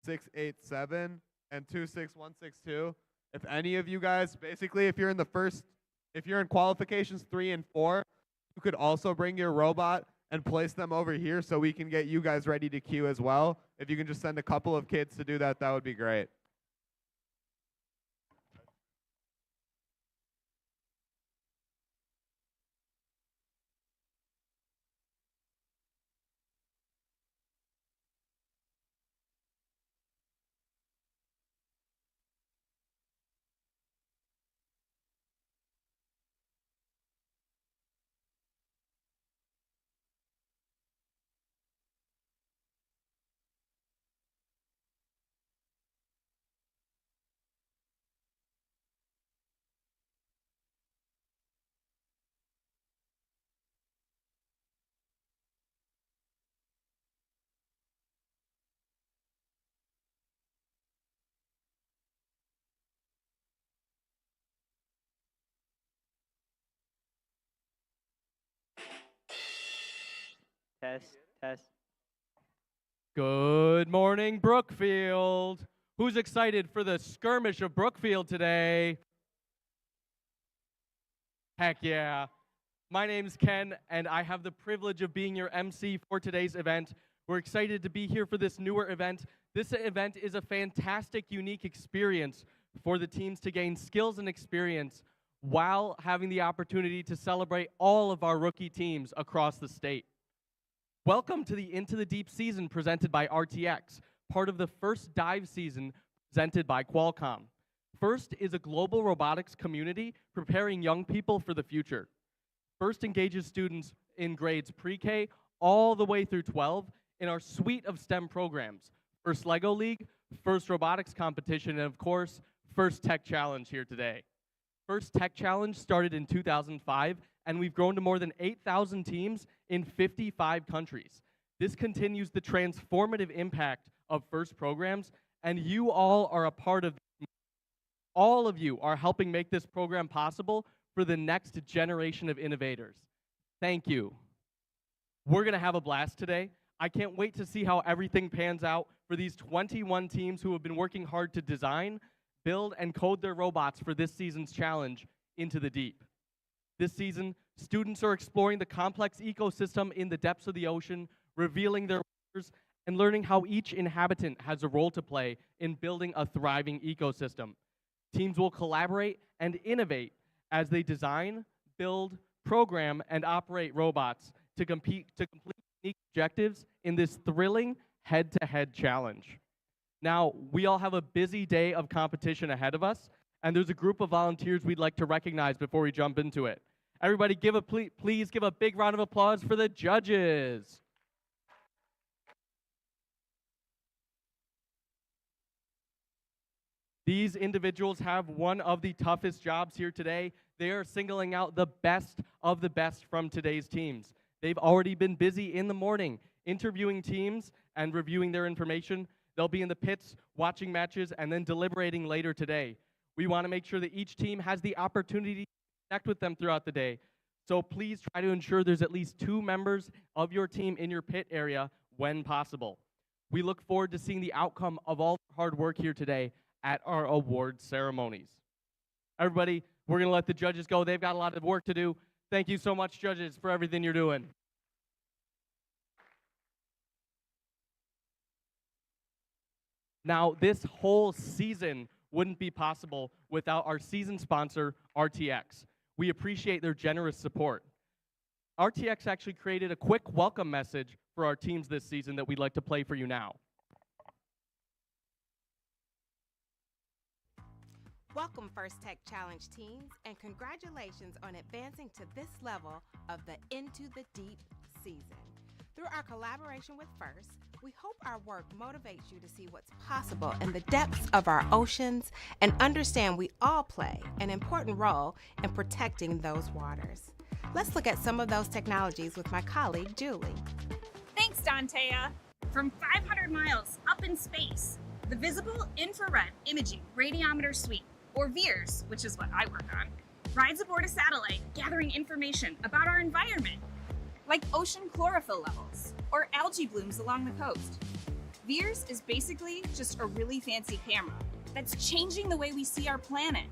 687 and 26162. If any of you guys, basically, if you're in qualifications 3 and 4, you could also bring your robot and place them over here so we can get you guys ready to queue as well. If you can just send a couple of kids to do that, that would be great. Test. Good morning, Brookfield. Who's excited for the Skirmish of Brookfield today? Heck yeah. My name's Ken, and I have the privilege of being your MC for today's event. We're excited to be here for this newer event. This event is a fantastic, unique experience for the teams to gain skills and experience while having the opportunity to celebrate all of our rookie teams across the state. Welcome to the Into the Deep season presented by RTX, part of the first dive season presented by Qualcomm. First is a global robotics community preparing young people for the future. First engages students in grades pre-K all the way through 12 in our suite of STEM programs. First LEGO League, first robotics competition, and of course, first Tech Challenge here today. First Tech Challenge started in 2005, and we've grown to more than 8,000 teams in 55 countries. This continues the transformative impact of FIRST programs, and you all are a part of this. All of you are helping make this program possible for the next generation of innovators. Thank you. We're going to have a blast today. I can't wait to see how everything pans out for these 21 teams who have been working hard to design, build, and code their robots for this season's challenge, Into the Deep. This season, students are exploring the complex ecosystem in the depths of the ocean, revealing their wonders, and learning how each inhabitant has a role to play in building a thriving ecosystem. Teams will collaborate and innovate as they design, build, program, and operate robots to complete unique objectives in this thrilling head-to-head challenge. Now, we all have a busy day of competition ahead of us, and there's a group of volunteers we'd like to recognize before we jump into it. Everybody, please give a big round of applause for the judges. These individuals have one of the toughest jobs here today. They are singling out the best of the best from today's teams. They've already been busy in the morning interviewing teams and reviewing their information. They'll be in the pits watching matches and then deliberating later today. We want to make sure that each team has the opportunity to connect with them throughout the day. So please try to ensure there's at least 2 members of your team in your pit area when possible. We look forward to seeing the outcome of all the hard work here today at our award ceremonies. Everybody, we're going to let the judges go. They've got a lot of work to do. Thank you so much, judges, for everything you're doing. Now, this whole season wouldn't be possible without our season sponsor, RTX. We appreciate their generous support. RTX actually created a quick welcome message for our teams this season that we'd like to play for you now. Welcome First Tech Challenge teams, and congratulations on advancing to this level of the Into the Deep season. Through our collaboration with FIRST, we hope our work motivates you to see what's possible in the depths of our oceans and understand we all play an important role in protecting those waters. Let's look at some of those technologies with my colleague, Julie. Thanks, Dantea. From 500 miles up in space, the Visible Infrared Imaging Radiometer Suite, or VIIRS, which is what I work on, rides aboard a satellite gathering information about our environment, like ocean chlorophyll levels or algae blooms along the coast. Veers is basically just a really fancy camera that's changing the way we see our planet.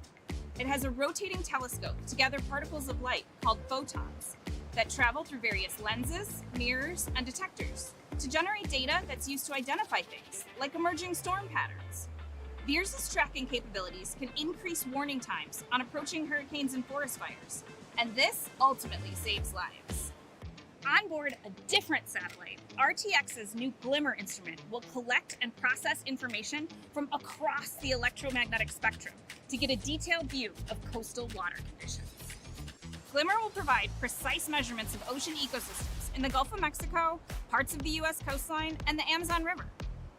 It has a rotating telescope to gather particles of light called photons that travel through various lenses, mirrors, and detectors to generate data that's used to identify things, like emerging storm patterns. Veers' tracking capabilities can increase warning times on approaching hurricanes and forest fires, and this ultimately saves lives. On board a different satellite, RTX's new Glimmer instrument will collect and process information from across the electromagnetic spectrum to get a detailed view of coastal water conditions. Glimmer will provide precise measurements of ocean ecosystems in the Gulf of Mexico, parts of the US coastline, and the Amazon River.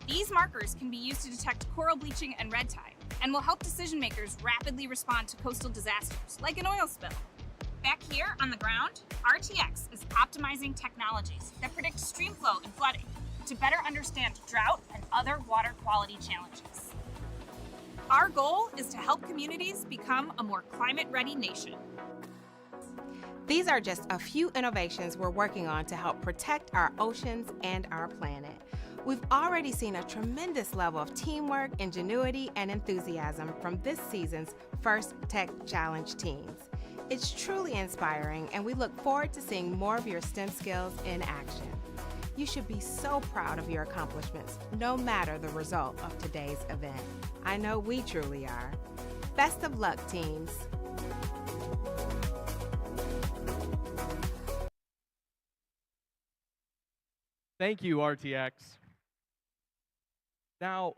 These markers can be used to detect coral bleaching and red tide, and will help decision makers rapidly respond to coastal disasters, like an oil spill. Back here on the ground, RTX is optimizing technologies that predict stream flow and flooding to better understand drought and other water quality challenges. Our goal is to help communities become a more climate-ready nation. These are just a few innovations we're working on to help protect our oceans and our planet. We've already seen a tremendous level of teamwork, ingenuity, and enthusiasm from this season's first Tech Challenge teams. It's truly inspiring, and we look forward to seeing more of your STEM skills in action. You should be so proud of your accomplishments, no matter the result of today's event. I know we truly are. Best of luck, teams. Thank you, RTX. Now,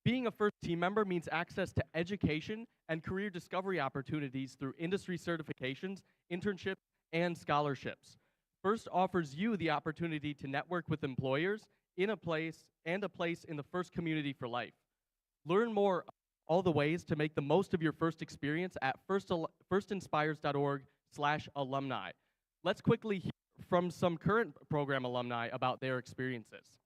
being a first team member means access to education and career discovery opportunities through industry certifications, internships, and scholarships. First offers you the opportunity to network with employers in a place in the First community for life. Learn more all the ways to make the most of your first experience at firstinspires.org/alumni. Let's quickly hear from some current program alumni about their experiences.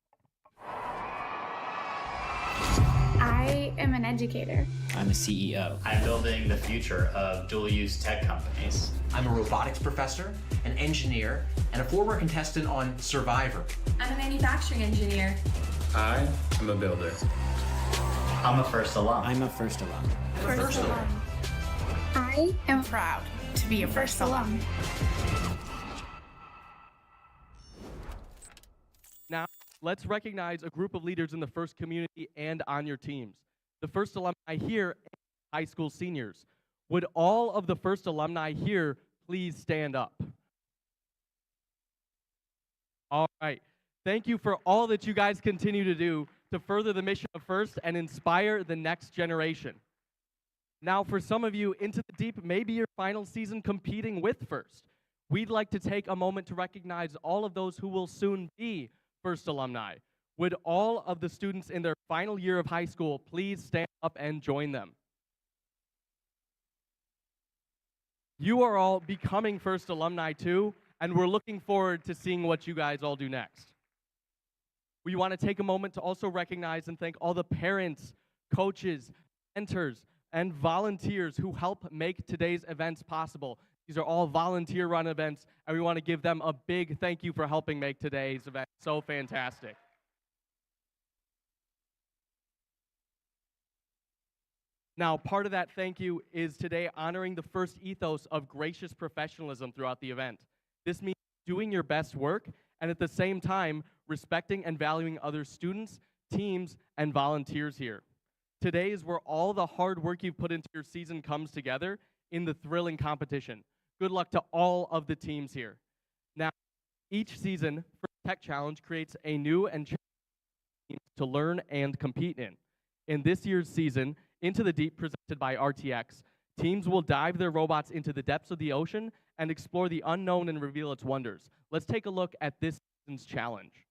I am an educator. I'm a CEO. I'm building the future of dual-use tech companies. I'm a robotics professor, an engineer, and a former contestant on Survivor. I'm a manufacturing engineer. I am a builder. I'm a first alum. I'm a first alum. First alum. I am proud to be a first alum. Now, let's recognize a group of leaders in the First community and on your teams. The First alumni here, high school seniors. Would all of the First alumni here please stand up? All right. Thank you for all that you guys continue to do to further the mission of First and inspire the next generation. Now, for some of you, Into the Deep may be your final season competing with First. We'd like to take a moment to recognize all of those who will soon be First alumni. Would all of the students in their final year of high school please stand up and join them? You are all becoming First alumni too, and we're looking forward to seeing what you guys all do next. We want to take a moment to also recognize and thank all the parents, coaches, mentors, and volunteers who help make today's events possible. These are all volunteer-run events, and we want to give them a big thank you for helping make today's event so fantastic. Now, part of that thank you is today honoring the First ethos of gracious professionalism throughout the event. This means doing your best work, and at the same time, respecting and valuing other students, teams, and volunteers here. Today is where all the hard work you've put into your season comes together in the thrilling competition. Good luck to all of the teams here. Now, each season, First Tech Challenge creates a new and challenging team to learn and compete in. In this year's season, Into the Deep, presented by RTX, teams will dive their robots into the depths of the ocean and explore the unknown and reveal its wonders. Let's take a look at this season's challenge.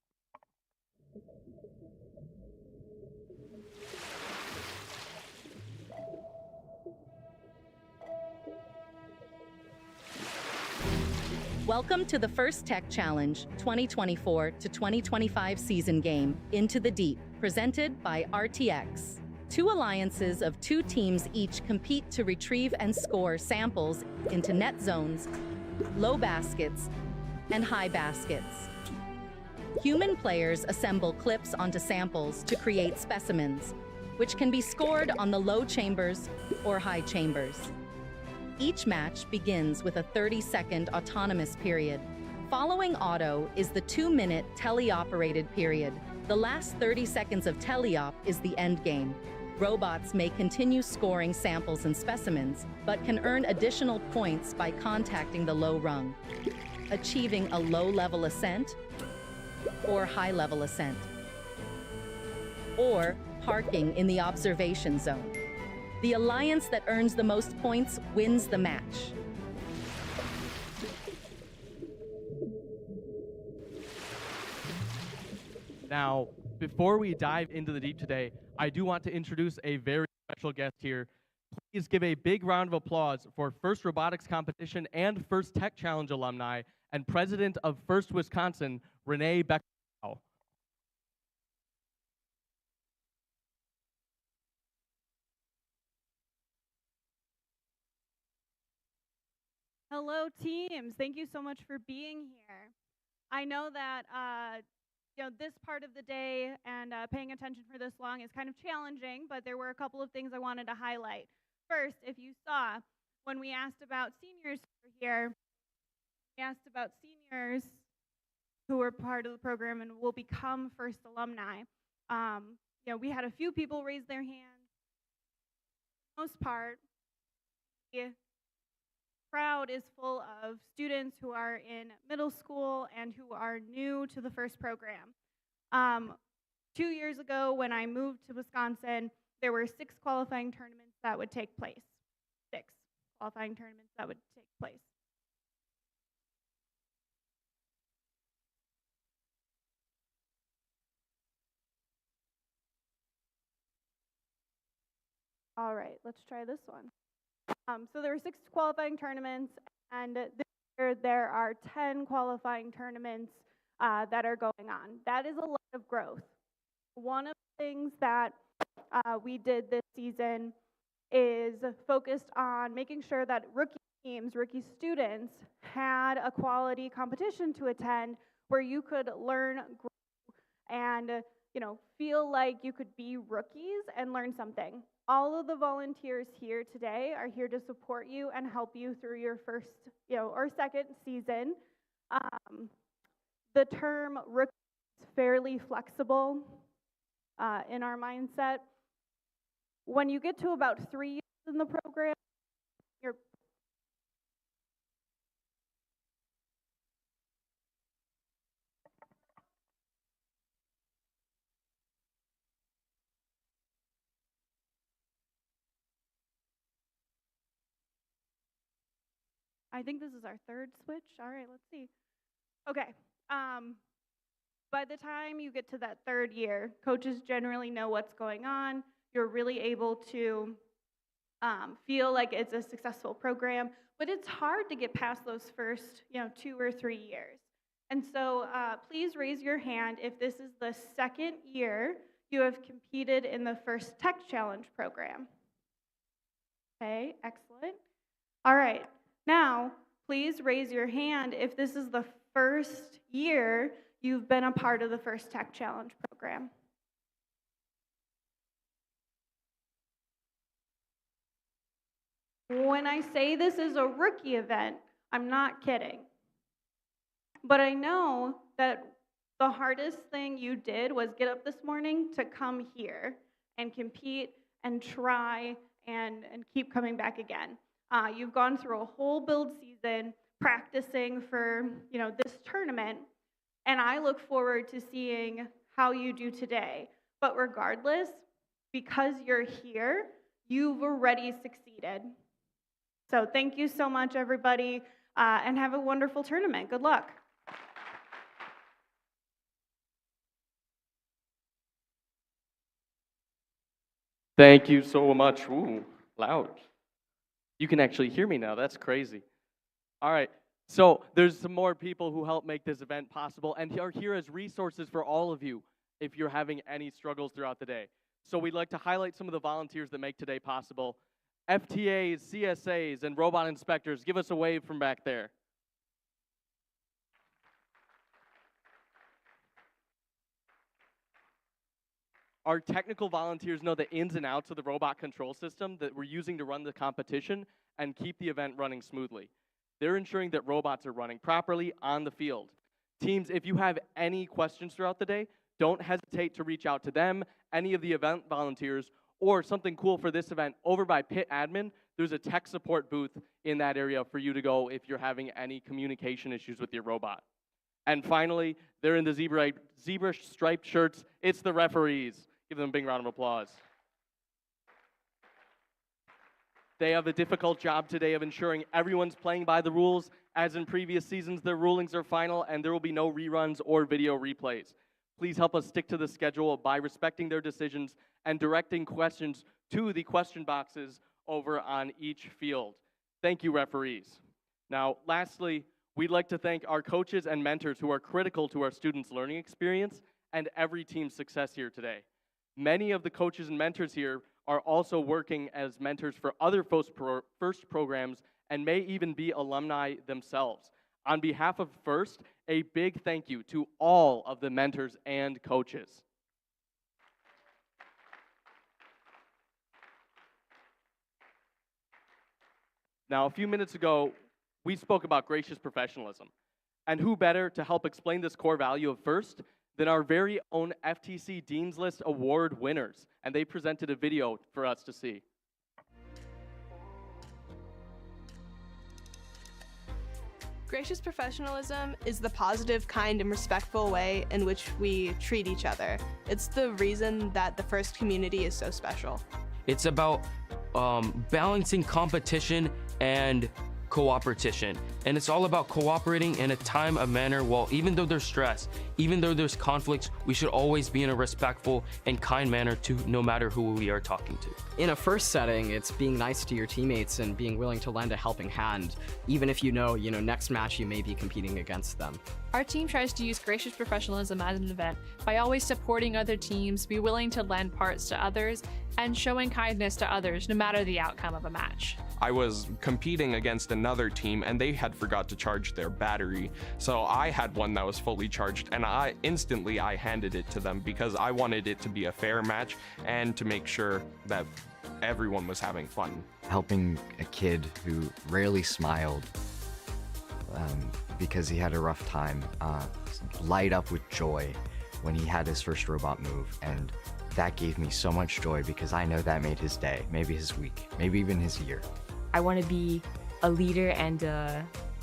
Welcome to the First Tech Challenge 2024 to 2025 season game, Into the Deep, presented by RTX. Two alliances of two teams each compete to retrieve and score samples into net zones, low baskets, and high baskets. Human players assemble clips onto samples to create specimens, which can be scored on the low chambers or high chambers. Each match begins with a 30-second autonomous period. Following auto is the 2-minute teleoperated period. The last 30 seconds of teleop is the end game. Robots may continue scoring samples and specimens, but can earn additional points by contacting the low rung, achieving a low-level ascent or high-level ascent, or parking in the observation zone. The alliance that earns the most points wins the match. Now, before we dive into the deep today, I do want to introduce a very special guest here. Please give a big round of applause for First Robotics Competition and First Tech Challenge alumni and President of First Wisconsin, Renee Becker. Hello, teams. Thank you so much for being here. I know that this part of the day and paying attention for this long is kind of challenging, but there were a couple of things I wanted to highlight. First, if you saw, when we asked about seniors who were here, we asked about seniors who were part of the program and will become first alumni. We had a few people raise their hands. For the most part, the crowd is full of students who are in middle school and who are new to the FIRST program. 2 years ago, when I moved to Wisconsin, there were 6 qualifying tournaments that would take place. 6 qualifying tournaments that would take place. All right, let's try this one. So there were 6 qualifying tournaments, and this year there are 10 qualifying tournaments that are going on. That is a lot of growth. One of the things that we did this season is focused on making sure that rookie teams, rookie students, had a quality competition to attend where you could learn, grow, and feel like you could be rookies and learn something. All of the volunteers here today are here to support you and help you through your first, or second season. The term rookie is fairly flexible in our mindset. When you get to about 3 years in the program, you're I think this is our 3rd switch. All right, let's see. Okay. By the time you get to that 3rd year, coaches generally know what's going on. You're really able to feel like it's a successful program, but it's hard to get past those first, 2 or 3 years. And so please raise your hand if this is the 2nd year you have competed in the First Tech Challenge program. Okay, excellent. All right. Now, please raise your hand if this is the 1st year you've been a part of the First Tech Challenge program. When I say this is a rookie event, I'm not kidding. But I know that the hardest thing you did was get up this morning to come here and compete and try and keep coming back again. You've gone through a whole build season practicing for, this tournament, and I look forward to seeing how you do today. But regardless, because you're here, you've already succeeded. So thank you so much, everybody, and have a wonderful tournament. Good luck. Thank you so much. Ooh, loud. You can actually hear me now. That's crazy. All right. So there's some more people who help make this event possible and are here as resources for all of you if you're having any struggles throughout the day. So we'd like to highlight some of the volunteers that make today possible. FTAs, CSAs, and robot inspectors, give us a wave from back there. Our technical volunteers know the ins and outs of the robot control system that we're using to run the competition and keep the event running smoothly. They're ensuring that robots are running properly on the field. Teams, if you have any questions throughout the day, don't hesitate to reach out to them, any of the event volunteers, or something cool for this event, over by Pit Admin, there's a tech support booth in that area for you to go if you're having any communication issues with your robot. And finally, they're in the zebra striped shirts. It's the referees. Give them a big round of applause. They have a difficult job today of ensuring everyone's playing by the rules. As in previous seasons, their rulings are final and there will be no reruns or video replays. Please help us stick to the schedule by respecting their decisions and directing questions to the question boxes over on each field. Thank you, referees. Now, lastly, we'd like to thank our coaches and mentors who are critical to our students' learning experience and every team's success here today. Many of the coaches and mentors here are also working as mentors for other FIRST programs and may even be alumni themselves. On behalf of FIRST, a big thank you to all of the mentors and coaches. Now, a few minutes ago, we spoke about gracious professionalism. And who better to help explain this core value of FIRST than our very own FTC Dean's List Award winners. And they presented a video for us to see. Gracious professionalism is the positive, kind, and respectful way in which we treat each other. It's the reason that the FIRST community is so special. It's about balancing competition and cooperation. And it's all about cooperating in a time of manner. Well, even though there's stress, even though there's conflicts, we should always be in a respectful and kind manner to no matter who we are talking to. In a FIRST setting, it's being nice to your teammates and being willing to lend a helping hand, even if you know, next match you may be competing against them. Our team tries to use gracious professionalism as an event by always supporting other teams, be willing to lend parts to others, and showing kindness to others no matter the outcome of a match. I was competing against another team and they had forgot to charge their battery. So I had one that was fully charged and I handed it to them because I wanted it to be a fair match and to make sure that everyone was having fun. Helping a kid who rarely smiled because he had a rough time light up with joy when he had his first robot move, and that gave me so much joy because I know that made his day, maybe his week, maybe even his year. I want to be a leader and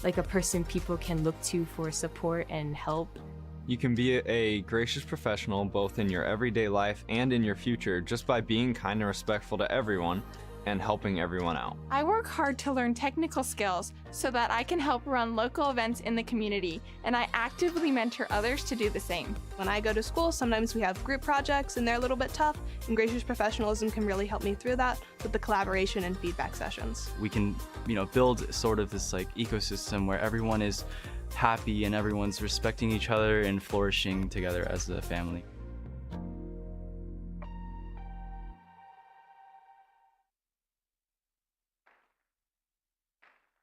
like a person people can look to for support and help. You can be a gracious professional both in your everyday life and in your future just by being kind and respectful to everyone and helping everyone out. I work hard to learn technical skills so that I can help run local events in the community, and I actively mentor others to do the same. When I go to school, sometimes we have group projects and they're a little bit tough, and gracious professionalism can really help me through that with the collaboration and feedback sessions. We can, build sort of this ecosystem where everyone is happy and everyone's respecting each other and flourishing together as a family.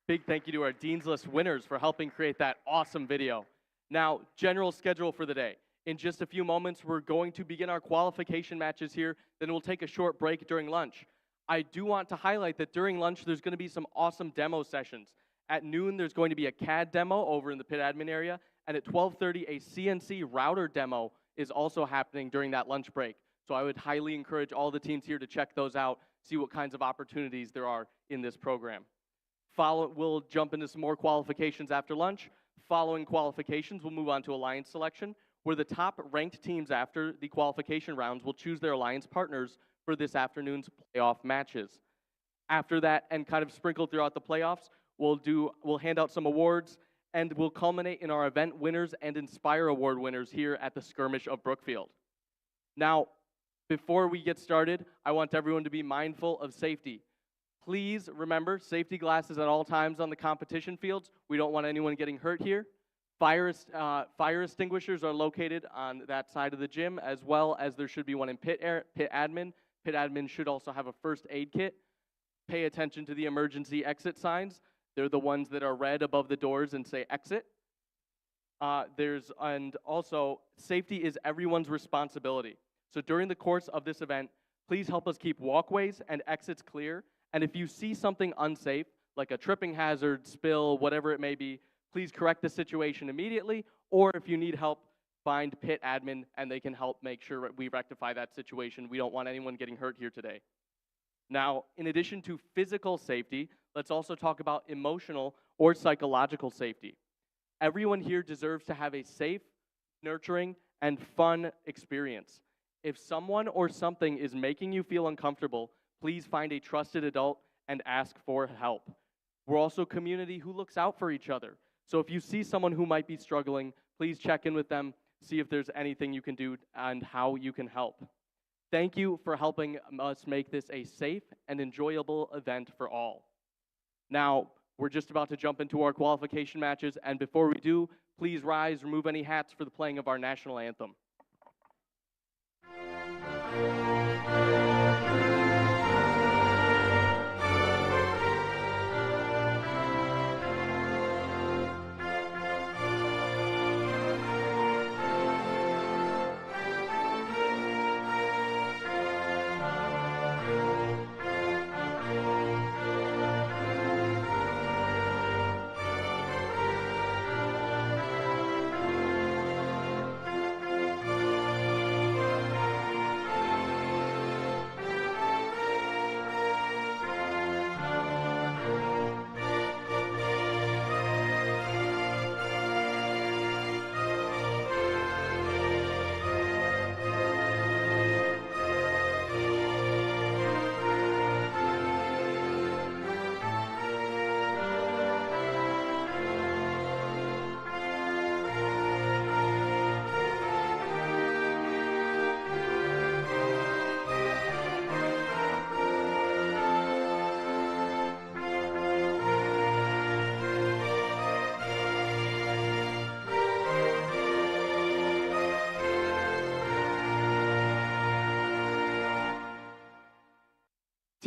Big thank you to our Dean's List winners for helping create that awesome video. Now, general schedule for the day. In just a few moments, we're going to begin our qualification matches here, then we'll take a short break during lunch. I do want to highlight that during lunch, there's going to be some awesome demo sessions. At noon, there's going to be a CAD demo over in the pit admin area, and at 12:30, a CNC router demo is also happening during that lunch break. So I would highly encourage all the teams here to check those out, see what kinds of opportunities there are in this program. We'll jump into some more qualifications after lunch. Following qualifications, we'll move on to alliance selection, where the top ranked teams after the qualification rounds will choose their alliance partners for this afternoon's playoff matches. After that, and kind of sprinkled throughout the playoffs, we'll hand out some awards, and we'll culminate in our event winners and Inspire Award winners here at the Skirmish of Brookfield. Now, before we get started, I want everyone to be mindful of safety. Please remember, safety glasses at all times on the competition fields. We don't want anyone getting hurt here. Fire extinguishers are located on that side of the gym, as well as there should be one in pit admin. Pit admin should also have a first aid kit. Pay attention to the emergency exit signs. They're the ones that are red above the doors and say exit. And also, safety is everyone's responsibility. So during the course of this event, please help us keep walkways and exits clear. And if you see something unsafe, like a tripping hazard, spill, whatever it may be, please correct the situation immediately. Or if you need help, find pit admin and they can help make sure we rectify that situation. We don't want anyone getting hurt here today. Now, in addition to physical safety, let's also talk about emotional or psychological safety. Everyone here deserves to have a safe, nurturing, and fun experience. If someone or something is making you feel uncomfortable, please find a trusted adult and ask for help. We're also a community who looks out for each other. So if you see someone who might be struggling, please check in with them, see if there's anything you can do and how you can help. Thank you for helping us make this a safe and enjoyable event for all. Now, we're just about to jump into our qualification matches, and before we do, please rise, remove any hats for the playing of our national anthem.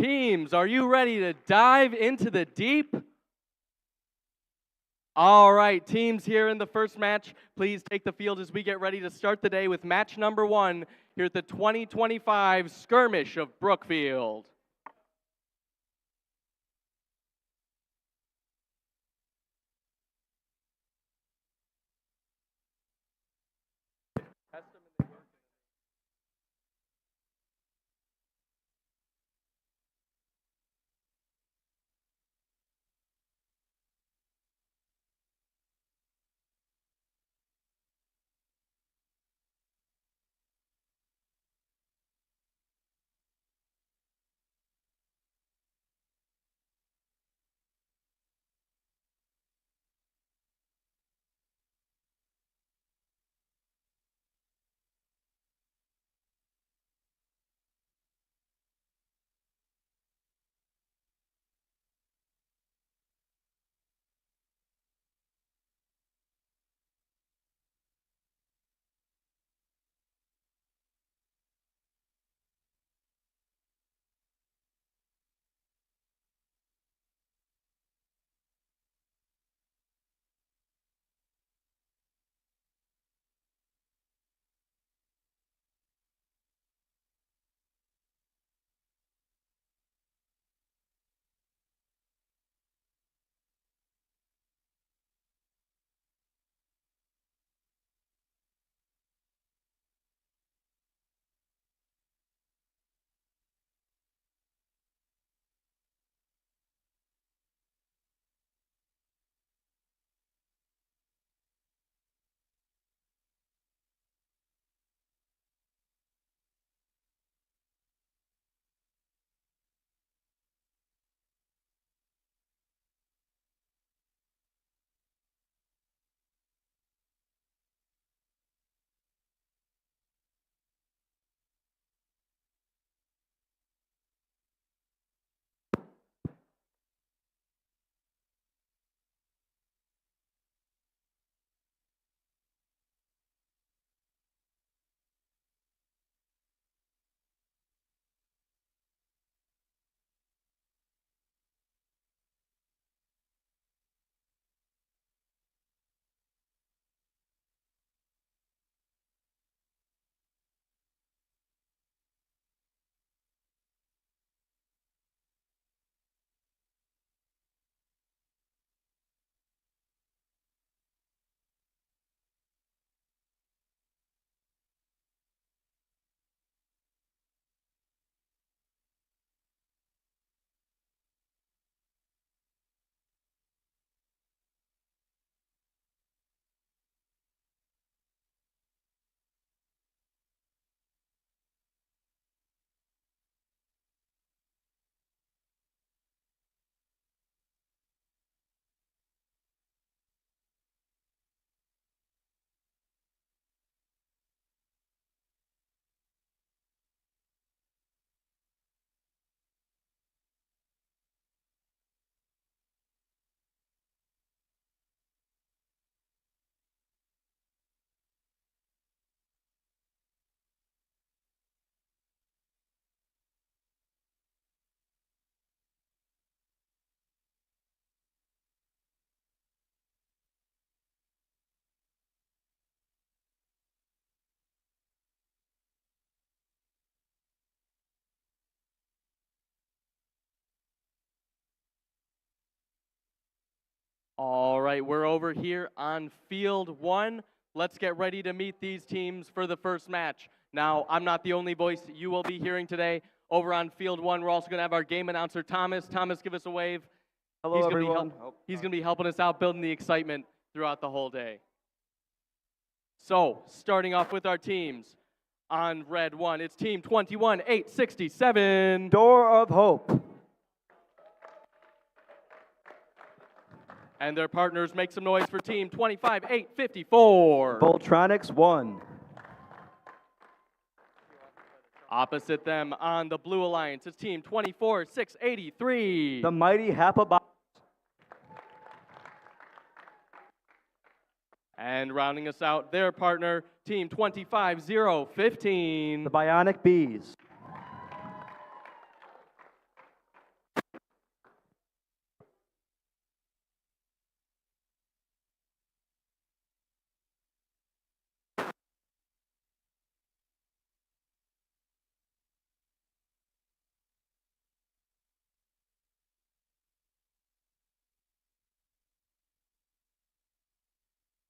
Teams, are you ready to dive into the deep? All right, teams here in the first match, please take the field as we get ready to start the day with match number 1 here at the 2025 Skirmish of Brookfield. All right, we're over here on field 1. Let's get ready to meet these teams for the first match. Now, I'm not the only voice you will be hearing today. Over on field 1, we're also going to have our game announcer, Thomas. Thomas, give us a wave. Hello, everyone. He's going to be helping us out, building the excitement throughout the whole day. So, starting off with our teams. On red 1, it's team 21-867. Door of Hope. And their partners make some noise for team 25-854. Voltronics 1. Opposite them on the blue alliance, it's team 24-683. The Mighty Happabots. And rounding us out, their partner, team 25-015. The Bionic Bees.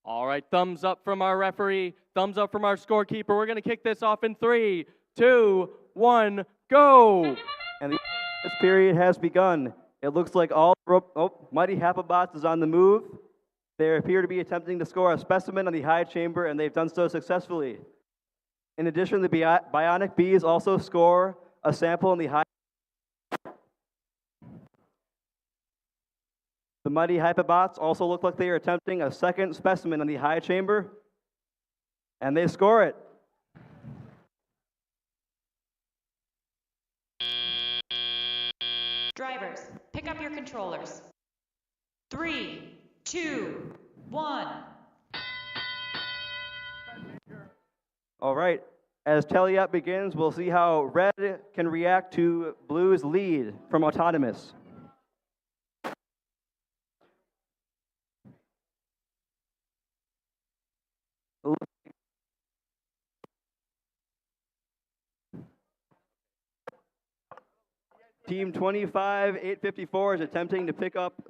All right, thumbs up from our referee, thumbs up from our scorekeeper. We're going to kick this off in 3, 2, 1, go! And this period has begun. It looks like all Mighty Happabots is on the move. They appear to be attempting to score a specimen on the high chamber, and they've done so successfully. In addition, the Bionic Bees also score a sample on the high. The Mighty Happabots also look like they are attempting a second specimen on the high chamber, and they score it. Drivers, pick up your controllers. 3, 2, 1. All right. As tally-up begins, we'll see how red can react to blue's lead from Autonomous. Team 25-854 is attempting to pick up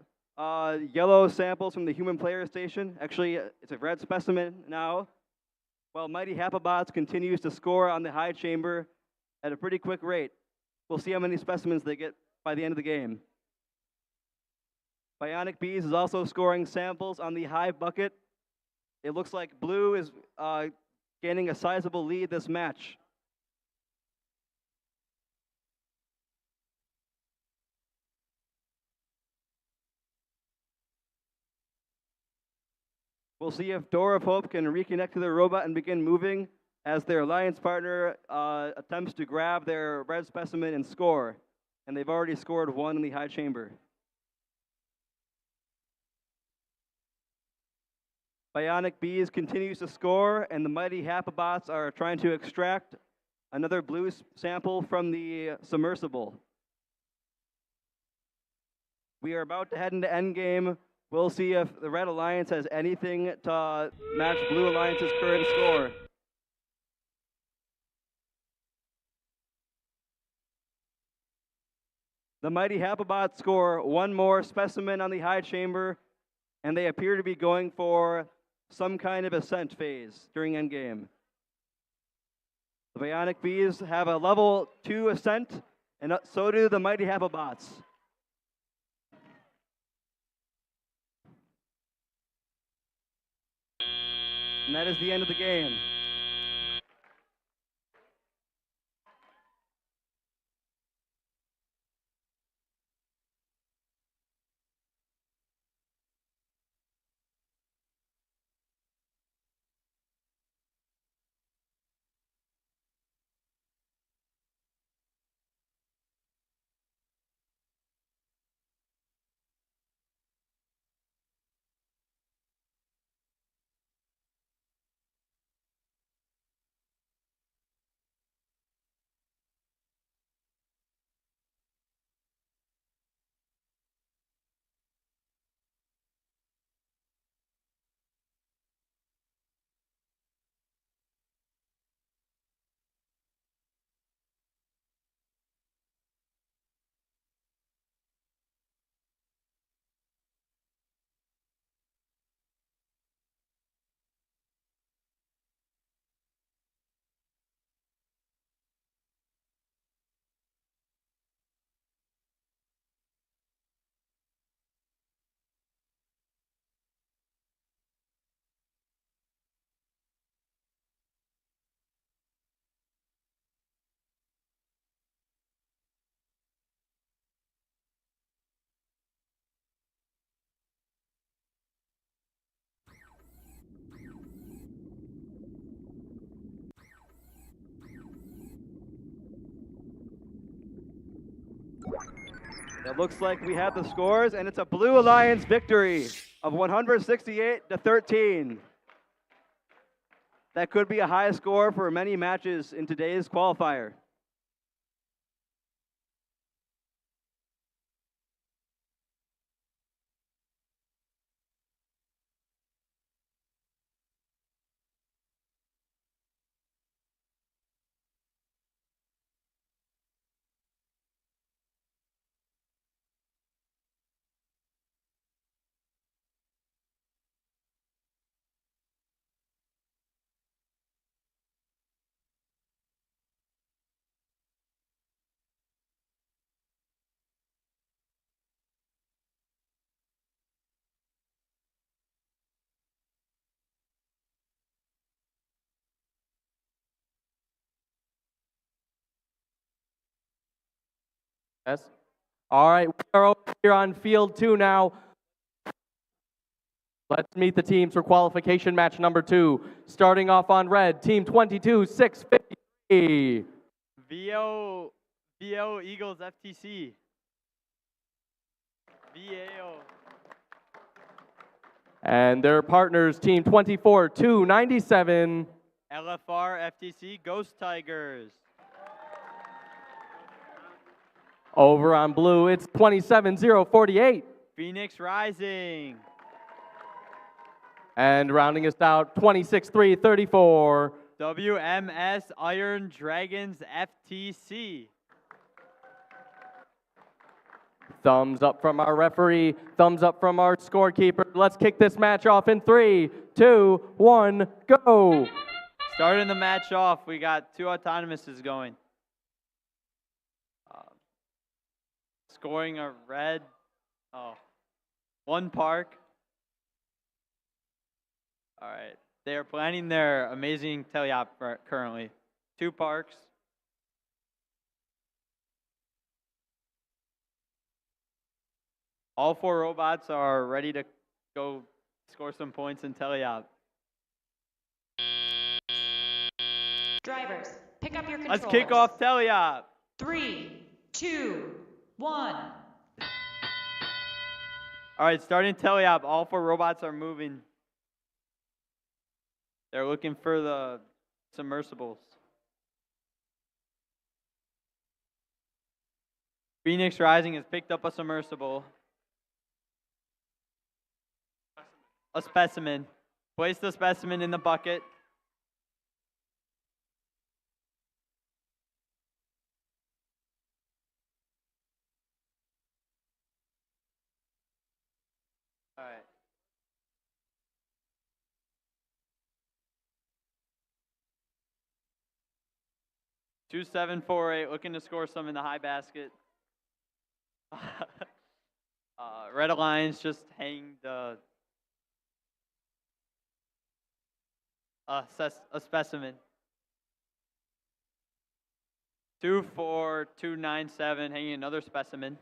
yellow samples from the human player station. Actually, it's a red specimen now. While Mighty Happabots continues to score on the high chamber at a pretty quick rate. We'll see how many specimens they get by the end of the game. Bionic Bees is also scoring samples on the high bucket. It looks like blue is gaining a sizable lead this match. We'll see if Door of Hope can reconnect to their robot and begin moving as their alliance partner attempts to grab their red specimen and score. And they've already scored one in the high chamber. Bionic Bees continues to score, and the Mighty Happabots are trying to extract another blue sample from the submersible. We are about to head into endgame. We'll see if the Red Alliance has anything to match Blue Alliance's current score. The Mighty Happabots score one more specimen on the high chamber, and they appear to be going for some kind of ascent phase during endgame. The Bionic Bees have a level 2 ascent, and so do the Mighty Happabots. And that is the end of the game. It looks like we have the scores, and it's a Blue Alliance victory of 168-13. That could be a high score for many matches in today's qualifier. Yes. All right, we are over here on field 2 now. Let's meet the teams for qualification match number 2. Starting off on red, team 22-653. VO Eagles FTC. VAO. And their partners, team 24-297. LFR FTC Ghost Tigers. Over on blue, it's 27-048. Phoenix Rising. And rounding us out, 26-334. WMS Iron Dragons FTC. Thumbs up from our referee, thumbs up from our scorekeeper. Let's kick this match off in 3, 2, 1, go. Starting the match off, we got 2 autonomouses going. Scoring a red, 1 park. All right, they are planning their amazing teleop currently. 2 parks. All 4 robots are ready to go score some points in teleop. Drivers, pick up your controllers. Let's kick off teleop. 3, 2, 1. All right, starting teleop, all 4 robots are moving. They're looking for the submersibles. Phoenix Rising has picked up a submersible. A specimen. Place the specimen in the bucket. All right. Two 748 looking to score some in the high basket. Red Alliance just hanged a specimen. 24297 hanging another specimen.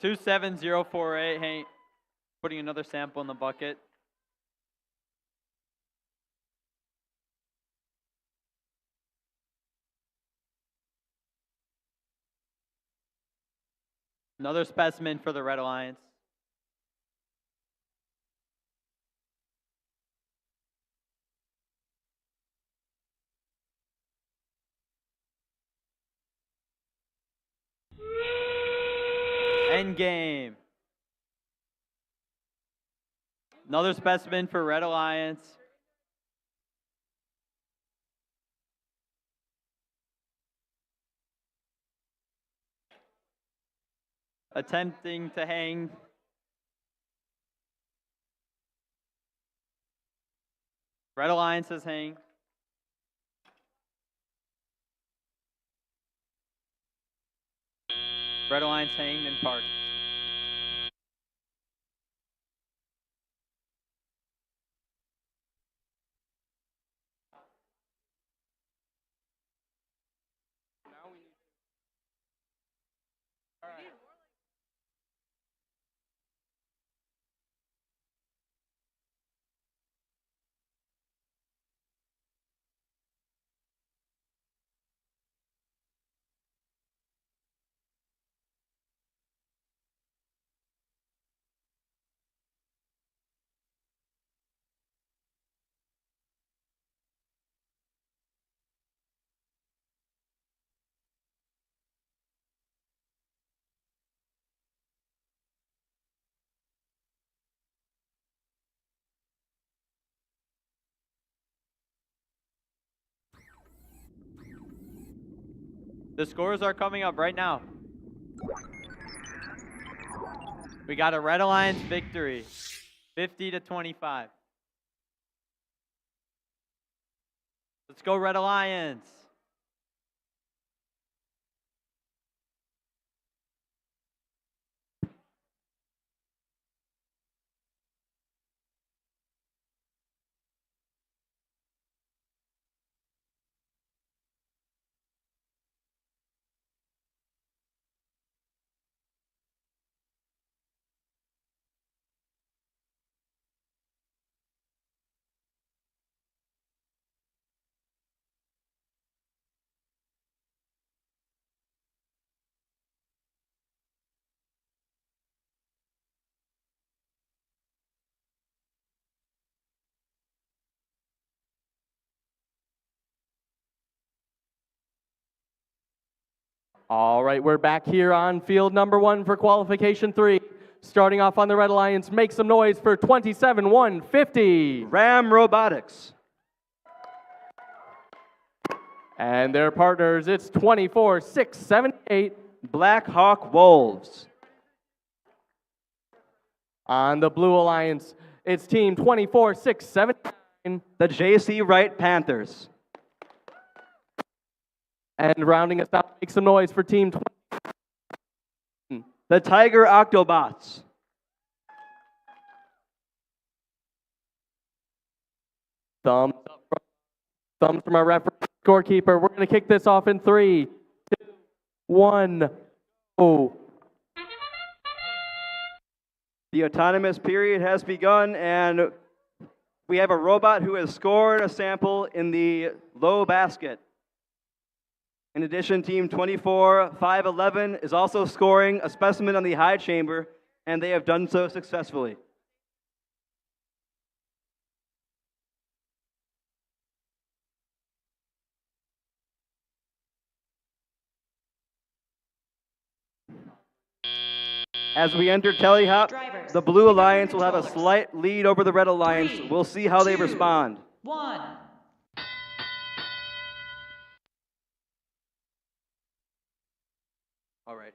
27048 putting another sample in the bucket. Another specimen for the Red Alliance. End game. Another specimen for Red Alliance. Attempting to hang. Red Alliance has hang. Red Alliance hanged and parked. The scores are coming up right now. We got a Red Alliance victory, 50-25. Let's go Red Alliance. All right, we're back here on field number 1 for qualification 3. Starting off on the Red Alliance, make some noise for 27-150. Ram Robotics. And their partners, it's 24-678. Black Hawk Wolves. On the Blue Alliance, it's team 24-679. The JC Wright Panthers. And rounding us out, make some noise for team 20. The Tiger Octobots. Thumbs from our referee scorekeeper. We're going to kick this off in 3, 2, 1, go. The autonomous period has begun, and we have a robot who has scored a sample in the low basket. In addition, team 24-511 is also scoring a specimen on the high chamber, and they have done so successfully. As we enter Telehop, Drivers, the Blue Alliance will have a slight lead over the Red Alliance. We'll see how they respond. 1. All right.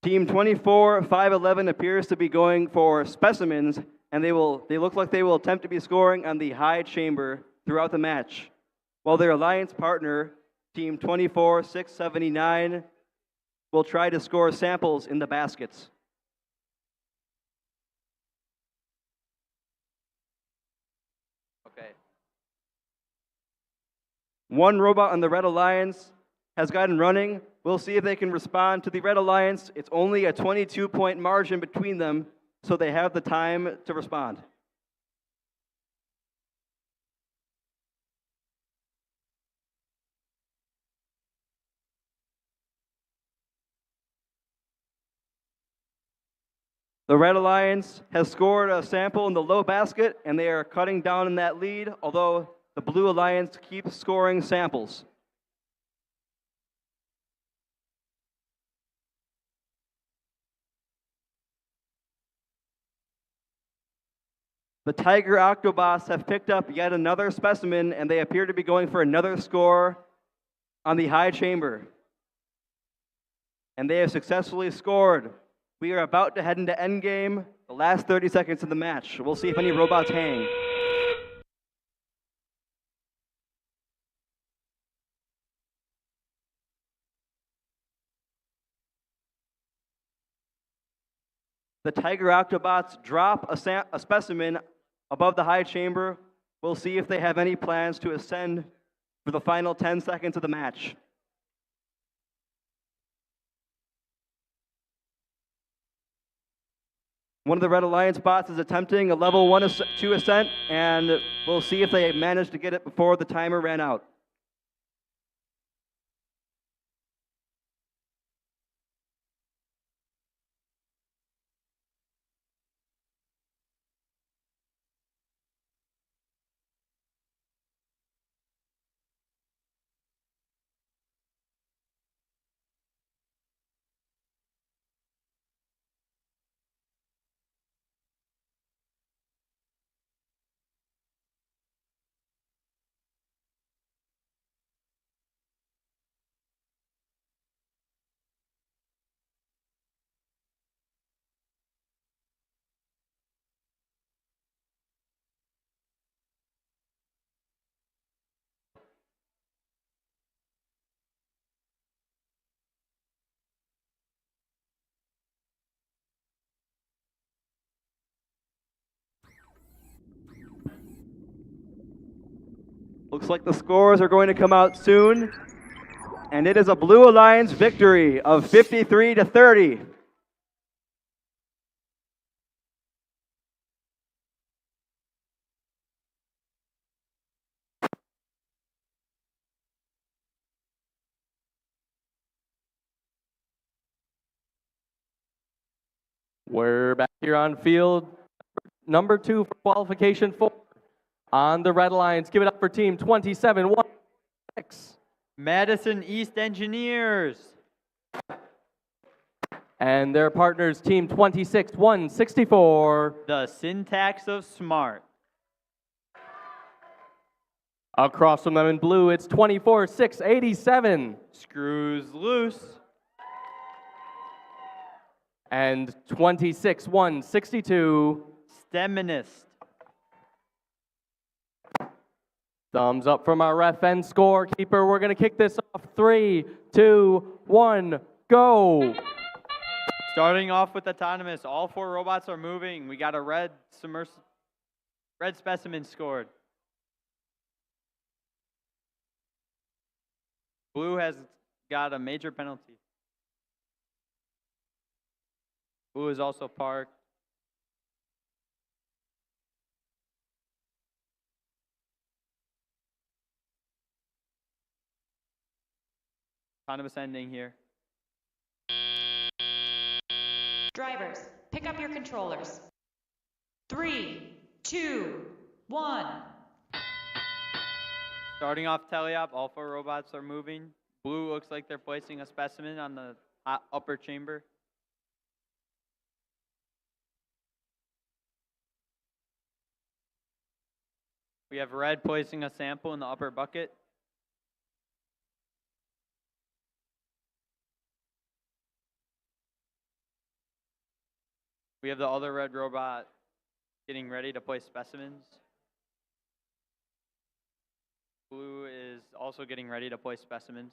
Team 24-511 appears to be going for specimens, and they look like they will attempt to be scoring on the high chamber throughout the match, while their alliance partner, team 24-679, will try to score samples in the baskets. Okay. One robot on the Red Alliance has gotten running. We'll see if they can respond to the Red Alliance. It's only a 22-point margin between them, so they have the time to respond. The Red Alliance has scored a sample in the low basket, and they are cutting down in that lead, although the Blue Alliance keeps scoring samples. The Tiger Octobots have picked up yet another specimen, and they appear to be going for another score on the high chamber. And they have successfully scored. We are about to head into endgame, the last 30 seconds of the match. We'll see if any robots hang. The Tiger Octobots drop a specimen above the high chamber. We'll see if they have any plans to ascend for the final 10 seconds of the match. One of the Red Alliance bots is attempting a level 2 ascent, and we'll see if they manage to get it before the timer ran out. Looks like the scores are going to come out soon. And it is a Blue Alliance victory of 53-30. We're back here on field number 2 for qualification 4. On the Red Alliance, give it up for team 27-16. Madison East Engineers. And their partners, team 26-164. The Syntax of Smart. Across from them in blue, it's 24-687. Screws Loose. And 26-162. Steminist. Thumbs up from our ref and scorekeeper. We're going to kick this off. 3, 2, 1, go. Starting off with autonomous. All 4 robots are moving. We got a red specimen scored. Blue has got a major penalty. Blue is also parked. Autonomous ending here. Drivers, pick up your controllers. 3, 2, 1. Starting off teleop, all 4 robots are moving. Blue looks like they're placing a specimen on the upper chamber. We have red placing a sample in the upper bucket. We have the other red robot getting ready to place specimens. Blue is also getting ready to place specimens.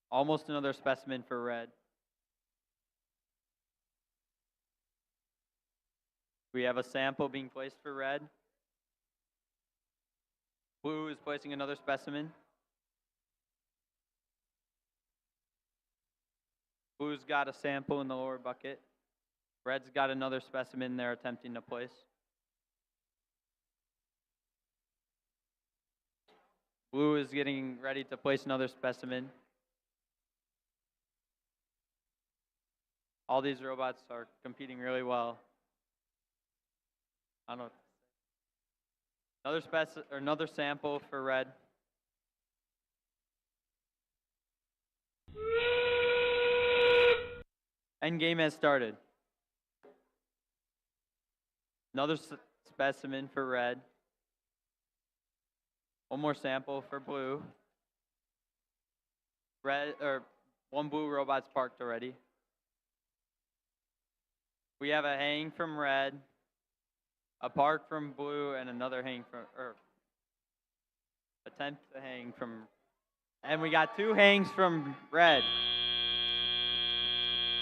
Almost another specimen for red. We have a sample being placed for red. Blue is placing another specimen. Blue's got a sample in the lower bucket. Red's got another specimen they're attempting to place. Blue is getting ready to place another specimen. All these robots are competing really well. I don't know. Another sample for red. Endgame has started. Another specimen for red. One more sample for blue. One blue robot's parked already. We have a hang from red, a park from blue, and another hang from, or attempt to hang from, and we got 2 hangs from red.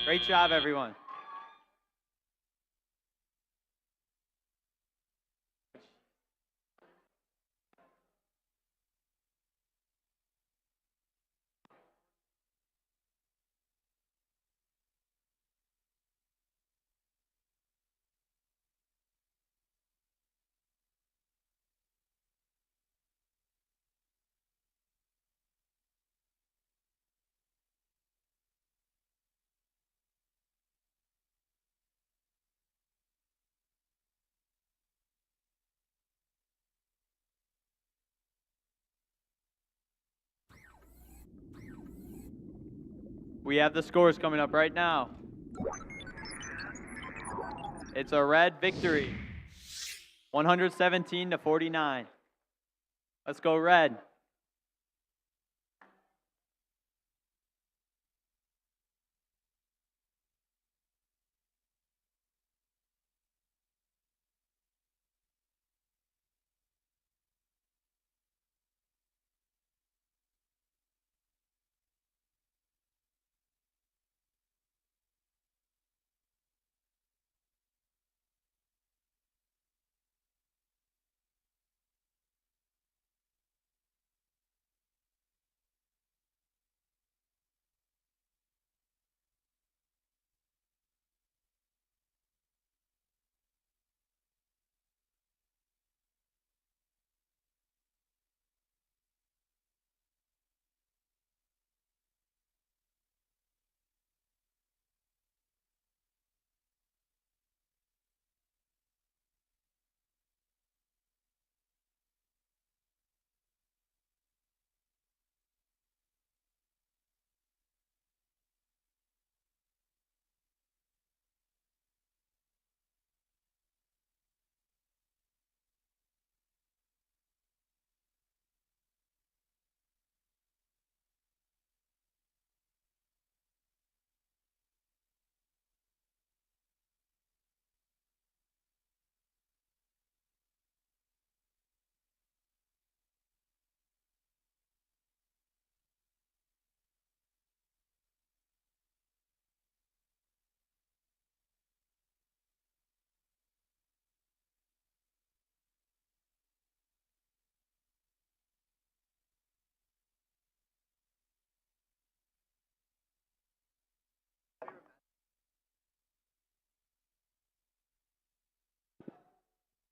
Great job, everyone. We have the scores coming up right now. It's a red victory, 117-49. Let's go red.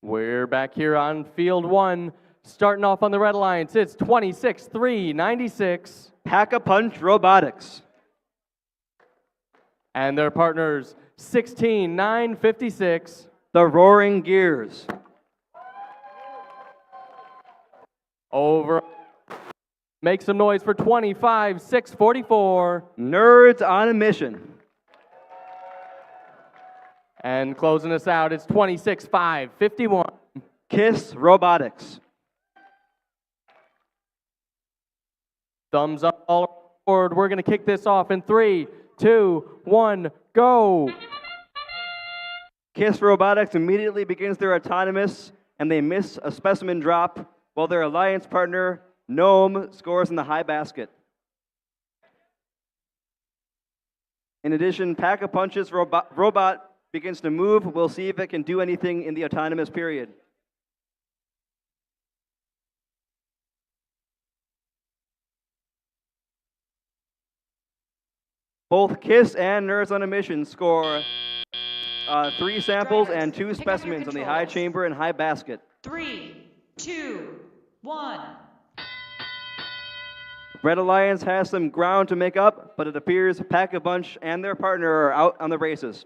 We're back here on field one. Starting off on the Red Alliance, it's 26-3-96. Pack-a-Punch Robotics. And their partners, 16-9-56. The Roaring Gears. Over. Make some noise for 25-6-44. Nerds on a Mission. And closing us out, it's 26-5-51. KISS Robotics. Thumbs up all aboard. We're going to kick this off in 3, 2, 1, go. KISS Robotics immediately begins their autonomous, and they miss a specimen drop, while their alliance partner, Gnome, scores in the high basket. In addition, Pack-a-Punch's robot begins to move. We'll see if it can do anything in the autonomous period. Both KISS and Nerds on a Mission score 3 samples and 2 specimens on the high chamber and high basket. 3, 2, 1. Red Alliance has some ground to make up, but it appears Pack-a-Punch and their partner are out on the races.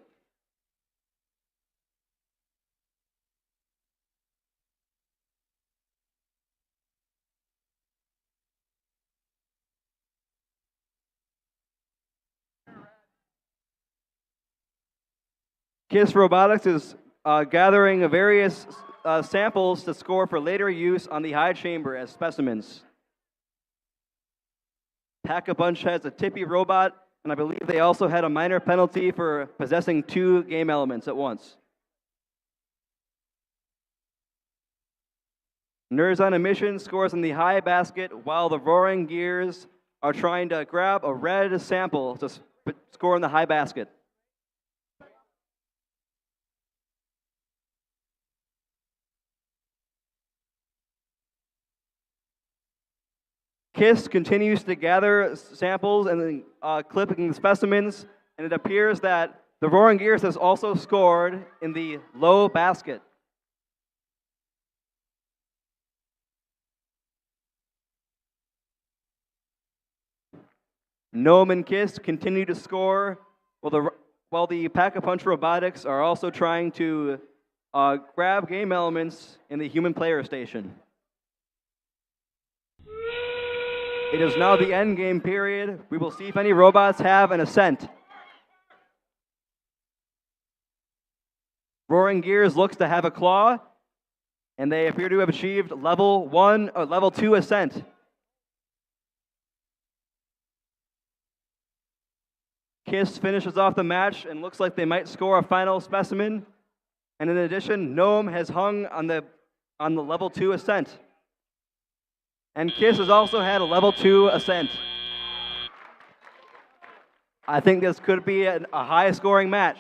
KISS Robotics is gathering various samples to score for later use on the high chamber as specimens. Pack-a-Punch has a tippy robot, and I believe they also had a minor penalty for possessing 2 game elements at once. Nerds on a Mission scores in the high basket, while the Roaring Gears are trying to grab a red sample to score in the high basket. KISS continues to gather samples and clipping the specimens, and it appears that the Roaring Gears has also scored in the low basket. Gnome and KISS continue to score, while the Pack-a-Punch Robotics are also trying to grab game elements in the human player station. It is now the end game period. We will see if any robots have an ascent. Roaring Gears looks to have a claw, and they appear to have achieved level 1 or level 2 ascent. KISS finishes off the match and looks like they might score a final specimen. And in addition, Gnome has hung on the level 2 ascent. And KISS has also had a level 2 ascent. I think this could be a high-scoring match.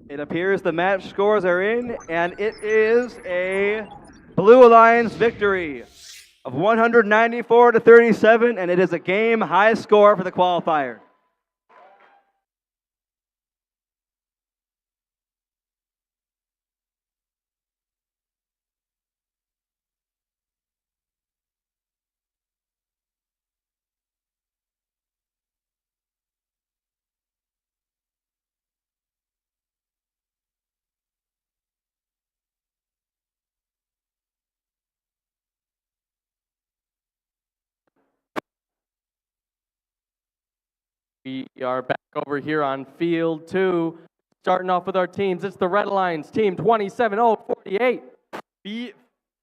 It appears the match scores are in, and it is a Blue Alliance victory of 194-37, and it is a game high score for the qualifier. We are back over here on field 2, starting off with our teams. It's the Red Lions, team 27048.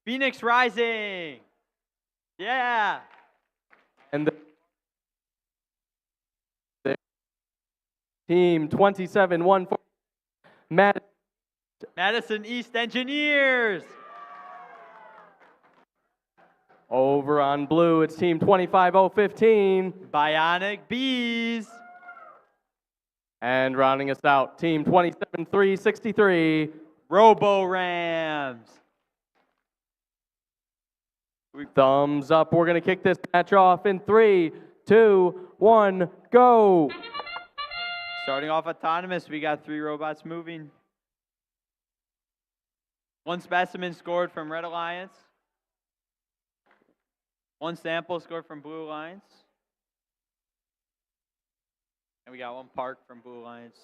Phoenix Rising. Yeah. And the team 27140. Madison East Engineers. Over on blue, it's team 25015. Bionic Bees. And rounding us out, team 27363. Robo Rams. Thumbs up. We're going to kick this match off in 3, 2, 1, go. Starting off autonomous, we got 3 robots moving. 1 specimen scored from Red Alliance. 1 sample scored from Blue Alliance. And we got 1 park from Blue Alliance.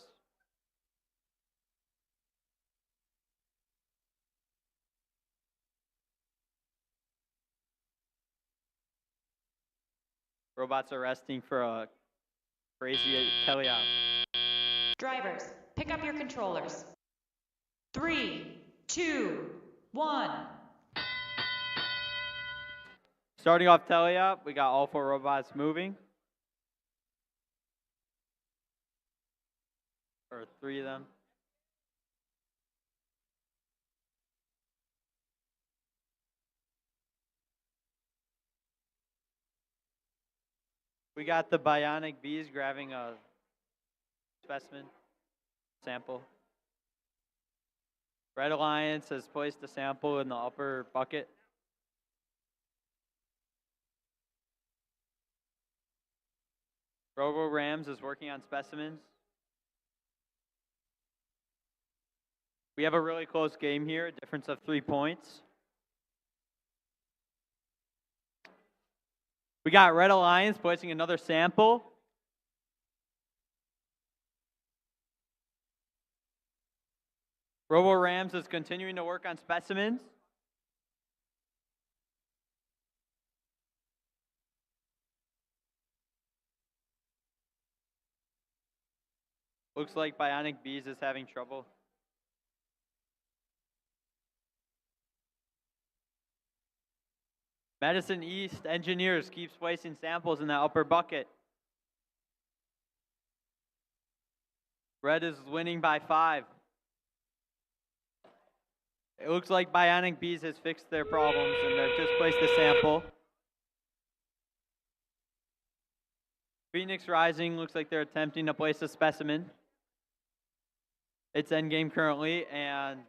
Robots are resting for a crazy teleop. Drivers, pick up your controllers. 3, 2, 1. Starting off teleop, we got all 4 robots moving. Or 3 of them. We got the Bionic Bees grabbing a specimen sample. Red Alliance has placed a sample in the upper bucket. Robo Rams is working on specimens. We have a really close game here, a difference of 3 points. We got Red Alliance placing another sample. Robo Rams is continuing to work on specimens. Looks like Bionic Bees is having trouble. Madison East Engineers keeps placing samples in that upper bucket. Red is winning by 5. It looks like Bionic Bees has fixed their problems and they've just placed a sample. Phoenix Rising looks like they're attempting to place a specimen. It's endgame currently, and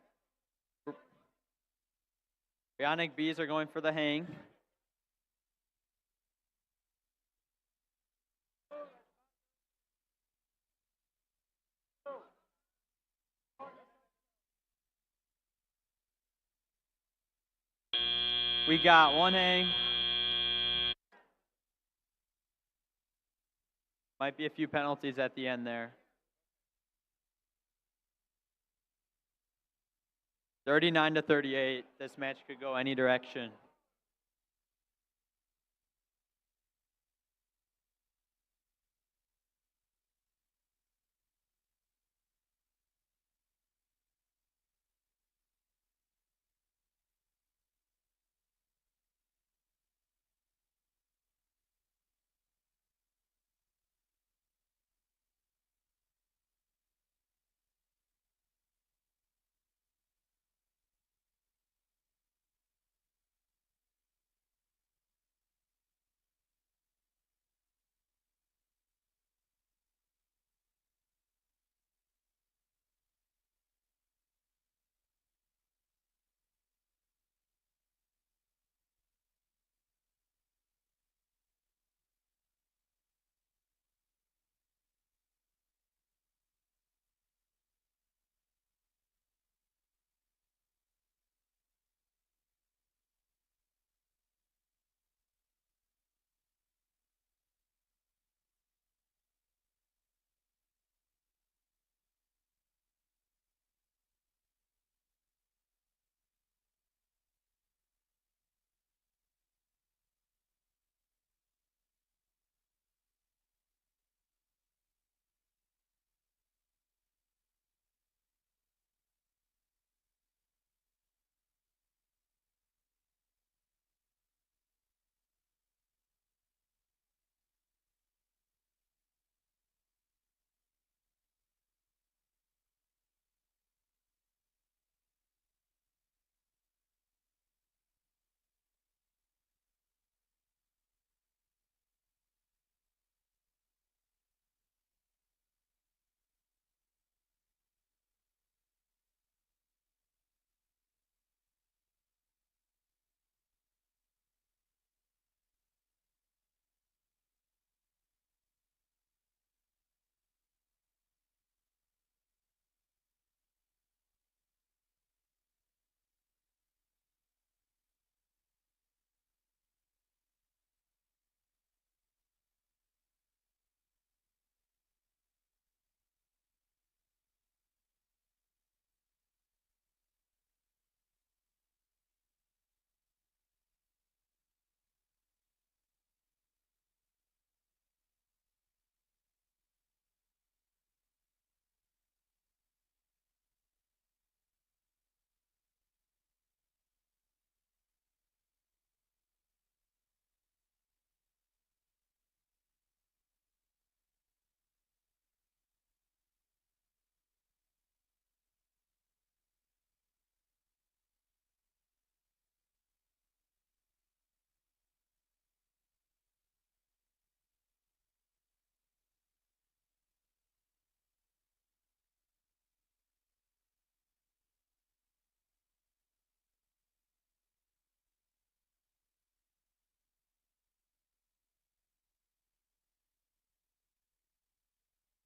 Bionic Bees are going for the hang. We got 1 hang. Might be a few penalties at the end there. 39-38. This match could go any direction.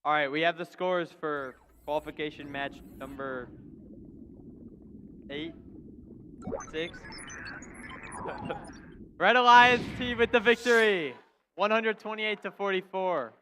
All right, we have the scores for qualification match number 8, 6. Red Alliance team with the victory, 128 to 44.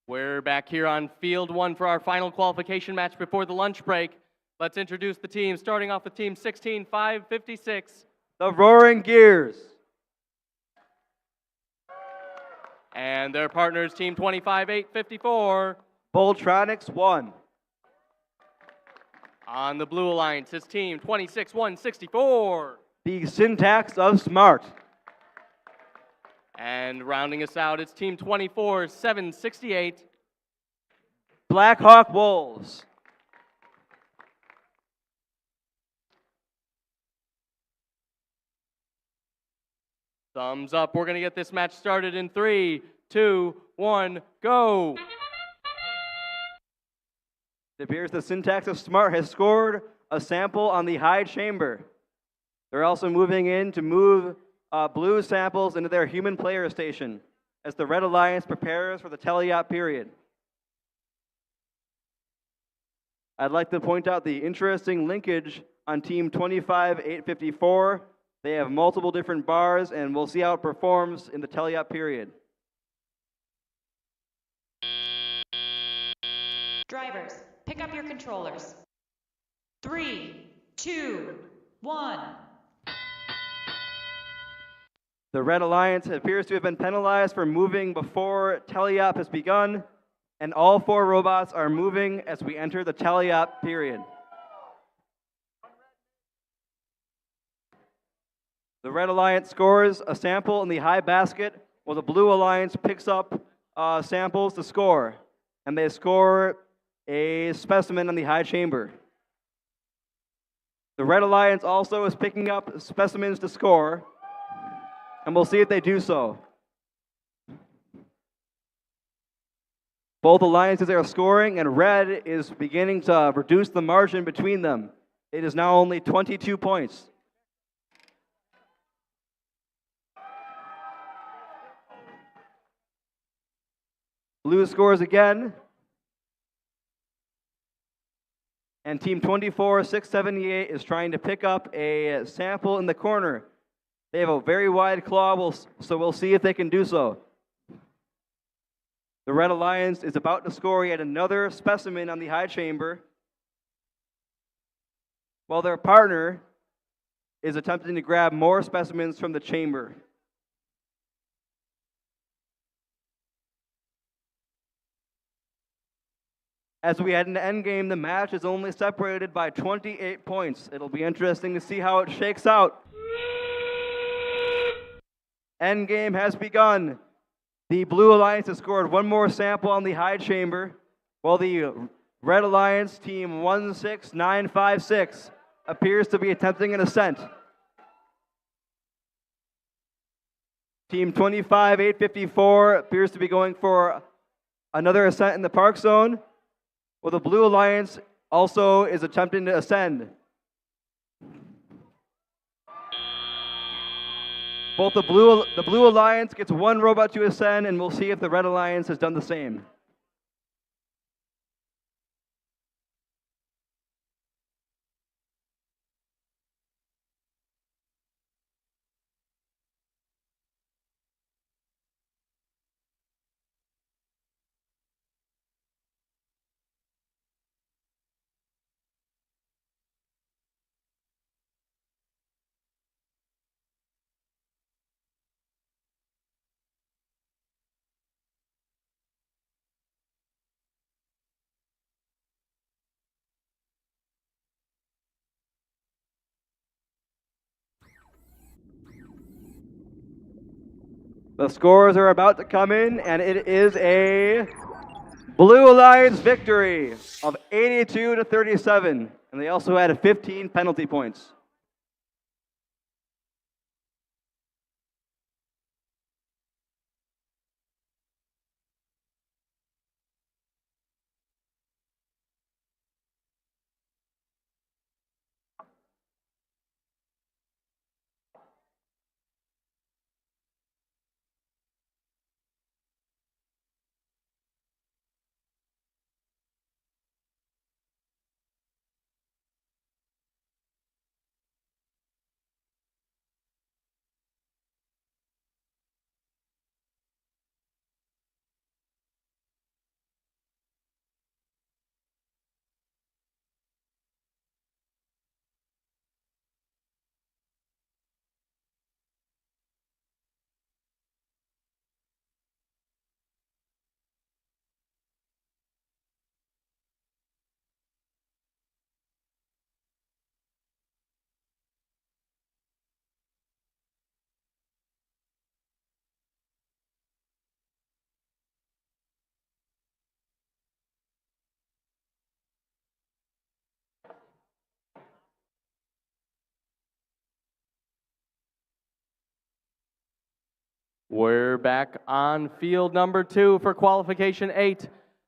We're back here on field 1 for our final qualification match before the lunch break. Let's introduce the team, starting off with team 16-556. The Roaring Gears. And their partners, team 25-854. Voltronics 1. On the Blue Alliance is team 26-164. The Syntax of Smart. And rounding us out, it's team 24-768. Blackhawk Wolves. Thumbs up. We're going to get this match started in 3, 2, 1, go. It appears the Syntax of Smart has scored a sample on the high chamber. They're also moving in to move blue samples into their human player station as the Red Alliance prepares for the teleop period. I'd like to point out the interesting linkage on team 25-854. They have multiple different bars, and we'll see how it performs in the teleop period. Drivers, pick up your controllers. 3, 2, 1. The Red Alliance appears to have been penalized for moving before teleop has begun, and all 4 robots are moving as we enter the teleop period. The Red Alliance scores a sample in the high basket, while the Blue Alliance picks up samples to score, and they score a specimen on the high chamber. The Red Alliance also is picking up specimens to score, and we'll see if they do so. Both alliances are scoring, and Red is beginning to reduce the margin between them. It is now only 22 points. Blue scores again. And team 24-678 is trying to pick up a sample in the corner. They have a very wide claw, so we'll see if they can do so. The Red Alliance is about to score yet another specimen on the high chamber, while their partner is attempting to grab more specimens from the chamber. As we head into endgame, the match is only separated by 28 points. It'll be interesting to see how it shakes out. Endgame has begun. The Blue Alliance has scored one more sample on the high chamber, while the Red Alliance, team 16956, appears to be attempting an ascent. Team 25854 appears to be going for another ascent in the park zone, while the Blue Alliance also is attempting to ascend. Both the Blue Alliance gets one robot to ascend, and we'll see if the Red Alliance has done the same. The scores are about to come in, and it is a Blue Alliance victory of 82-37, and they also had 15 penalty points. We're back on field number 2 for qualification 8.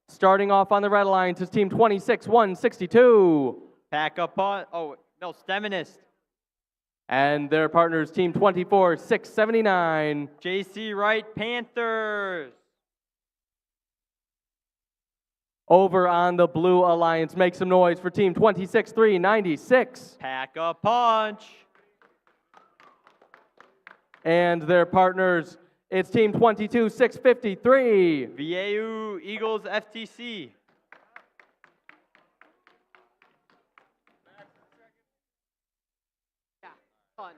Starting off on the red alliance is team 26-162. Pack up on, oh, no, Steminist. And their partners, team 24-679. JC Wright Panthers. Over on the blue alliance, make some noise for team 26-396. Pack a punch. And their partners, it's team 22-653. VAU Eagles FTC. Yeah, fun.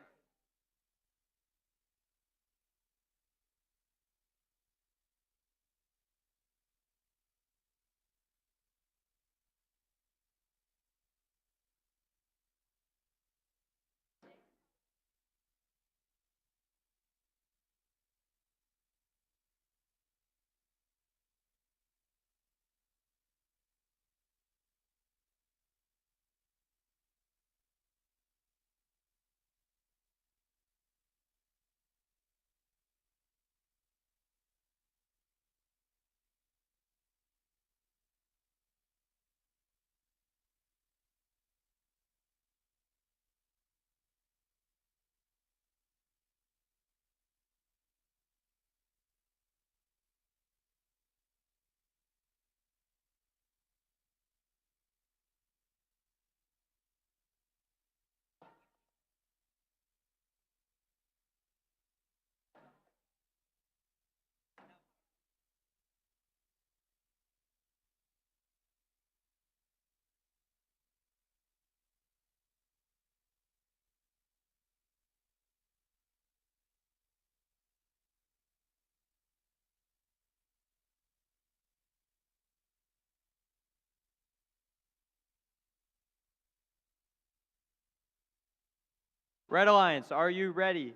Red Alliance, are you ready?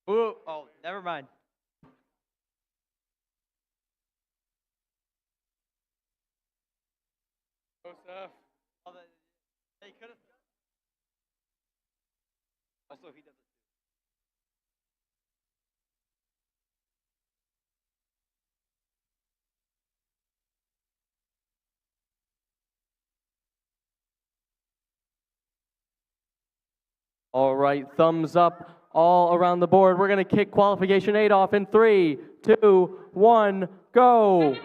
Ooh, oh, never mind. Joseph. They could have. Also, he doesn't. All right, thumbs up all around the board. We're going to kick qualification 8 off in 3, 2, 1, go.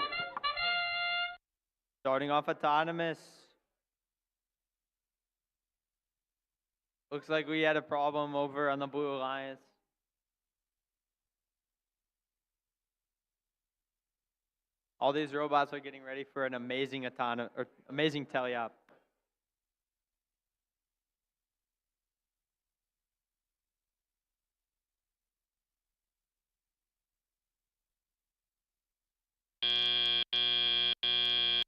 Starting off autonomous. Looks like we had a problem over on the Blue Alliance. All these robots are getting ready for an amazing amazing teleop.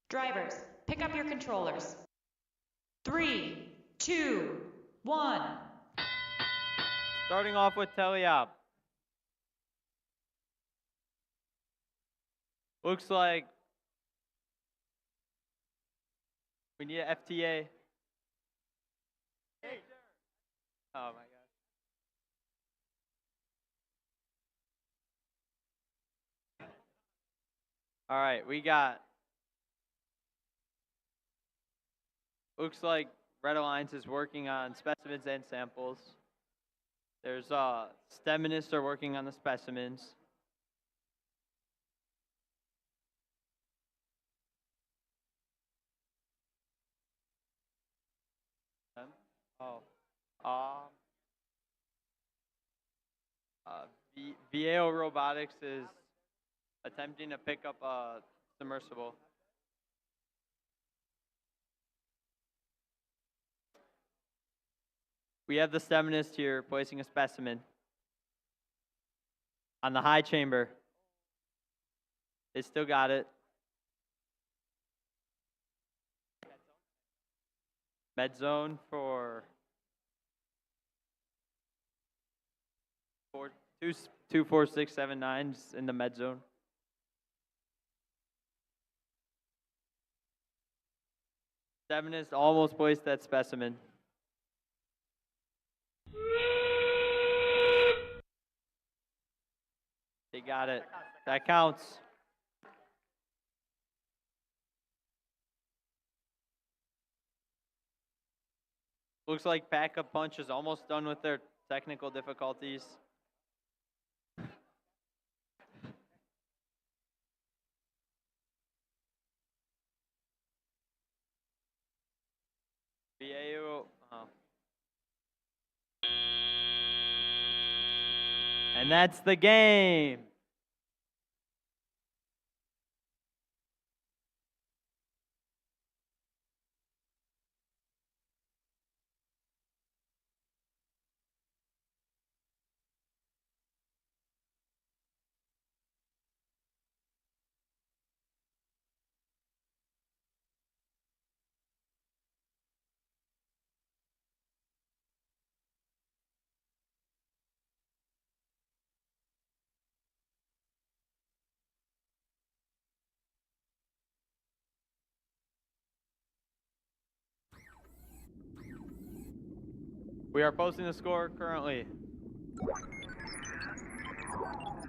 Drivers, pick up your controllers. 3, 2, 1. Starting off with teleop. Looks like we need an FTA. Oh my God. All right, we got. Looks like Red Alliance is working on specimens and samples. There's STEMinists are working on the specimens. Oh. VAO Robotics is attempting to pick up a submersible. We have the STEMinist here placing a specimen on the high chamber. They still got it. Med zone for 24679 in the med zone. STEMinist almost placed that specimen. They got it. That counts. Looks like Backup Punch is almost done with their technical difficulties. VAO. And that's the game. We are posting the score currently.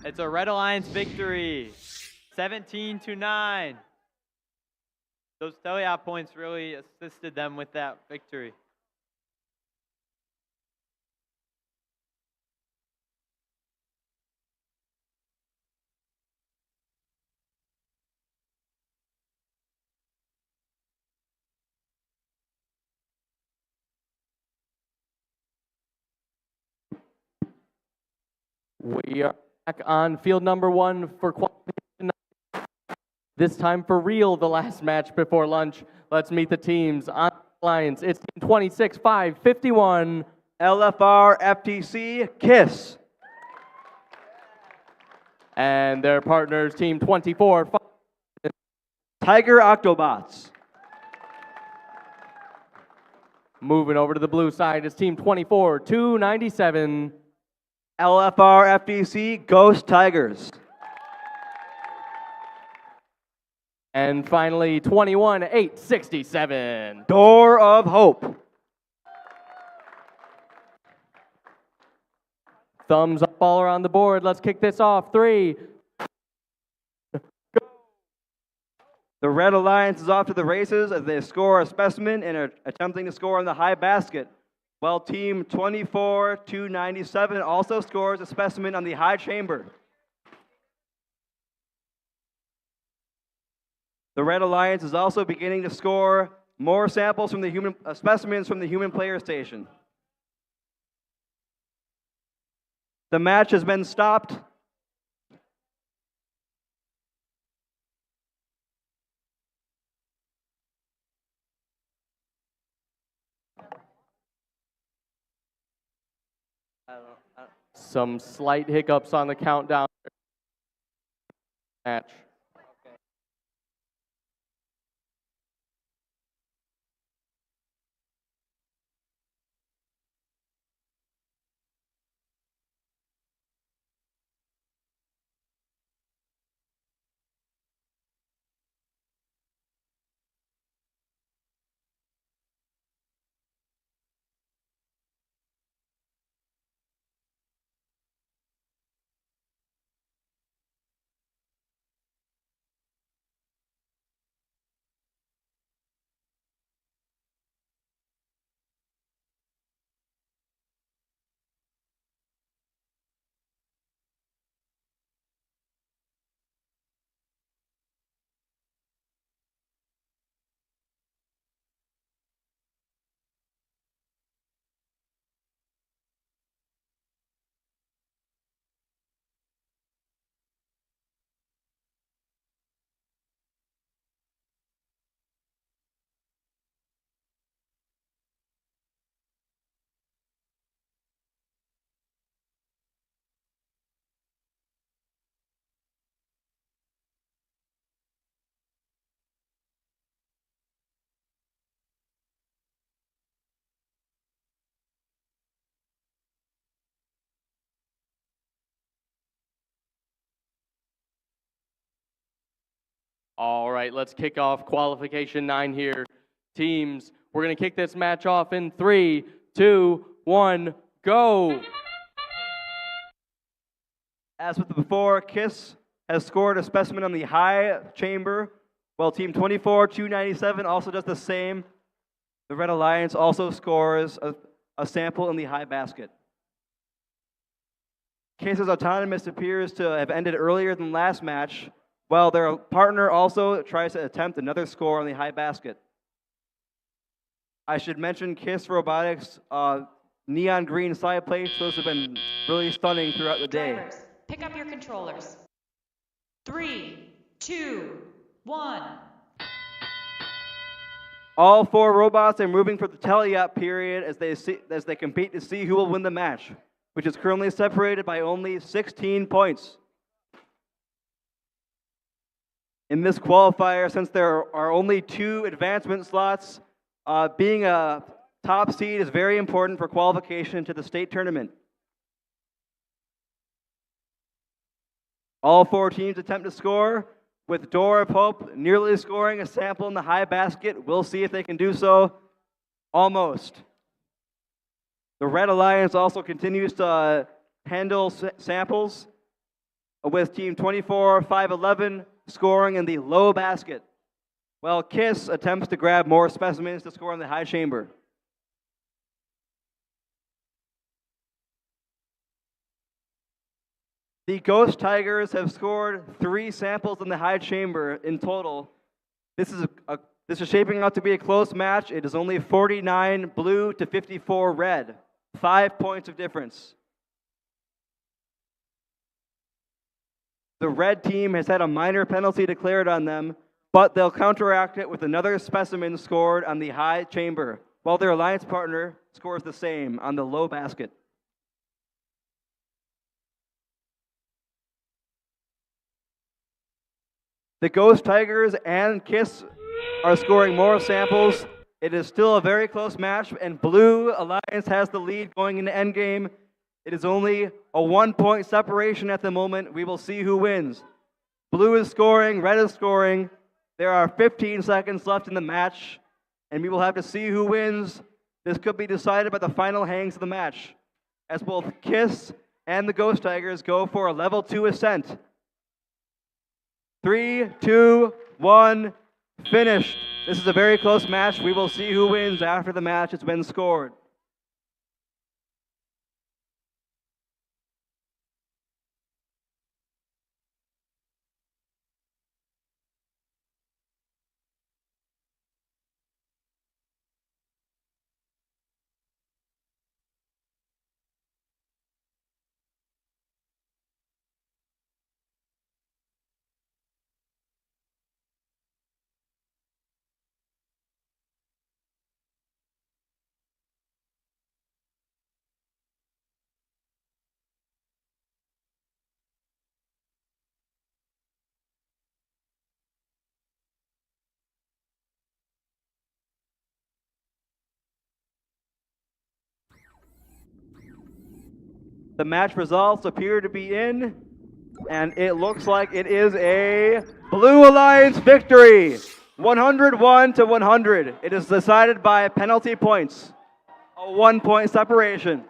It's a Red Alliance victory, 17-9. Those teleop points really assisted them with that victory. We are back on field number 1 for qualification. This time for real, the last match before lunch. Let's meet the teams on the lines. It's team 26-5-51. LFR FTC KISS. And their partners, team 24. Tiger Octobots. Moving over to the blue side is team 24-297. LFR FTC Ghost Tigers. And finally, 21-867. Door of Hope. Thumbs up all around the board. Let's kick this off. 3. The Red Alliance is off to the races as they score a specimen and are attempting to score on the high basket. While team 24-297 also scores a specimen on the high chamber. The Red Alliance is also beginning to score more samples from the human specimens from the human player station. The match has been stopped. Some slight hiccups on the countdown match. All right, let's kick off qualification 9 here. Teams, we're going to kick this match off in 3, 2, 1, go. As with the before, KISS has scored a specimen on the high chamber, while Team 24-297 also does the same. The Red Alliance also scores a sample in the high basket. KISS's autonomous appears to have ended earlier than last match, while their partner also tries to attempt another score on the high basket. I should mention KISS Robotics neon green side plates. Those have been really stunning throughout the day. Drivers, pick up your controllers. 3, 2, 1. All 4 robots are moving for the tally-up period as they compete to see who will win the match, which is currently separated by only 16 points. In this qualifier, since there are only 2 advancement slots, being a top seed is very important for qualification to the state tournament. All 4 teams attempt to score, with Door of Hope nearly scoring a sample in the high basket. We'll see if they can do so. Almost. The Red Alliance also continues to handle samples, with Team 24-511 scoring in the low basket, while KISS attempts to grab more specimens to score in the high chamber. The Ghost Tigers have scored 3 samples in the high chamber in total. This is shaping out to be a close match. It is only 49 blue to 54 red. 5 points of difference. The red team has had a minor penalty declared on them, but they'll counteract it with another specimen scored on the high chamber, while their alliance partner scores the same on the low basket. The Ghost Tigers and KISS are scoring more samples. It is still a very close match, and Blue Alliance has the lead going into endgame. It is only a 1-point separation at the moment. We will see who wins. Blue is scoring, red is scoring. There are 15 seconds left in the match, and we will have to see who wins. This could be decided by the final hangs of the match, as both KISS and the Ghost Tigers go for a level 2 ascent. 3, 2, 1, finished. This is a very close match. We will see who wins after the match has been scored. The match results appear to be in, and it looks like it is a Blue Alliance victory, 101 to 100. It is decided by penalty points, a 1-point separation.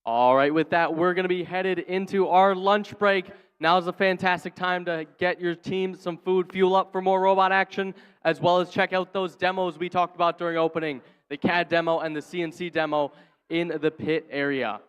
All right, with that, we're going to be headed into our lunch break. Now is a fantastic time to get your team some food, fuel up for more robot action, as well as check out those demos we talked about during opening, the CAD demo and the CNC demo in the pit area.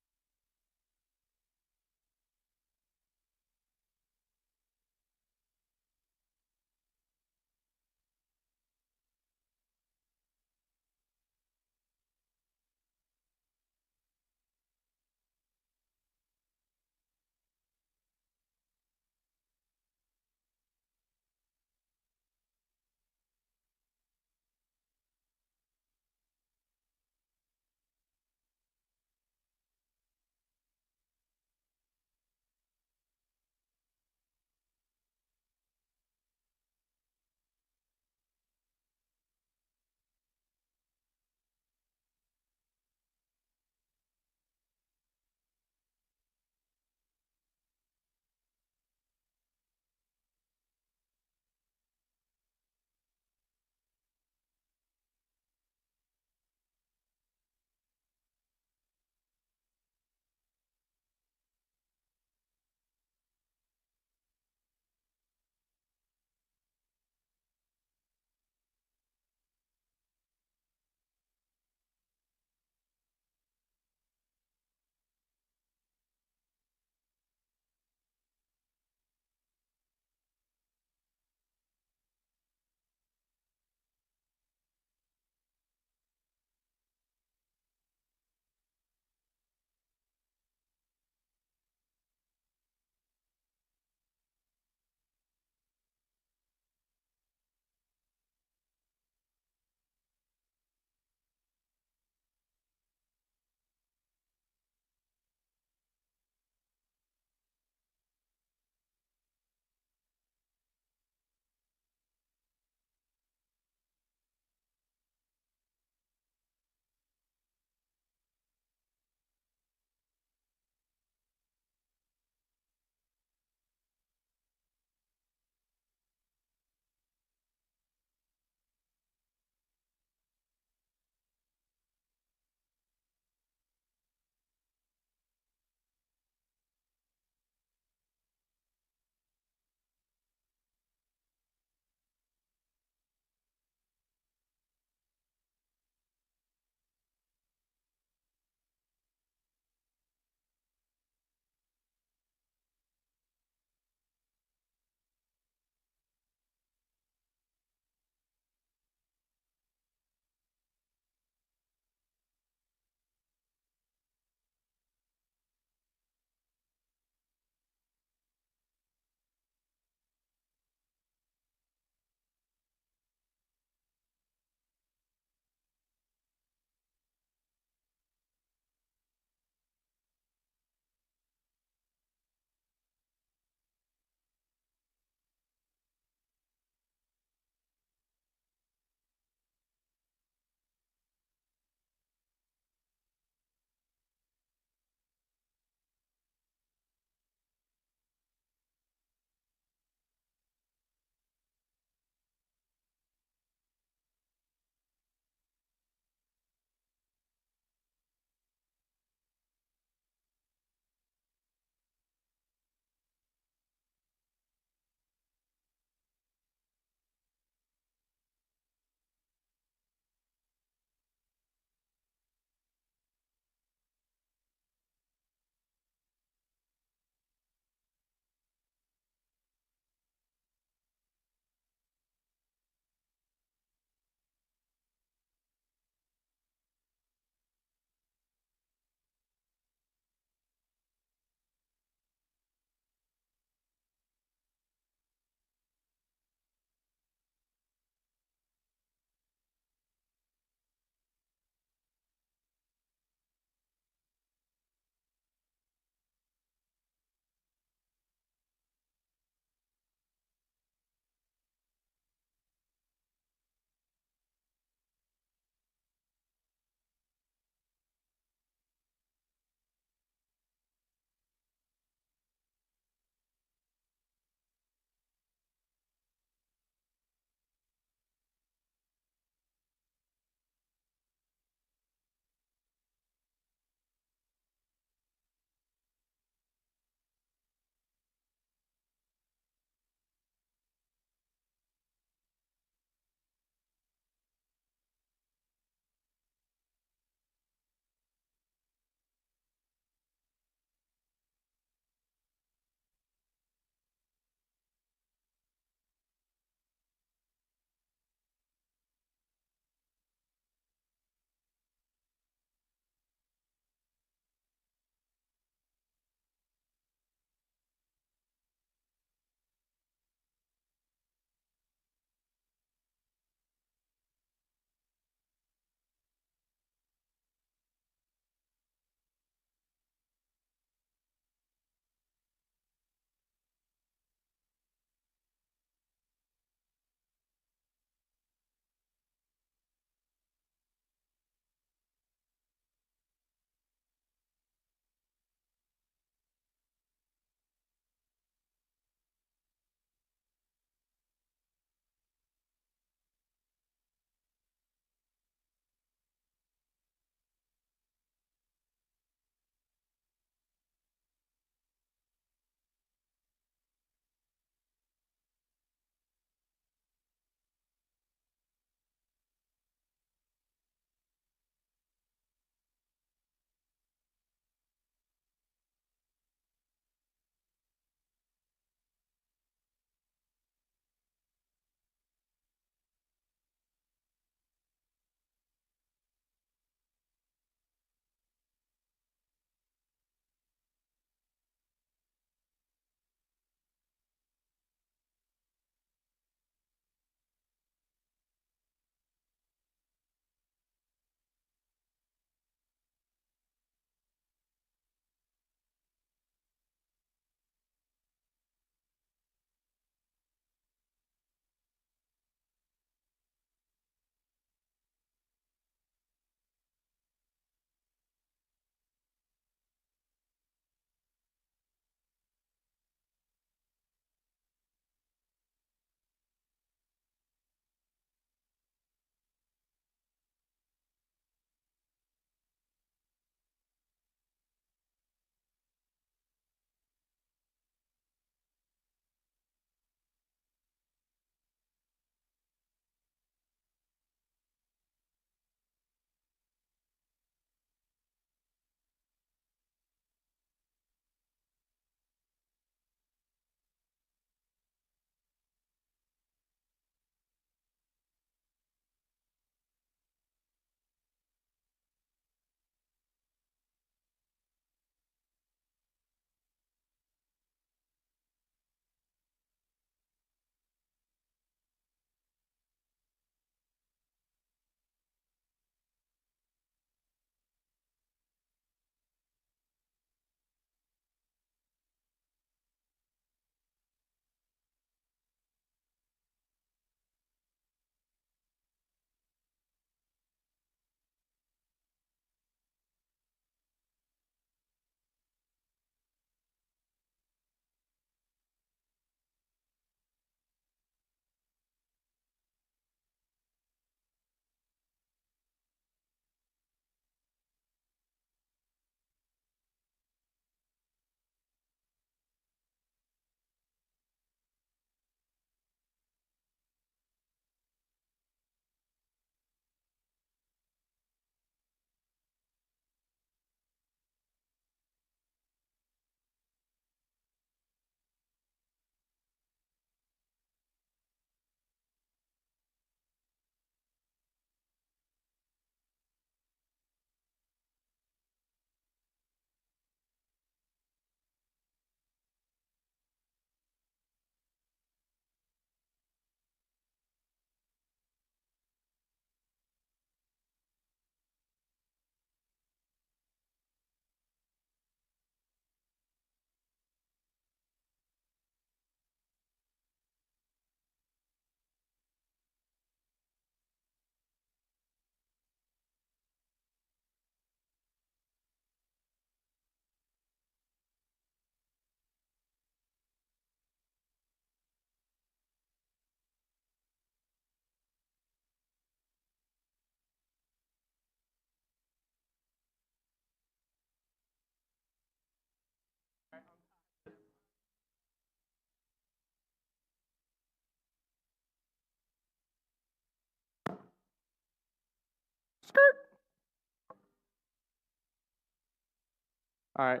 All right,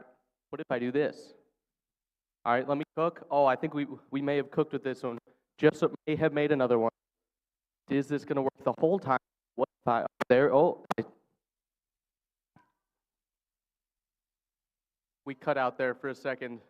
what if I do this? All right, let me cook. Oh, I think we may have cooked with this one. Just may have made another one. Is this going to work the whole time? What if I, there, oh. We cut out there for a second.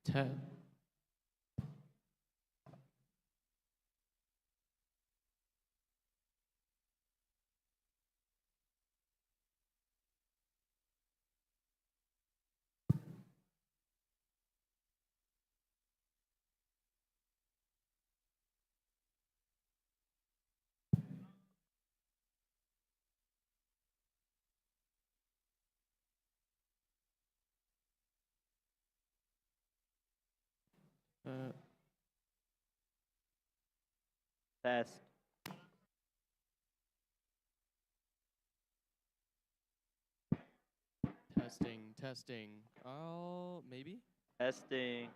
10. Test. Testing. Oh, maybe? Testing.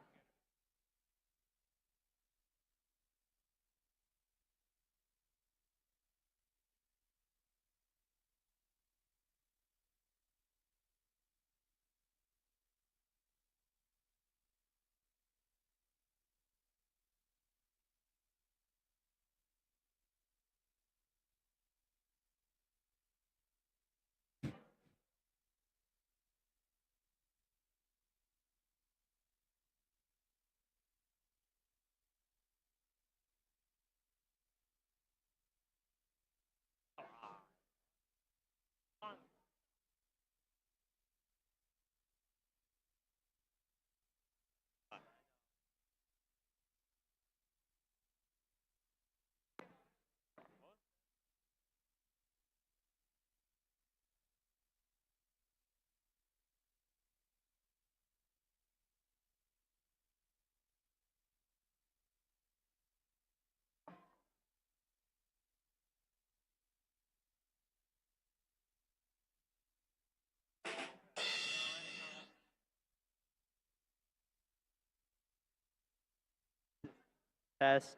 Test.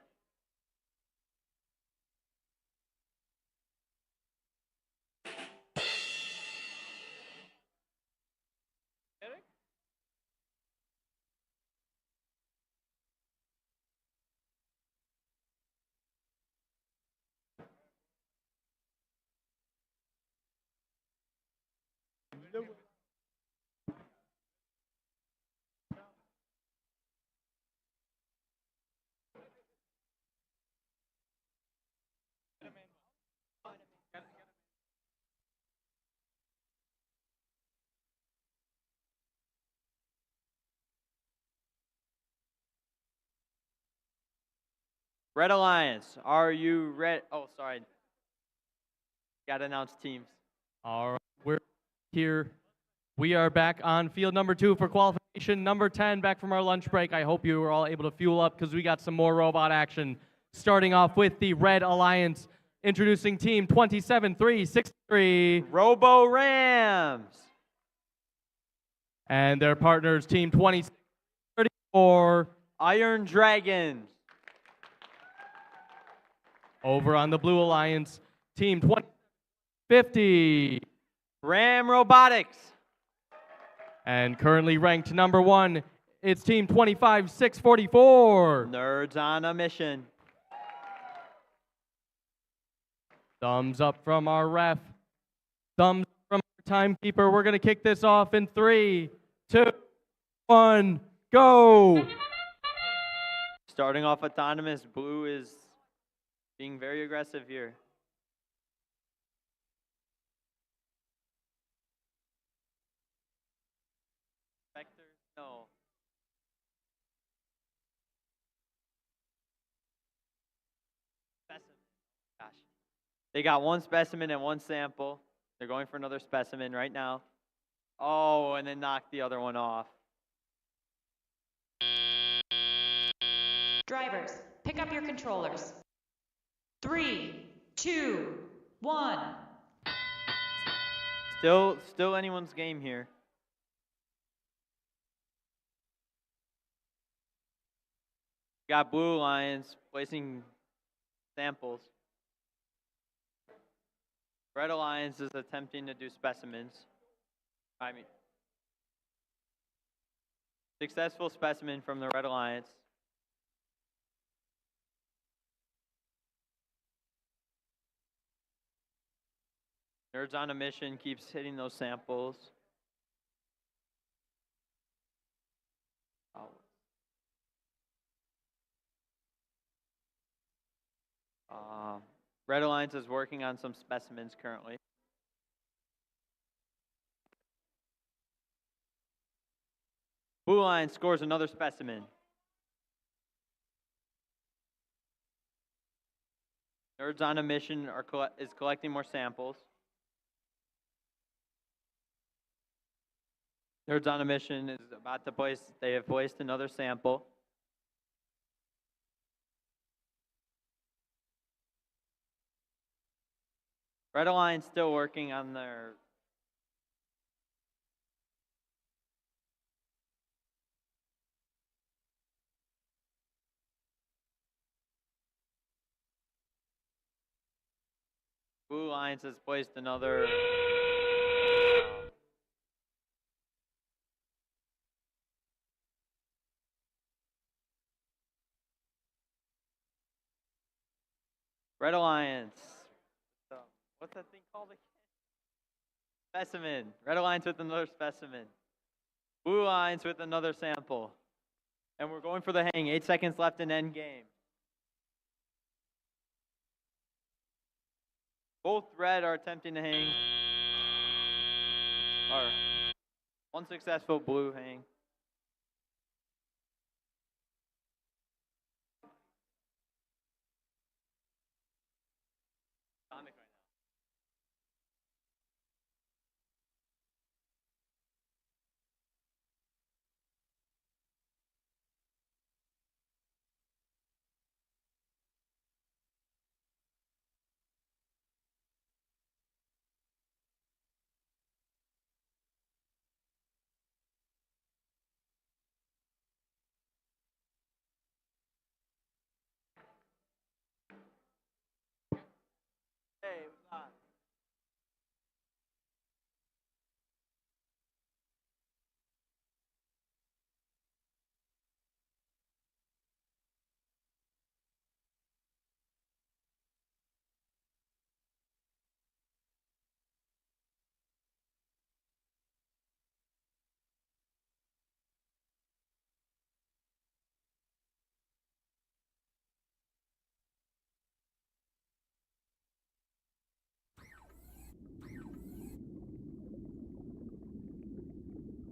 Red Alliance, are you ready? Oh, sorry. Got to announce teams. All right, we're here. We are back on field number 2 for qualification number 10, back from our lunch break. I hope you were all able to fuel up because we got some more robot action. Starting off with the Red Alliance, introducing team 27-3-63. Robo Rams. And their partners, team 26-34. Iron Dragons. Over on the Blue Alliance, team 20-50. Ram Robotics. And currently ranked number 1, it's team 25-644. Nerds on a mission. Thumbs up from our ref. Thumbs up from our timekeeper. We're going to kick this off in 3, 2, 1, go. Starting off autonomous, Blue is being very aggressive here. Vector, no. Specimen. Gosh. They got one specimen and one sample. They're going for another specimen right now. Oh, and then knock the other one off. Drivers, pick up your controllers. 3, 2, 1. Still anyone's game here. Got Blue Alliance placing samples. Red Alliance is attempting to do specimens. Successful specimen from the Red Alliance. Nerds on a Mission keeps hitting those samples. Oh, Red Alliance is working on some specimens currently. Blue Alliance scores another specimen. Nerds on a Mission is collecting more samples. Nerds on a Mission is about to place, they have placed another sample. Red Alliance still working on their Blue Alliance has placed another Red Alliance. What's that thing called again? Specimen. Red Alliance with another specimen. Blue Alliance with another sample. And we're going for the hang. 8 seconds left in end game. Both red are attempting to hang. Or one successful blue hang. Hey, what's up?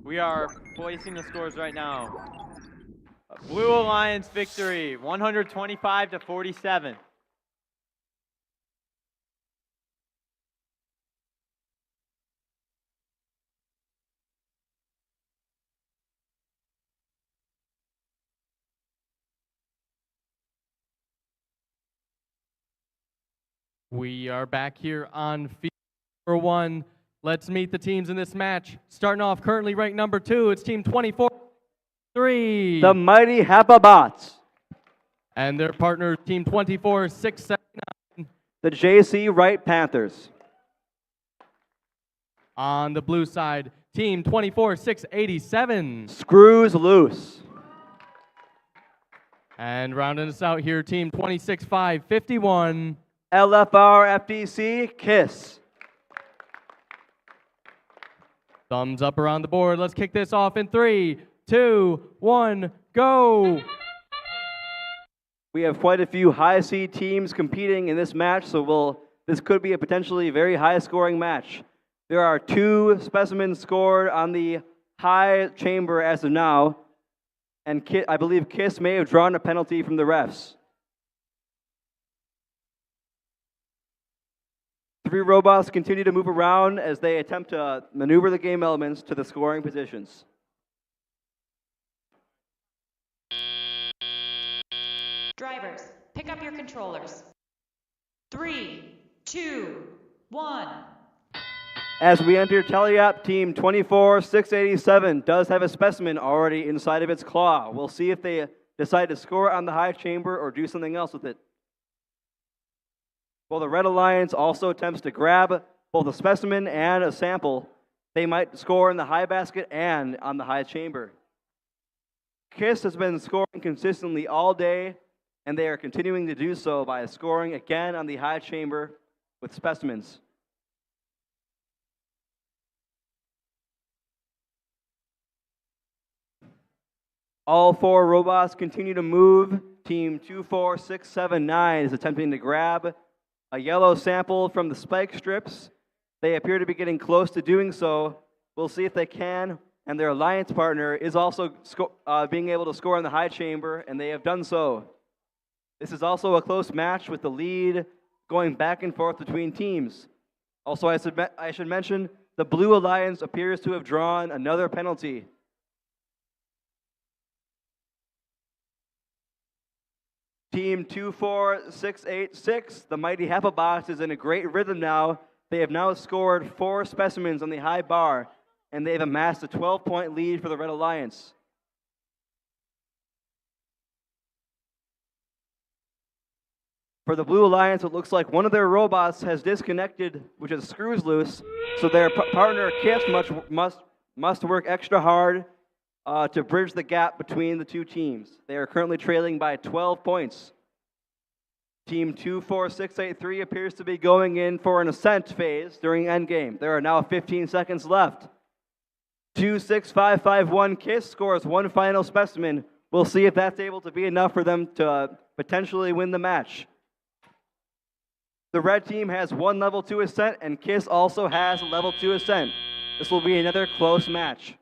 We are placing the scores right now. Blue Alliance victory, 125 to 47. We are back here on field number 1. Let's meet the teams in this match. Starting off currently ranked number 2, it's team 24-3. The mighty Hapabots. And their partner, team 24-679. The JC Wright Panthers. On the blue side, team 24-687. Screws Loose. And rounding us out here, team 26-551. LFR FTC Kiss. Thumbs up around the board. Let's kick this off in 3, 2, 1, go. We have quite a few high seed teams competing in this match, so this could be a potentially very high scoring match. There are 2 specimens scored on the high chamber as of now, and I believe Kiss may have drawn a penalty from the refs. 3 robots continue to move around as they attempt to maneuver the game elements to the scoring positions. Drivers, pick up your controllers. 3, 2, 1. As we enter Teleop, team 24-687 does have a specimen already inside of its claw. We'll see if they decide to score on the high chamber or do something else with it. While the Red Alliance also attempts to grab both a specimen and a sample, they might score in the high basket and on the high chamber. KISS has been scoring consistently all day, and they are continuing to do so by scoring again on the high chamber with specimens. All 4 robots continue to move Team 24679 is attempting to grab a yellow sample from the spike strips. They appear to be getting close to doing so. We'll see if they can. And their alliance partner is also being able to score in the high chamber, and they have done so. This is also a close match with the lead going back and forth between teams. Also, I should mention, the Blue Alliance appears to have drawn another penalty. Team 24686, the mighty Heffelbox, is in a great rhythm now. They have now scored 4 specimens on the high bar, and they've amassed a 12-point lead for the Red Alliance. For the Blue Alliance, it looks like one of their robots has disconnected, which is screws loose, so their partner Kiss must work extra hard to bridge the gap between the two teams. They are currently trailing by 12 points. Team 24683 appears to be going in for an ascent phase during endgame. There are now 15 seconds left. 26551 Kiss scores one final specimen. We'll see if that's able to be enough for them to potentially win the match. The red team has one level 2 ascent, and Kiss also has a level 2 ascent. This will be another close match.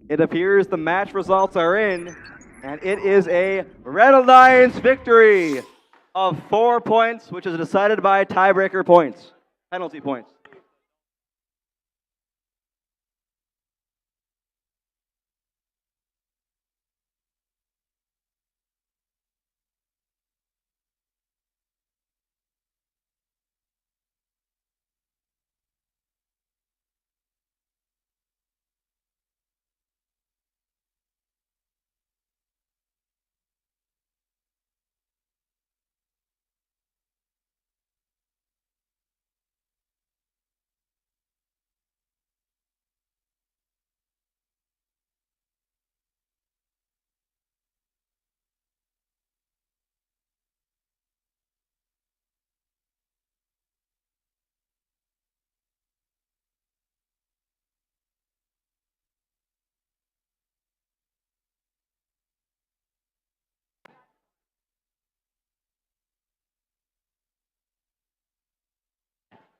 It appears the match results are in, and it is a Red Alliance victory of 4 points, which is decided by tiebreaker points, penalty points.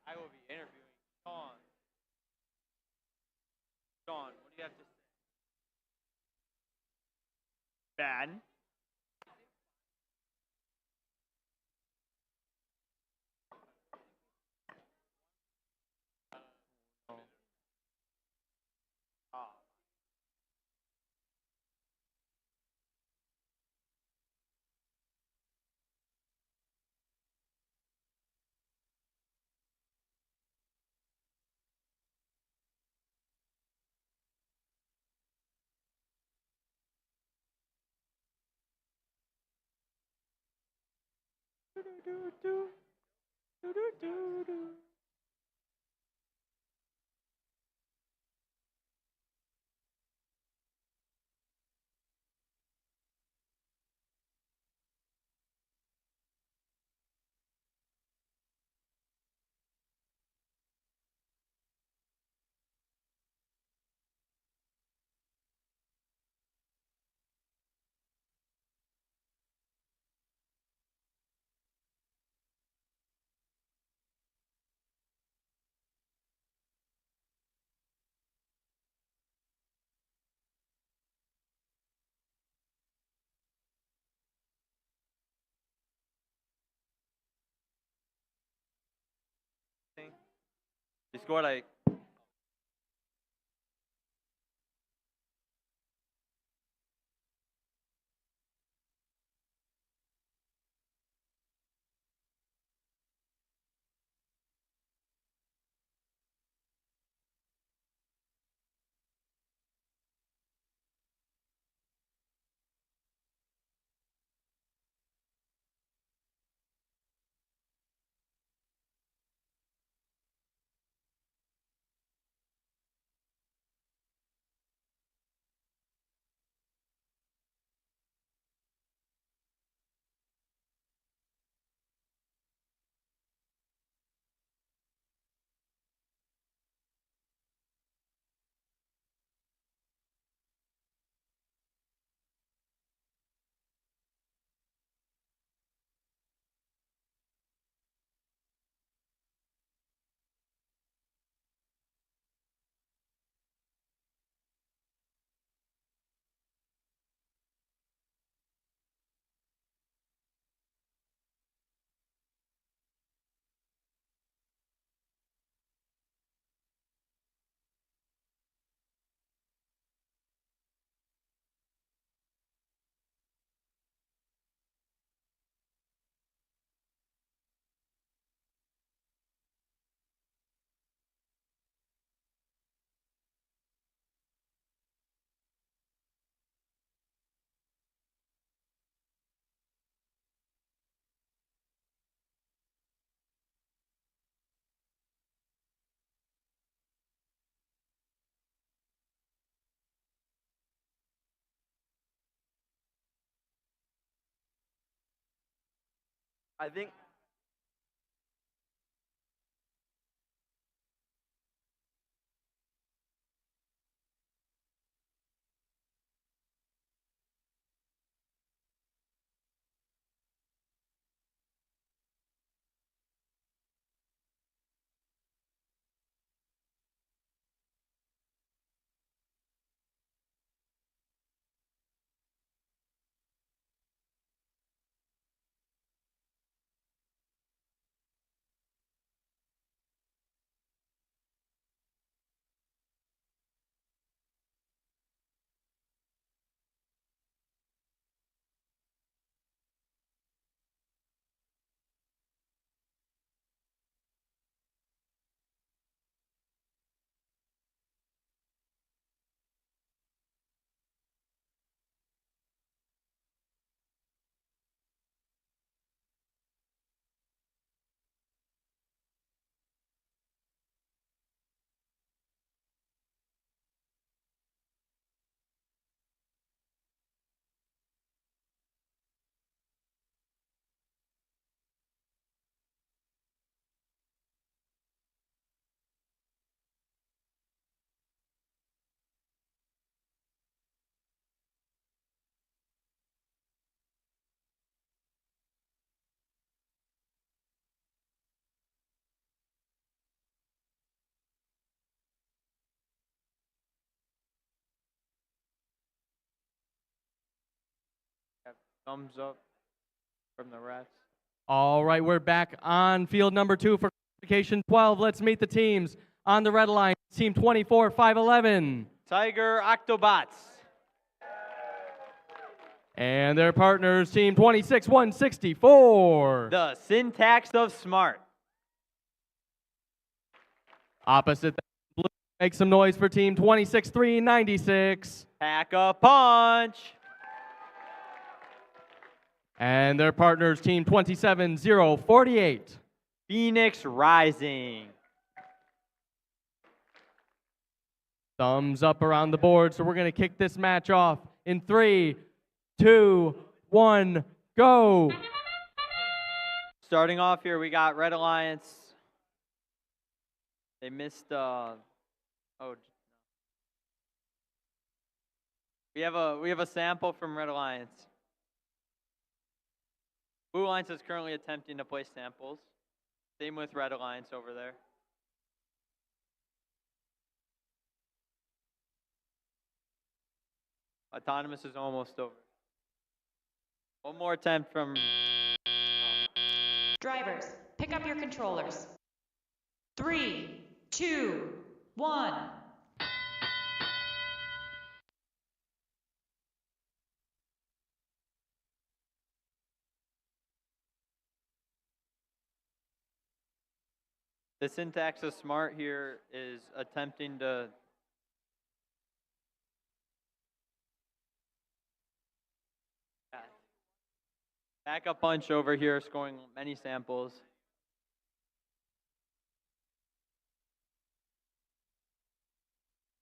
I will be interviewing Sean. Sean, what do you have to say? Bad. He scored like I think. Thumbs up from the refs. All right, we're back on field number 2 for Qualification 12. Let's meet the teams. On the red line, team 24, 511. Tiger Octobots. And their partners, team 26, 164. The Syntax of Smart. Opposite that, blue, make some noise for team 26, 396. Pack a Punch. And their partners, team 27, 048. Phoenix Rising. Thumbs up around the board, so we're going to kick this match off in 3, 2, 1, go. Starting off here, we got Red Alliance. They missed, we have a sample from Red Alliance. Blue Alliance is currently attempting to place samples. Same with Red Alliance over there. Autonomous is almost over. One more attempt from... Drivers, pick up your controllers. 3, 2, 1. The Syntax of Smart here is attempting to back a punch over here, scoring many samples.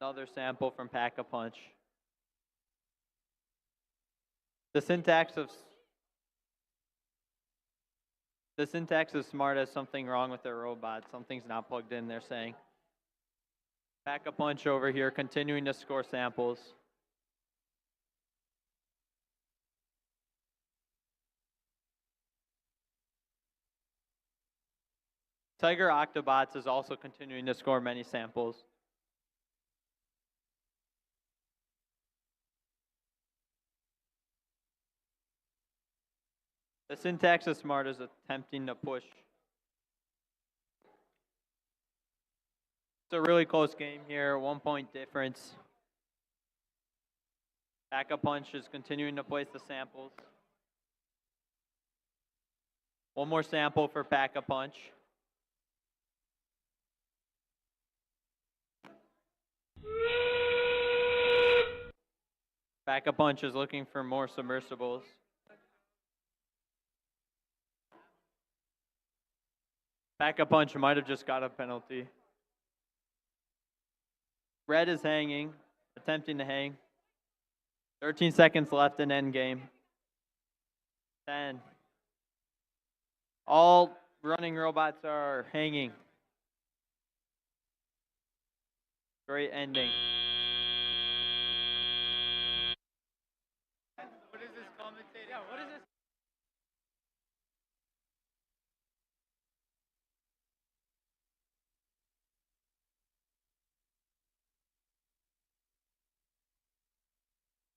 Another sample from Pack a Punch. The Syntax of Smart has something wrong with their robot. Something's not plugged in, they're saying. Pack a Punch over here, continuing to score samples. Tiger Octobots is also continuing to score many samples. The Syntax of Smart is attempting to push. It's a really close game here, 1 point difference. Pack a Punch is continuing to place the samples. One more sample for Pack a Punch. Pack a Punch is looking for more submersibles. Pack a Punch might have just got a penalty. Red is hanging, attempting to hang. 13 seconds left in endgame. 10, All running robots are hanging. Great ending. What is this commentating? Yeah, what is this?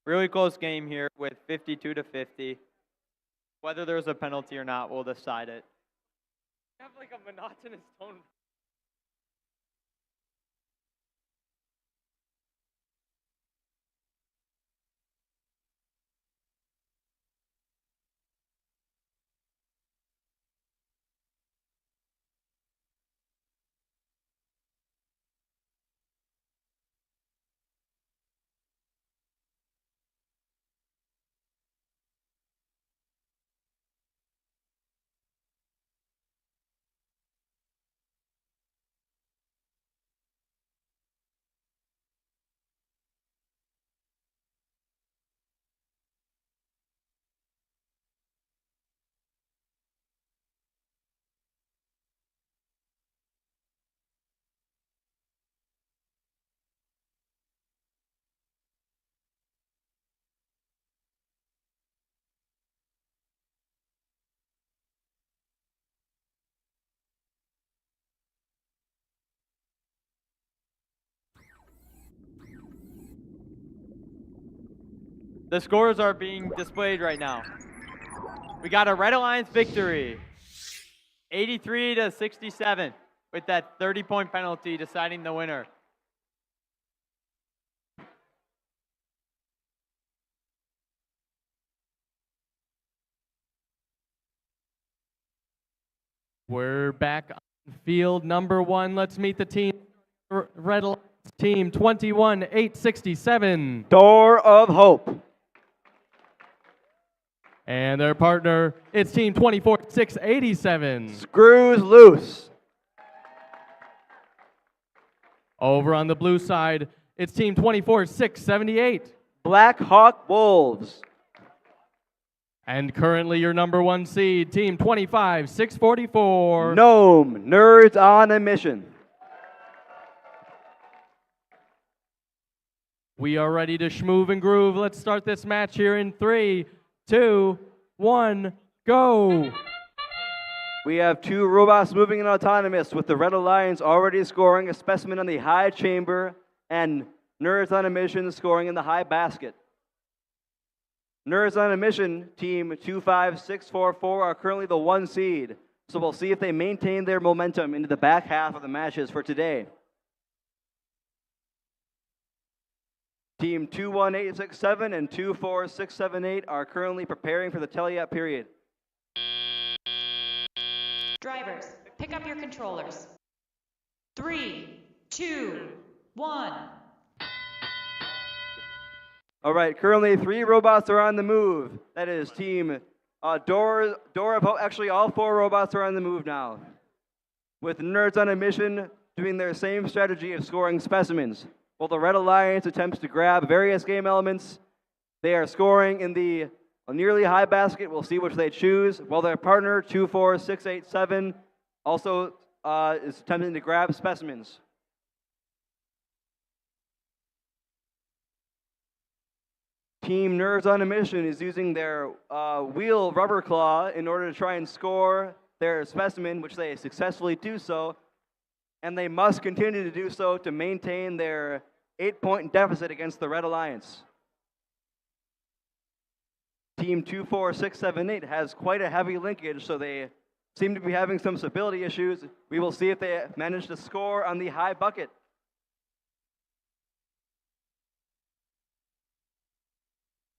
Really close game here with 52 to 50. Whether there's a penalty or not, we'll decide it. You have like a monotonous tone. The scores are being displayed right now. We got a Red Alliance victory, 83 to 67, with that 30-point penalty deciding the winner. We're back on field number 1. Let's meet the team. Red Alliance team 21-867. Door of Hope. And their partner, it's team 24-687. Screws Loose. Over on the blue side, it's team 24-678. Black Hawk Wolves. And currently your number 1 seed, team 25-644. Gnome Nerds on a Mission. We are ready to schmoove and groove. Let's start this match here in 3, 2, 1, go. We have 2 robots moving in autonomous, with the Red Alliance already scoring a specimen on the high chamber and Nerds on a Mission scoring in the high basket. Nerds on a Mission, team 25644, are currently the 1 seed, so we'll see if they maintain their momentum into the back half of the matches for today. Team 21867 and 24678 are currently preparing for the tally-up period. Drivers, pick up your controllers. 3, 2, 1. All right, currently 3 robots are on the move. That is team Door of Hope. Actually, all 4 robots are on the move now, with Nerds on a Mission doing their same strategy of scoring specimens. While the Red Alliance attempts to grab various game elements, they are scoring in the nearly high basket. We'll see which they choose, while their partner, 24687, also is attempting to grab specimens. Team Nerds on a Mission is using their wheel rubber claw in order to try and score their specimen, which they successfully do so, and they must continue to do so to maintain their 8-point deficit against the Red Alliance. Team 24678 has quite a heavy linkage, so they seem to be having some stability issues. We will see if they manage to score on the high bucket.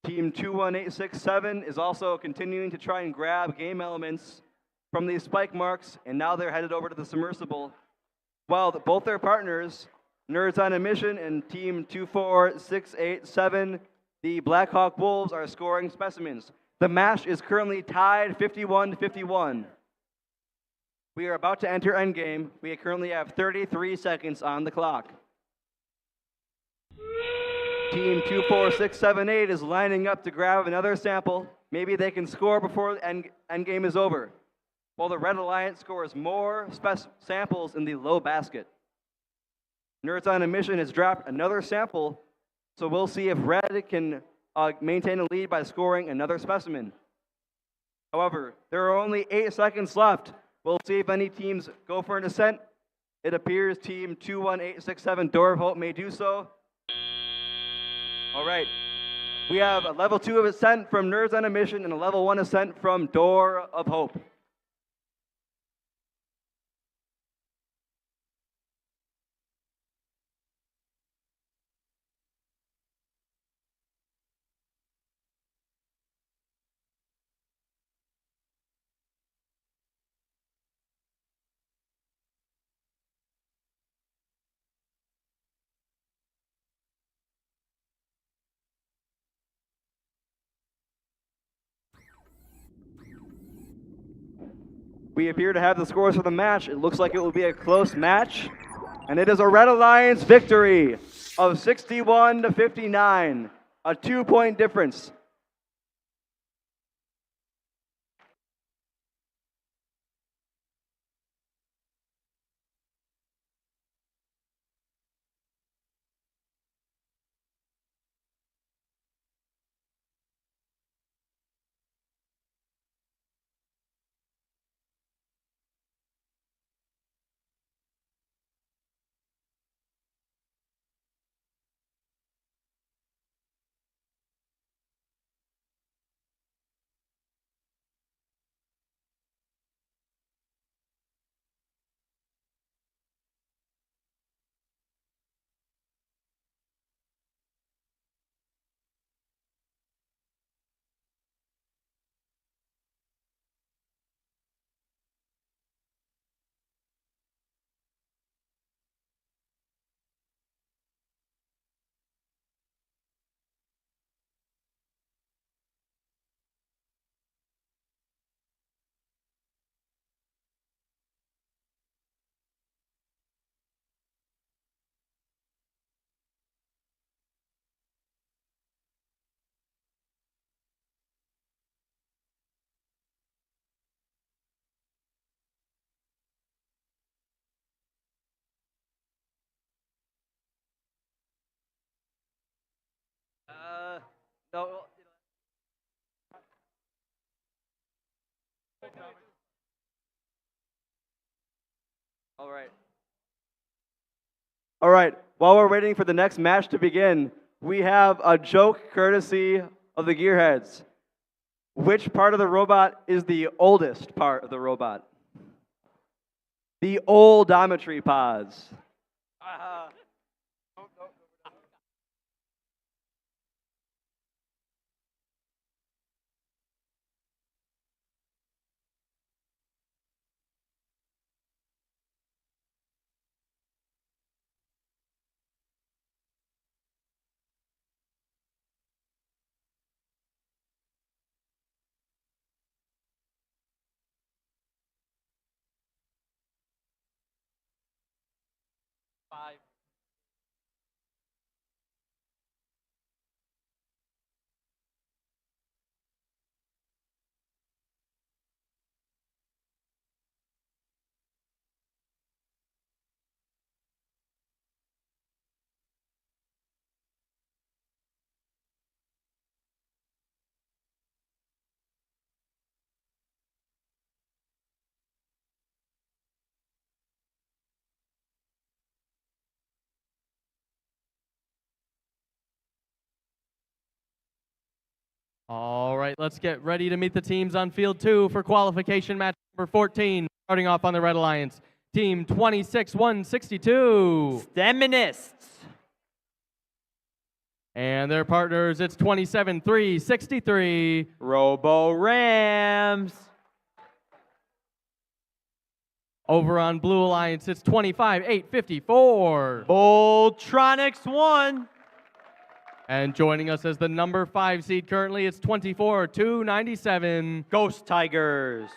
Team 21867 is also continuing to try and grab game elements from these spike marks, and now they're headed over to the submersible, while both their partners, Nerds on a Mission and Team 24687, the Black Hawk Wolves, are scoring specimens. The match is currently tied 51-51. We are about to enter endgame. We currently have 33 seconds on the clock. Team 24678 is lining up to grab another sample. Maybe they can score before endgame is over. while the Red Alliance scores more samples in the low basket. Nerds on a Mission has dropped another sample, so we'll see if Red can maintain a lead by scoring another specimen. However, there are only 8 seconds left. We'll see if any teams go for an ascent. It appears team 21867 Door of Hope may do so. All right. We have a level 2 of ascent from Nerds on a Mission and a level 1 ascent from Door of Hope. We appear to have the scores for the match. It looks like it will be a close match. And it is a Red Alliance victory of 61-59, a 2-point difference. No. All right. All right. While we're waiting for the next match to begin, we have a joke courtesy of the Gearheads. Which part of the robot is the oldest part of the robot? The oldometry pods. All right, let's get ready to meet the teams on field 2 for qualification match number 14. Starting off on the Red Alliance, team 26-162. Feminists. And their partners, it's 27-3-63. Robo Rams. Over on Blue Alliance, it's 25-8-54. Voltronics 1. And joining us as the number 5 seed currently, it's 24-2-97. Ghost Tigers.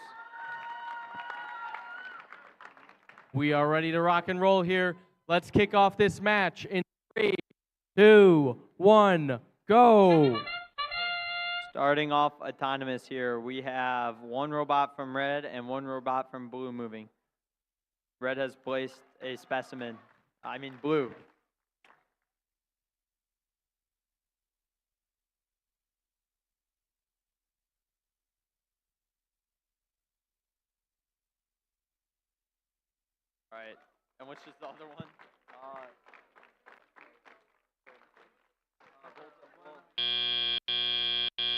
We are ready to rock and roll here. Let's kick off this match in 3, 2, 1, go. Starting off autonomous here, we have one robot from red and one robot from blue moving. Red has placed a specimen. I mean blue. All right, and which is the other one?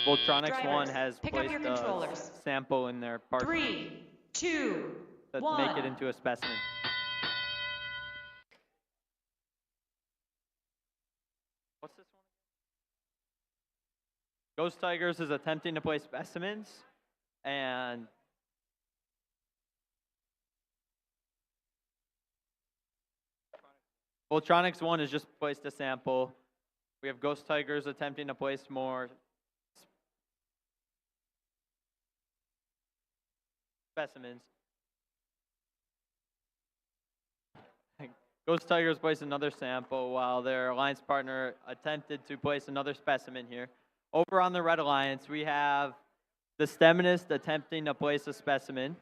Voltronics 1 has pick up placed your a controllers. sample in their part 3, 2, that 1. make it into a specimen. What's this one? Ghost Tigers is attempting to place specimens, and Voltronics 1 has just placed a sample. We have Ghost Tigers attempting to place more specimens. Ghost Tigers placed another sample while their alliance partner attempted to place another specimen here. Over on the Red Alliance, we have the Steminist attempting to place a specimen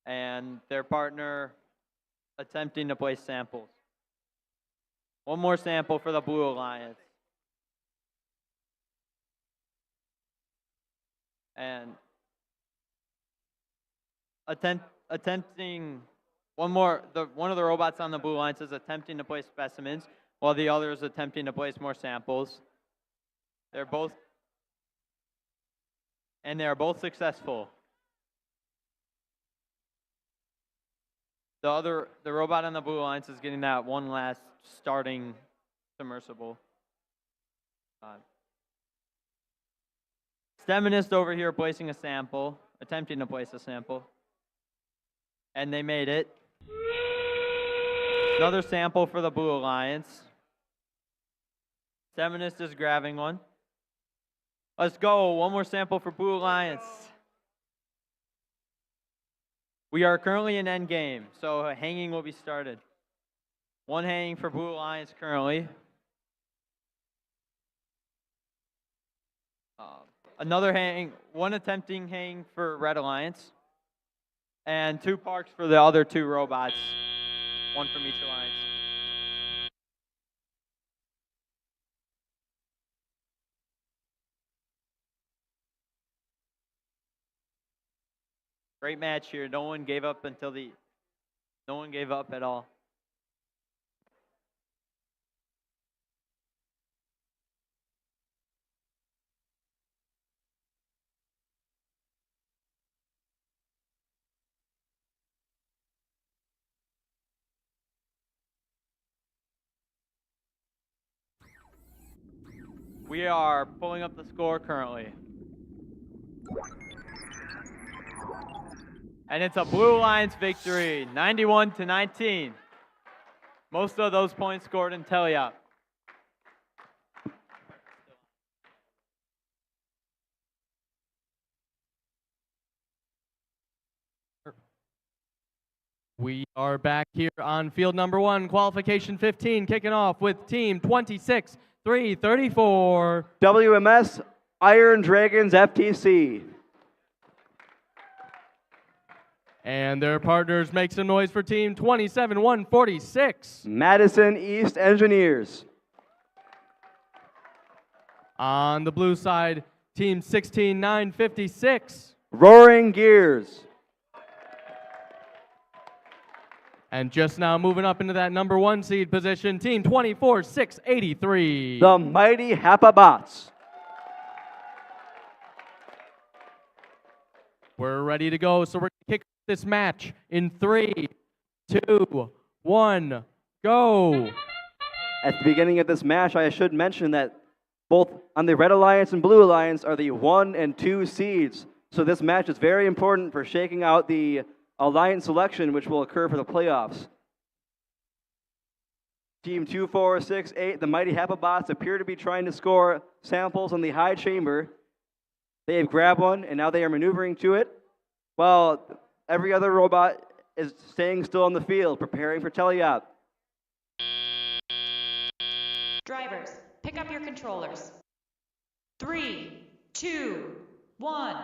and their partner attempting to place samples. One more sample for the Blue Alliance. And attempting one of the robots on the Blue Alliance is attempting to place specimens while the other is attempting to place more samples. They are both successful. The robot on the Blue Alliance is getting that one last starting submersible. Steminist over here placing a sample, attempting to place a sample. And they made it. Another sample for the Blue Alliance. Steminist is grabbing one. Let's go. One more sample for Blue Alliance. We are currently in endgame, so hanging will be started. One hanging for Blue Alliance currently. Another hang, one attempting hang for Red Alliance. And 2 parks for the other 2 robots. One from each alliance. Great match here. No one gave up at all. We are pulling up the score currently. And it's a Blue Alliance victory, 91-19. Most of those points scored in Teliop. We are back here on field number 1, qualification 15, kicking off with team 26-334. WMS Iron Dragons FTC. And their partners make some noise for team 27-146. Madison East Engineers. On the blue side, team 16-956. Roaring Gears. And just now moving up into that number 1 seed position, team 24-683. The Mighty Happa Bots. We're ready to go, so we're going to kick this match in 3, 2, 1, go. At the beginning of this match, I should mention that both on the Red Alliance and Blue Alliance are the 1 and 2 seeds. So this match is very important for shaking out the Alliance selection, which will occur for the playoffs. Team 2468, the Mighty Happa Bots, appear to be trying to score samples on the high chamber. They have grabbed one, and now they are maneuvering to it, while every other robot is staying still on the field, preparing for Teliop. Drivers, pick up your controllers. 3, 2, 1.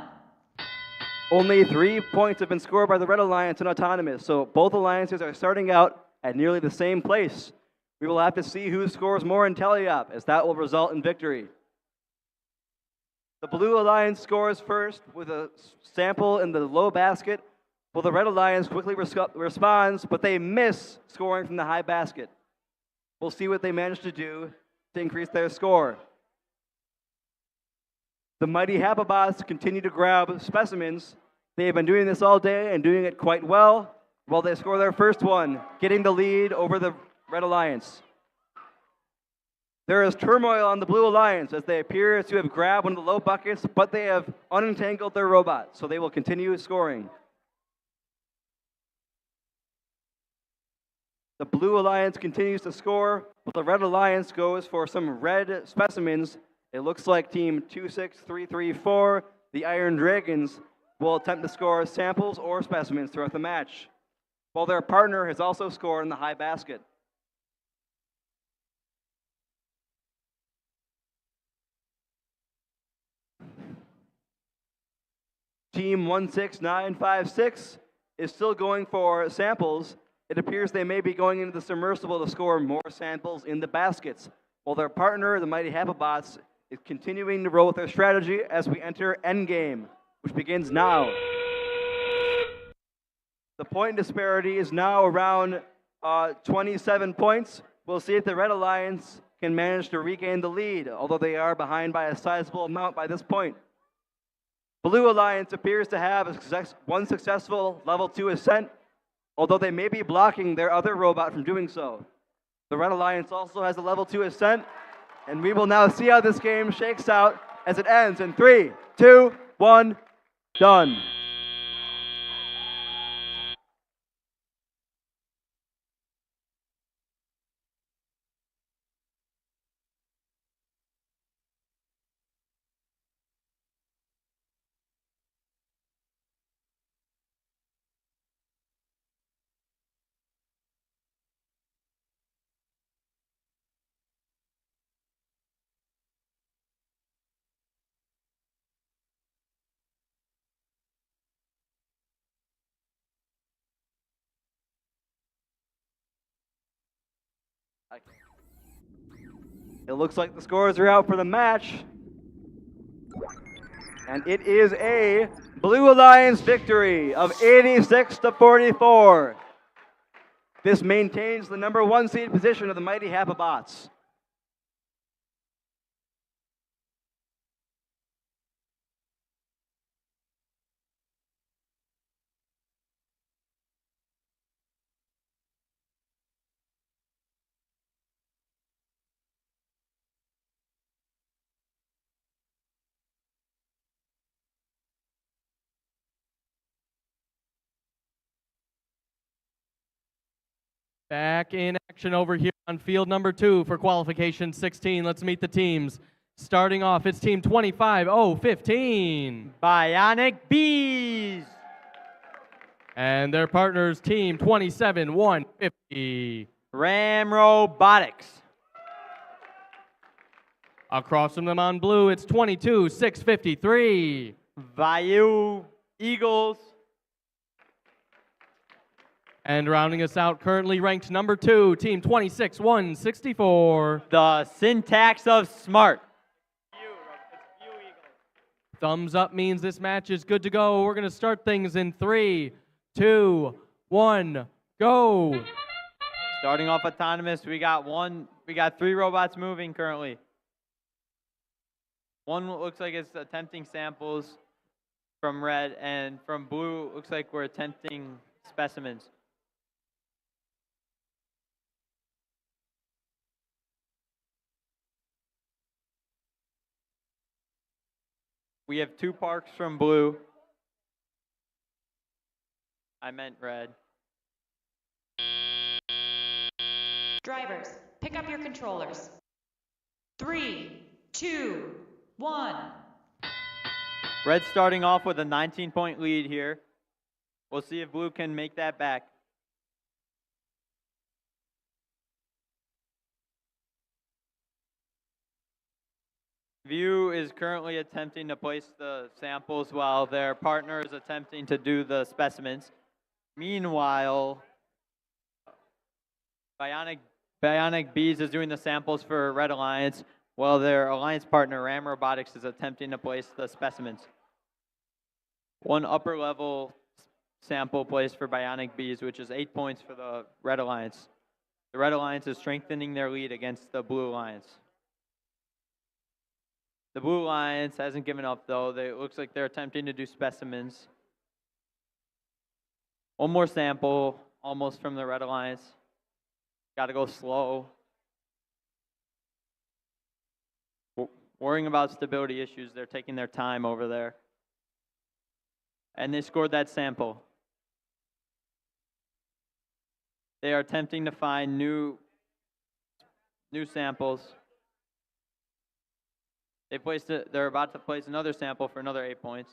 Only 3 points have been scored by the Red Alliance and Autonomous, so both alliances are starting out at nearly the same place. We will have to see who scores more in tally-up, as that will result in victory. The Blue Alliance scores first with a sample in the low basket, while the Red Alliance quickly responds, but they miss scoring from the high basket. We'll see what they manage to do to increase their score. The mighty Hapabots continue to grab specimens. They have been doing this all day and doing it quite well, while they score their first one, getting the lead over the Red Alliance. There is turmoil on the Blue Alliance as they appear to have grabbed one of the low buckets, but they have unentangled their robot, so they will continue scoring. The Blue Alliance continues to score, but the Red Alliance goes for some red specimens. It looks like Team 26334, the Iron Dragons, will attempt to score samples or specimens throughout the match, while their partner has also scored in the high basket. Team 16956 is still going for samples. It appears they may be going into the submersible to score more samples in the baskets, while their partner, the mighty Hapabots, is continuing to roll with their strategy as we enter endgame, which begins now. The point disparity is now around 27 points. We'll see if the Red Alliance can manage to regain the lead, although they are behind by a sizable amount by this point. Blue Alliance appears to have one successful level 2 ascent, although they may be blocking their other robot from doing so. The Red Alliance also has a level 2 ascent, and we will now see how this game shakes out as it ends in 3, 2, 1, done. It looks like the scores are out for the match. And it is a Blue Alliance victory of 86-44. This maintains the number 1 seed position of the mighty Hapabots. Back in action over here on field number 2 for qualification 16. Let's meet the teams. Starting off, it's team 25-0-15. Bionic Bees. And their partners, team 27-150. Ram Robotics. Across from them on blue, it's 22-653. Vayu Eagles. And rounding us out, currently ranked number 2, team 26-164. The Syntax of Smart. Thumbs up means this match is good to go. We're going to start things in 3, 2, 1, go. Starting off autonomous, we got 3 robots moving currently. One looks like it's attempting samples from red, and from blue, looks like we're attempting specimens. We have 2 parks from blue. I meant red. Drivers, pick up your controllers. 3, 2, 1. Red starting off with a 19-point lead here. We'll see if blue can make that back. View is currently attempting to place the samples while their partner is attempting to do the specimens. Meanwhile, Bionic Bees is doing the samples for Red Alliance, while their alliance partner, Ram Robotics, is attempting to place the specimens. One upper level sample placed for Bionic Bees, which is 8 points for the Red Alliance. The Red Alliance is strengthening their lead against the Blue Alliance. The Blue Alliance hasn't given up, though. It looks like they're attempting to do specimens. One more sample, almost from the Red Alliance. Got to go slow. Worrying about stability issues, they're taking their time over there. And they scored that sample. They are attempting to find new samples. They're about to place another sample for another 8 points.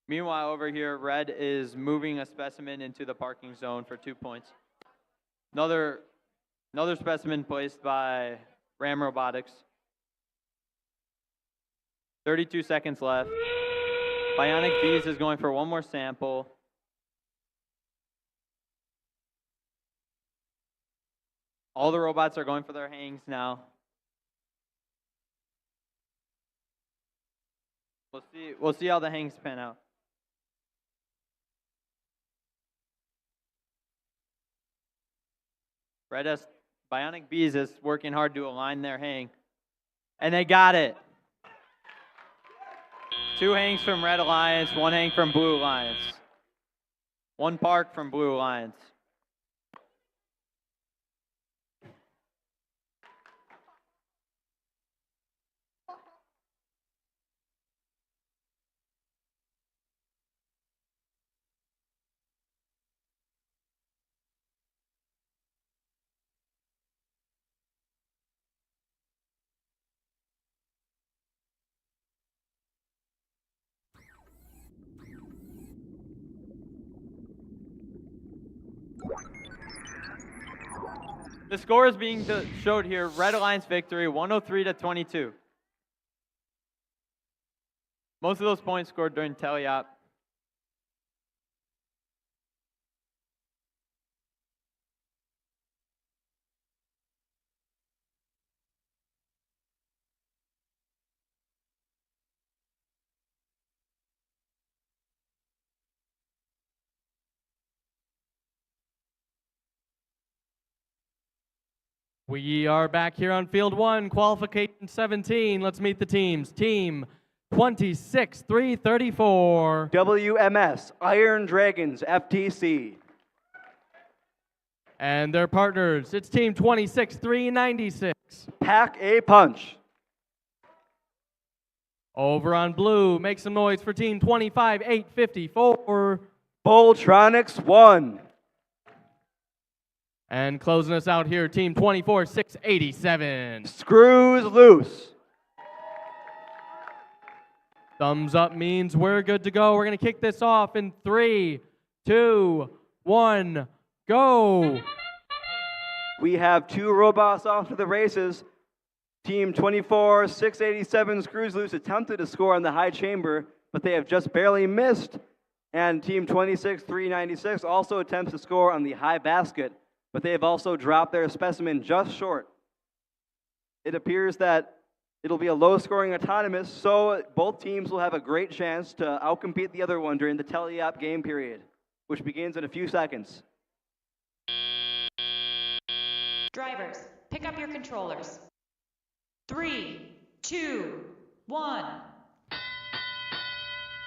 Meanwhile, over here, Red is moving a specimen into the parking zone for 2 points. Another specimen placed by Ram Robotics. 32 seconds left. Bionic Bees is going for one more sample. All the robots are going for their hangs now. We'll see how the hangs pan out. Bionic Bees is working hard to align their hang. And they got it. 2 hangs from Red Alliance, 1 hang from Blue Alliance. 1 park from Blue Alliance. The score is being showed here. Red Alliance victory, 103-22. Most of those points scored during teleop. We are back here on Field 1, Qualification 17. Let's meet the teams. Team 26-334. WMS, Iron Dragons, FTC. And their partners, it's Team 26-396. Pack a Punch. Over on blue, make some noise for Team 25-854. Voltronics 1. And closing us out here, Team 24-687. Screws Loose. Thumbs up means we're good to go. We're going to kick this off in 3, 2, 1, go. We have 2 robots off to the races. Team 24-687 Screws Loose attempted to score on the high chamber, but they have just barely missed. And Team 26-396 also attempts to score on the high basket, but they have also dropped their specimen just short. It appears that it'll be a low-scoring autonomous, so both teams will have a great chance to outcompete the other one during the teleop game period, which begins in a few seconds. Drivers, pick up your controllers. 3, 2, 1.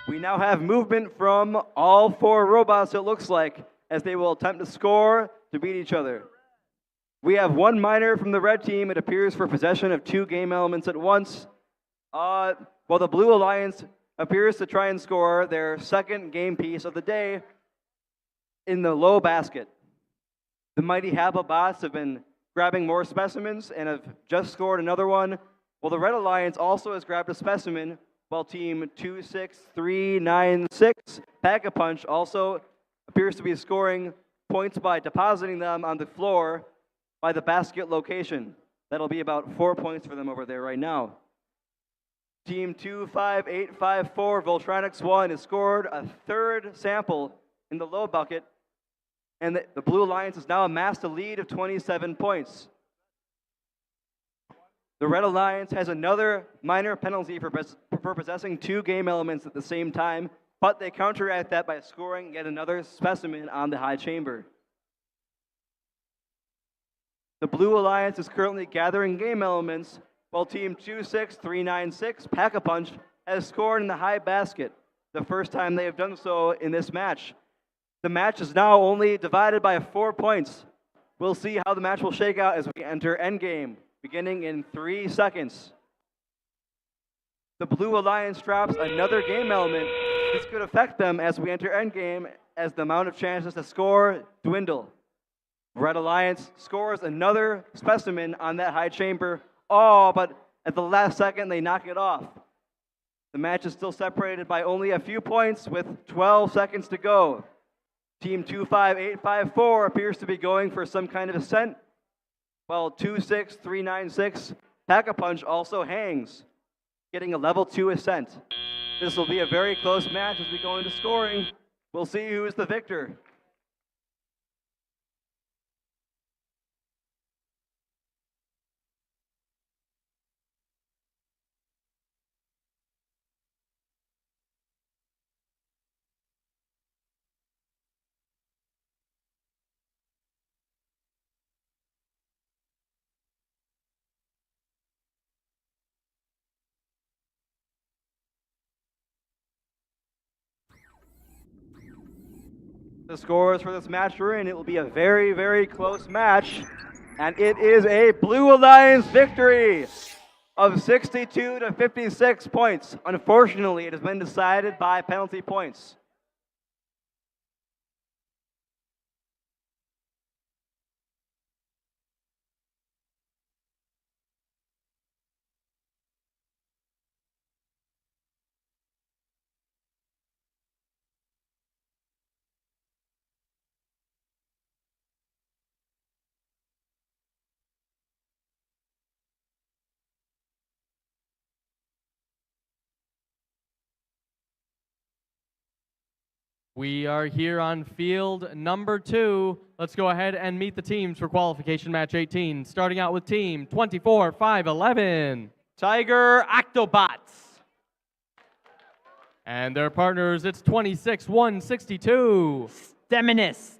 We now have movement from all 4 robots, it looks like, as they will attempt to score to beat each other. We have 1 miner from the red team, it appears, for possession of 2 game elements at once, while the Blue Alliance appears to try and score their second game piece of the day in the low basket. The mighty Habobots have been grabbing more specimens and have just scored another one, while the Red Alliance also has grabbed a specimen, while Team 26396 Pack-a-Punch also appears to be scoring points by depositing them on the floor by the basket location. That'll be about 4 points for them over there right now. Team 25854, Voltronics 1, has scored a third sample in the low bucket, and the Blue Alliance has now amassed a lead of 27 points. The Red Alliance has another minor penalty for possessing two game elements at the same time, but they counteract that by scoring yet another specimen on the high chamber. The Blue Alliance is currently gathering game elements, while Team 26396, Pack-a-Punch, has scored in the high basket, the first time they have done so in this match. The match is now only divided by 4 points. We'll see how the match will shake out as we enter endgame, beginning in 3 seconds. The Blue Alliance drops another game element. This could affect them as we enter endgame, as the amount of chances to score dwindle. Red Alliance scores another specimen on that high chamber. Oh, but at the last second, they knock it off. The match is still separated by only a few points with 12 seconds to go. Team 25854 appears to be going for some kind of ascent, while 26396, Pack-a-Punch, also hangs, getting a level 2 ascent. This will be a very close match as we go into scoring. We'll see who is the victor. The scores for this match we're in, it will be a very, very close match. And it is a Blue Alliance victory of 62 to 56 points. Unfortunately, it has been decided by penalty points. We are here on field number 2. Let's go ahead and meet the teams for qualification match 18. Starting out with team 24-5-11. Tiger Octobots. And their partners, it's 26-162. Steminists.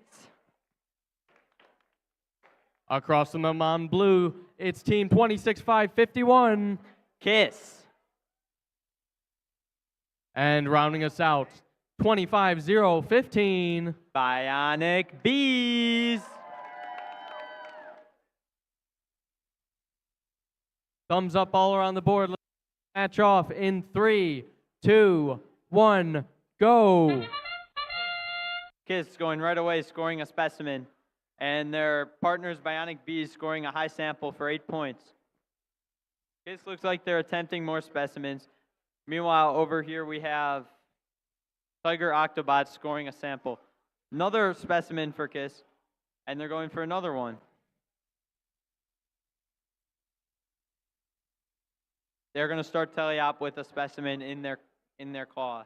Across from them on blue, it's team 26-5-51. Kiss. And rounding us out, 25-0-15. Bionic Bees. Thumbs up all around the board. Let's match off in 3, 2, 1, go. Kiss going right away, scoring a specimen. And their partners, Bionic Bees, scoring a high sample for 8 points. Kiss looks like they're attempting more specimens. Meanwhile, over here we have Tiger Octobots scoring a sample. Another specimen for Kiss, and they're going for another one. They're going to start teleop with a specimen in their claw.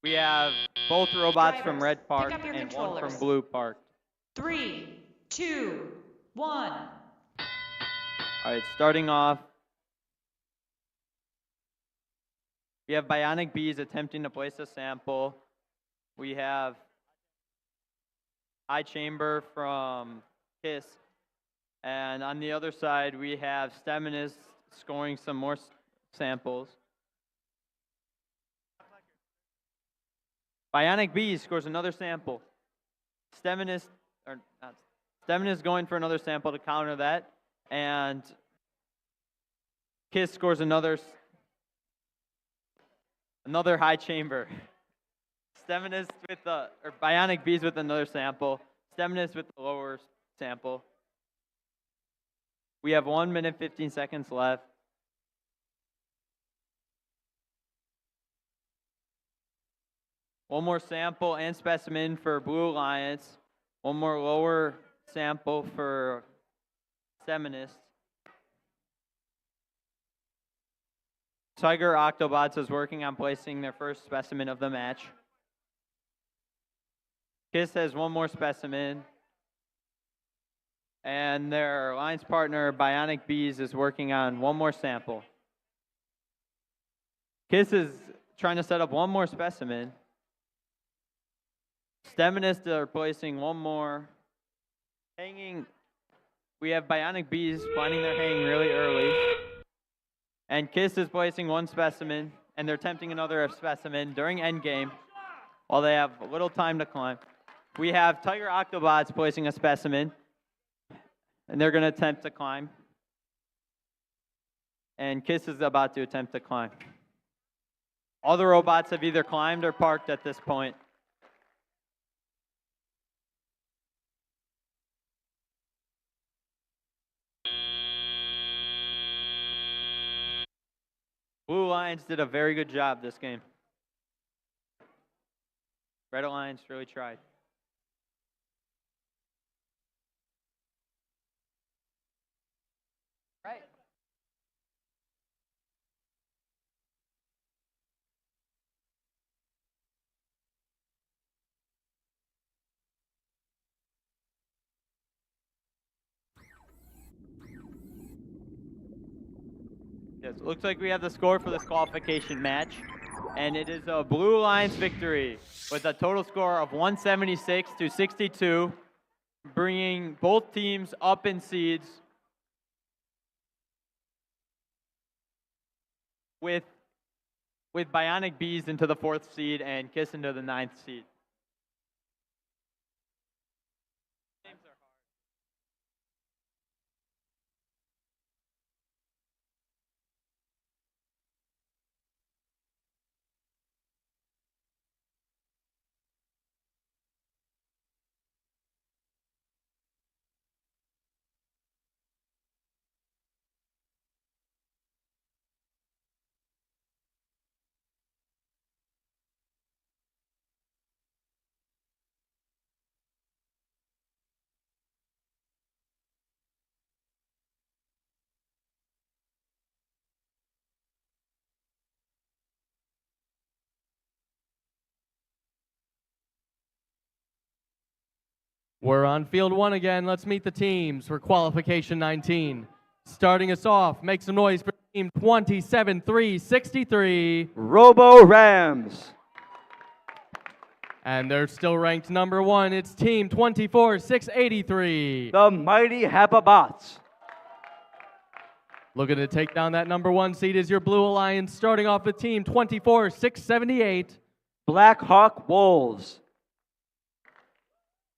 We have both robots Drivers, from Red Park pick up your and one controllers. from Blue Park. 3, 2, 1. All right, starting off, we have Bionic Bees attempting to place a sample. We have High Chamber from Kiss. And on the other side, we have Steminist scoring some more samples. Bionic Bees scores another sample. Steminist going for another sample to counter that. And Kiss scores another high chamber. Steminist with or Bionic Bees with another sample. Steminist with the lower sample. We have 1 minute, 15 seconds left. One more sample and specimen for Blue Alliance. One more lower sample for Steminist. Tiger Octobots is working on placing their first specimen of the match. KISS has one more specimen. And their alliance partner, Bionic Bees, is working on one more sample. KISS is trying to set up one more specimen. Steminists are placing one more. Hanging, we have Bionic Bees planning their hang really early. And KISS is placing one specimen, and they're attempting another specimen during endgame while they have a little time to climb. We have Tiger Octobots placing a specimen, and they're going to attempt to climb. And KISS is about to attempt to climb. All the robots have either climbed or parked at this point. Blue Alliance did a very good job this game. Red Alliance really tried. Right. Yes, it looks like we have the score for this qualification match, and it is a Blue Alliance victory with a total score of 176 to 62, bringing both teams up in seeds with Bionic Bees into the 4th seed and KISS into the 9th seed. We're on field 1 again. Let's meet the teams for qualification 19. Starting us off, make some noise for team 27-3-63. Robo Rams. And they're still ranked number 1. It's team 24-683. The Mighty Hapabots. Looking to take down that number 1 seed is your Blue Alliance, starting off with team 24-678. Black Hawk Wolves.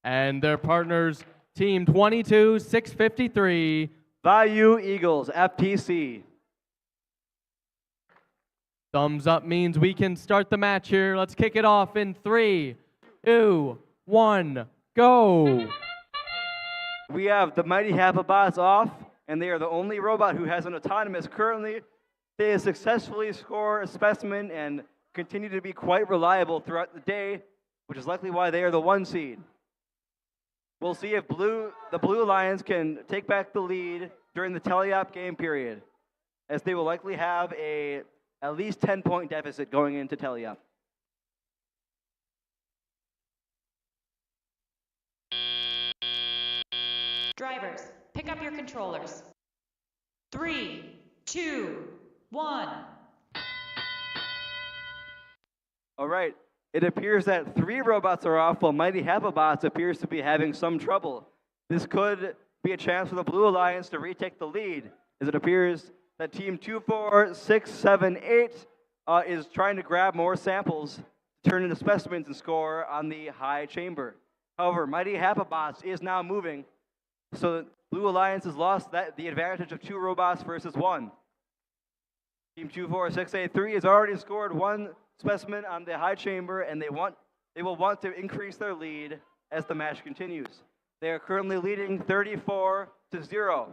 And their partners, team 22-653. Bayou Eagles, FTC. Thumbs up means we can start the match here. Let's kick it off in 3, 2, 1, go. We have the Mighty Hapabots off, and they are the only robot who has an autonomous currently. They have successfully scored a specimen and continue to be quite reliable throughout the day, which is likely why they are the 1 seed. We'll see if the Blue Alliance can take back the lead during the teleop game period, as they will likely have at least 10-point deficit going into teleop. Drivers, pick up your controllers. 3, 2, 1. All right. It appears that 3 robots are off, while Mighty Hapabots appears to be having some trouble. This could be a chance for the Blue Alliance to retake the lead, as it appears that Team 24678 is trying to grab more samples to turn into specimens and score on the high chamber. However, Mighty Hapabots is now moving, so Blue Alliance has lost the advantage of 2 robots versus 1. Team 24683 has already scored 1 specimen on the high chamber, and they will want to increase their lead as the match continues. They are currently leading 34-0.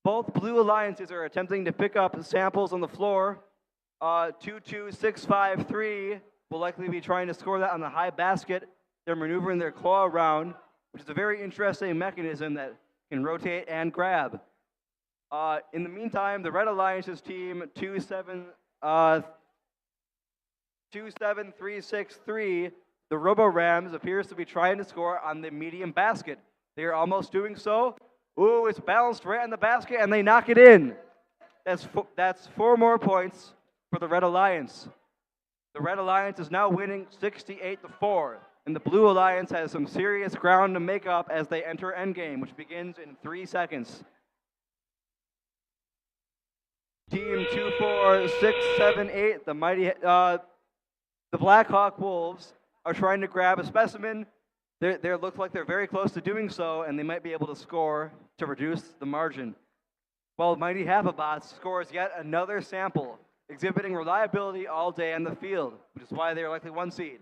Both Blue Alliances are attempting to pick up samples on the floor. 22653 will likely be trying to score that on the high basket. They're maneuvering their claw around, which is a very interesting mechanism that can rotate and grab. In the meantime, the Red Alliance's team 27363, the Robo Rams, appears to be trying to score on the medium basket. They are almost doing so. Ooh, it's balanced right on the basket, and they knock it in. That's 4 more points for the Red Alliance. The Red Alliance is now winning 68-4, and the Blue Alliance has some serious ground to make up as they enter endgame, which begins in 3 seconds. Team 24678, the mighty, the Blackhawk Wolves are trying to grab a specimen. They look like they're very close to doing so, and they might be able to score to reduce the margin. While Mighty Hapabots scores yet another sample, exhibiting reliability all day on the field, which is why they are likely 1 seed.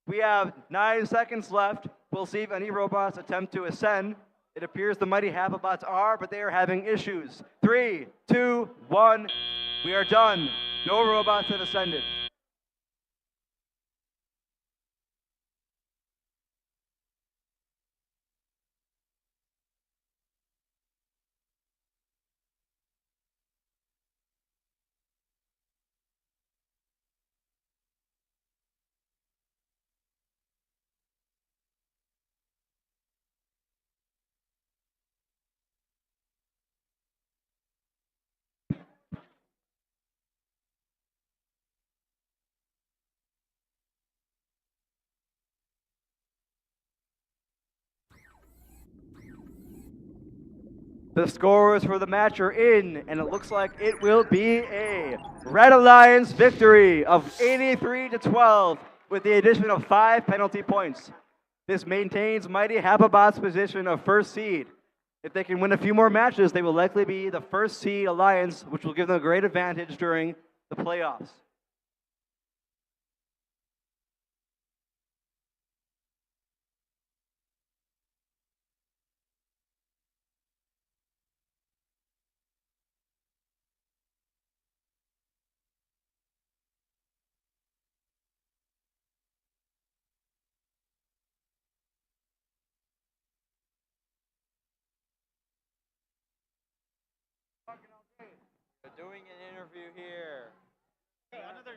We have 9 seconds left. We'll see if any robots attempt to ascend. It appears the Mighty Hapabots are, but they are having issues. 3, 2, 1. We are done. No robots have ascended. The scores for the match are in, and it looks like it will be a Red Alliance victory of 83-12 with the addition of 5 penalty points. This maintains Mighty Hapabot's position of 1st seed. If they can win a few more matches, they will likely be the 1st seed alliance, which will give them a great advantage during the playoffs. We're doing an interview here. Hey, another.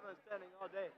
been standing all day.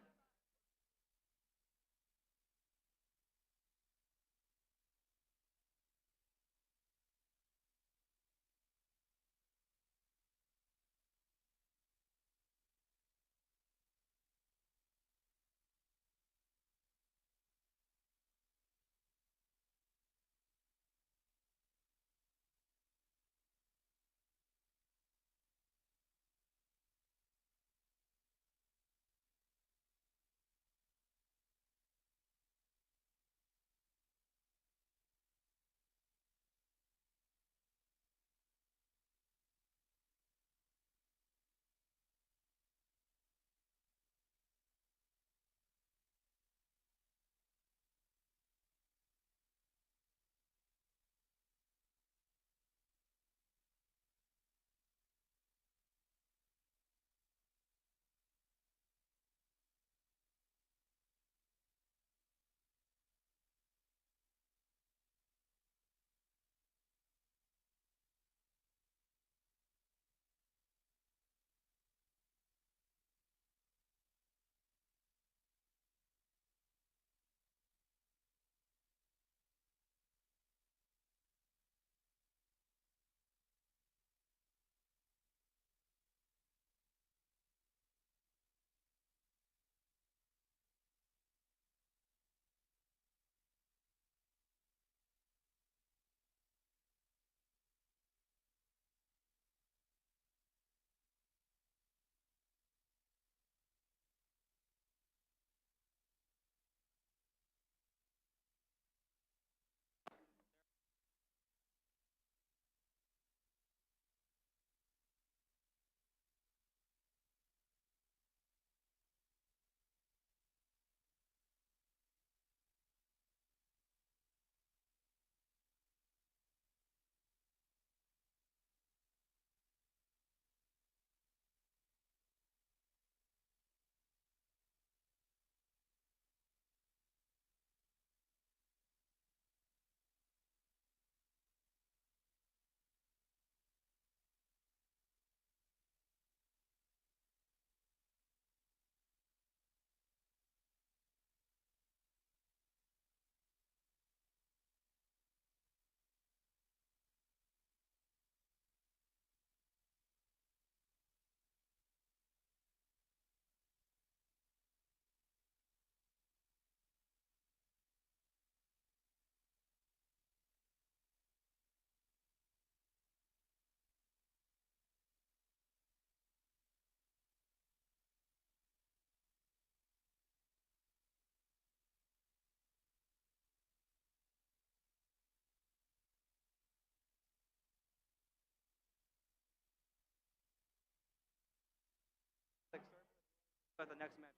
The next match.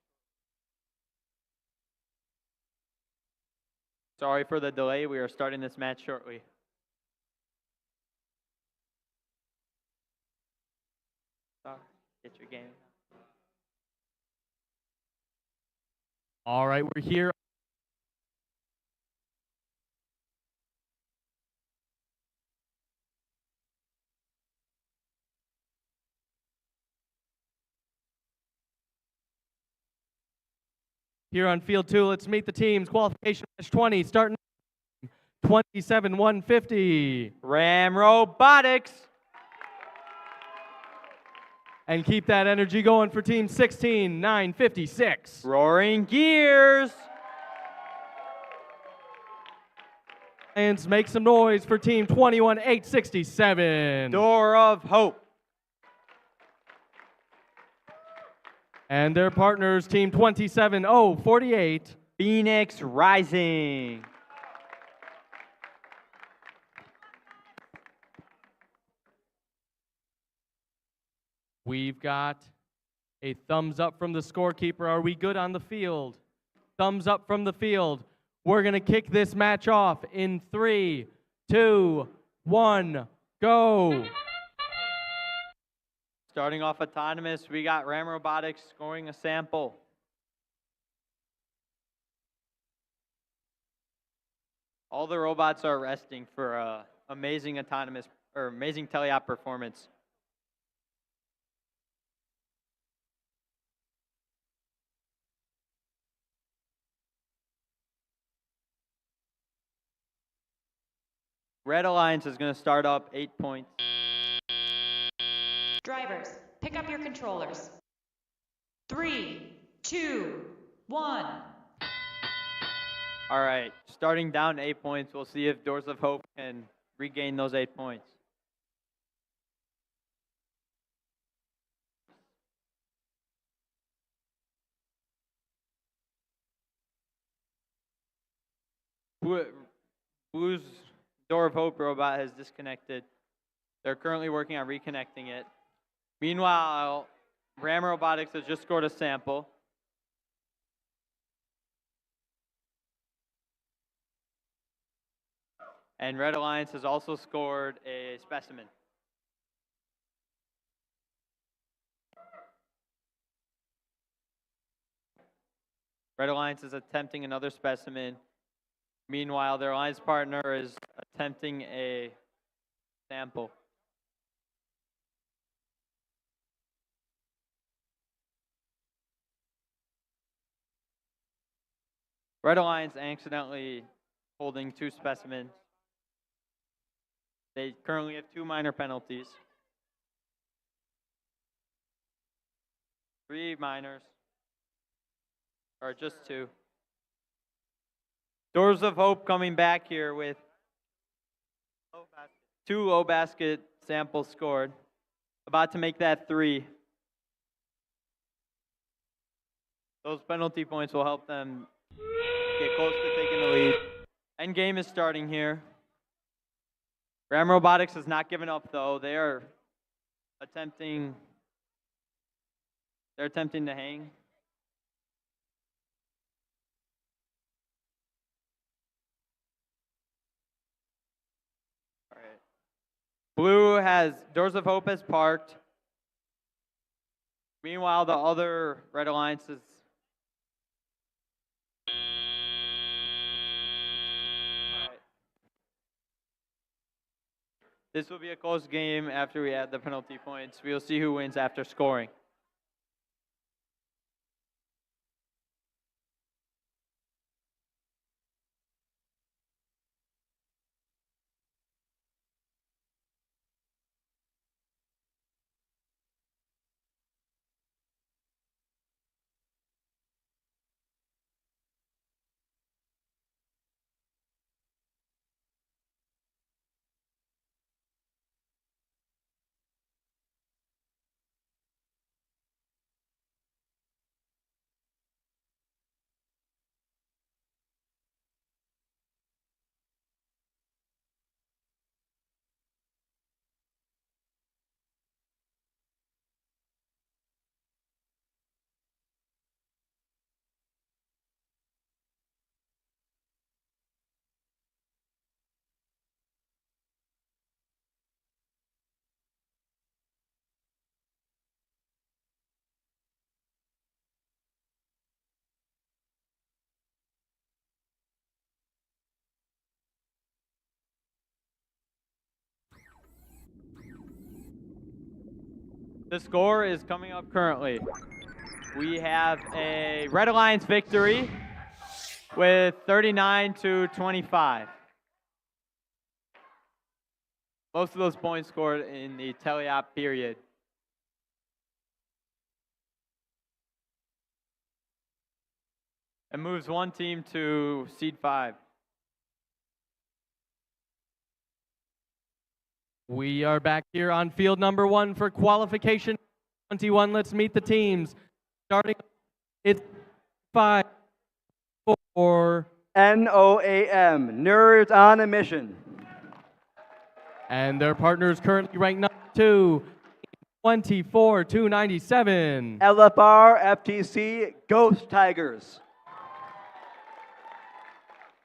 Sorry for the delay. We are starting this match shortly. Sorry. Get your game. All right, we're here. Here on field 2, let's meet the teams. Qualification match 20, starting 27-150. Ram Robotics. And keep that energy going for team 16-956. Roaring Gears. And make some noise for team 21-867. Door of Hope. And their partners, team 27-048. Phoenix Rising. We've got a thumbs up from the scorekeeper. Are we good on the field? Thumbs up from the field. We're going to kick this match off in 3, 2, 1, go. Starting off autonomous, we got Ram Robotics scoring a sample. All the robots are resting for amazing autonomous or amazing teleop performance. Red Alliance is going to start up 8 points. Drivers, pick up your controllers. 3, 2, 1. All right, starting down 8 points, we'll see if Doors of Hope can regain those 8 points. Blue's Door of Hope robot has disconnected. They're currently working on reconnecting it. Meanwhile, Ram Robotics has just scored a sample. And Red Alliance has also scored a specimen. Red Alliance is attempting another specimen. Meanwhile, their alliance partner is attempting a sample. Red Alliance accidentally holding 2 specimens. They currently have 2 minor penalties. 3 minors, or just 2. Doors of Hope coming back here with 2 low basket samples scored. About to make that 3. Those penalty points will help them get close to taking the lead. End game is starting here. Ram Robotics has not given up though. They're attempting to hang. All right. Blue has Doors of Hope has parked. Meanwhile, the other Red Alliance is This will be a close game after we add the penalty points. We'll see who wins after scoring. The score is coming up currently. We have a Red Alliance victory with 39-25. Most of those points scored in the teleop period. It moves one team to seed 5. We are back here on field number 1 for qualification 21. Let's meet the teams. Starting, it's 5, 4. NOAM, Nerds on a Mission. And their partners currently ranked number 2, 24-297. LFR FTC Ghost Tigers.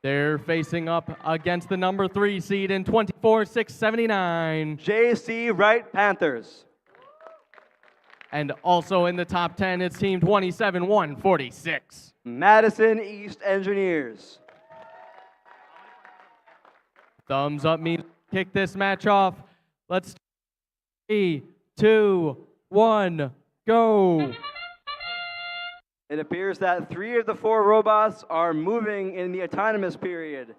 They're facing up against the number 3 seed in 24-679. JC Wright Panthers. And also in the top 10, it's team 27-146. Madison East Engineers. Thumbs up means kick this match off. Let's 3, 2, 1, go. It appears that 3 of the 4 robots are moving in the autonomous period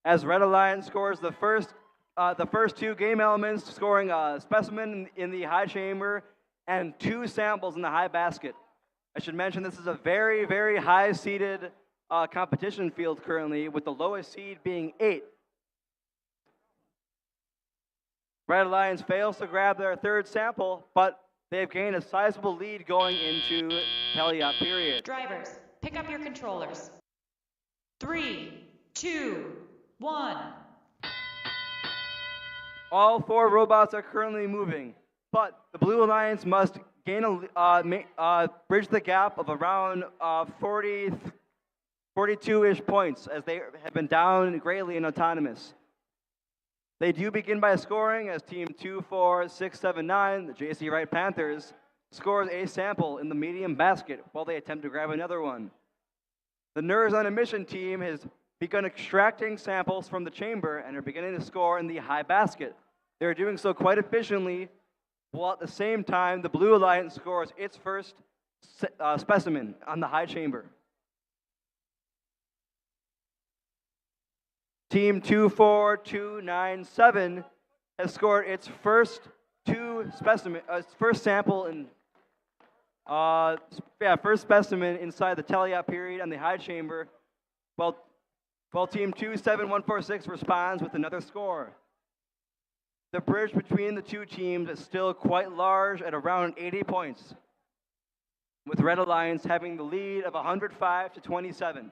as Red Alliance scores the first the first two game elements, scoring a specimen in the high chamber and 2 samples in the high basket. I should mention this is a very, very high-seeded competition field currently, with the lowest seed being 8. Red Alliance fails to grab their third sample, but they've gained a sizable lead going into tally-up period. Drivers, pick up your controllers. 3, 2, 1. All 4 robots are currently moving, but the Blue Alliance must gain bridge the gap of around 42-ish points, as they have been down greatly in autonomous. They do begin by scoring as Team 24679, the JC Wright Panthers, scores a sample in the medium basket while they attempt to grab another one. The Nerds on a Mission team has begun extracting samples from the chamber and are beginning to score in the high basket. They're doing so quite efficiently, while at the same time the Blue Alliance scores its first specimen on the high chamber. Team 24297 has scored its first sample in first specimen inside the tally-up period on the high chamber, while Team 27146 responds with another score. The bridge between the two teams is still quite large at around 80 points, with Red Alliance having the lead of 105-27.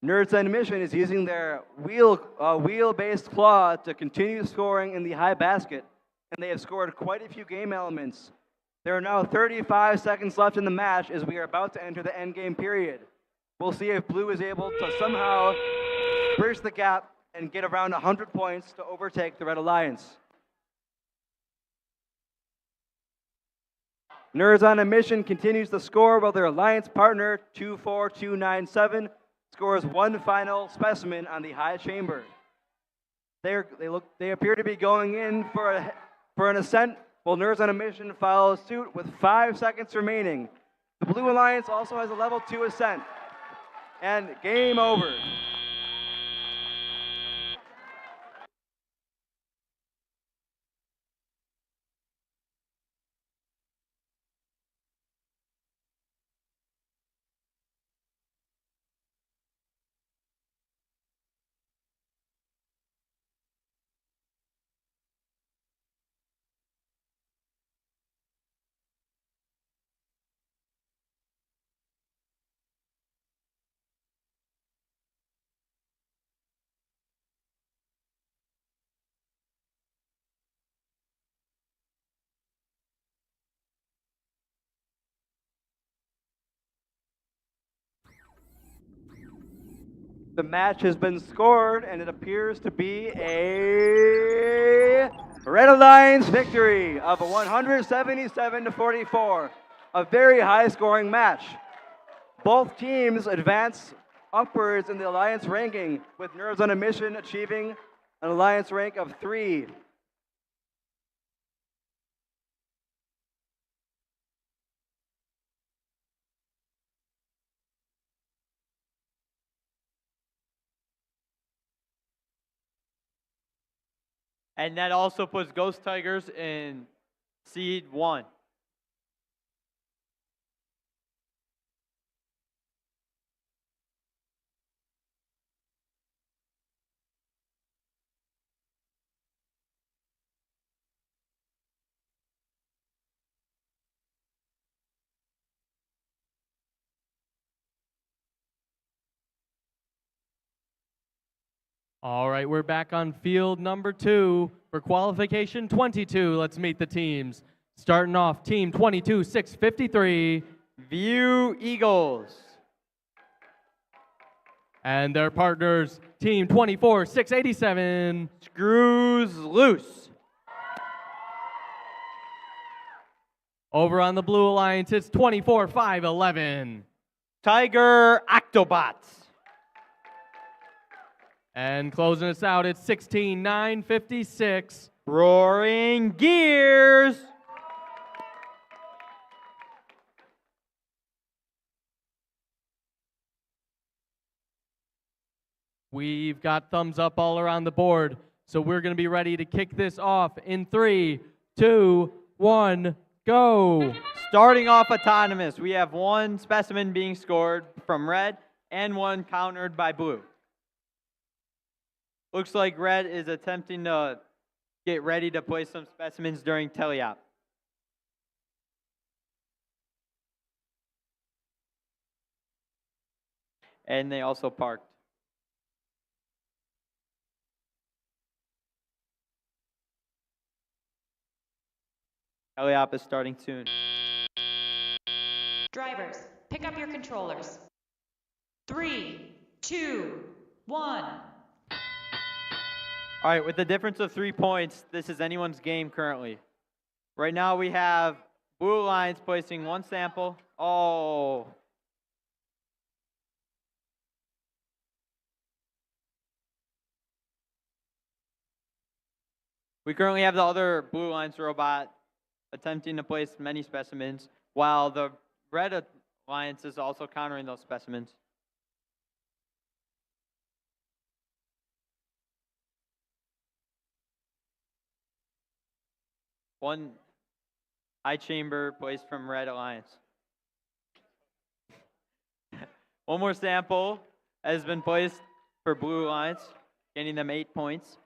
Nerds on a Mission is using their wheel-based claw to continue scoring in the high basket, and they have scored quite a few game elements. There are now 35 seconds left in the match as we are about to enter the endgame period. We'll see if Blue is able to somehow bridge the gap and get around 100 points to overtake the Red Alliance. Nerds on a Mission continues to score while their alliance partner, 24297, scores one final specimen on the high chamber. They appear to be going in for an ascent, while Nerds on a Mission follows suit with 5 seconds remaining. The Blue Alliance also has a level 2 ascent. And game over. The match has been scored, and it appears to be a Red Alliance victory of 177-44. A very high-scoring match. Both teams advance upwards in the Alliance ranking, with Nerds on a Mission achieving an Alliance rank of 3. And that also puts Ghost Tigers in seed 1. All right, we're back on field number 2 for qualification 22. Let's meet the teams. Starting off, team 22-653, View Eagles. And their partners, team 24-687, Screws Loose. Over on the Blue Alliance, it's 24-511, Tiger Octobots. And closing us out, it's 16-956, Roaring Gears. We've got thumbs up all around the board, so we're going to be ready to kick this off in 3, 2, 1, go. Starting off autonomous, we have one specimen being scored from red and one countered by blue. Looks like red is attempting to get ready to place some specimens during teleop. And they also parked. Teleop is starting soon. Drivers, pick up your controllers. 3, 2, 1. All right, with the difference of 3 points, this is anyone's game currently. Right now we have Blue Alliance placing one sample. Oh. We currently have the other Blue Alliance robot attempting to place many specimens, while the Red Alliance is also countering those specimens. One high chamber placed from Red Alliance. One more sample has been placed for Blue Alliance, getting them 8 points.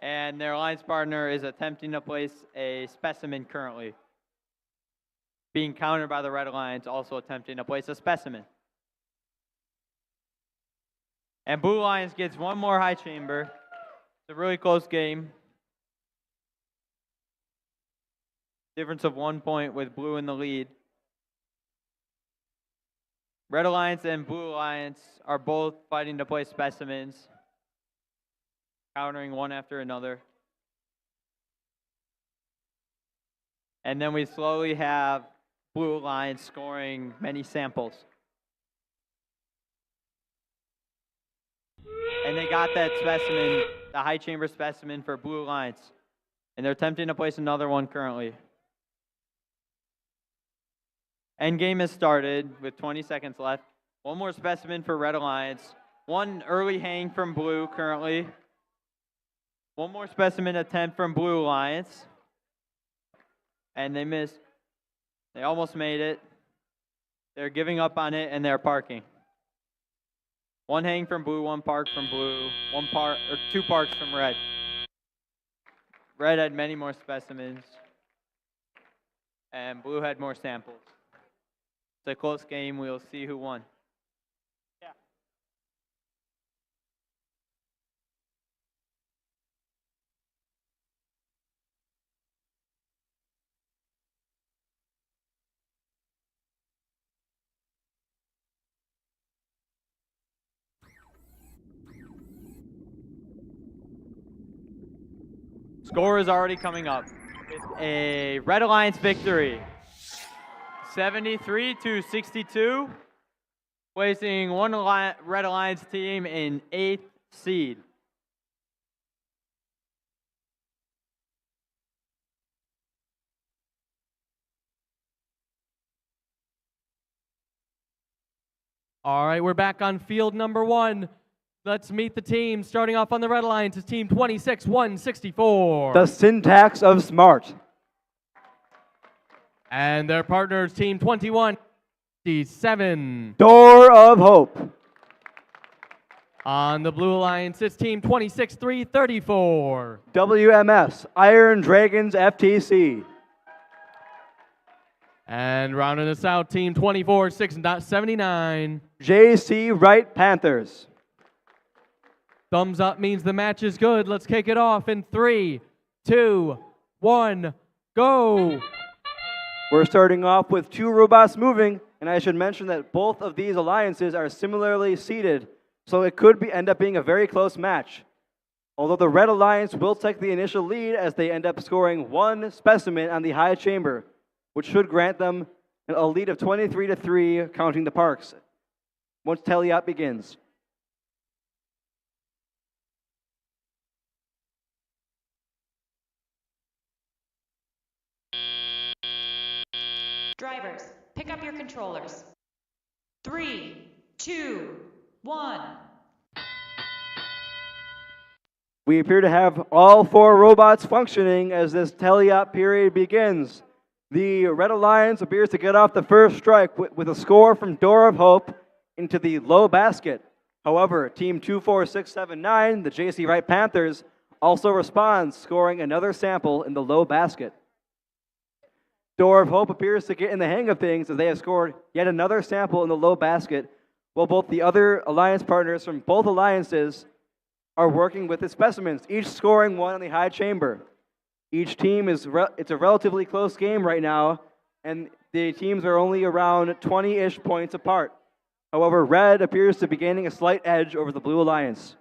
And their alliance partner is attempting to place a specimen currently. Being countered by the Red Alliance, also attempting to place a specimen. And Blue Alliance gets one more high chamber. It's a really close game. Difference of 1 point with Blue in the lead. Red Alliance and Blue Alliance are both fighting to place specimens, countering one after another. And then we slowly have Blue Alliance scoring many samples. And they got that specimen, the high chamber specimen for Blue Alliance. And they're attempting to place another one currently. Endgame has started with 20 seconds left. One more specimen for Red Alliance. One early hang from Blue currently. One more specimen attempt from Blue Alliance. And they missed. They almost made it. They're giving up on it and they're parking. One hang from Blue, one park from Blue, two parks from Red. Red had many more specimens. And Blue had more samples. It's a close game. We'll see who won. Yeah. Score is already coming up. It's a Red Alliance victory. 73-62, placing one Red Alliance team in 8th seed. All right, we're back on field number 1. Let's meet the team. Starting off on the Red Alliance is team 26-164. The syntax of smart. And their partners, team 21-7. Door of hope. On the Blue Alliance, it's team 26-334. WMS, Iron Dragons FTC. And rounding us out, team 24-679. JC Wright Panthers. Thumbs up means the match is good. Let's kick it off in 3, 2, 1, go. We're starting off with 2 robots moving, and I should mention that both of these alliances are similarly seated, so it could end up being a very close match. Although the Red Alliance will take the initial lead as they end up scoring 1 specimen on the high chamber, which should grant them a lead of 23-3, counting the parks, once teleop begins. Drivers, pick up your controllers. 3, 2, 1. We appear to have all 4 robots functioning as this tele-op period begins. The Red Alliance appears to get off the first strike with a score from Door of Hope into the low basket. However, Team 24679, the JC Wright Panthers, also responds, scoring another sample in the low basket. Door of Hope appears to get in the hang of things as they have scored yet another sample in the low basket, while both the other alliance partners from both alliances are working with the specimens, each scoring one in the high chamber. Each team it's a relatively close game right now, and the teams are only around 20-ish points apart. However, Red appears to be gaining a slight edge over the Blue Alliance.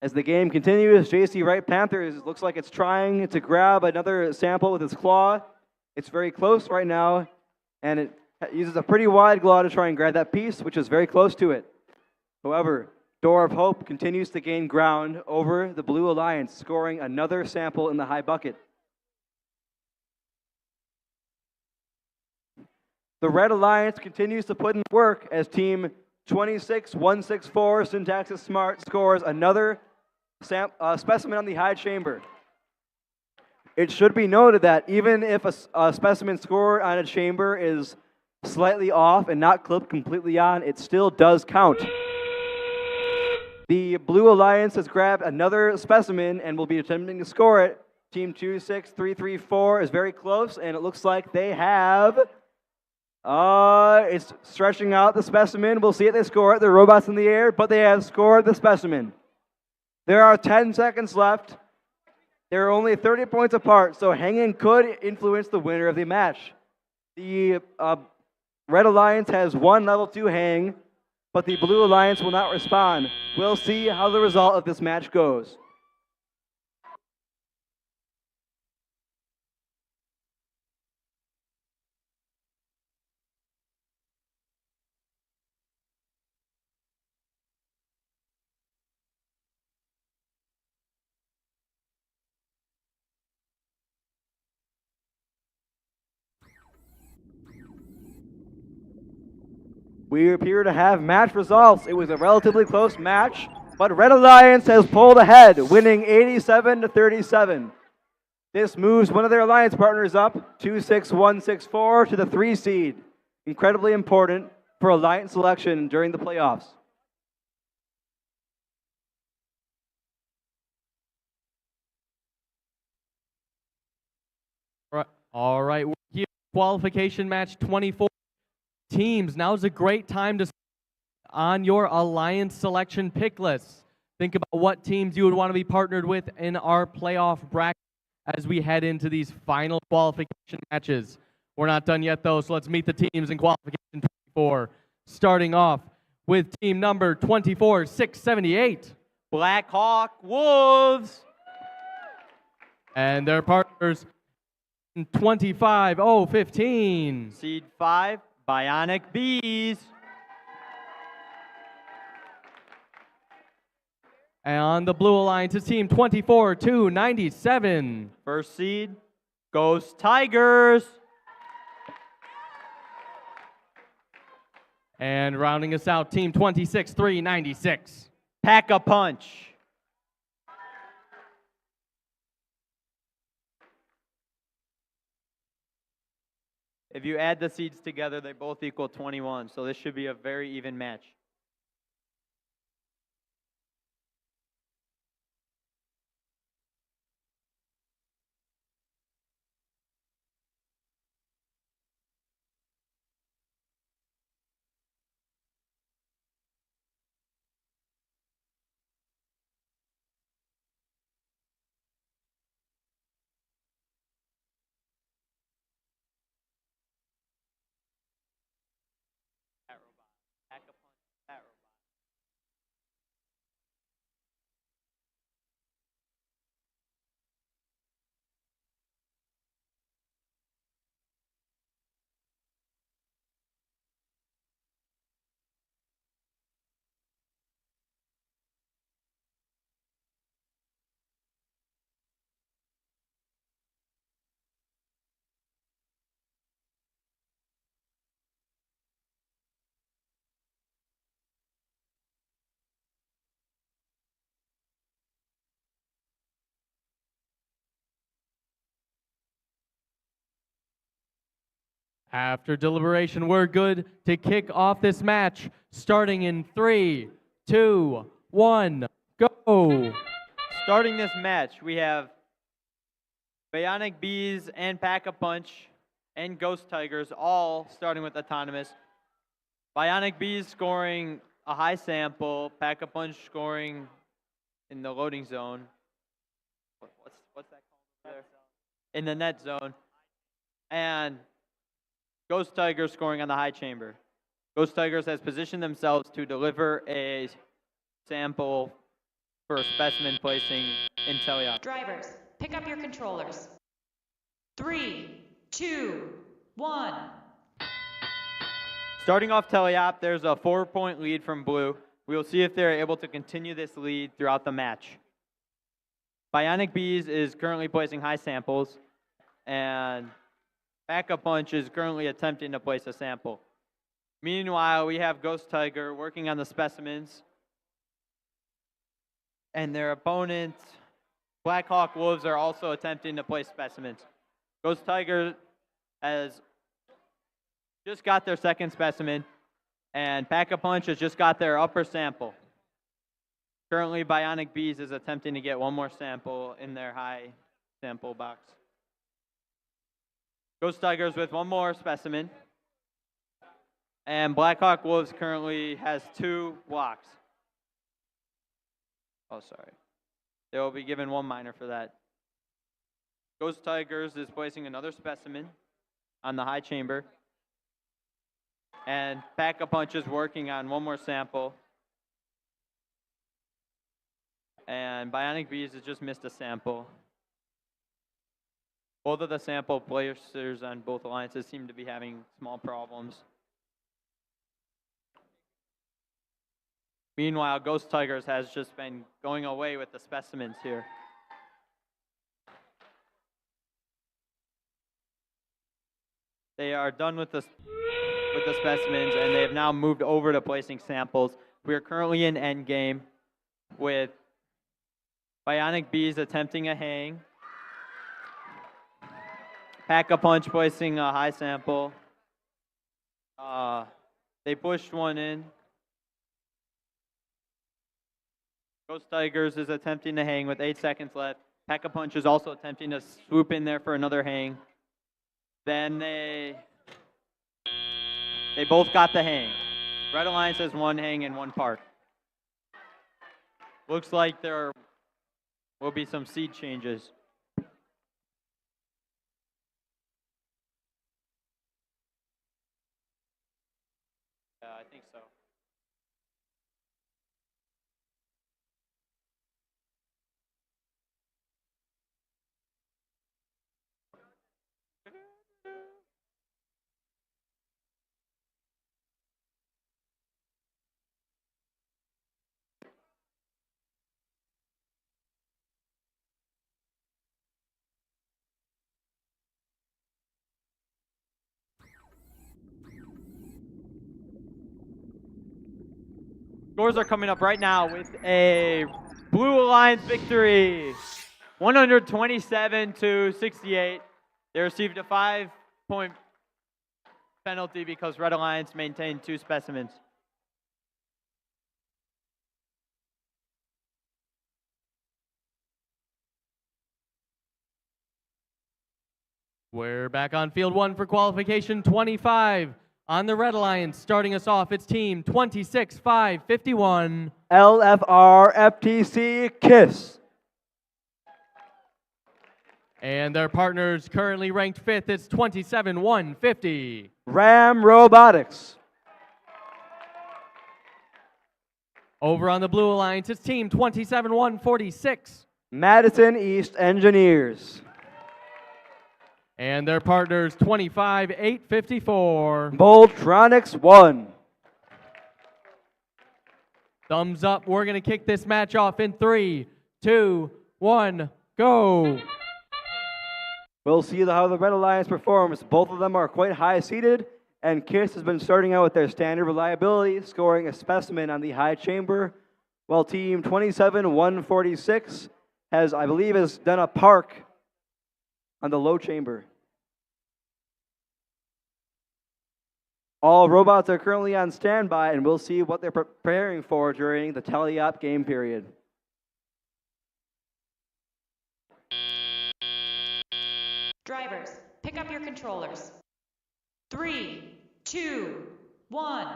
As the game continues, JC Wright Panthers looks like it's trying to grab another sample with its claw. It's very close right now, and it uses a pretty wide claw to try and grab that piece, which is very close to it. However, Door of Hope continues to gain ground over the Blue Alliance, scoring another sample in the high bucket. The Red Alliance continues to put in work as Team 26164, Syntaxis Smart, scores another specimen on the high chamber. It should be noted that even if a specimen scored on a chamber is slightly off and not clipped completely on, it still does count. The Blue Alliance has grabbed another specimen and will be attempting to score it. Team 26334 is very close, and it looks like they have... it's stretching out the specimen. We'll see if they score it. The robot's in the air, but they have scored the specimen. There are 10 seconds left. They're only 30 points apart, so hanging could influence the winner of the match. The Red Alliance has one level 2 hang, but the Blue Alliance will not respond. We'll see how the result of this match goes. We appear to have match results. It was a relatively close match, but Red Alliance has pulled ahead, winning 87-37. This moves one of their alliance partners up, 26164, to the 3 seed. Incredibly important for alliance selection during the playoffs. All right, we're here. Qualification match 24 teams. Now is a great time to on your alliance selection pick list. Think about what teams you would want to be partnered with in our playoff bracket as we head into these final qualification matches. We're not done yet, though, so let's meet the teams in qualification 24. Starting off with team number 24678. Black Hawk Wolves. And their partners 25015. Seed 5, Bionic Bees. And on the Blue Alliance is team 24297. First seed, Ghost Tigers. And rounding us out, team 26396. Pack-a-Punch. If you add the seeds together, they both equal 21, so this should be a very even match. After deliberation, we're good to kick off this match, starting in 3, 2, 1, go. Starting this match, we have Bionic Bees and Pack-a-Punch and Ghost Tigers all starting with autonomous. Bionic Bees scoring a high sample, Pack-a-Punch scoring in the loading zone. What's that called there? In the net zone. And Ghost Tigers scoring on the high chamber. Ghost Tigers has positioned themselves to deliver a sample for specimen placing in teleop. Drivers, pick up your controllers. 3, 2, 1. Starting off teleop, there's a 4-point lead from Blue. We will see if they're able to continue this lead throughout the match. Bionic Bees is currently placing high samples, and Pack-a-Punch is currently attempting to place a sample. Meanwhile, we have Ghost Tiger working on the specimens, and their opponents, Black Hawk Wolves, are also attempting to place specimens. Ghost Tiger has just got their second specimen, and Pack-a-Punch has just got their upper sample. Currently, Bionic Bees is attempting to get one more sample in their high sample box. Ghost Tigers with one more specimen. And Black Hawk Wolves currently has 2 blocks. Oh, sorry. They will be given 1 minor for that. Ghost Tigers is placing another specimen on the high chamber. And Pack-a-Punch is working on 1 more sample. And Bionic Bees has just missed a sample. Both of the sample placers on both alliances seem to be having small problems. Meanwhile, Ghost Tigers has just been going away with the specimens here. They are done with the specimens, and they have now moved over to placing samples. We are currently in endgame with Bionic Bees attempting a hang. Pack-a-Punch placing a high sample. They pushed one in. Ghost Tigers is attempting to hang with 8 seconds left. Pack-a-Punch is also attempting to swoop in there for another hang. Then they both got the hang. Red Alliance has 1 hang and 1 park. Looks like there will be some seed changes. Yeah, I think so. Scores are coming up right now with a Blue Alliance victory, 127-68. They received a 5-point penalty because Red Alliance maintained 2 specimens. We're back on field 1 for qualification 25. On the Red Alliance, starting us off, it's team 26-5-51. LFR FTC KISS. And their partners currently ranked 5th, it's 27-1-50. Ram Robotics. Over on the Blue Alliance, it's team 27-1-46. Madison East Engineers. And their partners 25-8-54. Voltronics 1. Thumbs up. We're going to kick this match off in 3, 2, 1, go. We'll see how the Red Alliance performs. Both of them are quite high seeded, and KISS has been starting out with their standard reliability, scoring a specimen on the high chamber, while team 27-146 has, I believe, has done a park on the low chamber. All robots are currently on standby, and we'll see what they're preparing for during the tally-up game period. Drivers, pick up your controllers. 3, 2, 1.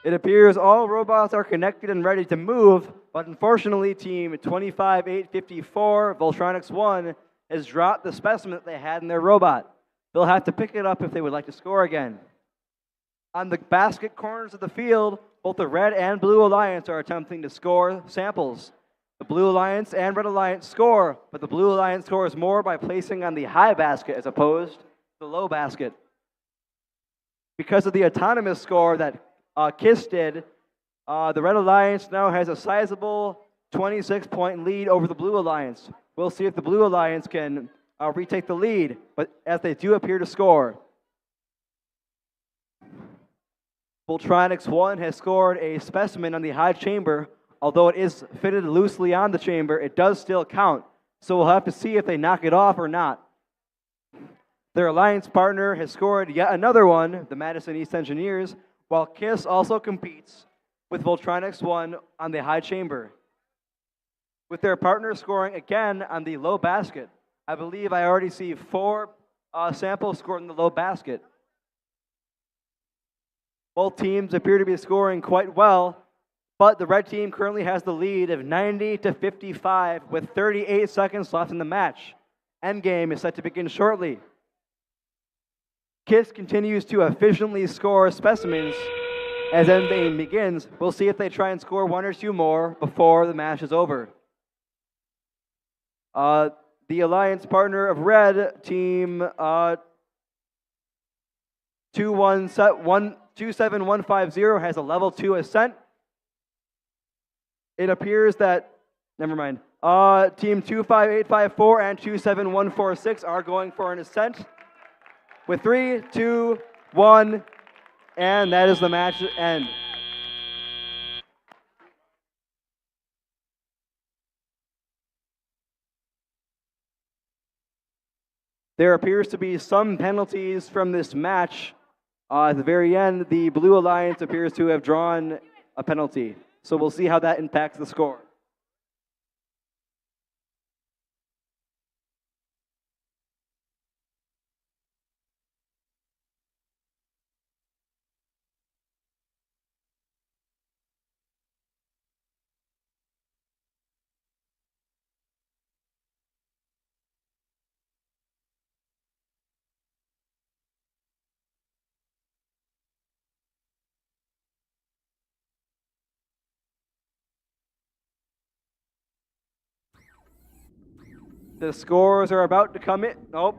It appears all robots are connected and ready to move, but unfortunately, Team 25854, Voltronics 1, has dropped the specimen that they had in their robot. They'll have to pick it up if they would like to score again. On the basket corners of the field, both the Red and Blue Alliance are attempting to score samples. The Blue Alliance and Red Alliance score, but the Blue Alliance scores more by placing on the high basket as opposed to the low basket. Because of the autonomous score that KISS did, the Red Alliance now has a sizable 26-point lead over the Blue Alliance. We'll see if the Blue Alliance can retake the lead, but as they do appear to score. Voltronics 1 has scored a specimen on the high chamber. Although it is fitted loosely on the chamber, it does still count, so we'll have to see if they knock it off or not. Their alliance partner has scored yet another one, the Madison East Engineers, while KISS also competes with Voltronics 1 on the high chamber. With their partner scoring again on the low basket, I believe I already see 4 samples scored in the low basket. Both teams appear to be scoring quite well, but the red team currently has the lead of 90-55 with 38 seconds left in the match. Endgame is set to begin shortly. KISS continues to efficiently score specimens as Endgame begins. We'll see if they try and score 1 or 2 more before the match is over. The alliance partner of red, team 27150, has a level 2 ascent. It appears that, never mind, team 25854 and 27146 are going for an ascent. With 3, 2, 1, and that is the match end. There appears to be some penalties from this match. At the very end, the Blue Alliance appears to have drawn a penalty. So we'll see how that impacts the score. The scores are about to come in. Nope,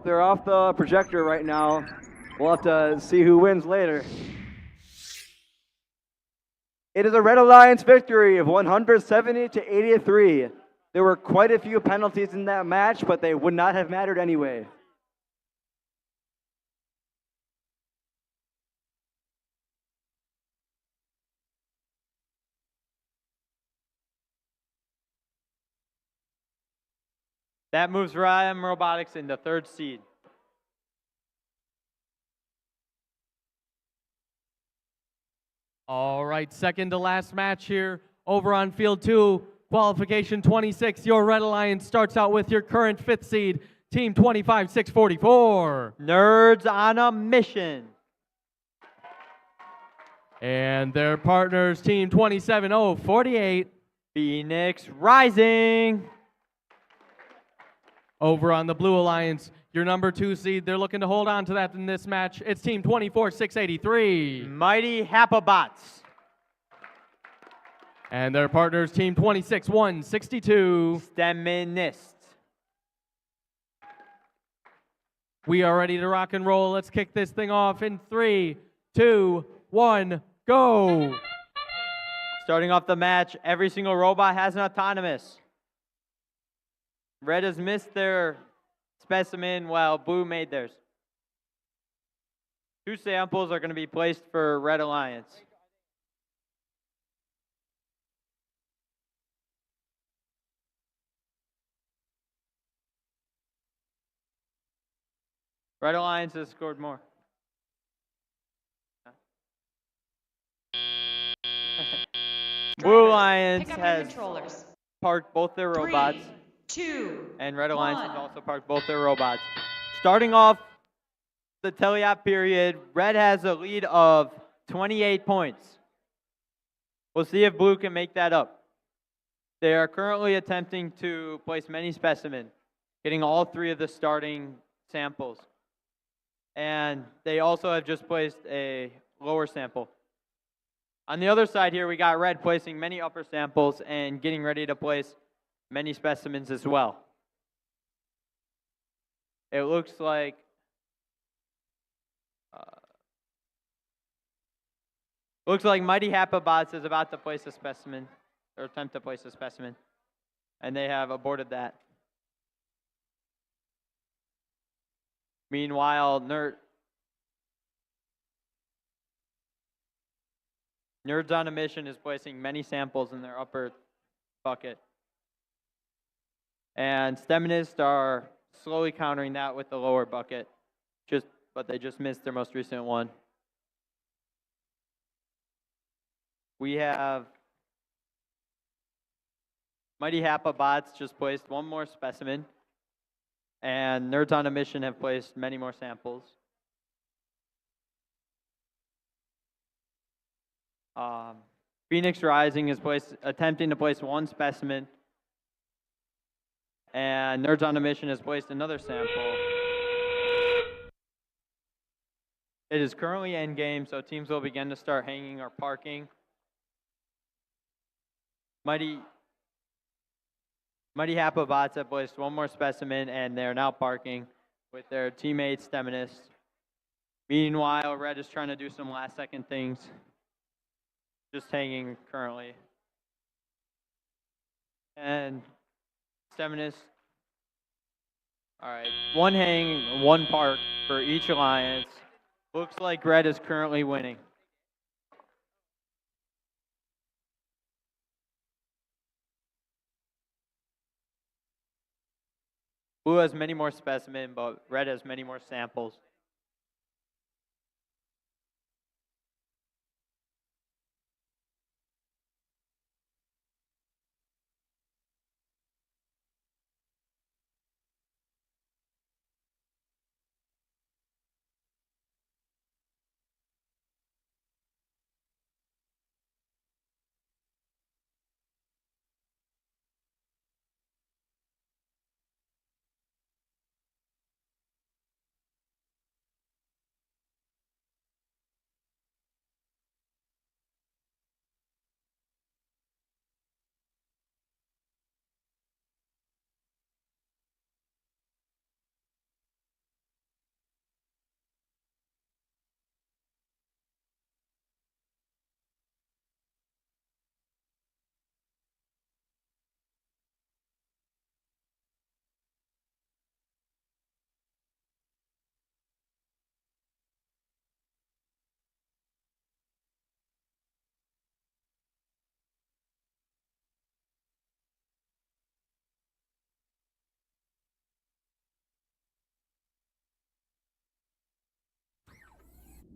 they're off the projector right now. We'll have to see who wins later. It is a Red Alliance victory of 170-83. There were quite a few penalties in that match, but they would not have mattered anyway. That moves Ryan Robotics into 3rd seed. All right, second to last match here over on field 2, qualification 26. Your Red Alliance starts out with your current 5th seed, team 25644. Nerds on a mission. And their partners, team 27048. Phoenix Rising. Over on the Blue Alliance, your number 2 seed, they're looking to hold on to that in this match. It's team 24683. Mighty Hapabots. And their partners, team 26162. Steminists. We are ready to rock and roll. Let's kick this thing off in 3, 2, 1, go. Starting off the match, every single robot has an autonomous. Red has missed their specimen while Blue made theirs. 2 samples are going to be placed for Red Alliance. Red Alliance has scored more. Blue Drivers, Alliance pick up your has controllers. parked both their 3, robots, 2, and Red Alliance has 1. also parked both their robots. Starting off the teleop period, Red has a lead of 28 points. We'll see if Blue can make that up. They are currently attempting to place many specimen, getting all 3 of the starting samples. And they also have just placed a lower sample. On the other side here, we got Red placing many upper samples and getting ready to place many specimens as well. It looks like Mighty Hapabots is about to place a specimen, or attempt to place a specimen, and they have aborted that. Meanwhile, Nerds on a Mission is placing many samples in their upper bucket. And STEMinists are slowly countering that with the lower bucket, but they just missed their most recent one. We have Mighty Hapabots just placed one more specimen, and Nerds on a Mission have placed many more samples. Phoenix Rising is attempting to place one specimen, and Nerds on a Mission has placed another sample. It is currently endgame, so teams will begin to start hanging or parking. Mighty Hapabots have placed one more specimen, and they're now parking with their teammates, STEMinists. Meanwhile, Red is trying to do some last-second things. Just hanging currently. And STEMinists, all right, one hang, one park for each alliance. Looks like Red is currently winning. Blue has many more specimens, but Red has many more samples.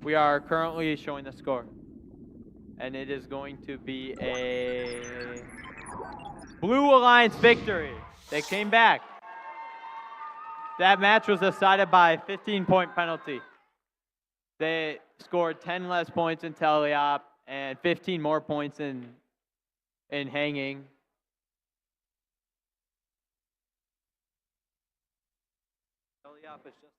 We are currently showing the score. And it is going to be a Blue Alliance victory. They came back. That match was decided by a 15-point penalty. They scored 10 less points in teleop and 15 more points in hanging. Teleop is just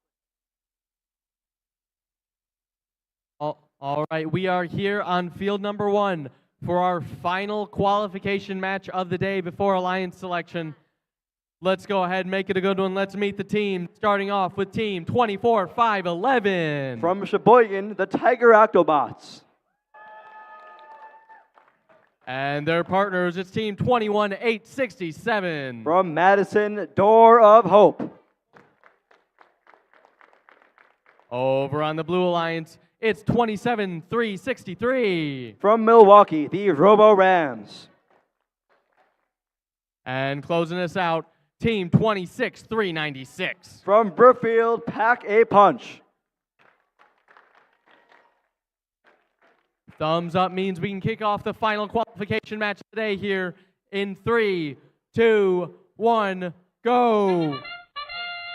all right, we are here on field number 1 for our final qualification match of the day before Alliance selection. Let's go ahead and make it a good one. Let's meet the team, starting off with team 24-5-11. From Sheboygan, the Tiger Octobots. And their partners, it's team 21-867. From Madison, Door of Hope. Over on the Blue Alliance, it's 27-363. From Milwaukee, the Robo Rams. And closing us out, team 26-396. From Brookfield, Pack a Punch. Thumbs up means we can kick off the final qualification match today here in 3, 2, 1, go.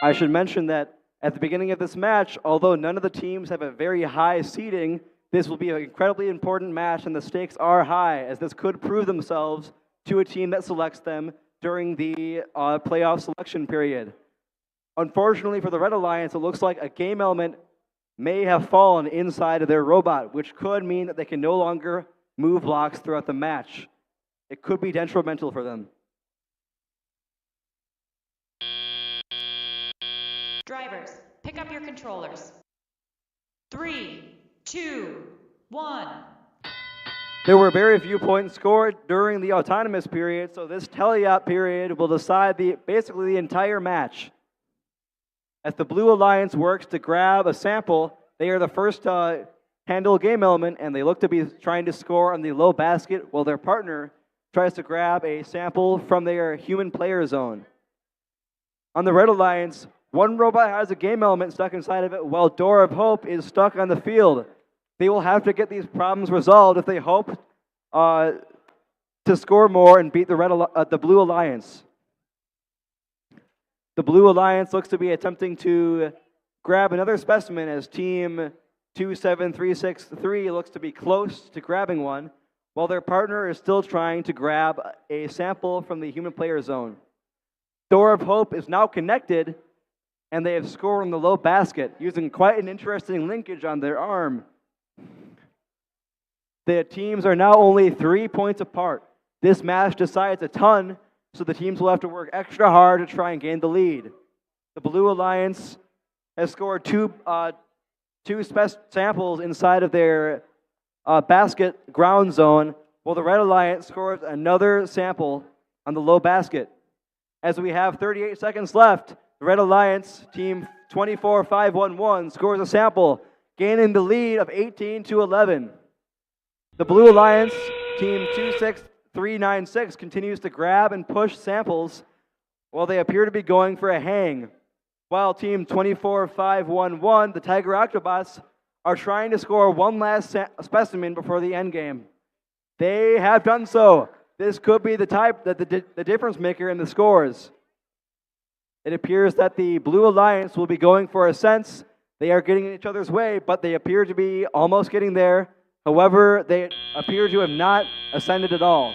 I should mention that at the beginning of this match, although none of the teams have a very high seeding, this will be an incredibly important match and the stakes are high, as this could prove themselves to a team that selects them during the playoff selection period. Unfortunately for the Red Alliance, it looks like a game element may have fallen inside of their robot, which could mean that they can no longer move blocks throughout the match. It could be detrimental for them. Drivers, pick up your controllers. 3, 2, 1. There were very few points scored during the autonomous period, so this teleop period will decide basically the entire match. As the Blue Alliance works to grab a sample, they are the first to handle game element, and they look to be trying to score on the low basket while their partner tries to grab a sample from their human player zone. On the Red Alliance, one robot has a game element stuck inside of it, while Door of Hope is stuck on the field. They will have to get these problems resolved if they hope to score more and beat the Blue Alliance. The Blue Alliance looks to be attempting to grab another specimen as Team 27363 looks to be close to grabbing one, while their partner is still trying to grab a sample from the human player zone. Door of Hope is now connected, and they have scored on the low basket, using quite an interesting linkage on their arm. The teams are now only 3 points apart. This match decides a ton, so the teams will have to work extra hard to try and gain the lead. The Blue Alliance has scored two samples inside of their basket ground zone, while the Red Alliance scores another sample on the low basket. As we have 38 seconds left, the Red Alliance, team 24511, scores a sample, gaining the lead of 18-11. The Blue Alliance, team 26396, continues to grab and push samples while they appear to be going for a hang, while team 24511, the Tiger Octobots, are trying to score one last specimen before the end game. They have done so. This could be the difference maker in the scores. It appears that the Blue Alliance will be going for a sense. They are getting in each other's way, but they appear to be almost getting there. However, they appear to have not ascended at all.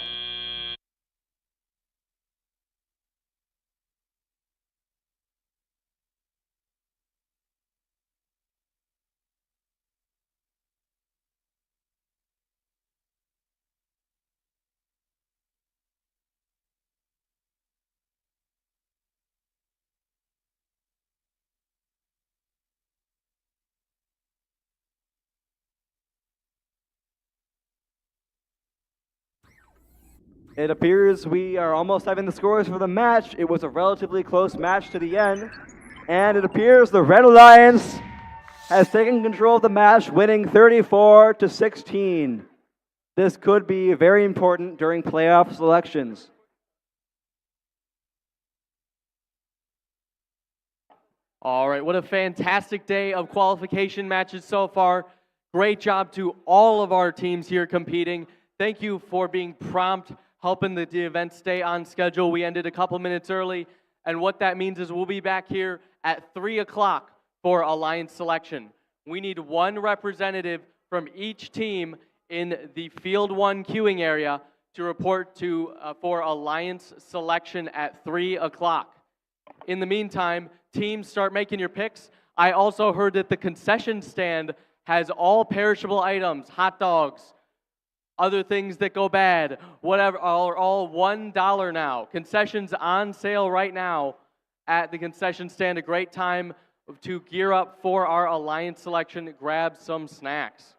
It appears we are almost having the scores for the match. It was a relatively close match to the end. And it appears the Red Alliance has taken control of the match, winning 34-16. This could be very important during playoff selections. All right, what a fantastic day of qualification matches so far. Great job to all of our teams here competing. Thank you for being prompt, helping the event stay on schedule. We ended a couple minutes early, and what that means is we'll be back here at 3 o'clock for Alliance selection. We need one representative from each team in the Field 1 queuing area to report to for Alliance selection at 3 o'clock. In the meantime, teams, start making your picks. I also heard that the concession stand has all perishable items, hot dogs, other things that go bad, whatever, are all $1 now. Concessions on sale right now at the concession stand. A great time to gear up for our Alliance selection. Grab some snacks.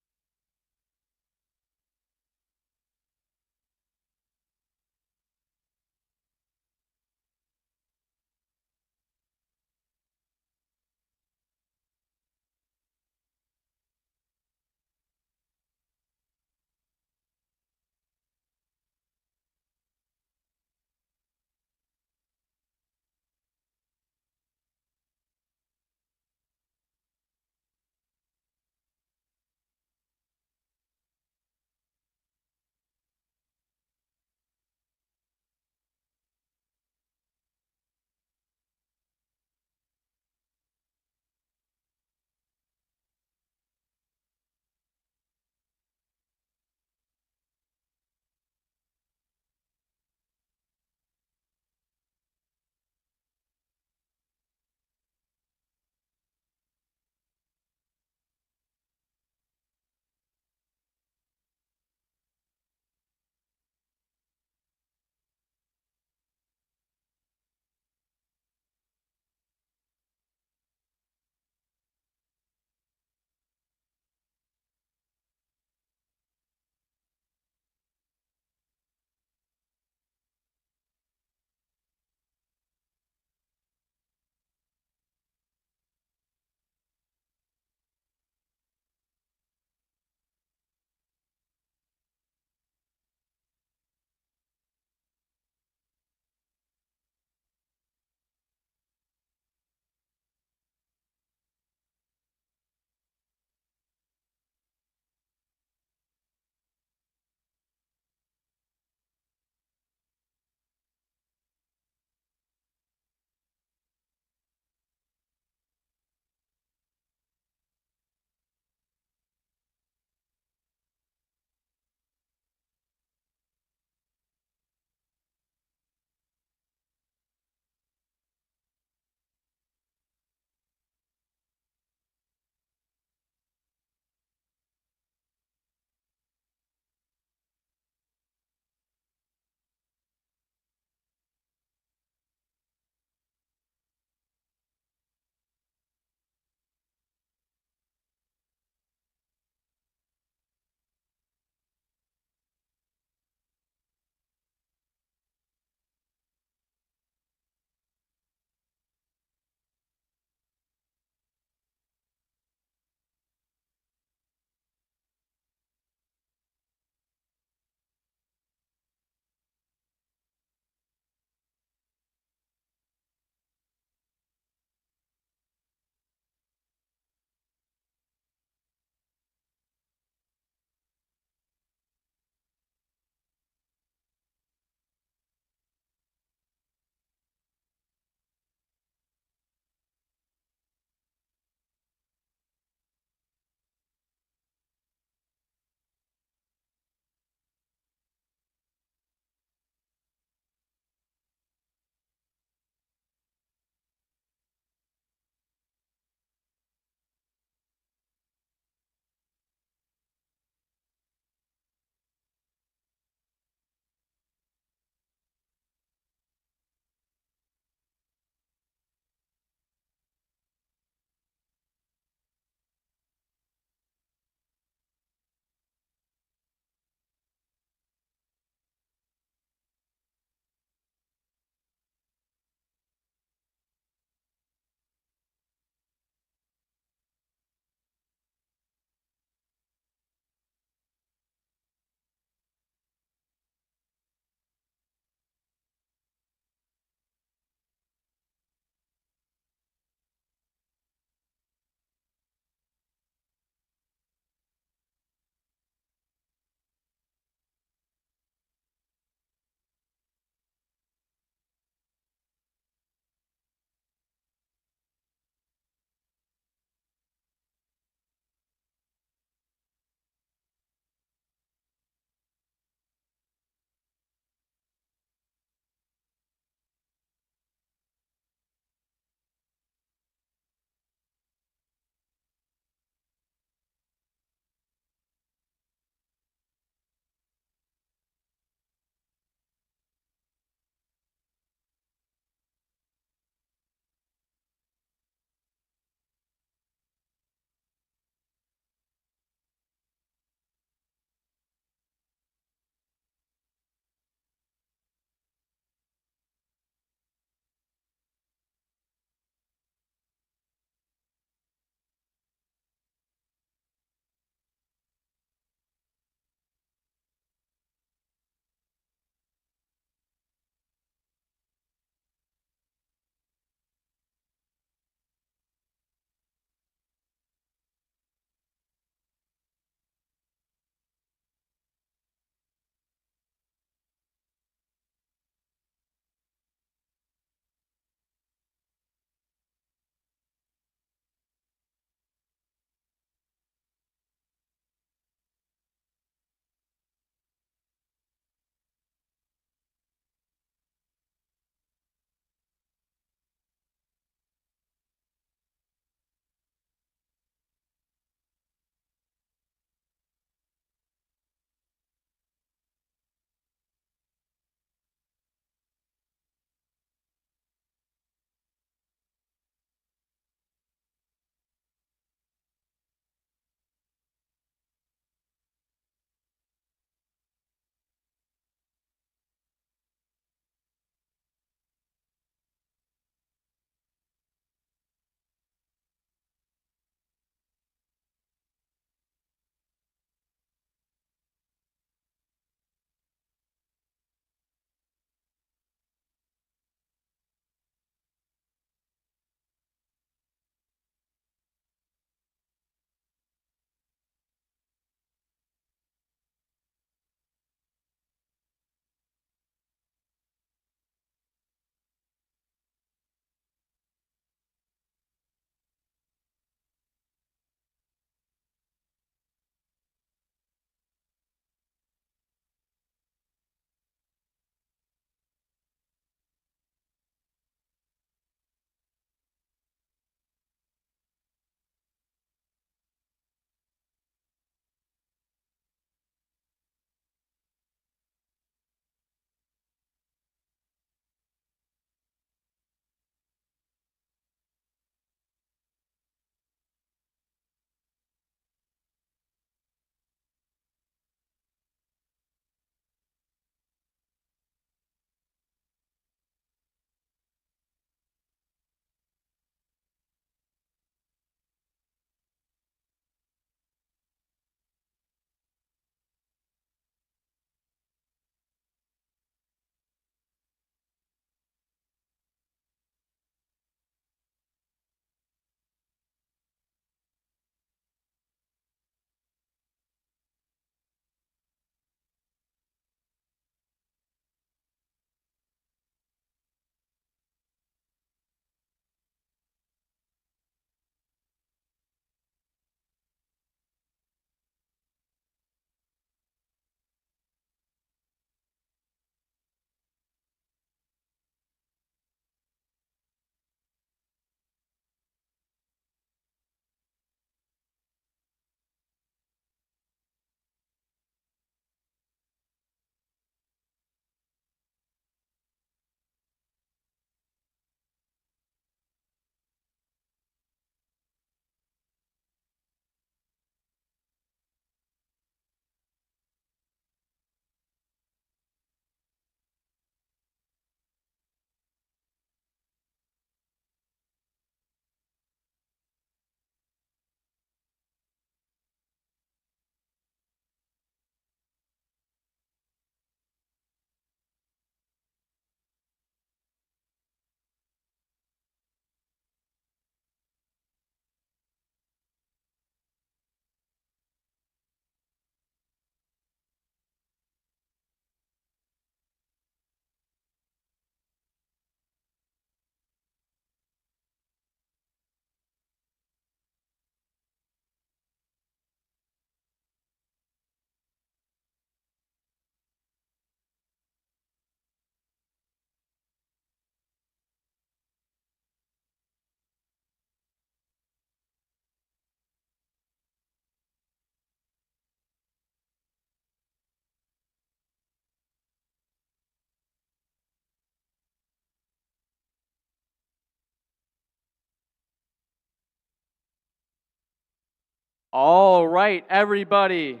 All right, everybody.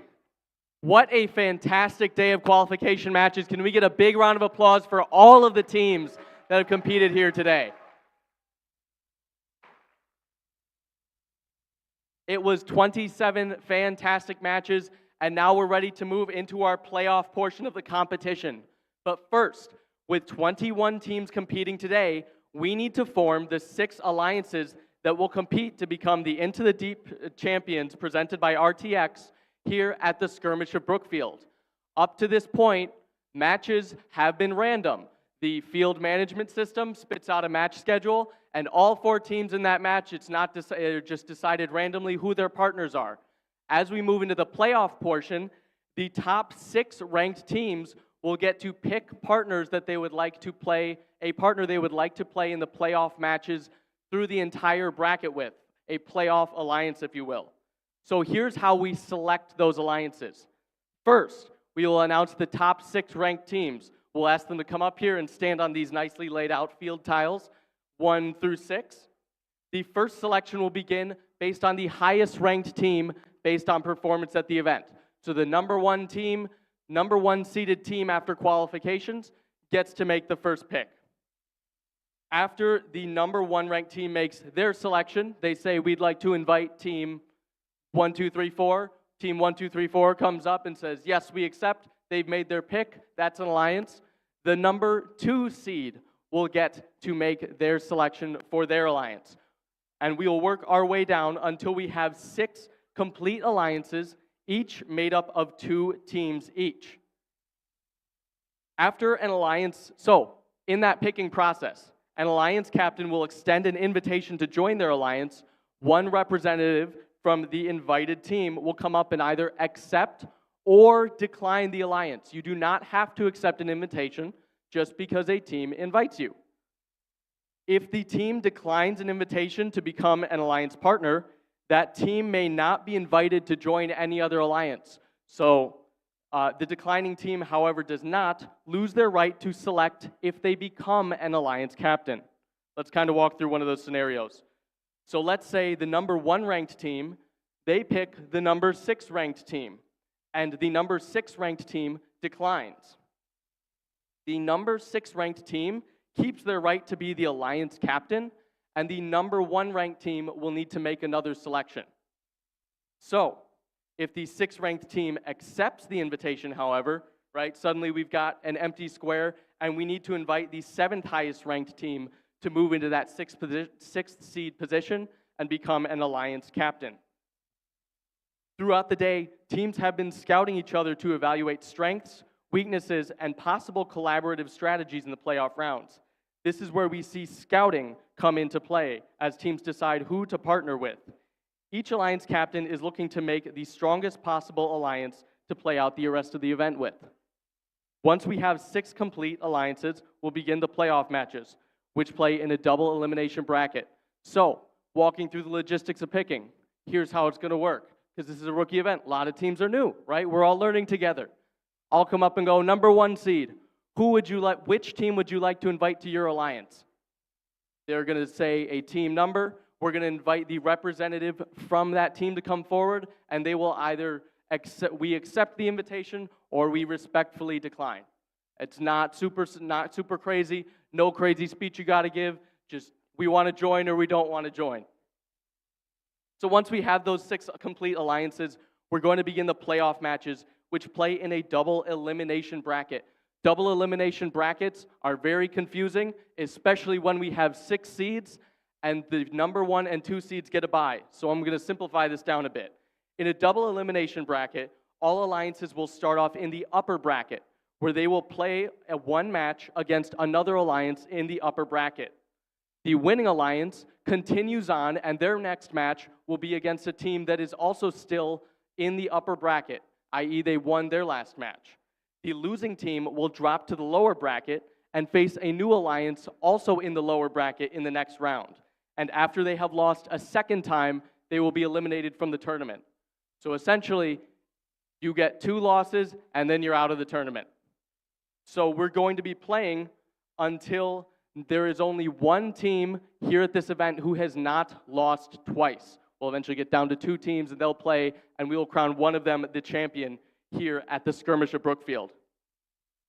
What a fantastic day of qualification matches. Can we get a big round of applause for all of the teams that have competed here today? It was 27 fantastic matches, and now we're ready to move into our playoff portion of the competition. But first, with 21 teams competing today, we need to form the 6 alliances that will compete to become the Into the Deep champions presented by RTX here at the Skirmish of Brookfield. Up to this point, matches have been random. The field management system spits out a match schedule, and all 4 teams in that match, it's not just decided randomly who their partners are. As we move into the playoff portion, the top 6 ranked teams will get to pick partners that they would like to play, a partner they would like to play in the playoff matches through the entire bracket with, a playoff alliance, if you will. So here's how we select those alliances. First, we will announce the top 6 ranked teams. We'll ask them to come up here and stand on these nicely laid out field tiles, 1 through 6. The first selection will begin based on the highest ranked team based on performance at the event. So the number 1 team, number 1 seeded team after qualifications gets to make the first pick. After the number 1 ranked team makes their selection, they say, we'd like to invite team 1, 2, 3, 4. Team 1, 2, 3, 4 comes up and says, yes, we accept. They've made their pick. That's an alliance. The number 2 seed will get to make their selection for their alliance. And we will work our way down until we have 6 complete alliances, each made up of 2 teams each. After an alliance, so in that picking process, an alliance captain will extend an invitation to join their alliance. One representative from the invited team will come up and either accept or decline the alliance. You do not have to accept an invitation just because a team invites you. If the team declines an invitation to become an alliance partner, that team may not be invited to join any other alliance. So the declining team, however, does not lose their right to select if they become an alliance captain. Let's kind of walk through one of those scenarios. So let's say the number 1 ranked team, they pick the number 6 ranked team, and the number 6 ranked team declines. The number 6 ranked team keeps their right to be the alliance captain, and the number 1 ranked team will need to make another selection. So, if the 6 ranked team accepts the invitation, however, right, suddenly we've got an empty square, and we need to invite the 7th highest ranked team to move into that 6th seed position and become an alliance captain. Throughout the day, teams have been scouting each other to evaluate strengths, weaknesses, and possible collaborative strategies in the playoff rounds. This is where we see scouting come into play as teams decide who to partner with. Each alliance captain is looking to make the strongest possible alliance to play out the rest of the event with. Once we have 6 complete alliances, we'll begin the playoff matches, which play in a double elimination bracket. So, walking through the logistics of picking, here's how it's going to work. Because this is a rookie event, a lot of teams are new, right? We're all learning together. I'll come up and go, number 1 seed. Which team would you like to invite to your alliance? They're going to say a team number. We're going to invite the representative from that team to come forward, and they will either accept the invitation or we respectfully decline. It's not super crazy, no crazy speech you got to give, just we want to join or we don't want to join. So once we have those 6 complete alliances, we're going to begin the playoff matches, which play in a double elimination bracket. Double elimination brackets are very confusing, especially when we have 6 seeds and the number 1 and 2 seeds get a bye. So I'm going to simplify this down a bit. In a double elimination bracket, all alliances will start off in the upper bracket, where they will play one match against another alliance in the upper bracket. The winning alliance continues on, and their next match will be against a team that is also still in the upper bracket, i.e. they won their last match. The losing team will drop to the lower bracket and face a new alliance also in the lower bracket in the next round. And after they have lost a second time, they will be eliminated from the tournament. So essentially, you get 2 losses, and then you're out of the tournament. So we're going to be playing until there is only one team here at this event who has not lost twice. We'll eventually get down to 2 teams, and they'll play, and we will crown one of them the champion here at the Skirmish of Brookfield.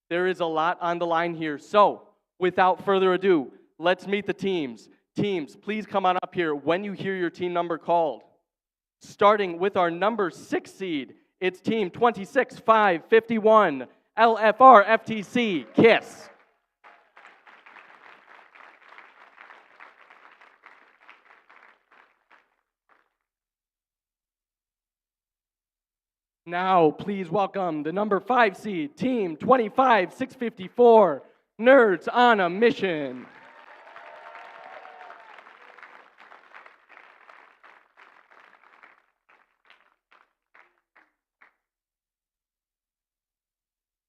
There is a lot on the line here, so without further ado, let's meet the teams. Teams, please come on up here when you hear your team number called. Starting with our number 6 seed, it's team 26-551, LFR FTC, KISS. Now, please welcome the number 5 seed, team 25-654, Nerds on a Mission.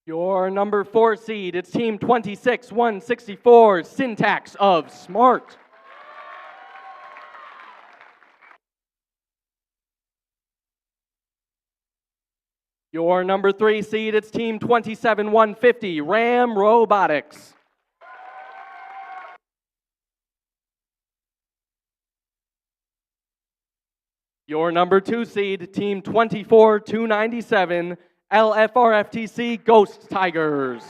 Your number 4 seed, it's team 26-164, Syntax of Smart. Your number 3 seed, it's team 27-150, Ram Robotics. Your number 2 seed, team 24-297, LFRFTC Ghost Tigers.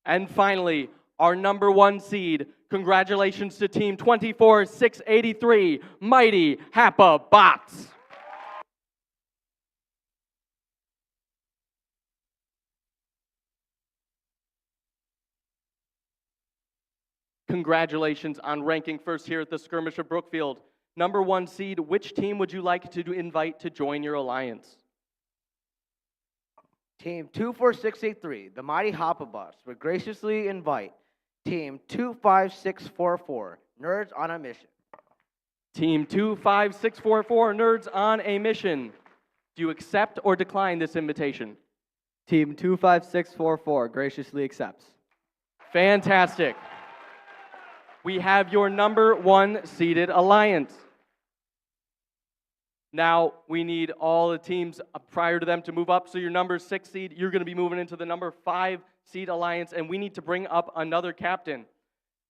And finally, our number 1 seed, congratulations to team 24-683, Mighty Happa Bots. Congratulations on ranking first here at the Skirmish of Brookfield. Number 1 seed, which team would you like to invite to join your alliance? Team 24683, the Mighty Hoppabots, would graciously invite Team 25644, Nerds on a Mission. Team 25644, Nerds on a Mission. Do you accept or decline this invitation? Team 25644 graciously accepts. Fantastic. We have your number 1 seeded alliance. Now we need all the teams prior to them to move up. So your number 6 seed, you're going to be moving into the number 5 seed alliance, and we need to bring up another captain.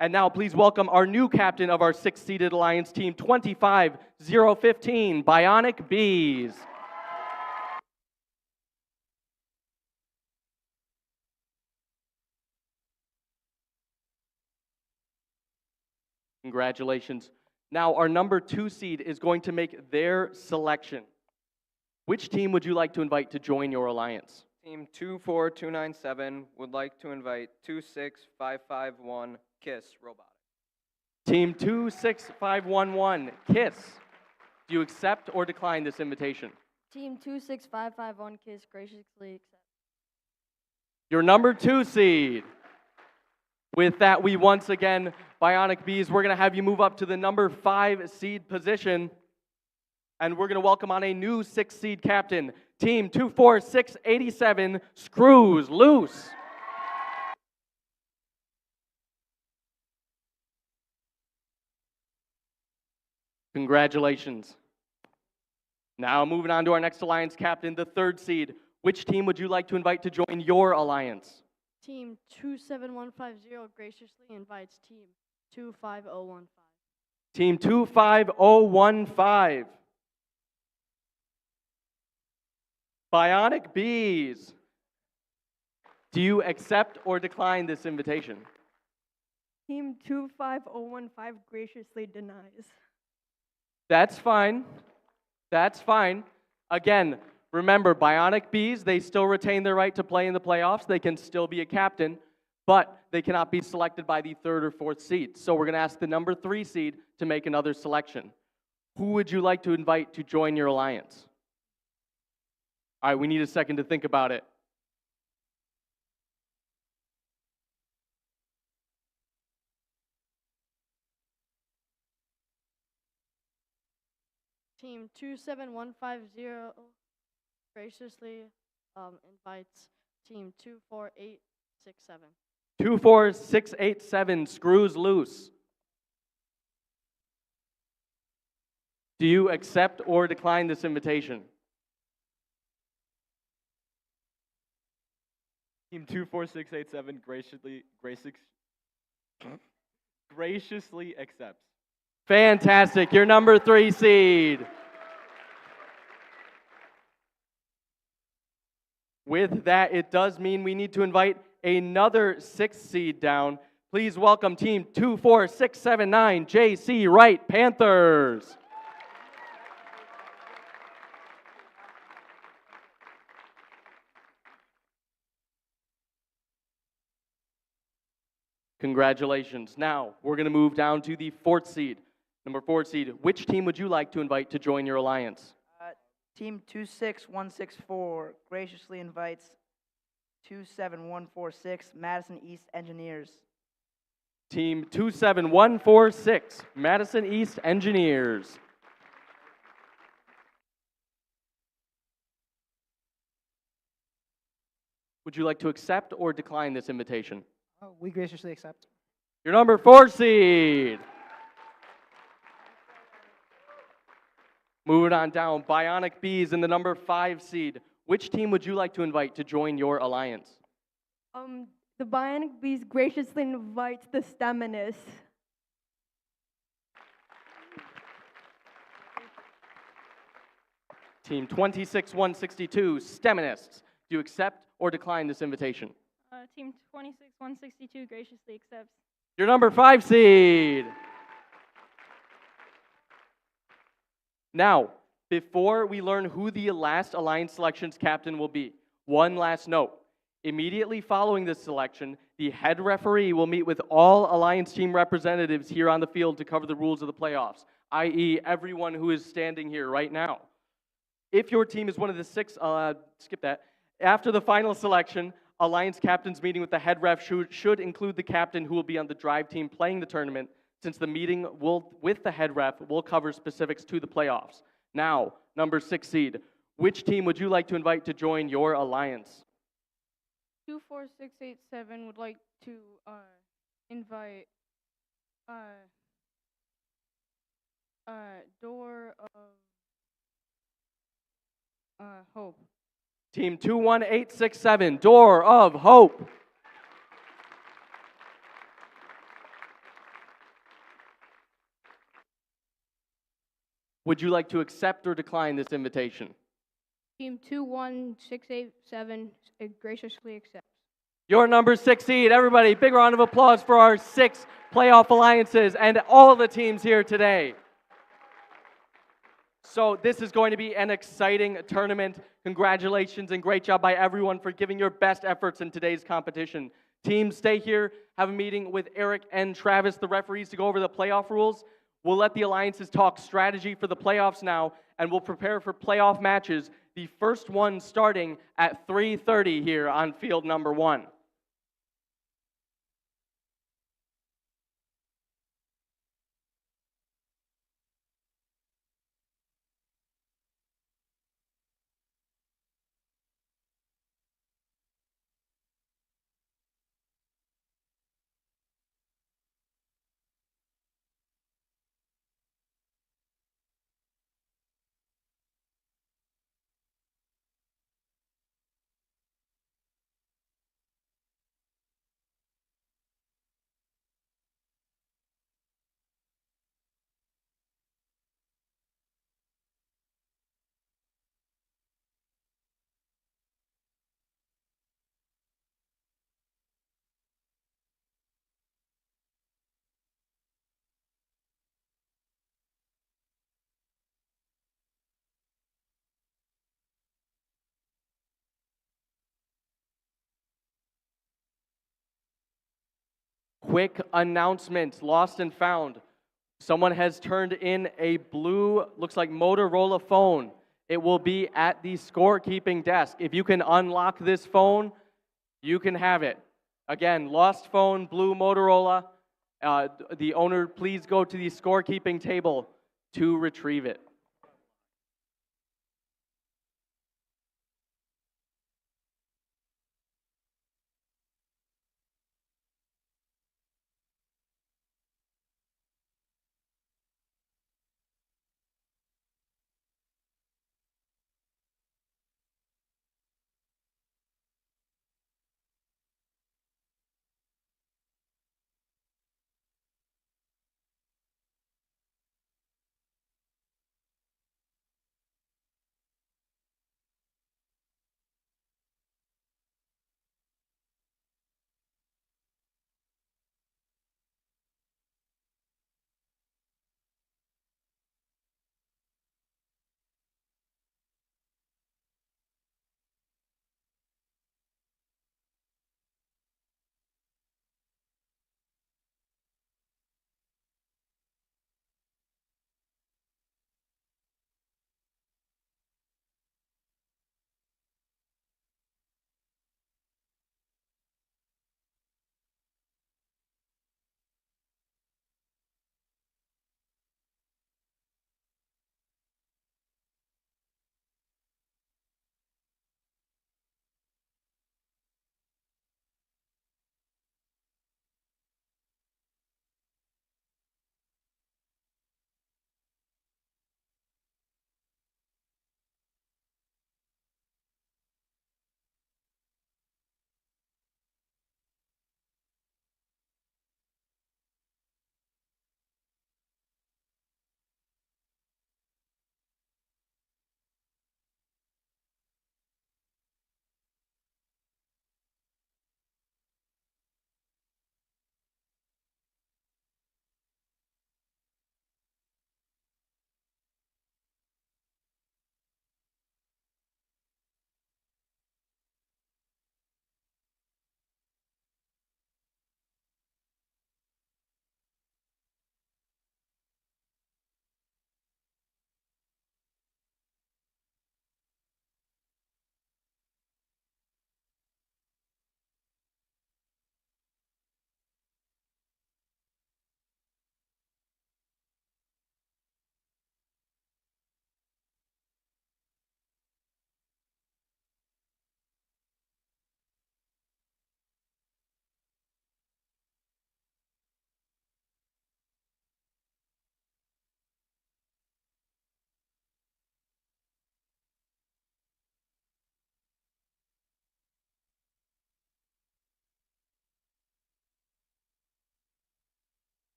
And now please welcome our new captain of our 6 seeded alliance, team 25015, Bionic Bees. Congratulations. Now, our number 2 seed is going to make their selection. Which team would you like to invite to join your alliance? Team 24297 would like to invite 26551 KISS Robotics. Team 26511, KISS. Do you accept or decline this invitation? Team 26551 KISS graciously accepts. Your number 2 seed. With that, we once again, Bionic Bees, we're going to have you move up to the number 5 seed position. And we're going to welcome on a new 6 seed captain, team 24687, Screws Loose. Congratulations. Now moving on to our next alliance captain, the 3rd seed. Which team would you like to invite to join your alliance? Team 27150 graciously invites Team 25015. Team 25015. Bionic Bees. Do you accept or decline this invitation? Team 25015 graciously denies. That's fine. That's fine. Again, remember, Bionic Bees, they still retain their right to play in the playoffs. They can still be a captain, but they cannot be selected by the 3rd or 4th seed. So we're going to ask the number 3 seed to make another selection. Who would you like to invite to join your alliance? All right, we need a second to think about it. Team 27150 graciously invites Team 24867. 24687, Screws Loose. Do you accept or decline this invitation? Team 24687 graciously graciously accepts. Fantastic. Your number 3 seed. With that, it does mean we need to invite another 6 seed down. Please welcome team 24679 JC Wright Panthers. Congratulations. Now, we're going to move down to the 4th seed. Number 4 seed, which team would you like to invite to join your alliance? Team 26164 graciously invites 27146 Madison East Engineers. Team 27146, Madison East Engineers. Would you like to accept or decline this invitation? We graciously accept. Your number 4 seed. Moving on down, Bionic Bees in the number 5 seed. Which team would you like to invite to join your alliance? The Bionic Bees graciously invites the Staminists. Team 26162, Staminists. Do you accept or decline this invitation? Team 26162 graciously accepts. Your number 5 seed. Now, before we learn who the last Alliance Selections captain will be, one last note. Immediately following this selection, the head referee will meet with all Alliance team representatives here on the field to cover the rules of the playoffs, i.e. everyone who is standing here right now. If your team is one of the 6, skip that. After the final selection, Alliance captains meeting with the head ref should include the captain who will be on the drive team playing the tournament, since the meeting with the head ref will cover specifics to the playoffs. Now, number 6 seed, which team would you like to invite to join your alliance? 24687 would like to invite Door of Hope. Team 21867, Door of Hope. Would you like to accept or decline this invitation? Team 21687 graciously accepts. Your number 6 seed. Everybody, big round of applause for our 6 playoff alliances and all the teams here today. So this is going to be an exciting tournament. Congratulations and great job by everyone for giving your best efforts in today's competition. Teams, stay here, have a meeting with Eric and Travis, the referees, to go over the playoff rules. We'll let the alliances talk strategy for the playoffs now, and we'll prepare for playoff matches, the first one starting at 3:30 here on field number 1. Quick announcement, lost and found. Someone has turned in a blue, looks like Motorola phone. It will be at the scorekeeping desk. If you can unlock this phone, you can have it. Again, lost phone, blue Motorola. The owner, please go to the scorekeeping table to retrieve it.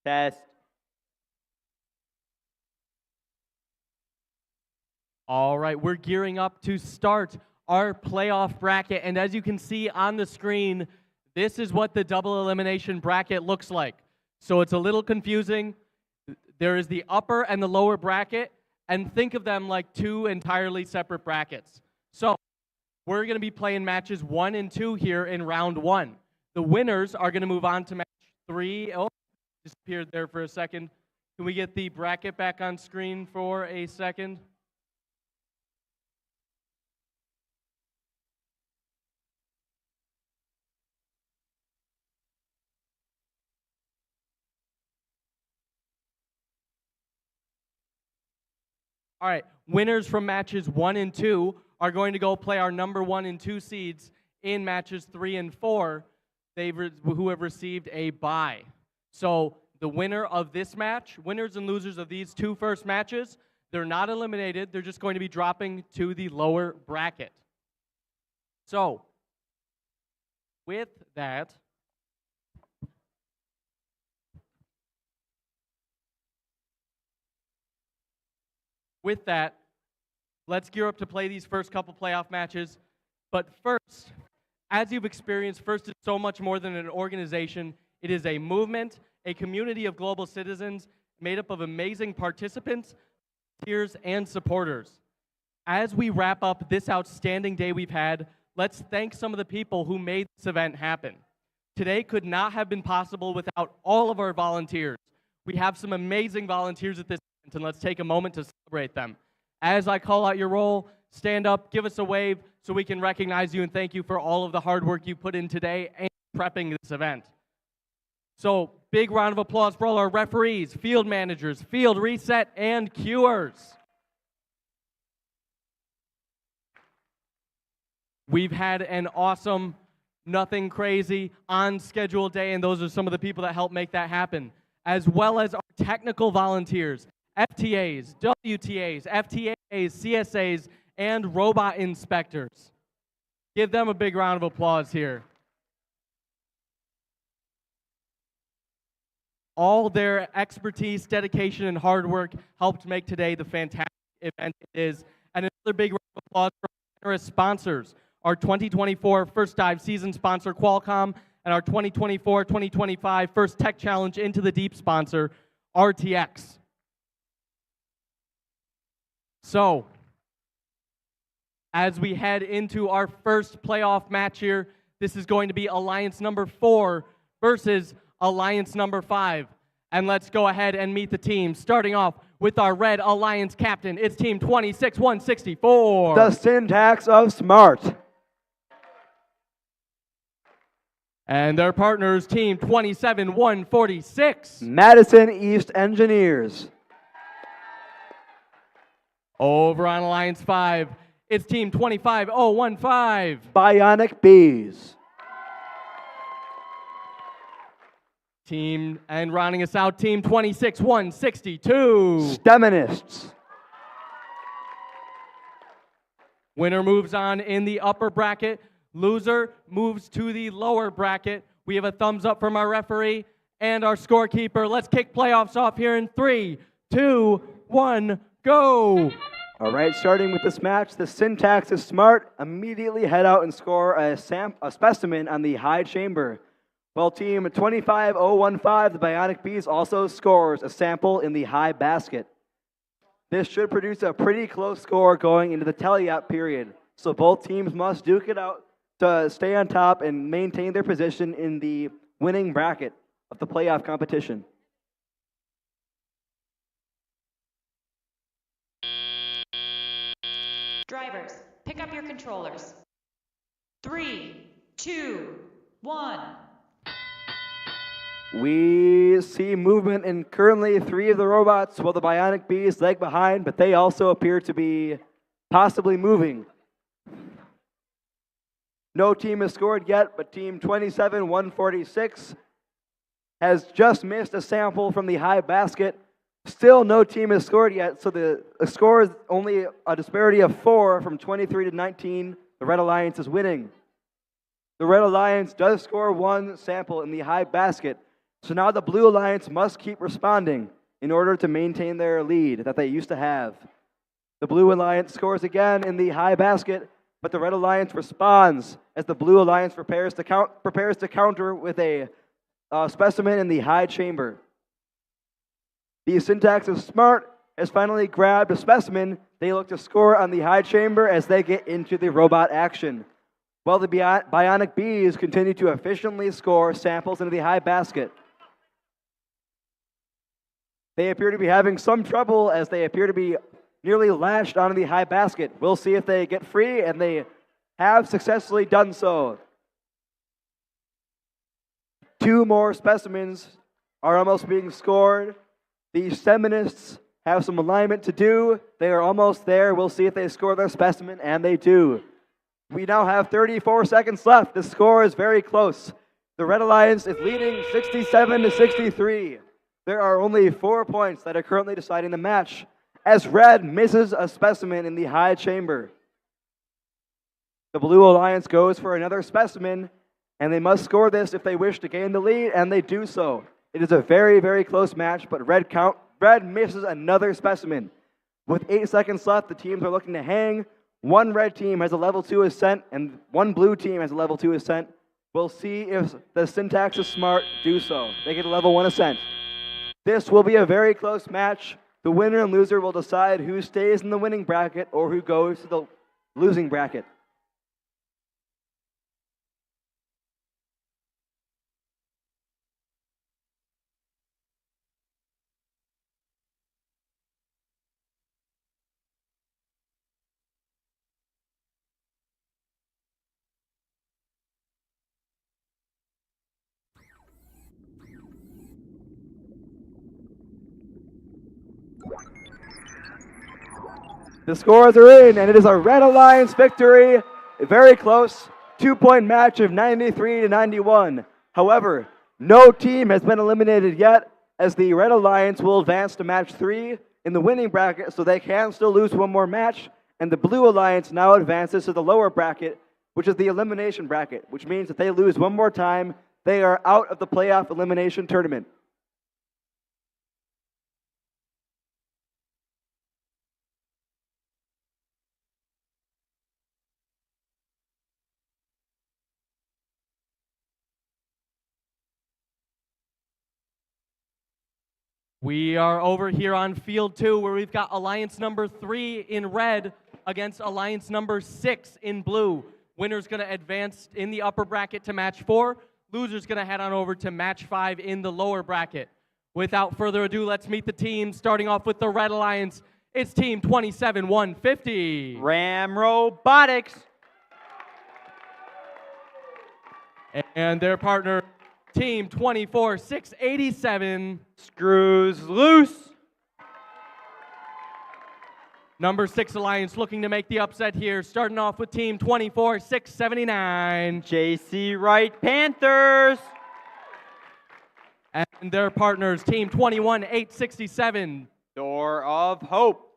Test. All right, we're gearing up to start our playoff bracket. And as you can see on the screen, this is what the double elimination bracket looks like. So it's a little confusing. There is the upper and the lower bracket, and think of them like two entirely separate brackets. So we're going to be playing matches 1 and 2 here in round 1. The winners are going to move on to match 3. Oh, disappeared there for a second. Can we get the bracket back on screen for a second? All right, winners from matches 1 and 2 are going to go play our number 1 and 2 seeds in matches 3 and 4, who have received a bye. So the winner of this match, winners and losers of these 2 first matches, they're not eliminated. They're just going to be dropping to the lower bracket. So with that, let's gear up to play these first couple playoff matches. But first, as you've experienced, First is so much more than an organization. It is a movement, a community of global citizens made up of amazing participants, volunteers, and supporters. As we wrap up this outstanding day we've had, let's thank some of the people who made this event happen. Today could not have been possible without all of our volunteers. We have some amazing volunteers at this event, and let's take a moment to celebrate them. As I call out your roll, stand up, give us a wave so we can recognize you and thank you for all of the hard work you put in today and prepping this event. So, big round of applause for all our referees, field managers, field reset, and cuers. We've had an awesome, nothing crazy, on-schedule day, and those are some of the people that helped make that happen, as well as our technical volunteers, FTAs, WTAs, FTAs, CSAs, and robot inspectors. Give them a big round of applause here. All their expertise, dedication, and hard work helped make today the fantastic event it is. And another big round of applause for our generous sponsors, our 2024 First Dive season sponsor, Qualcomm, and our 2024-2025 First Tech Challenge Into the Deep sponsor, RTX. So, as we head into our first playoff match here, this is going to be Alliance number 4 versus Alliance number 5. And let's go ahead and meet the team, starting off with our Red Alliance captain. It's Team 26164. The Syntax of Smart. And their partners, Team 27146. Madison East Engineers. Over on Alliance 5, it's Team 25015. Bionic Bees. Team, and rounding us out, Team 26162. Steminists. Winner moves on in the upper bracket. Loser moves to the lower bracket. We have a thumbs up from our referee and our scorekeeper. Let's kick playoffs off here in 3, 2, 1, go. All right, starting with this match, the Syntax is Smart immediately head out and score a specimen on the high chamber. While Team 25015, the Bionic Bees, also scores a sample in the high basket. This should produce a pretty close score going into the tally-up period, so both teams must duke it out to stay on top and maintain their position in the winning bracket of the playoff competition. Drivers, pick up your controllers. 3, 2, 1. We see movement in currently 3 of the robots, while the Bionic Bees lag behind, but they also appear to be possibly moving. No team has scored yet, but Team 27146 has just missed a sample from the high basket. Still no team has scored yet, so the score is only a disparity of 4 from 23 to 19. The Red Alliance is winning. The Red Alliance does score 1 sample in the high basket, So now the Blue Alliance must keep responding in order to maintain their lead that they used to have. The Blue Alliance scores again in the high basket, but the Red Alliance responds as the Blue Alliance prepares to counter with a specimen in the high chamber. The Syntax is smart, has finally grabbed a specimen. They look to score on the high chamber as they get into the robot action. While the Bionic Bees continue to efficiently score samples into the high basket. They appear to be having some trouble as they appear to be nearly lashed onto the high basket. We'll see if they get free, and they have successfully done so. 2 more specimens are almost being scored. The Seminists have some alignment to do. They are almost there. We'll see if they score their specimen, and they do. We now have 34 seconds left. The score is very close. The Red Alliance is leading 67-63. There are only 4 points that are currently deciding the match, as Red misses a specimen in the high chamber. The Blue Alliance goes for another specimen, and they must score this if they wish to gain the lead, and they do so. It is a very, very close match, but Red misses another specimen. With 8 seconds left, the teams are looking to hang. 1 red team has a level 2 ascent, and 1 blue team has a level 2 ascent. We'll see if the Syntax is smart, do so. They get a level 1 ascent. This will be a very close match. The winner and loser will decide who stays in the winning bracket or who goes to the losing bracket. The scores are in, and it is a Red Alliance victory. Very close, 2-point match of 93-91. However, no team has been eliminated yet, as the Red Alliance will advance to match 3 in the winning bracket, so they can still lose 1 more match, and the Blue Alliance now advances to the lower bracket, which is the elimination bracket, which means if they lose 1 more time, they are out of the playoff elimination tournament. We are over here on field 2 where we've got Alliance number 3 in red against Alliance number 6 in blue. Winner's going to advance in the upper bracket to match 4. Loser's going to head on over to match 5 in the lower bracket. Without further ado, let's meet the teams. Starting off with the Red Alliance, it's team 27-150. Ram Robotics. And their partner, team 24-687. Screws Loose. Number 6 Alliance looking to make the upset here, starting off with team 24-679. JC Wright Panthers. And their partners, team 21-867. Door of Hope.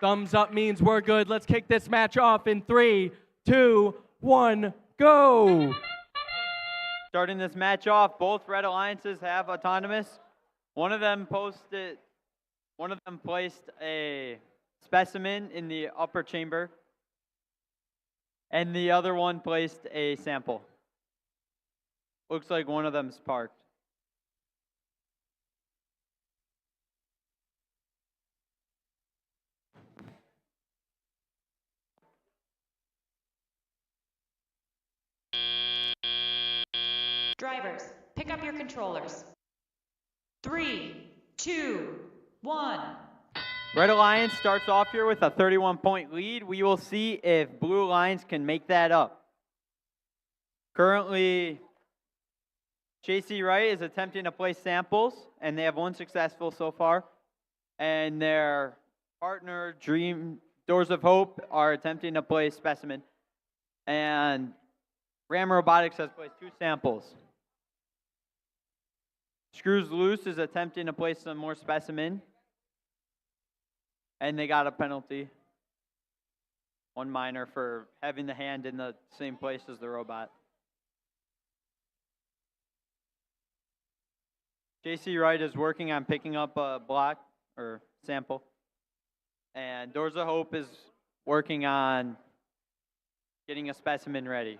Thumbs up means we're good. Let's kick this match off in 3, 2, 1, go! Starting this match off, both Red Alliances have autonomous. One of them placed a specimen in the upper chamber, and the other one placed a sample. Looks like one of them's parked. Drivers, pick up your controllers. 3, 2, 1. Red Alliance starts off here with a 31-point lead. We will see if Blue Alliance can make that up. Currently, JC Wright is attempting to place samples, and they have 1 successful so far. And their partner, Doors of Hope, are attempting to place specimen. And Ram Robotics has placed 2 samples. Screws Loose is attempting to place some more specimen. And they got a penalty. 1 minor for having the hand in the same place as the robot. JC Wright is working on picking up a block or sample. And Doors of Hope is working on getting a specimen ready.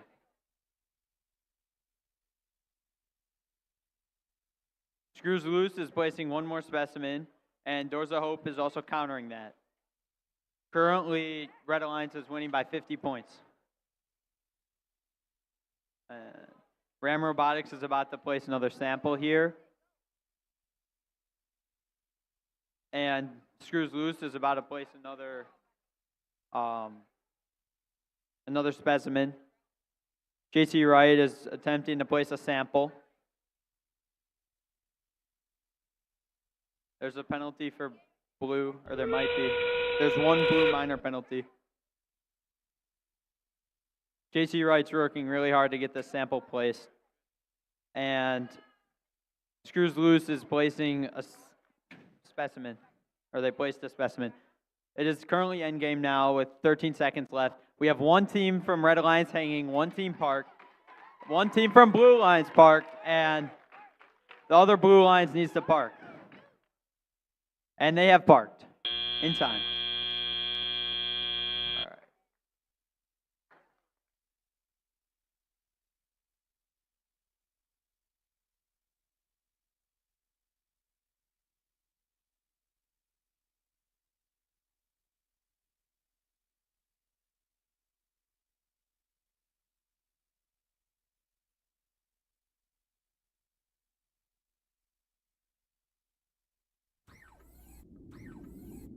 Screws Loose is placing one more specimen, and Doors of Hope is also countering that. Currently, Red Alliance is winning by 50 points. Ram Robotics is about to place another sample here. And Screws Loose is about to place another specimen. JC Wright is attempting to place a sample. There's a penalty for blue, or there might be. There's one blue minor penalty. JC Wright's working really hard to get this sample placed. And Screws Loose is placing a specimen, or they placed a specimen. It is currently endgame now with 13 seconds left. We have one team from Red Alliance hanging, one team parked, one team from Blue Alliance parked, and the other Blue Alliance needs to park. And they have parked in time. All right.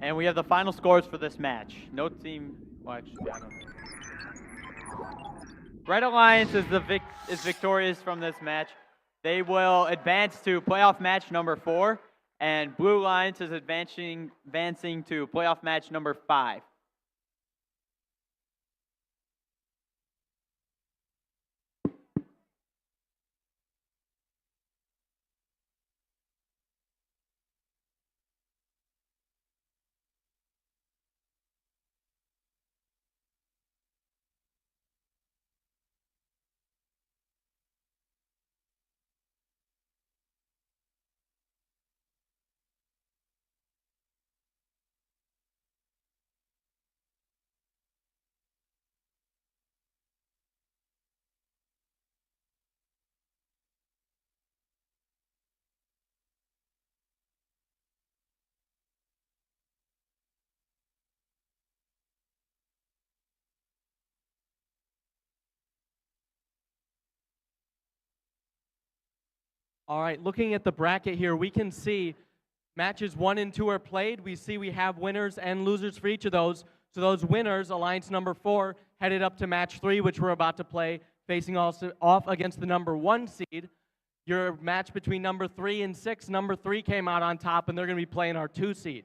And we have the final scores for this match. No team, well actually, I don't know. Red Alliance is victorious from this match. They will advance to playoff match number 4, and Blue Alliance is advancing to playoff match number 5. All right, looking at the bracket here, we can see matches 1 and 2 are played. We see we have winners and losers for each of those. So those winners, Alliance number 4, headed up to match 3, which we're about to play, facing also off against the number 1 seed. Your match between number 3 and 6, number 3 came out on top, and they're going to be playing our 2 seed.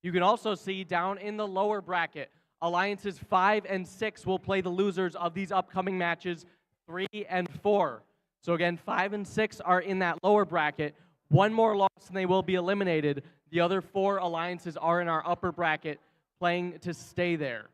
You can also see down in the lower bracket, Alliances 5 and 6 will play the losers of these upcoming matches 3 and 4. So again, 5 and 6 are in that lower bracket. One more loss and they will be eliminated. The other 4 alliances are in our upper bracket, playing to stay there.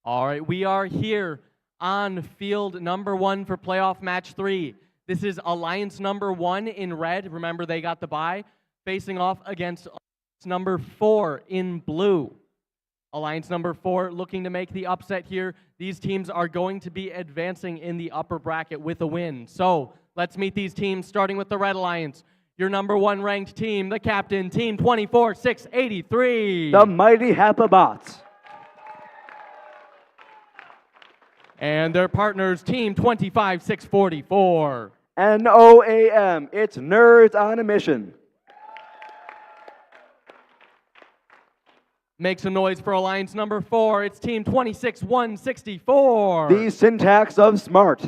All right, we are here on field number 1 for playoff match 3. This is Alliance number 1 in red. Remember, they got the bye, facing off against number 4 in blue. Alliance number 4 looking to make the upset here. These teams are going to be advancing in the upper bracket with a win. So let's meet these teams, starting with the Red Alliance. Your number 1 ranked team, the captain, Team 24-683. The mighty Hapabots. And their partners, Team 25-644. NOAM, it's Nerds on a Mission. Make some noise for Alliance number 4. It's Team 26-164. The Syntax of Smart.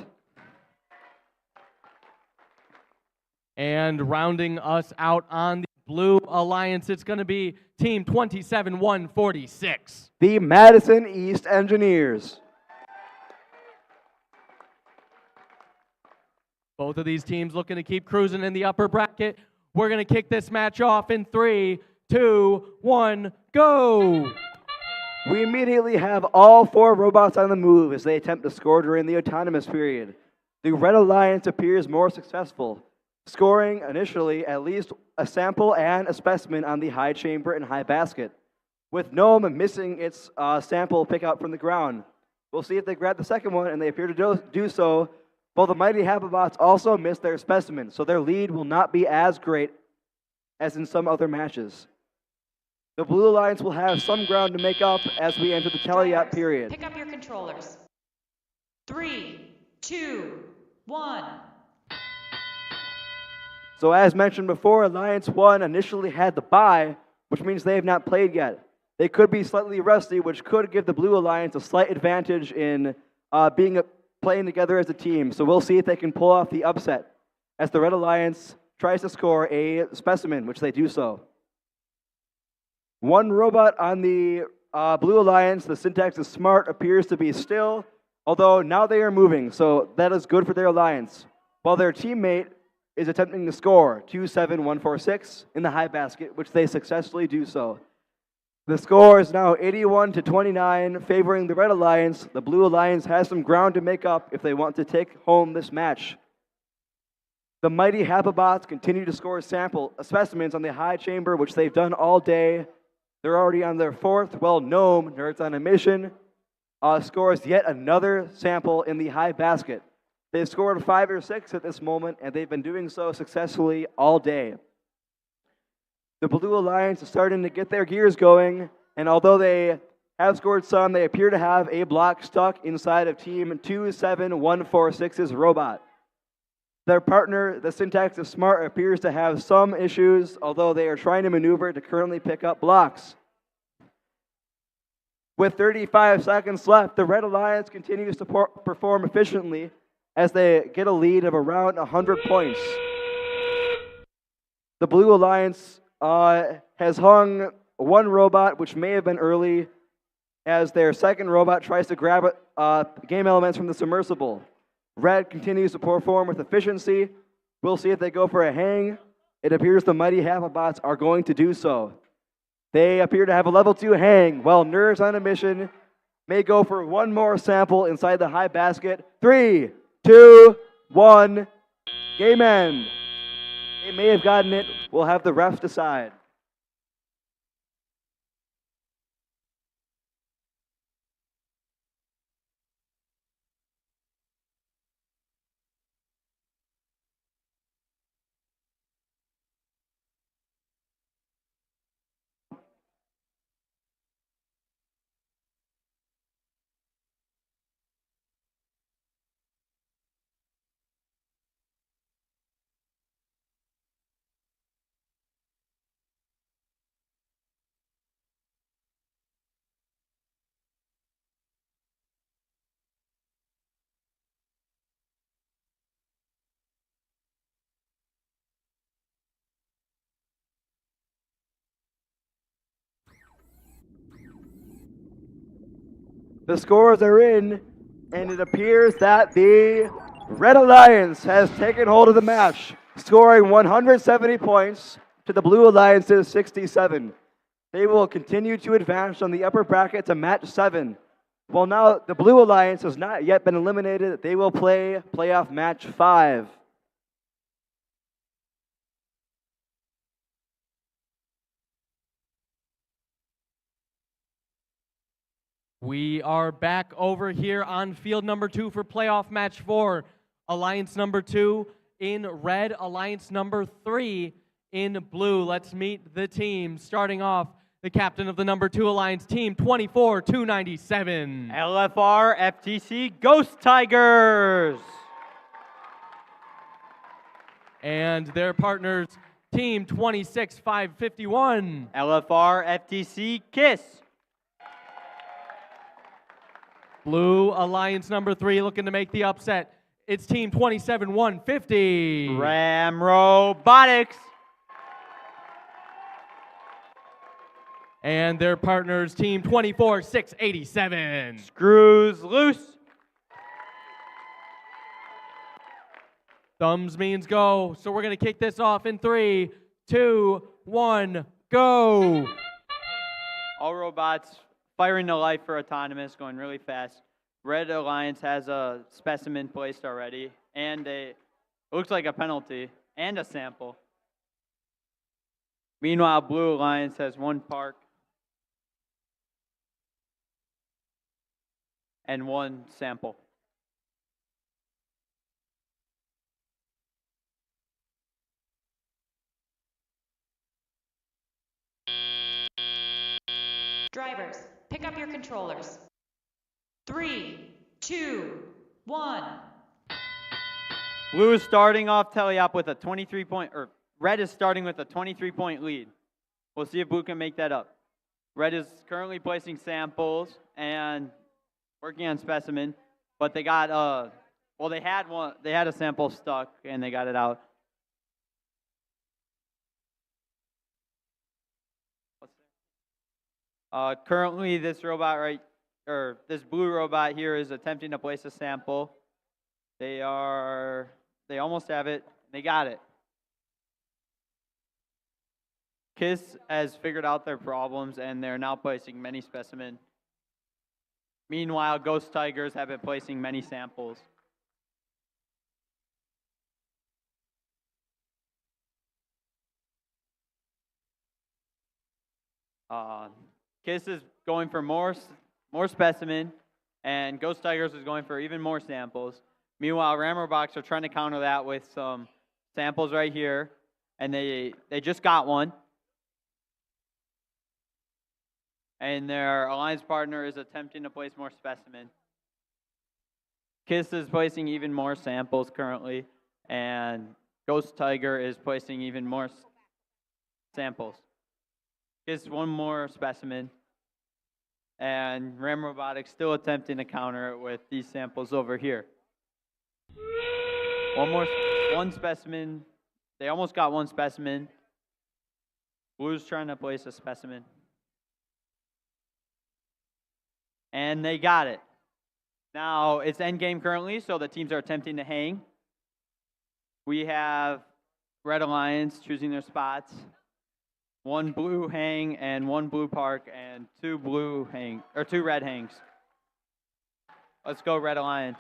And rounding us out on the Blue Alliance, it's going to be Team 27-146. The Madison East Engineers. Both of these teams looking to keep cruising in the upper bracket. We're going to kick this match off in 3, 2, 1, go! We immediately have all 4 robots on the move as they attempt to score during the autonomous period. The Red Alliance appears more successful, scoring initially at least a sample and a specimen on the high chamber and high basket, with Gnome missing its sample pickup from the ground. We'll see if they grab the second one, and they appear to do so. While the Mighty Hapabots also missed their specimen, so their lead will not be as great as in some other matches. The Blue Alliance will have some ground to make up as we enter the tally-up period. Pick up your controllers. 3, 2, 1. So as mentioned before, Alliance 1 initially had the bye, which means they have not played yet. They could be slightly rusty, which could give the Blue Alliance a slight advantage in playing together as a team. So we'll see if they can pull off the upset as the Red Alliance tries to score a specimen, which they do so. One robot on the Blue Alliance, the syntax is smart, appears to be still, although now they are moving, so that is good for their alliance. While their teammate is attempting to score 2-7-1-4-6 in the high basket, which they successfully do so. The score is now 81-29, favoring the Red Alliance. The Blue Alliance has some ground to make up if they want to take home this match. The Mighty Hapabots continue to score specimens on the high chamber, which they've done all day. They're already on their 4th, while Gnome, Nerds on a Mission, scores yet another sample in the high basket. They've scored 5 or 6 at this moment, and they've been doing so successfully all day. The Blue Alliance is starting to get their gears going, and although they have scored some, they appear to have a block stuck inside of Team 2-7-1-4-6's robot. Their partner, the syntax is smart, appears to have some issues, although they are trying to maneuver to currently pick up blocks. With 35 seconds left, the Red Alliance continues to perform efficiently as they get a lead of around 100 points. The Blue Alliance has hung one robot, which may have been early, as their second robot tries to grab game elements from the submersible. Red continues to perform with efficiency. We'll see if they go for a hang. It appears the Mighty Hapabots are going to do so. They appear to have a level 2 hang, while Nerds on a Mission may go for one more sample inside the high basket. 3, 2, 1, game end. They may have gotten it. We'll have the refs decide. The scores are in, and it appears that the Red Alliance has taken hold of the match, scoring 170 points to the Blue Alliance's 67. They will continue to advance on the upper bracket to match 7. While now the Blue Alliance has not yet been eliminated, they will play playoff match 5. We are back over here on field number 2 for playoff match 4. Alliance number 2 in red, alliance number 3 in blue. Let's meet the team. Starting off, the captain of the number 2 alliance, team 24-297. LFR FTC Ghost Tigers. And their partners, team 26-551. LFR FTC Kiss. Blue alliance number 3 looking to make the upset. It's team 27-150. Ram Robotics. And their partners, team 24-687. Screws loose. Thumbs means go. So we're going to kick this off in 3, 2, 1, go. All robots firing to life for autonomous, going really fast. Red Alliance has a specimen placed already, and it looks like a penalty, and a sample. Meanwhile, Blue Alliance has one park and one sample. Drivers, pick up your controllers. 3, 2, 1. Blue is starting off Teleop with a 23-point, or Red is starting with a 23-point lead. We'll see if Blue can make that up. Red is currently placing samples and working on specimen, but they got well, they had a sample stuck and they got it out. Currently, this blue robot here is attempting to place a sample. They almost have it. They got it. KISS has figured out their problems and they're now placing many specimens. Meanwhile, Ghost Tigers have been placing many samples. KISS is going for more specimen, and Ghost Tigers is going for even more samples. Meanwhile, Rammerbox are trying to counter that with some samples right here, and they just got one. And their alliance partner is attempting to place more specimen. KISS is placing even more samples currently, and Ghost Tiger is placing even more samples. KISS one more specimen, and Ram Robotics still attempting to counter it with these samples over here. One specimen. They almost got one specimen. Blue's trying to place a specimen. And they got it. Now, it's endgame currently, so the teams are attempting to hang. We have Red Alliance choosing their spots. One blue hang and one blue park and two red hangs. Let's go, Red Alliance.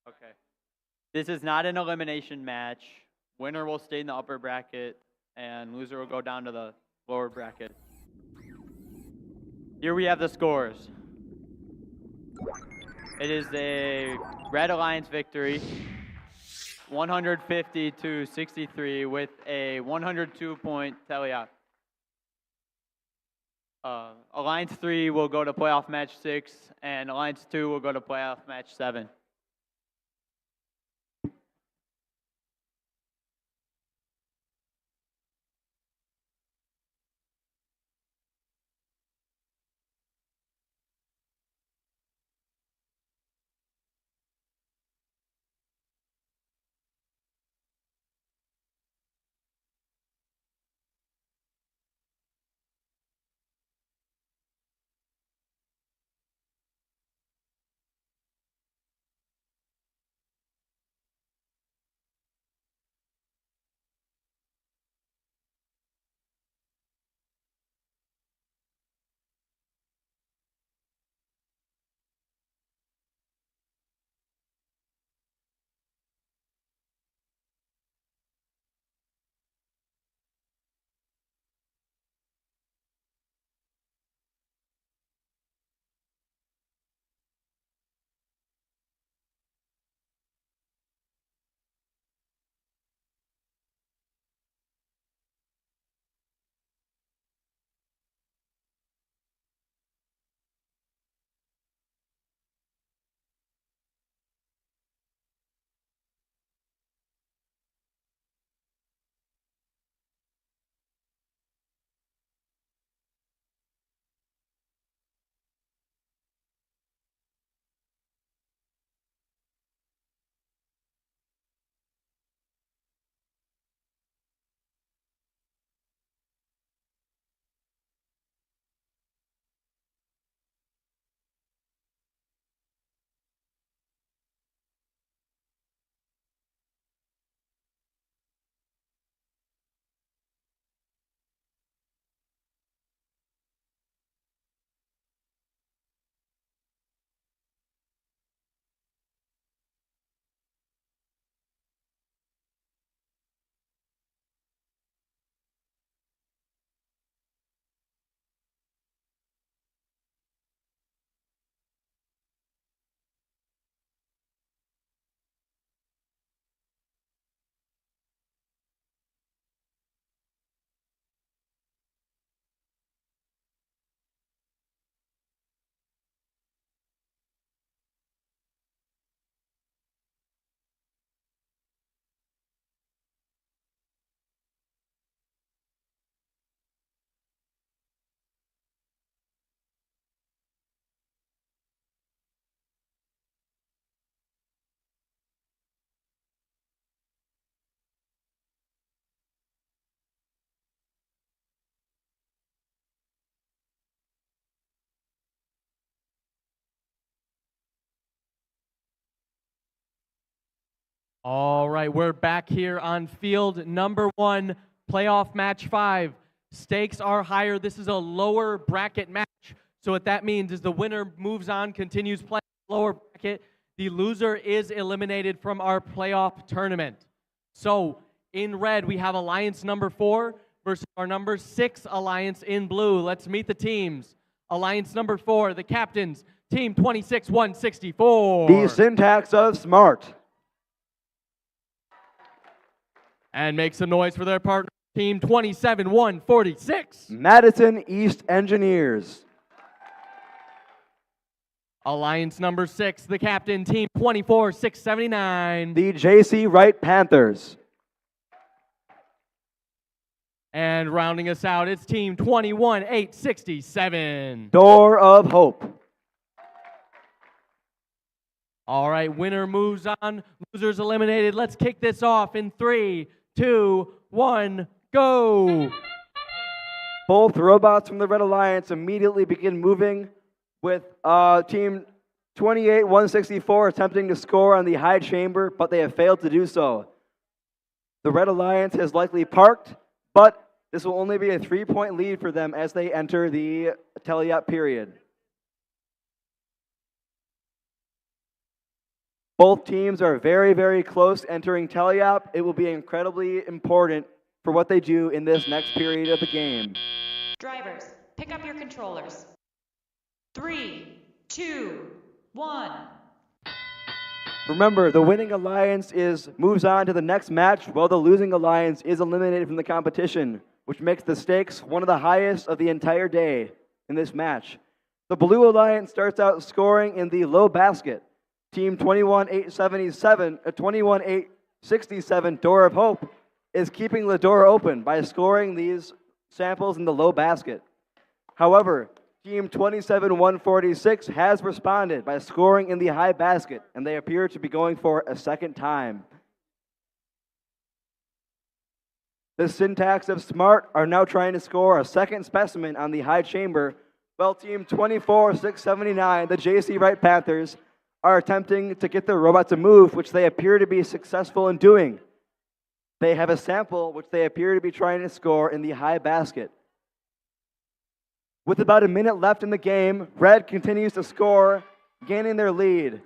Okay. This is not an elimination match. Winner will stay in the upper bracket, and loser will go down to the lower bracket. Here we have the scores. It is a Red Alliance victory, 150-63 with a 102-point teleop. Alliance 3 will go to playoff match 6, and Alliance 2 will go to playoff match 7. All right, we're back here on field number 1, playoff match 5. Stakes are higher. This is a lower bracket match. So what that means is the winner moves on, continues playing lower bracket. The loser is eliminated from our playoff tournament. So in red, we have alliance number 4 versus our number 6 alliance in blue. Let's meet the teams. Alliance number 4, the captains, team 26-164. The syntax of smart. And make some noise for their partner, team 27-146. Madison East Engineers. Alliance number 6, the captain, team 24-679. The JC Wright Panthers. And rounding us out, it's team 21-867. Door of Hope. All right, winner moves on, losers eliminated. Let's kick this off in 3, 2, 1, go. Both robots from the Red Alliance immediately begin moving, with team 28-164 attempting to score on the high chamber, but they have failed to do so. The Red Alliance has likely parked, but this will only be a 3-point lead for them as they enter the tally-up period. Both teams are very, very close entering tally-up. It will be incredibly important for what they do in this next period of the game. Drivers, pick up your controllers. 3, 2, 1. Remember, the winning alliance moves on to the next match, while the losing alliance is eliminated from the competition, which makes the stakes one of the highest of the entire day in this match. The blue alliance starts out scoring in the low basket. Team 21-867, Door of Hope, is keeping the door open by scoring these samples in the low basket. However, Team 27-146 has responded by scoring in the high basket, and they appear to be going for a second time. The syntax of smart are now trying to score a second specimen on the high chamber, while Team 24-679, the JC Wright Panthers, are attempting to get their robot to move, which they appear to be successful in doing. They have a sample which they appear to be trying to score in the high basket. With about a minute left in the game, Red continues to score, gaining their lead.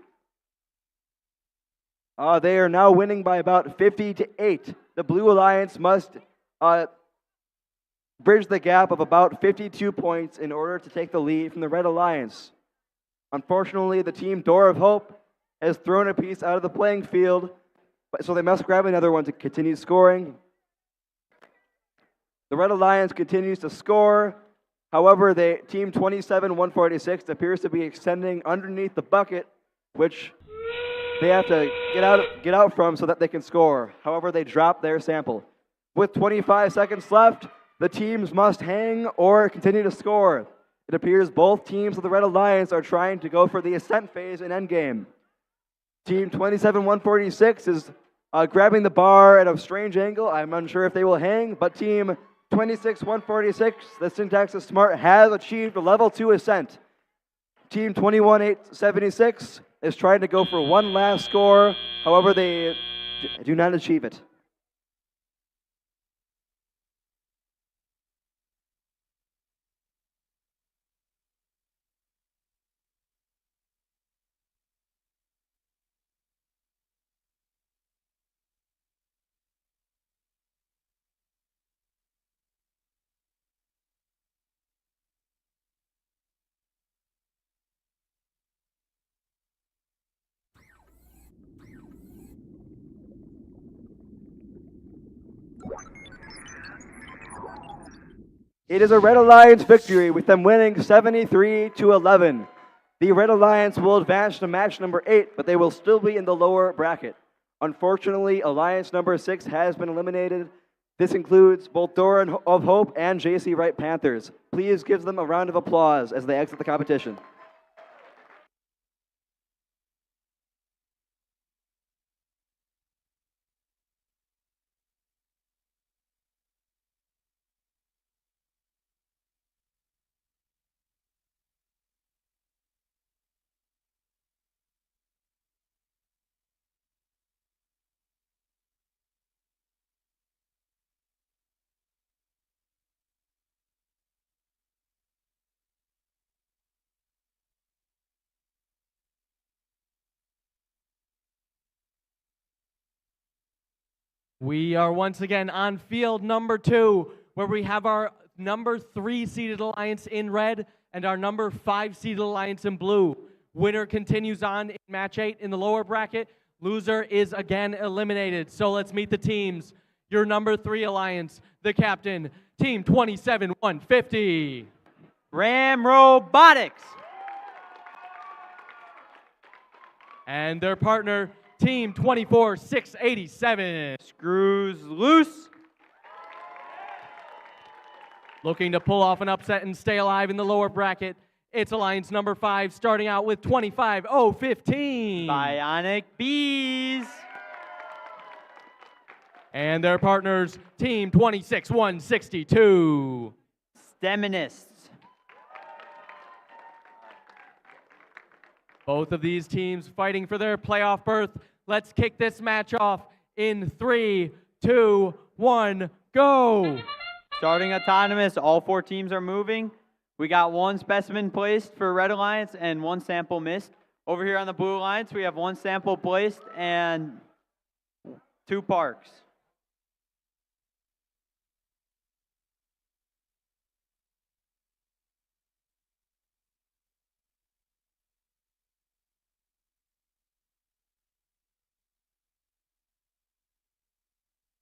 They are now winning by about 50-8. The Blue Alliance must bridge the gap of about 52 points in order to take the lead from the Red Alliance. Unfortunately, the team Door of Hope has thrown a piece out of the playing field, so they must grab another one to continue scoring. The Red Alliance continues to score. However, team 27-146 appears to be extending underneath the bucket, which they have to get out from so that they can score. However, they drop their sample. With 25 seconds left, the teams must hang or continue to score. It appears both teams of the Red Alliance are trying to go for the ascent phase in endgame. Team 27-146 is grabbing the bar at a strange angle. I'm unsure if they will hang, but team 26-146, the syntax is smart, has achieved a level 2 ascent. Team 21-876 is trying to go for one last score. However, they do not achieve it. It is a Red Alliance victory, with them winning 73-11. The Red Alliance will advance to match number 8, but they will still be in the lower bracket. Unfortunately, Alliance number 6 has been eliminated. This includes both Door of Hope and JC Wright Panthers. Please give them a round of applause as they exit the competition. We are once again on field number 2, where we have our number 3 seeded alliance in red and our number 5 seeded alliance in blue. Winner continues on in match 8 in the lower bracket. Loser is again eliminated. So let's meet the teams. Your number 3 alliance, the captain, Team 27-150. Ram Robotics. And their partner, Team 24-687. Screws Loose. Looking to pull off an upset and stay alive in the lower bracket, it's alliance number 5, starting out with 25-015. Bionic Bees. And their partners, Team 26-162. Steminists. Both of these teams fighting for their playoff berth. Let's kick this match off in 3, 2, 1, go! Starting autonomous, all 4 teams are moving. We got 1 specimen placed for Red Alliance and 1 sample missed. Over here on the Blue Alliance, we have 1 sample placed and 2 parks.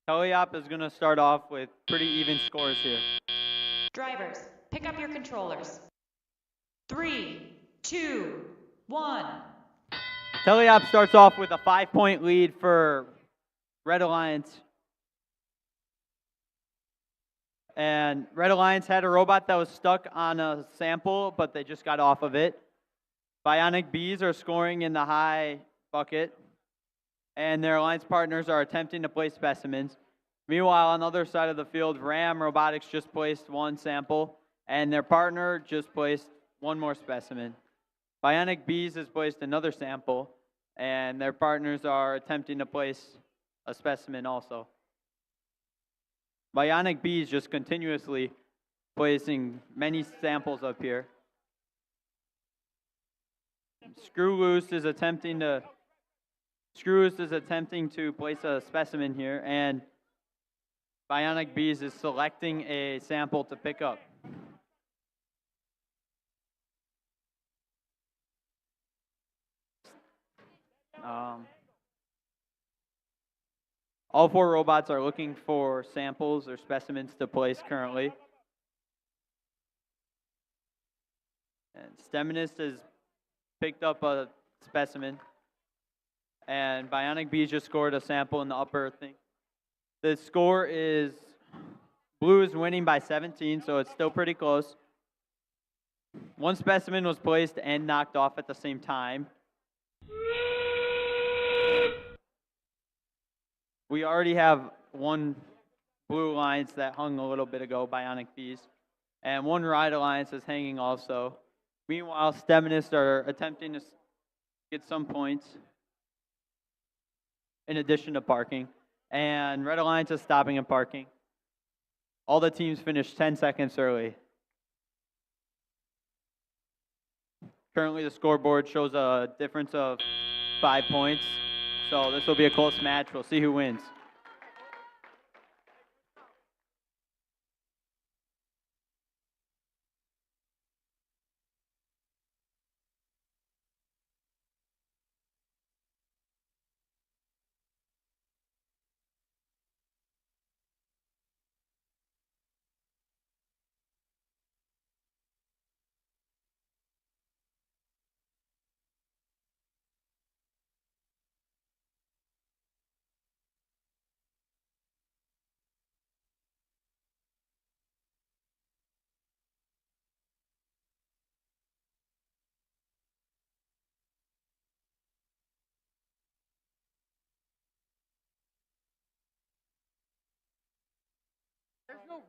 Teleop is going to start off with pretty even scores here. Drivers, pick up your controllers. 3, 2, 1. Teleop starts off with a 5-point lead for Red Alliance. And Red Alliance had a robot that was stuck on a sample, but they just got off of it. Bionic Bees are scoring in the high bucket, and their alliance partners are attempting to place specimens. Meanwhile, on the other side of the field, Ram Robotics just placed 1 sample, and their partner just placed 1 more specimen. Bionic Bees has placed another sample, and their partners are attempting to place a specimen also. Bionic Bees just continuously placing many samples up here. Screw Loose is attempting to place a specimen here, and Bionic Bees is selecting a sample to pick up. All 4 robots are looking for samples or specimens to place currently. And Steminist has picked up a specimen. And Bionic Bees just scored a sample in the upper thing. The score is, blue is winning by 17, so it's still pretty close. 1 specimen was placed and knocked off at the same time. We already have 1 Blue Alliance that hung a little bit ago, Bionic Bees. And 1 Ride Alliance is hanging also. Meanwhile, Steminists are attempting to get some points in addition to parking. And Red Alliance is stopping and parking. All the teams finished 10 seconds early. Currently, the scoreboard shows a difference of 5 points. So this will be a close match. We'll see who wins. There's no rule.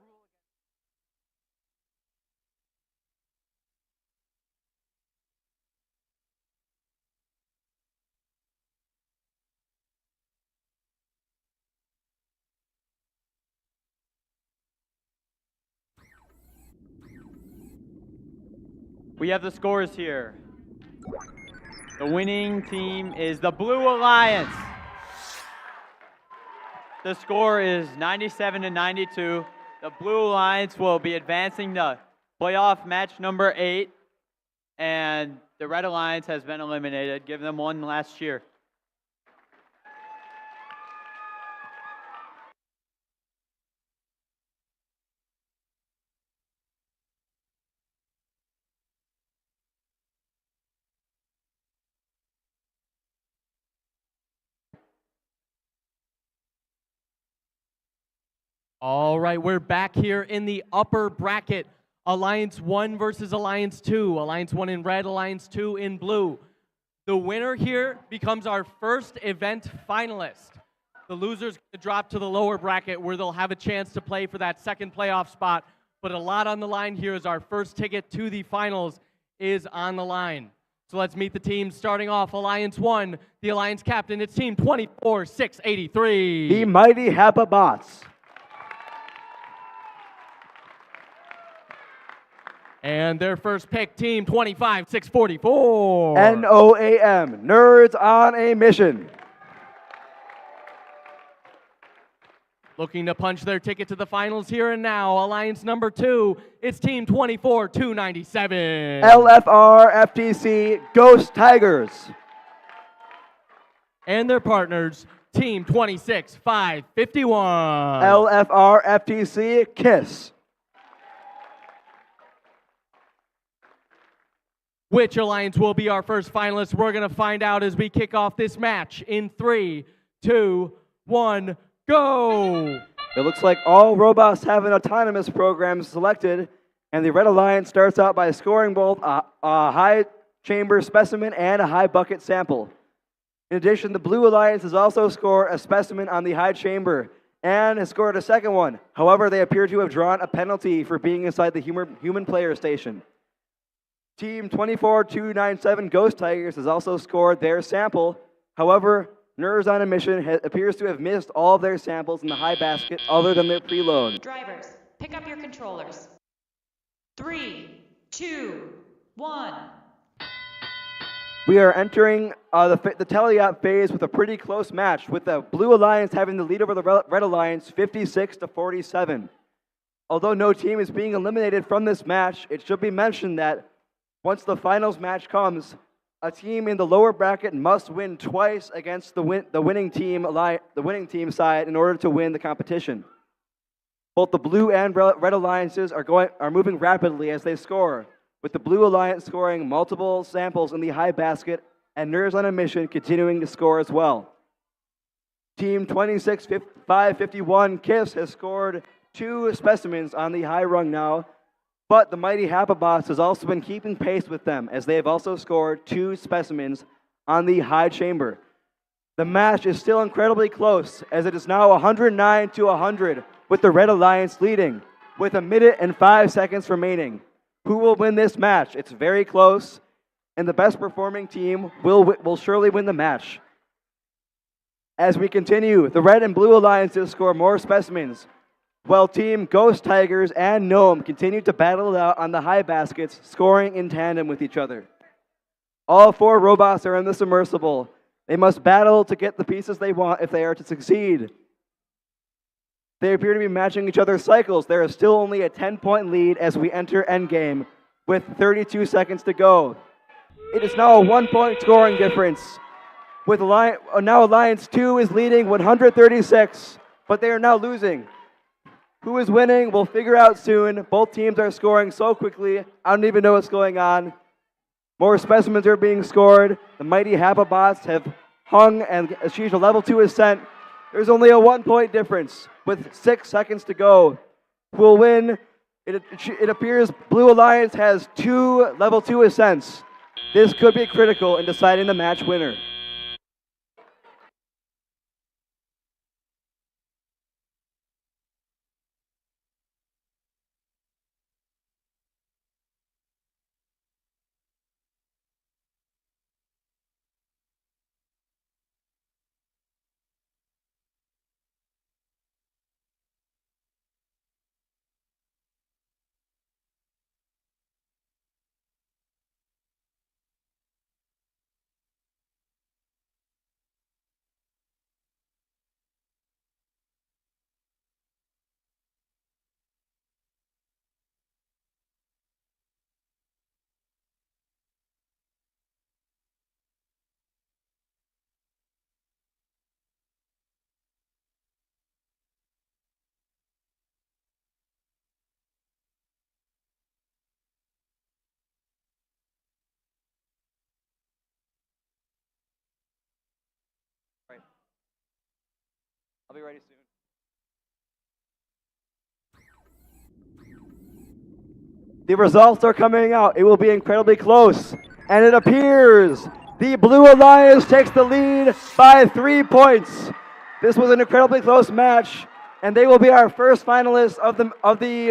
We have the scores here. The winning team is the Blue Alliance. The The score is 97 to 92. The Blue Alliance will be advancing to playoff match number 8, and the Red Alliance has been eliminated. Give them one last cheer. All right, we're back here in the upper bracket. Alliance 1 versus Alliance 2. Alliance 1 in red, Alliance 2 in blue. The winner here becomes our first event finalist. The loser's going to drop to the lower bracket where they'll have a chance to play for that second playoff spot. But a lot on the line here as our first ticket to the finals is on the line. So let's meet the teams. Starting off, Alliance 1, the Alliance captain, it's team 24-683. The mighty Hapabots. And their first pick, team 25-644. NOAM, Nerds on a Mission. Looking to punch their ticket to the finals here and now, Alliance number 2, it's team 24-297. LFR FTC Ghost Tigers. And their partners, team 26-551. LFR FTC KISS. Which alliance will be our first finalist? We're going to find out as we kick off this match in 3, 2, 1, go! It looks like all robots have an autonomous program selected, and the Red Alliance starts out by scoring both a high chamber specimen and a high bucket sample. In addition, the Blue Alliance has also scored a specimen on the high chamber and has scored a second one. However, they appear to have drawn a penalty for being inside the human player station. Team 24-297 Ghost Tigers has also scored their sample. However, Nerds on a Mission appears to have missed all of their samples in the high basket other than their preload. Drivers, pick up your controllers. 3, 2, 1. We are entering the tally-up phase with a pretty close match, with the Blue Alliance having the lead over the Red Alliance 56-47. Although no team is being eliminated from this match, it should be mentioned that once the finals match comes, a team in the lower bracket must win twice against the winning team side in order to win the competition. Both the Blue and Red Alliances are moving rapidly as they score, with the Blue Alliance scoring multiple samples in the high basket and Nerds on a Mission continuing to score as well. Team 26-551 KISS has scored 2 specimens on the high rung now, but the mighty Hapabots has also been keeping pace with them as they have also scored 2 specimens on the high chamber. The match is still incredibly close as it is now 109-100 with the Red Alliance leading with 1 minute and 5 seconds remaining. Who will win this match? It's very close, and the best performing team will surely win the match. As we continue, the Red and Blue Alliances score more specimens, while Team Ghost Tigers and Gnome continue to battle it out on the high baskets, scoring in tandem with each other. All 4 robots are in the submersible. They must battle to get the pieces they want if they are to succeed. They appear to be matching each other's cycles. There is still only a 10-point lead as we enter endgame with 32 seconds to go. It is now a 1-point scoring difference. With now Alliance 2 is leading 136, but they are now losing. Who is winning? We'll figure out soon. Both teams are scoring so quickly, I don't even know what's going on. More specimens are being scored. The mighty Hapabots have hung and achieved a level 2 ascent. There's only a 1-point difference with 6 seconds to go. Who will win? It appears Blue Alliance has 2 level 2 ascents. This could be critical in deciding the match winner. I'll be ready soon. The results are coming out. It will be incredibly close. And it appears the Blue Alliance takes the lead by 3 points. This was an incredibly close match, and they will be our first finalists of the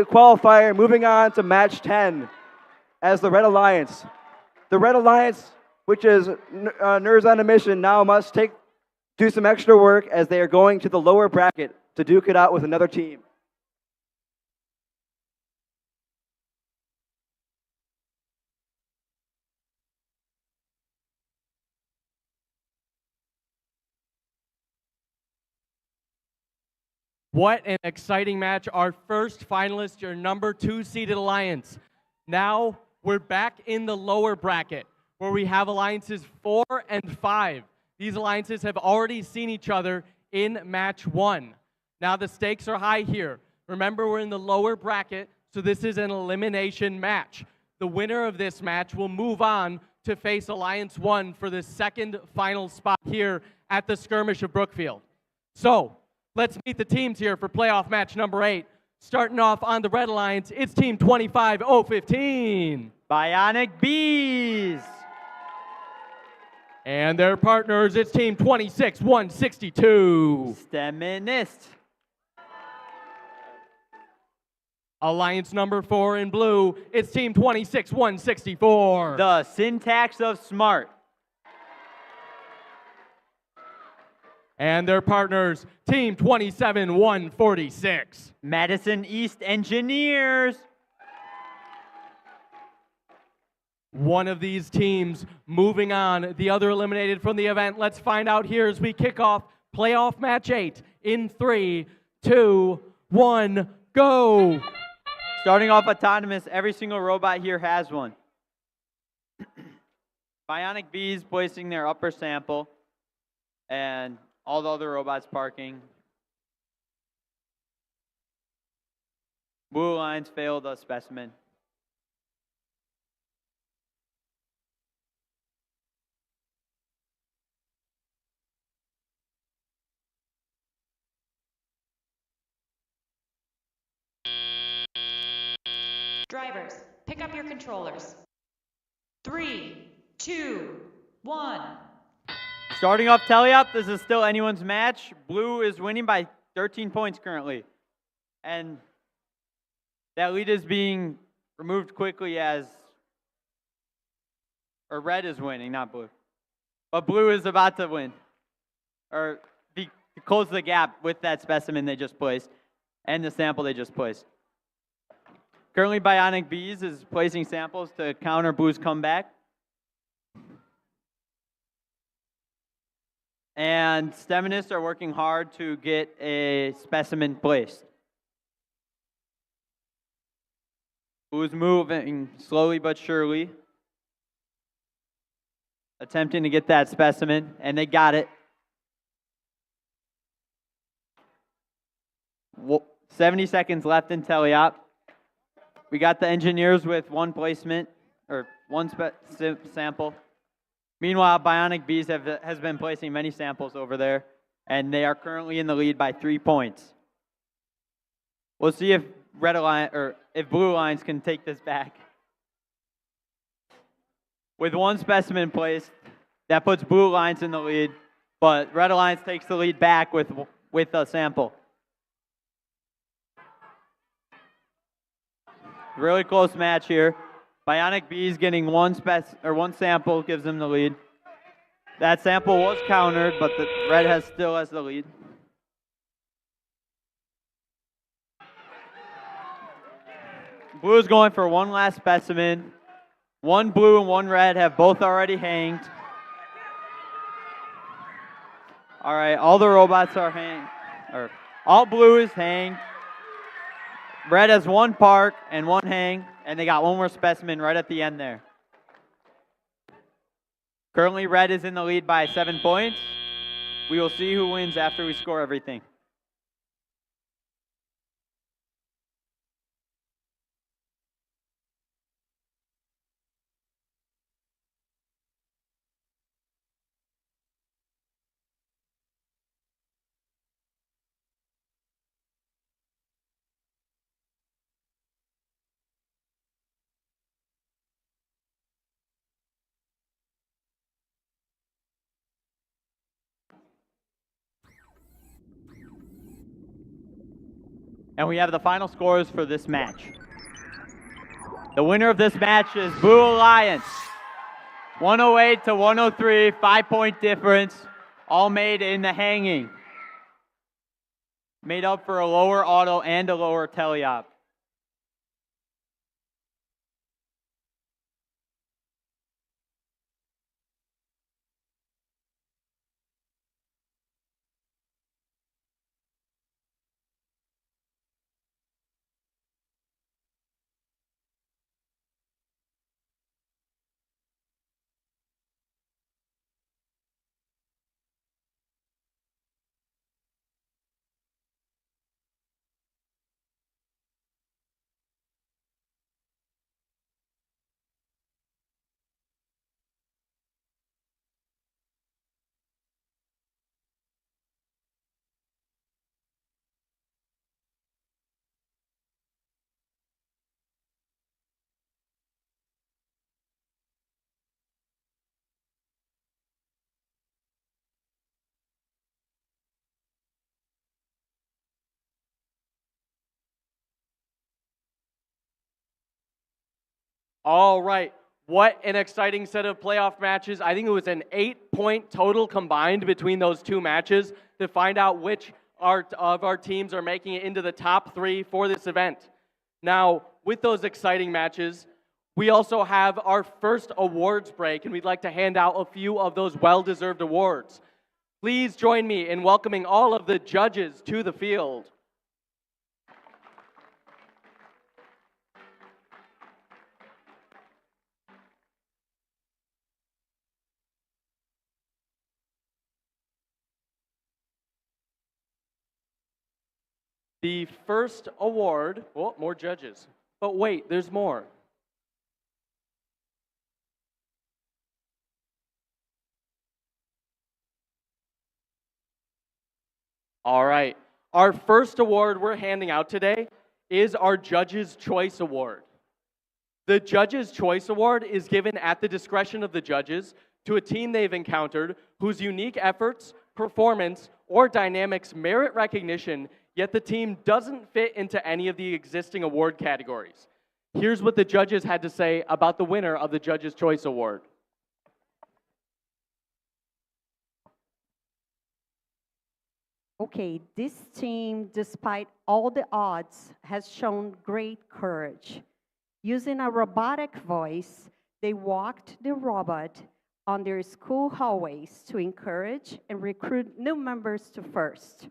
qualifier, moving on to match 10 as the Red Alliance. The Red Alliance, which is Nerds on a Mission, now must do some extra work as they are going to the lower bracket to duke it out with another team. What an exciting match. Our first finalist, your number 2 seeded alliance. Now we're back in the lower bracket where we have alliances 4 and 5. These alliances have already seen each other in match 1. Now the stakes are high here. Remember, we're in the lower bracket, so this is an elimination match. The winner of this match will move on to face Alliance 1 for the second final spot here at the Skirmish of Brookfield. So, let's meet the teams here for playoff match number 8. Starting off on the Red Alliance, it's Team 25015. Bionic Bees. And their partners, it's Team 26162. Steminist. Alliance number 4 in blue, it's Team 26164. The Syntax of Smart. And their partners, Team 27146. Madison East Engineers. One of these teams moving on, the other eliminated from the event. Let's find out here as we kick off playoff match 8 in 3, 2, 1, go. Starting off autonomous, every single robot here has one. Bionic Bees placing their upper sample, and all the other robots parking. Blue Alliance failed a specimen. Drivers, pick up your controllers. 3, 2, 1. Starting off tally-up, this is still anyone's match. Blue is winning by 13 points currently. And that lead is being removed quickly as, or red is winning, not blue. But blue is about to win, or to close the gap with that specimen they just placed and the sample they just placed. Currently, Bionic Bees is placing samples to counter Blue's comeback. And STEMinists are working hard to get a specimen placed. Blue's moving slowly but surely, attempting to get that specimen, and they got it. 70 seconds left in teleop. We got the engineers with one placement, or one sample. Meanwhile, Bionic Bees has been placing many samples over there, and they are currently in the lead by 3 points. We'll see if Red Alliance, or if Blue Alliance can take this back. With one specimen placed, that puts Blue Alliance in the lead, but Red Alliance takes the lead back with a sample. Really close match here. Bionic Bees getting one sample gives them the lead. That sample was countered, but the red still has the lead. Blue is going for one last specimen. One blue and one red have both already hanged. All right, all the robots are hanged, or all blue is hanged. Red has one park and one hang, and they got one more specimen right at the end there. Currently, red is in the lead by 7 points. We will see who wins after we score everything. And we have the final scores for this match. The winner of this match is Boo Alliance. 108 to 103, 5-point difference, all made in the hanging. Made up for a lower auto and a lower teleop. All right, what an exciting set of playoff matches. I think it was an 8-point total combined between those two matches to find out which of our teams are making it into the top 3 for this event. Now, with those exciting matches, we also have our first awards break, and we'd like to hand out a few of those well-deserved awards. Please join me in welcoming all of the judges to the field. The first award, oh, more judges. But wait, there's more. All right, our first award we're handing out today is our Judge's Choice Award. The Judge's Choice Award is given at the discretion of the judges to a team they've encountered whose unique efforts, performance, or dynamics merit recognition, yet the team doesn't fit into any of the existing award categories. Here's what the judges had to say about the winner of the Judge's Choice Award. Okay, this team, despite all the odds, has shown great courage. Using a robotic voice, they walked the robot on their school hallways to encourage and recruit new members to FIRST.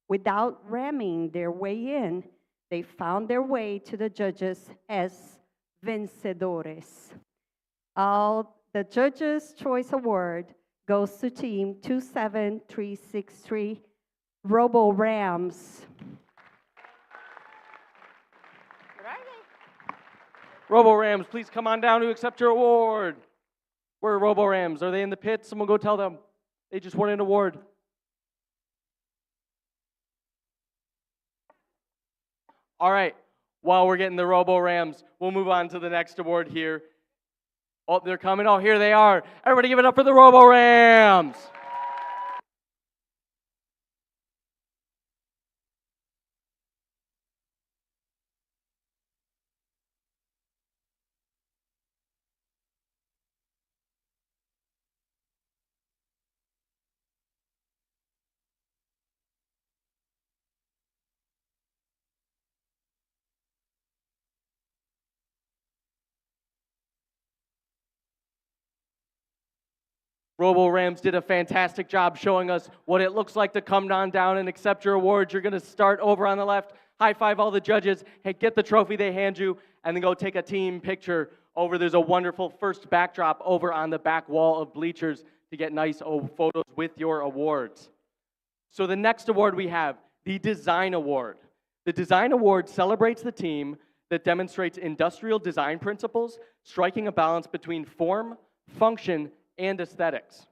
Without ramming their way in, they found their way to the judges as vencedores. The Judge's Choice Award goes to Team 27363, Robo Rams. Robo Rams, please come on down to accept your award. Where are Robo Rams? Are they in the pit? Someone go tell them. They just won an award. All right, while we're getting the Robo Rams, we'll move on to the next award here. Oh, they're coming. Oh, here they are. Everybody give it up for the Robo Rams. Robo Rams did a fantastic job showing us what it looks like to come on down and accept your awards. You're going to start over on the left, high five all the judges, hey, get the trophy they hand you, and then go take a team picture over. There's a wonderful first backdrop over on the back wall of bleachers to get nice photos with your awards. So the next award we have, the Design Award. The Design Award celebrates the team that demonstrates industrial design principles, striking a balance between form, function, and aesthetics.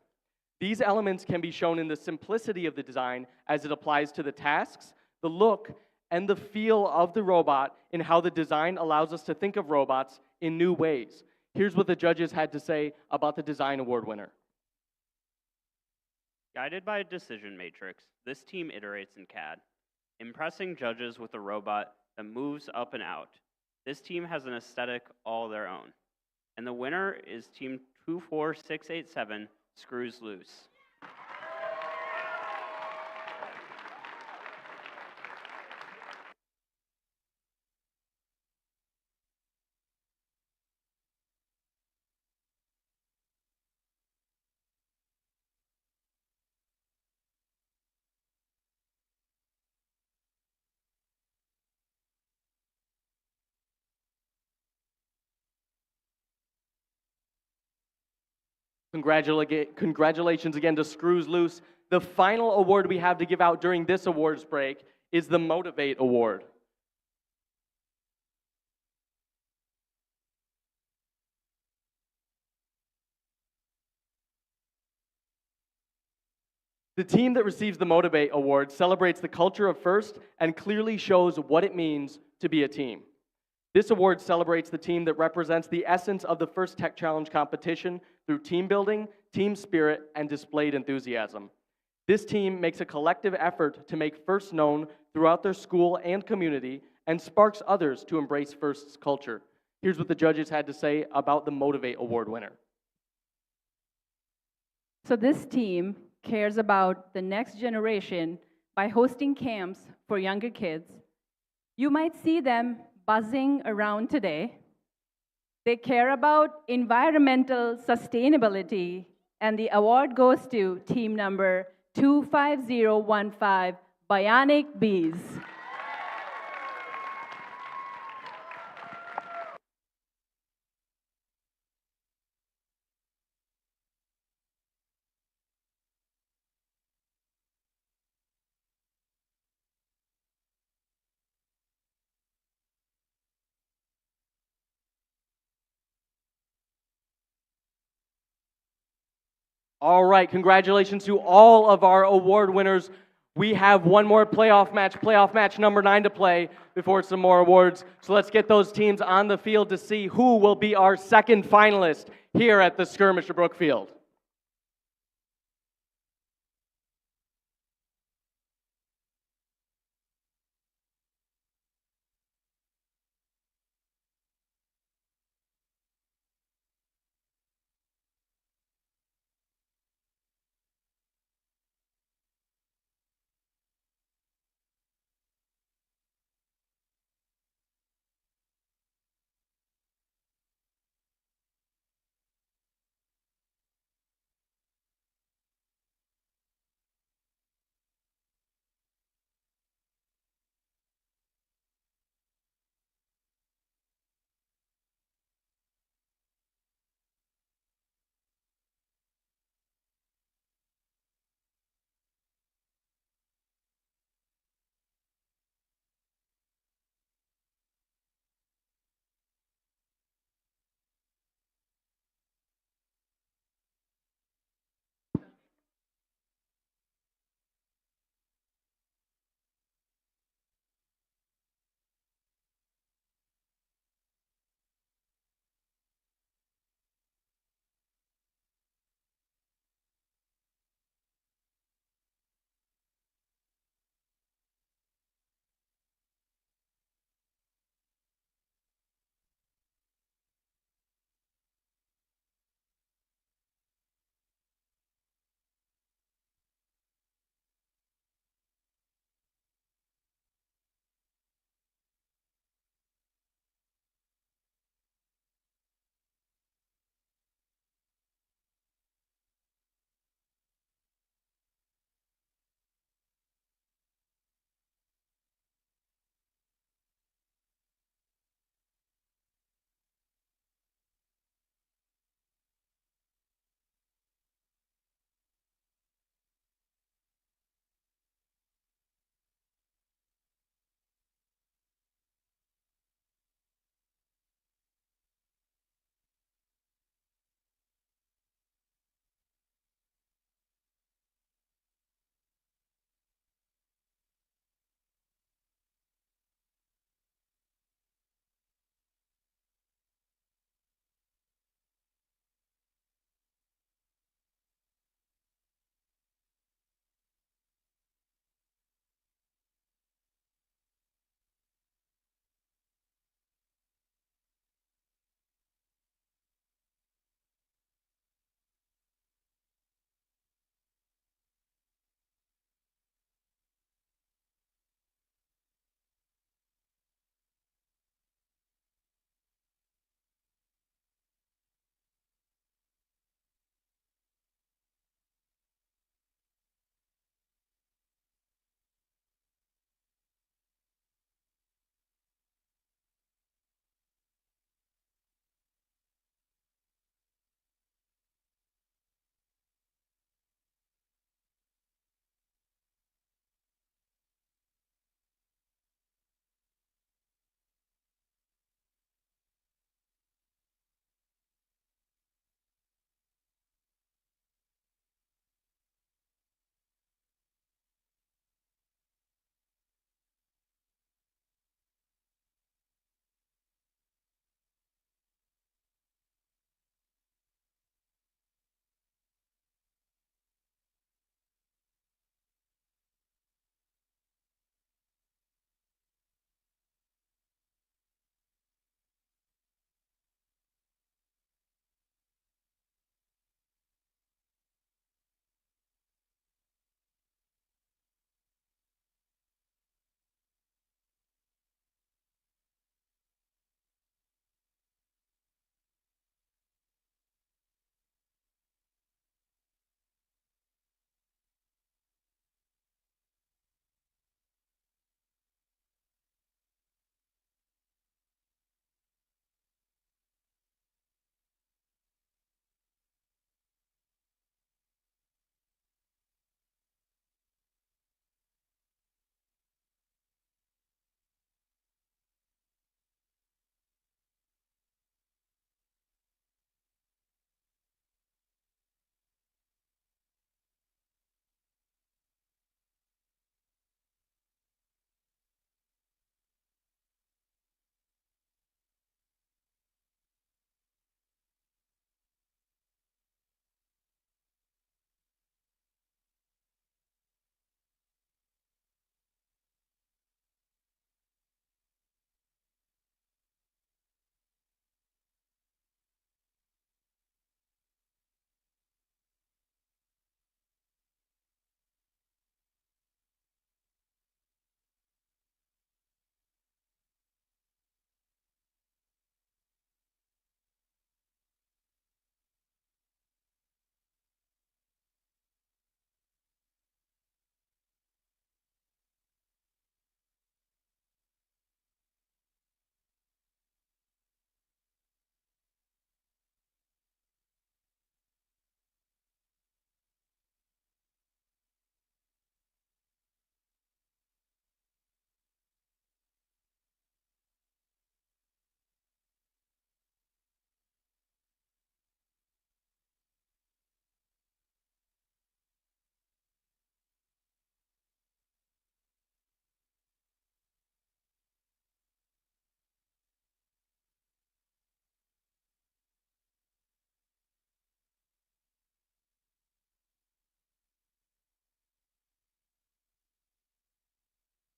These elements can be shown in the simplicity of the design as it applies to the tasks, the look, and the feel of the robot, and how the design allows us to think of robots in new ways. Here's what the judges had to say about the Design Award winner. Guided by a decision matrix, this team iterates in CAD. impressing judges with a robot that moves up and out. This team has an aesthetic all their own. And the winner is Team 24687, Screws Loose. Congratulations again to Screws Loose. The final award we have to give out during this awards break is the Motivate Award. The team that receives the Motivate Award celebrates the culture of FIRST and clearly shows what it means to be a team. This award celebrates the team that represents the essence of the FIRST Tech Challenge competition through team building, team spirit, and displayed enthusiasm. This team makes a collective effort to make FIRST known throughout their school and community and sparks others to embrace FIRST's culture. Here's what the judges had to say about the Motivate Award winner. So this team cares about the next generation by hosting camps for younger kids. You might see them buzzing around today. They care about environmental sustainability, and the award goes to team number 25015, Bionic Bees. All right, congratulations to all of our award winners. We have one more playoff match number 9 to play before some more awards. So let's get those teams on the field to see who will be our second finalist here at the Skirmish of Brookfield.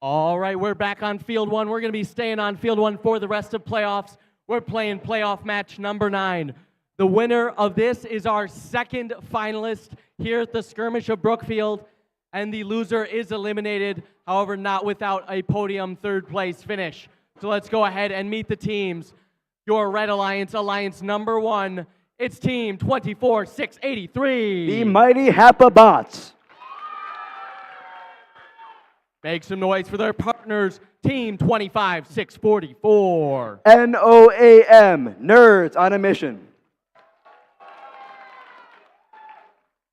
All right, we're back on field one. We're going to be staying on field one for the rest of playoffs. We're playing playoff match number 9. The winner of this is our second finalist here at the Skirmish of Brookfield, and the loser is eliminated, however, not without a podium third place finish. So let's go ahead and meet the teams. Your Red Alliance, Alliance number 1, it's team 24683. The mighty Happa Bots. Make some noise for their partners, team 25644. NOAM, Nerds on a Mission.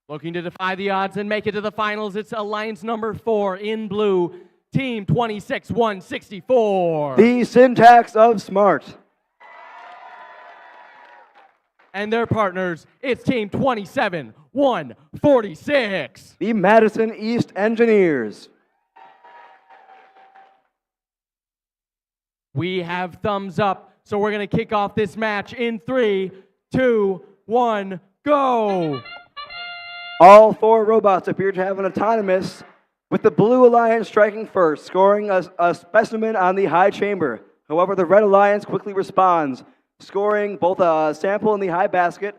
Looking to defy the odds and make it to the finals, it's Alliance number 4 in blue, team 26164. The Syntax of Smart. And their partners, it's team 27146. The Madison East Engineers. We have thumbs up, so we're going to kick off this match in 3, 2, 1, go! All 4 robots appear to have an autonomous, with the Blue Alliance striking first, scoring a specimen on the high chamber. However, the Red Alliance quickly responds, scoring both a sample in the high basket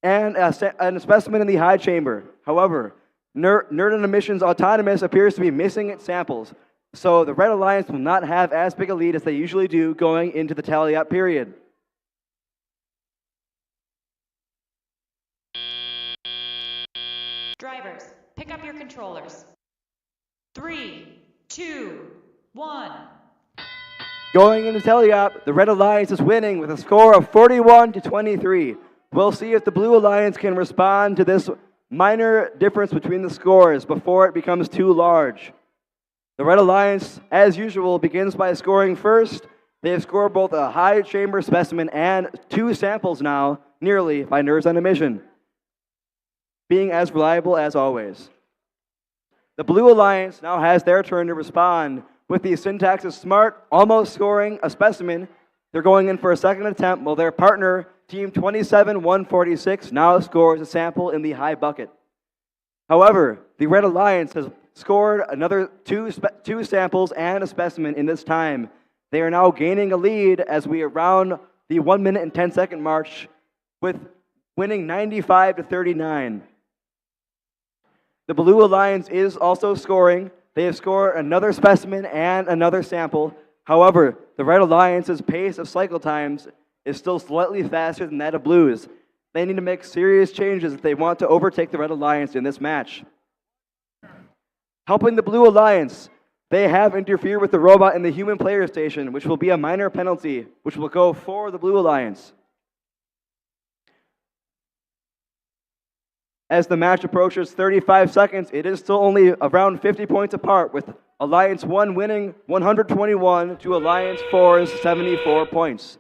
and a specimen in the high chamber. However, Nerd on a Mission's autonomous appears to be missing its samples, so the Red Alliance will not have as big a lead as they usually do going into the tally-up period. Drivers, pick up your controllers. 3, 2, 1. Going into tally-up, the Red Alliance is winning with a score of 41-23. We'll see if the Blue Alliance can respond to this minor difference between the scores before it becomes too large. The Red Alliance, as usual, begins by scoring first. They have scored both a high chamber specimen and 2 samples now, nearly, by Nerds on a Mission, being as reliable as always. The Blue Alliance now has their turn to respond, with the Syntax of Smart almost scoring a specimen. They're going in for a second attempt, while their partner, Team 27146, now scores a sample in the high bucket. However, the Red Alliance has scored another two samples and a specimen in this time. They are now gaining a lead as we around the 1 minute and 10-second march, with winning 95-39. The Blue Alliance is also scoring. They have scored another specimen and another sample. However, the Red Alliance's pace of cycle times is still slightly faster than that of Blue's. They need to make serious changes if they want to overtake the Red Alliance in this match. Helping the Blue Alliance, they have interfered with the robot in the human player station, which will be a minor penalty, which will go for the Blue Alliance. As the match approaches 35 seconds, it is still only around 50 points apart, with Alliance 1 winning 121 to Alliance 4's 74 points.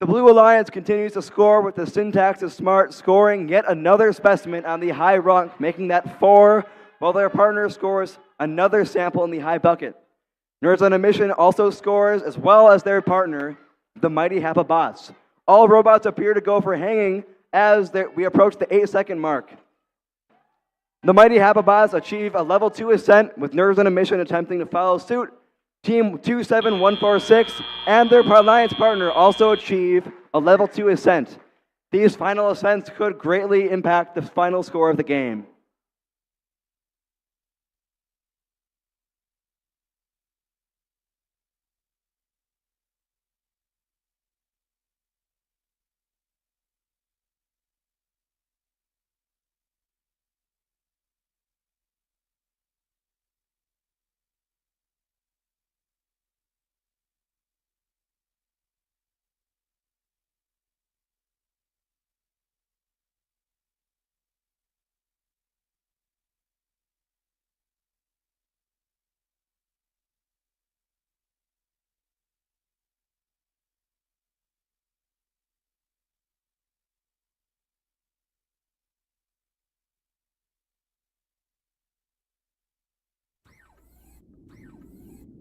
The Blue Alliance continues to score with the Syntax of Smart scoring yet another specimen on the high rung, making that 4, while their partner scores another sample in the high bucket. Nerds on a Mission also scores, as well as their partner, the mighty Happa Bots. All robots appear to go for hanging as we approach the 8-second mark. The mighty Happa Bots achieve a level 2 ascent, with Nerds on a Mission attempting to follow suit. Team 27146 and their Alliance partner also achieve a level 2 ascent. These final ascents could greatly impact the final score of the game.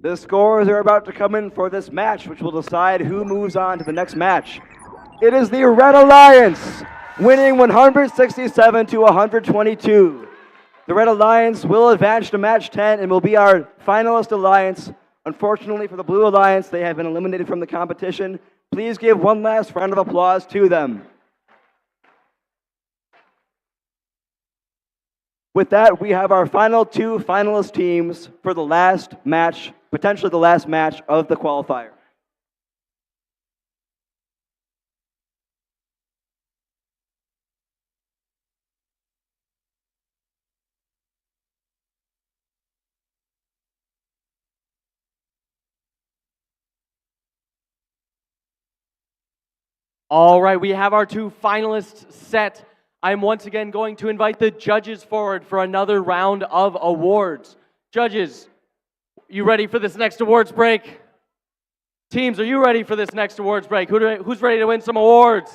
The scores are about to come in for this match, which will decide who moves on to the next match. It is the Red Alliance, winning 167 to 122. The Red Alliance will advance to match 10 and will be our finalist alliance. Unfortunately for the Blue Alliance, they have been eliminated from the competition. Please give one last round of applause to them. With that, we have our final two finalist teams for the last match, potentially the last match of the qualifier. All right, we have our two finalists set. I'm once again going to invite the judges forward for another round of awards. Judges, you ready for this next awards break? Teams, are you ready for this next awards break? Who's ready to win some awards?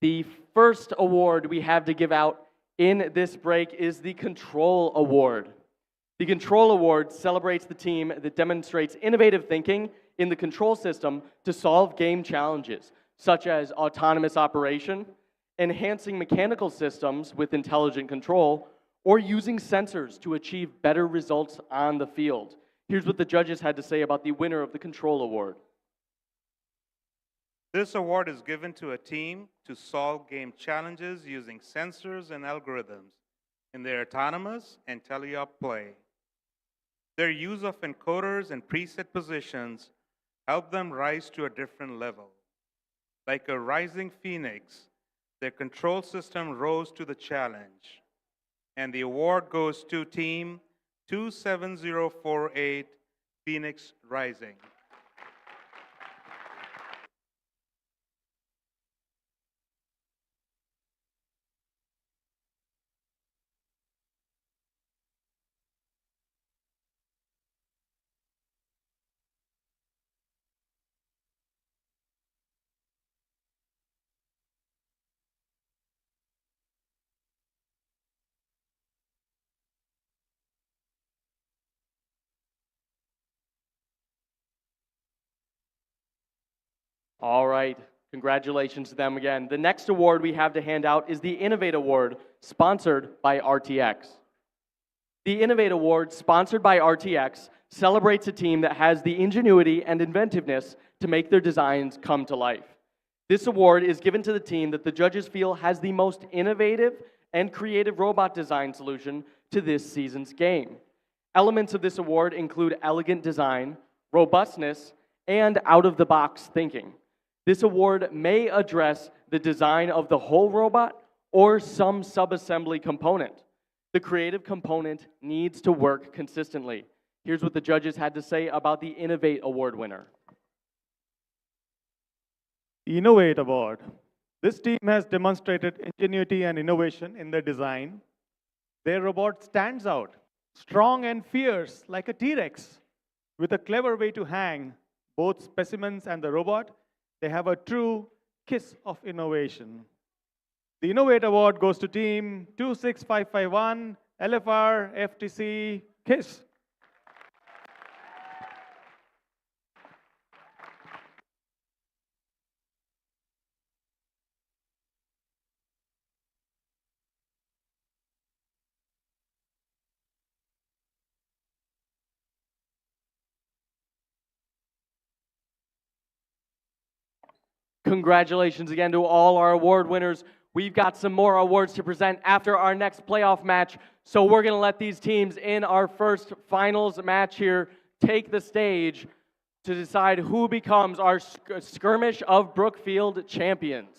The first award we have to give out in this break is the Control Award. The Control Award celebrates the team that demonstrates innovative thinking in the control system to solve game challenges, such as autonomous operation, enhancing mechanical systems with intelligent control, or using sensors to achieve better results on the field. Here's what the judges had to say about the winner of the Control Award. This award is given to a team to solve game challenges using sensors and algorithms in their autonomous and teleop play. Their use of encoders and preset positions help them rise to a different level. Like a rising phoenix, their control system rose to the challenge. And the award goes to Team 27048, Phoenix Rising. All right, congratulations to them again. The next award we have to hand out is the Innovate Award, sponsored by RTX. The Innovate Award, sponsored by RTX, celebrates a team that has the ingenuity and inventiveness to make their designs come to life. This award is given to the team that the judges feel has the most innovative and creative robot design solution to this season's game. Elements of this award include elegant design, robustness, and out-of-the-box thinking. This award may address the design of the whole robot or some subassembly component. The creative component needs to work consistently. Here's what the judges had to say about the Innovate Award winner. The Innovate Award. This team has demonstrated ingenuity and innovation in their design. Their robot stands out, strong and fierce like a T-Rex, with a clever way to hang both specimens and the robot. They have a true kiss of innovation. The Innovate Award goes to Team 26551, LFR, FTC, KISS. Congratulations again to all our award winners. We've got some more awards to present after our next playoff match, so we're going to let these teams in our first finals match here take the stage to decide who becomes our Skirmish of Brookfield champions.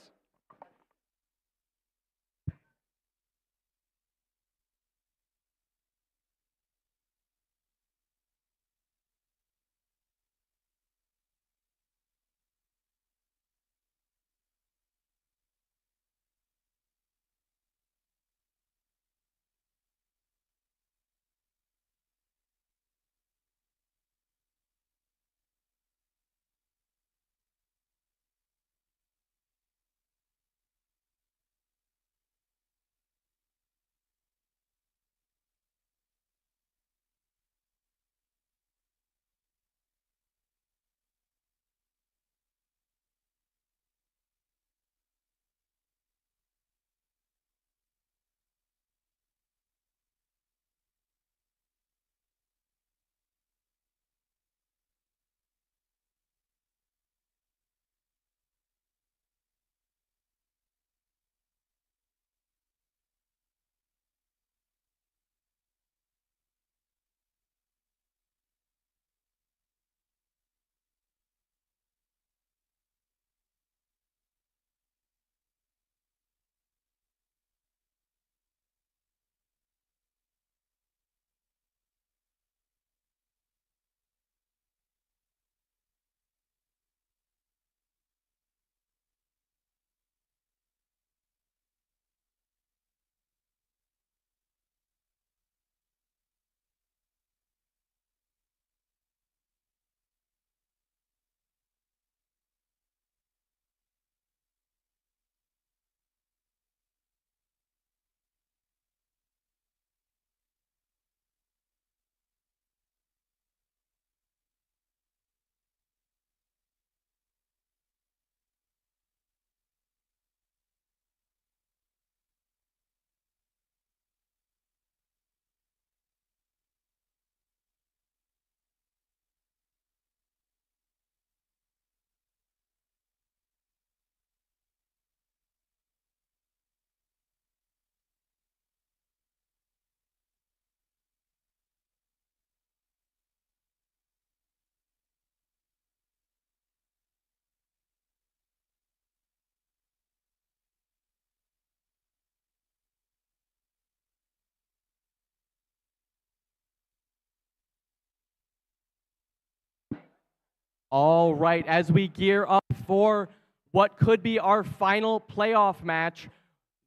All right, as we gear up for what could be our final playoff match,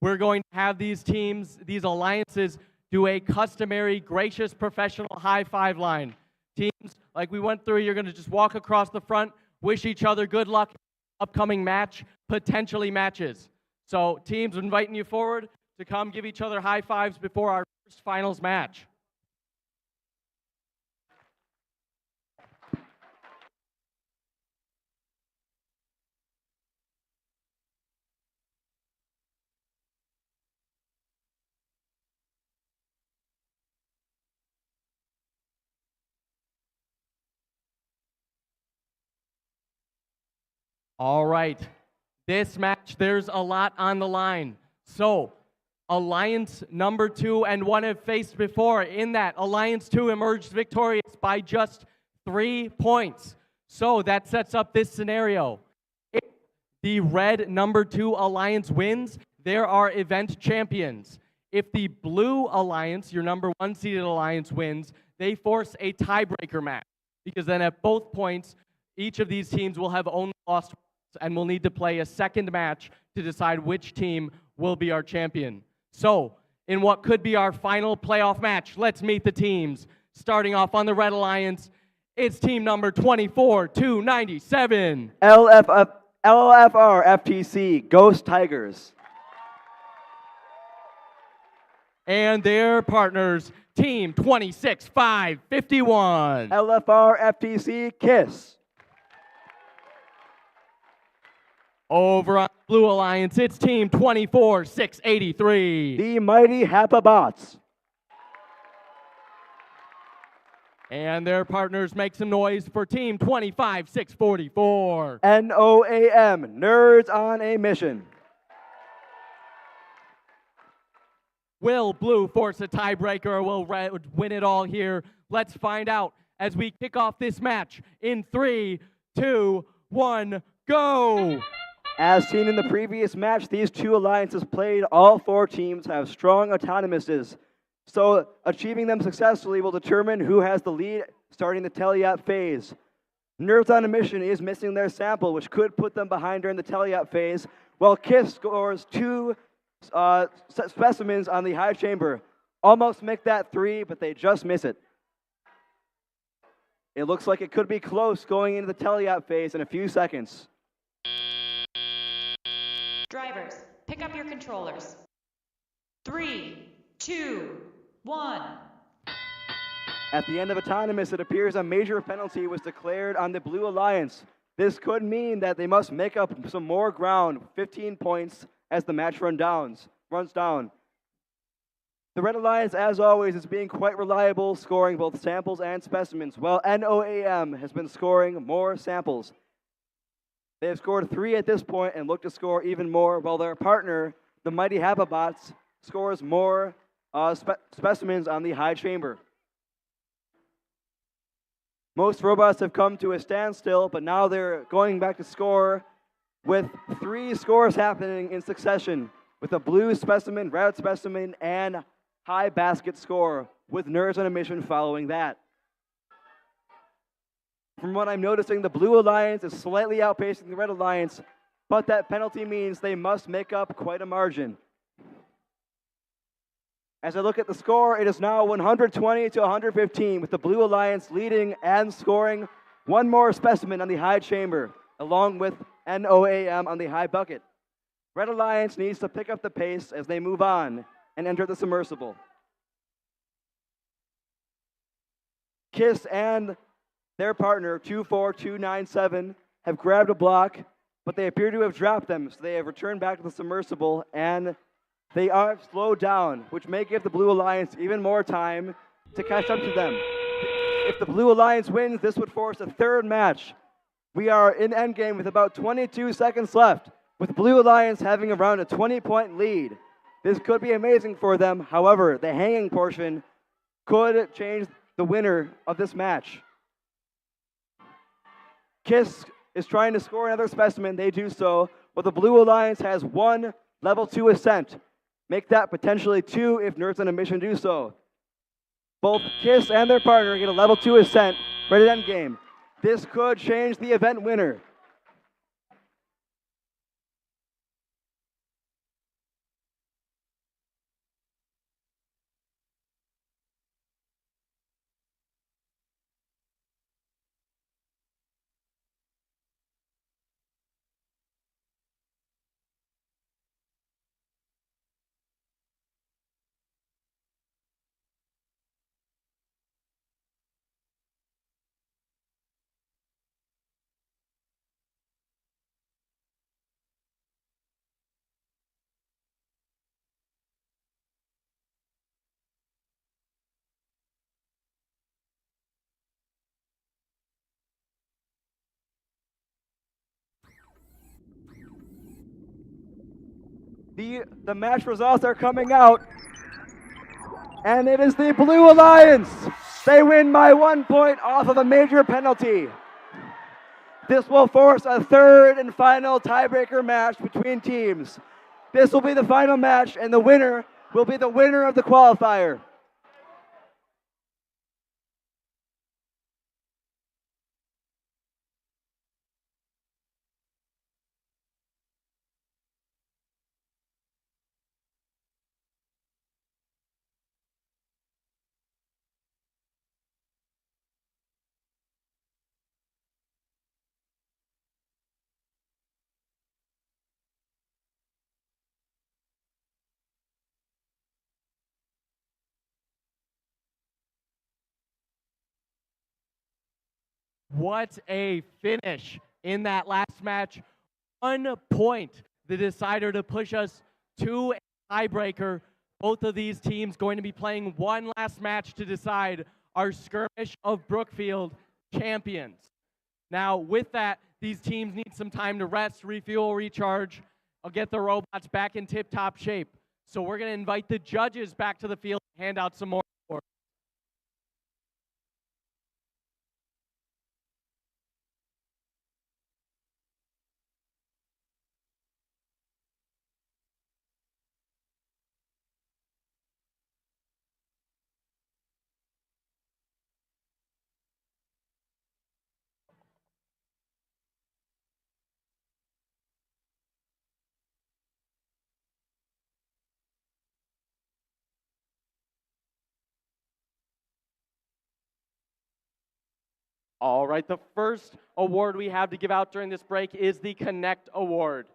we're going to have these teams, these alliances, do a customary gracious professional high five line. Teams, like we went through, you're going to just walk across the front, wish each other good luck, upcoming match, potentially matches. So teams, inviting you forward to come give each other high fives before our first finals match. All right, this match, there's a lot on the line. So, Alliance number 2 and 1 have faced before. In that, Alliance 2 emerged victorious by just 3 points. So, that sets up this scenario. If the red number 2 Alliance wins, there are event champions. If the blue Alliance, your number 1 seeded Alliance, wins, they force a tiebreaker match. Because then at both points, each of these teams will have only lost and will need to play a second match to decide which team will be our champion. So, in what could be our final playoff match, let's meet the teams. Starting off on the Red Alliance, it's team number 24-297. LFR FTC, Ghost Tigers. And their partners, team 26-551. LFR FTC, KISS. Over on Blue Alliance, it's team 24-683. The Mighty Hapabots. And their partners make some noise for team 25-644. NOAM, Nerds on a Mission. Will Blue force a tiebreaker or will Red win it all here? Let's find out as we kick off this match in 3, 2, 1, go! As seen in the previous match, these two alliances played. All 4 teams have strong autonomouses, so achieving them successfully will determine who has the lead starting the tally-up phase. Nerds on a Mission is missing their sample, which could put them behind during the tally-up phase, while KISS scores 2 specimens on the high chamber. Almost make that 3, but they just miss it. It looks like it could be close going into the tally-up phase in a few seconds. Drivers, pick up your controllers. 3, 2, 1. At the end of autonomous, it appears a major penalty was declared on the Blue Alliance. This could mean that they must make up some more ground, 15 points, as the match runs down. The Red Alliance, as always, is being quite reliable, scoring both samples and specimens, while NOAM has been scoring more samples. They have scored 3 at this point and look to score even more, while their partner, the Mighty Hapabots, scores more specimens on the high chamber. Most robots have come to a standstill, but now they're going back to score with 3 scores happening in succession, with a blue specimen, red specimen, and high basket score, with Nerds on a Mission following that. From what I'm noticing, the Blue Alliance is slightly outpacing the Red Alliance, but that penalty means they must make up quite a margin. As I look at the score, it is now 120-115, with the Blue Alliance leading and scoring 1 more specimen on the high chamber, along with NOAM on the high bucket. Red Alliance needs to pick up the pace as they move on and enter the submersible. KISS and their partner, 24297, have grabbed a block, but they appear to have dropped them, so they have returned back to the submersible, and they are slowed down, which may give the Blue Alliance even more time to catch up to them. If the Blue Alliance wins, this would force a 3rd match. We are in endgame with about 22 seconds left, with Blue Alliance having around a 20-point lead. This could be amazing for them. However, the hanging portion could change the winner of this match. KISS is trying to score another specimen. They do so, but the Blue Alliance has 1 level 2 ascent. Make that potentially 2 if Nerds on a Mission do so. Both KISS and their partner get a level 2 ascent right at endgame. This could change the event winner. The match results are coming out, and it is the Blue Alliance. They win by 1 point off of a major penalty. This will force a third and final tiebreaker match between teams. This will be the final match, and the winner will be the winner of the qualifier. What a finish in that last match. 1 point, the decider to push us to a tiebreaker. Both of these teams going to be playing one last match to decide our Skirmish of Brookfield champions. Now, with that, these teams need some time to rest, refuel, recharge. I'll get the robots back in tip-top shape. So we're going to invite the judges back to the field and hand out some more awards. All right, the first award we have to give out during this break is the Connect Award.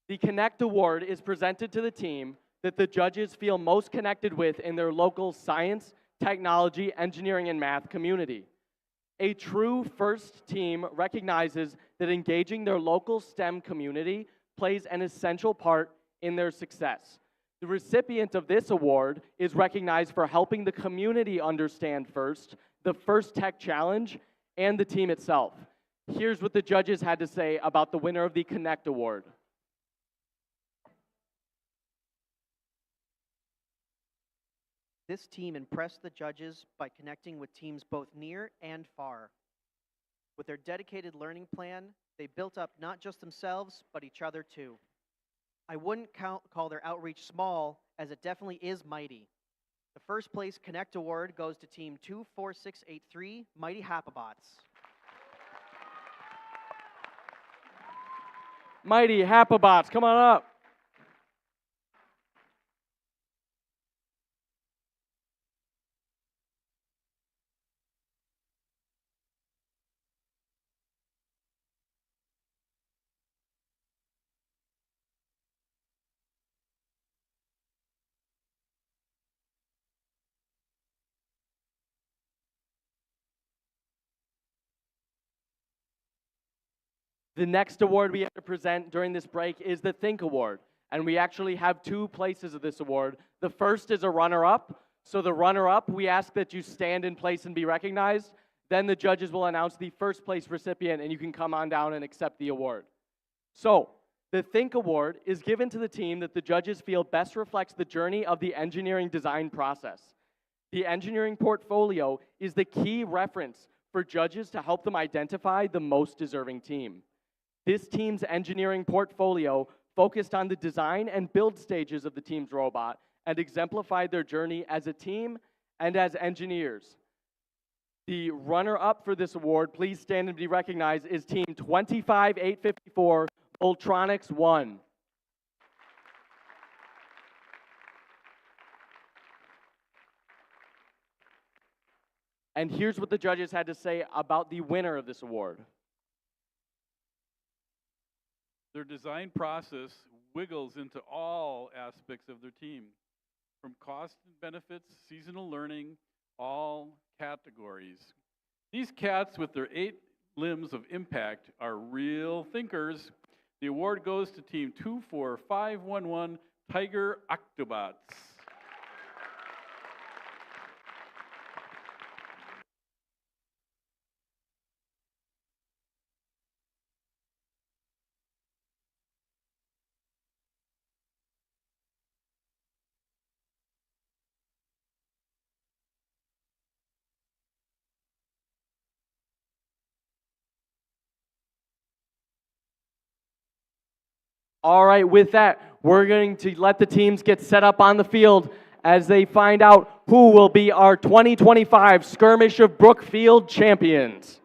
The Connect Award is presented to the team that the judges feel most connected with in their local science, technology, engineering, and math community. A true first team recognizes that engaging their local STEM community plays an essential part in their success. The recipient of this award is recognized for helping the community understand FIRST, the FIRST Tech Challenge, and the team itself. Here's what the judges had to say about the winner of the Connect Award. This team impressed the judges by connecting with teams both near and far. With their dedicated learning plan, they built up not just themselves, but each other too. I wouldn't call their outreach small, as it definitely is mighty. The first place Connect Award goes to Team 24683, Mighty Hapabots. Mighty Hapabots, come on up. The next award we have to present during this break is the Think Award. And we actually have 2 places of this award. The first is a runner-up. So the runner-up, we ask that you stand in place and be recognized. Then the judges will announce the first place recipient, and you can come on down and accept the award. So the Think Award is given to the team that the judges feel best reflects the journey of the engineering design process. The engineering portfolio is the key reference for judges to help them identify the most deserving team. This team's engineering portfolio focused on the design and build stages of the team's robot and exemplified their journey as a team and as engineers. The runner-up for this award, please stand and be recognized, is Team 25854, Voltronics 1. And here's what the judges had to say about the winner of this award. Their design process wiggles into all aspects of their team, from cost and benefits, seasonal learning, all categories. These cats with their 8 limbs of impact are real thinkers. The award goes to Team 24511, Tiger Octobots. All right, with that, we're going to let the teams get set up on the field as they find out who will be our 2025 Skirmish of Brookfield champions.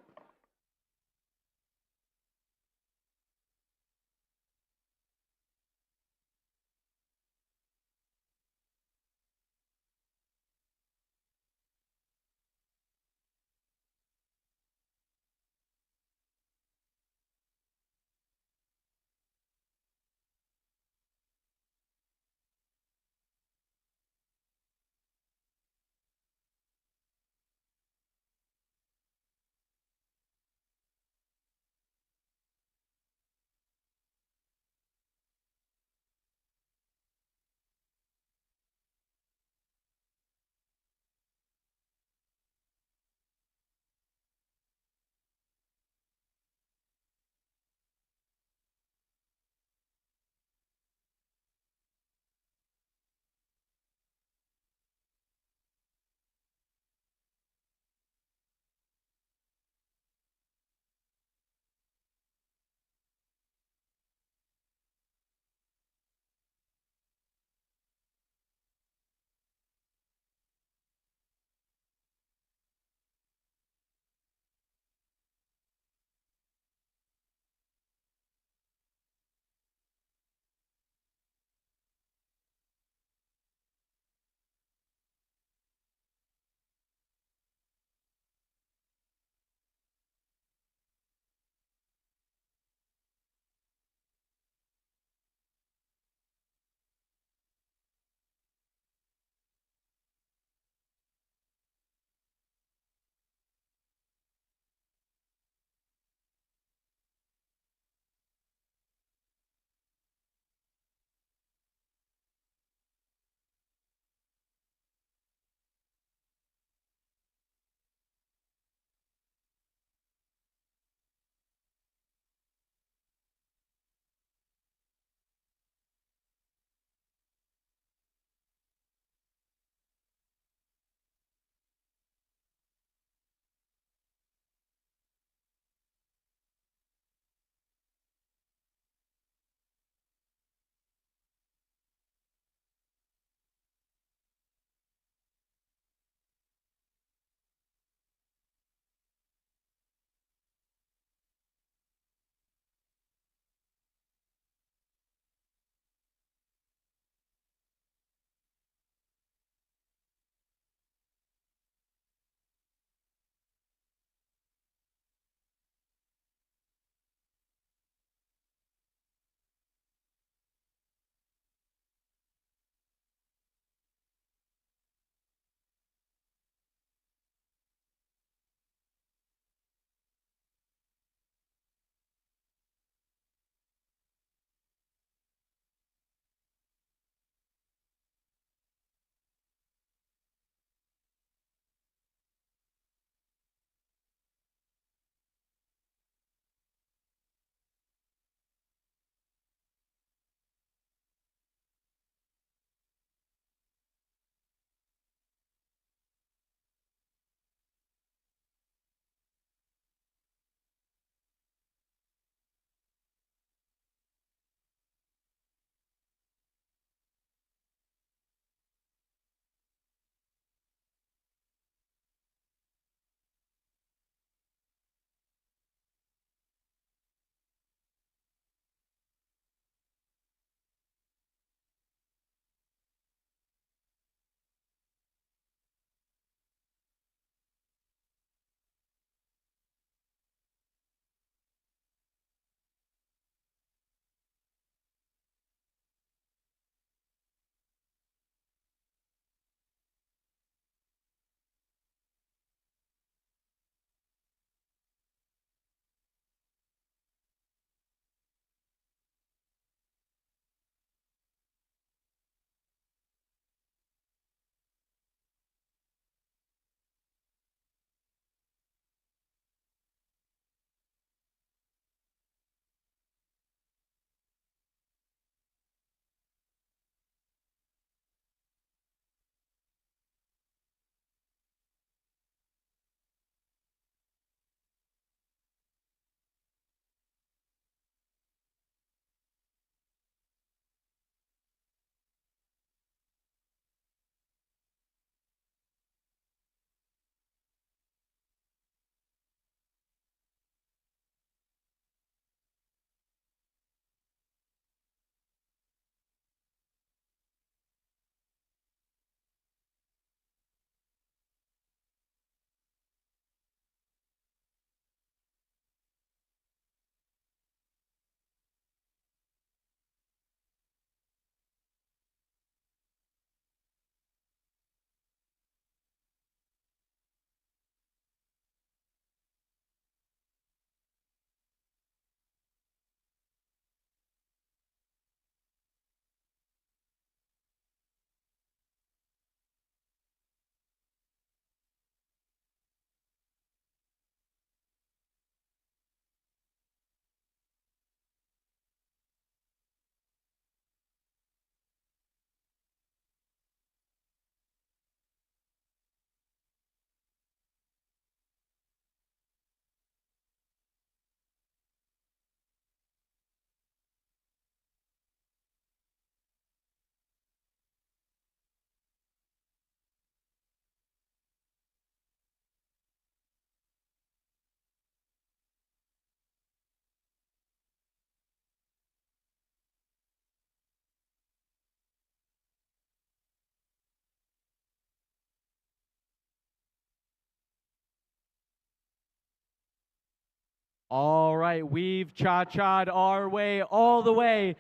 All right, we've cha-cha'd our way all the way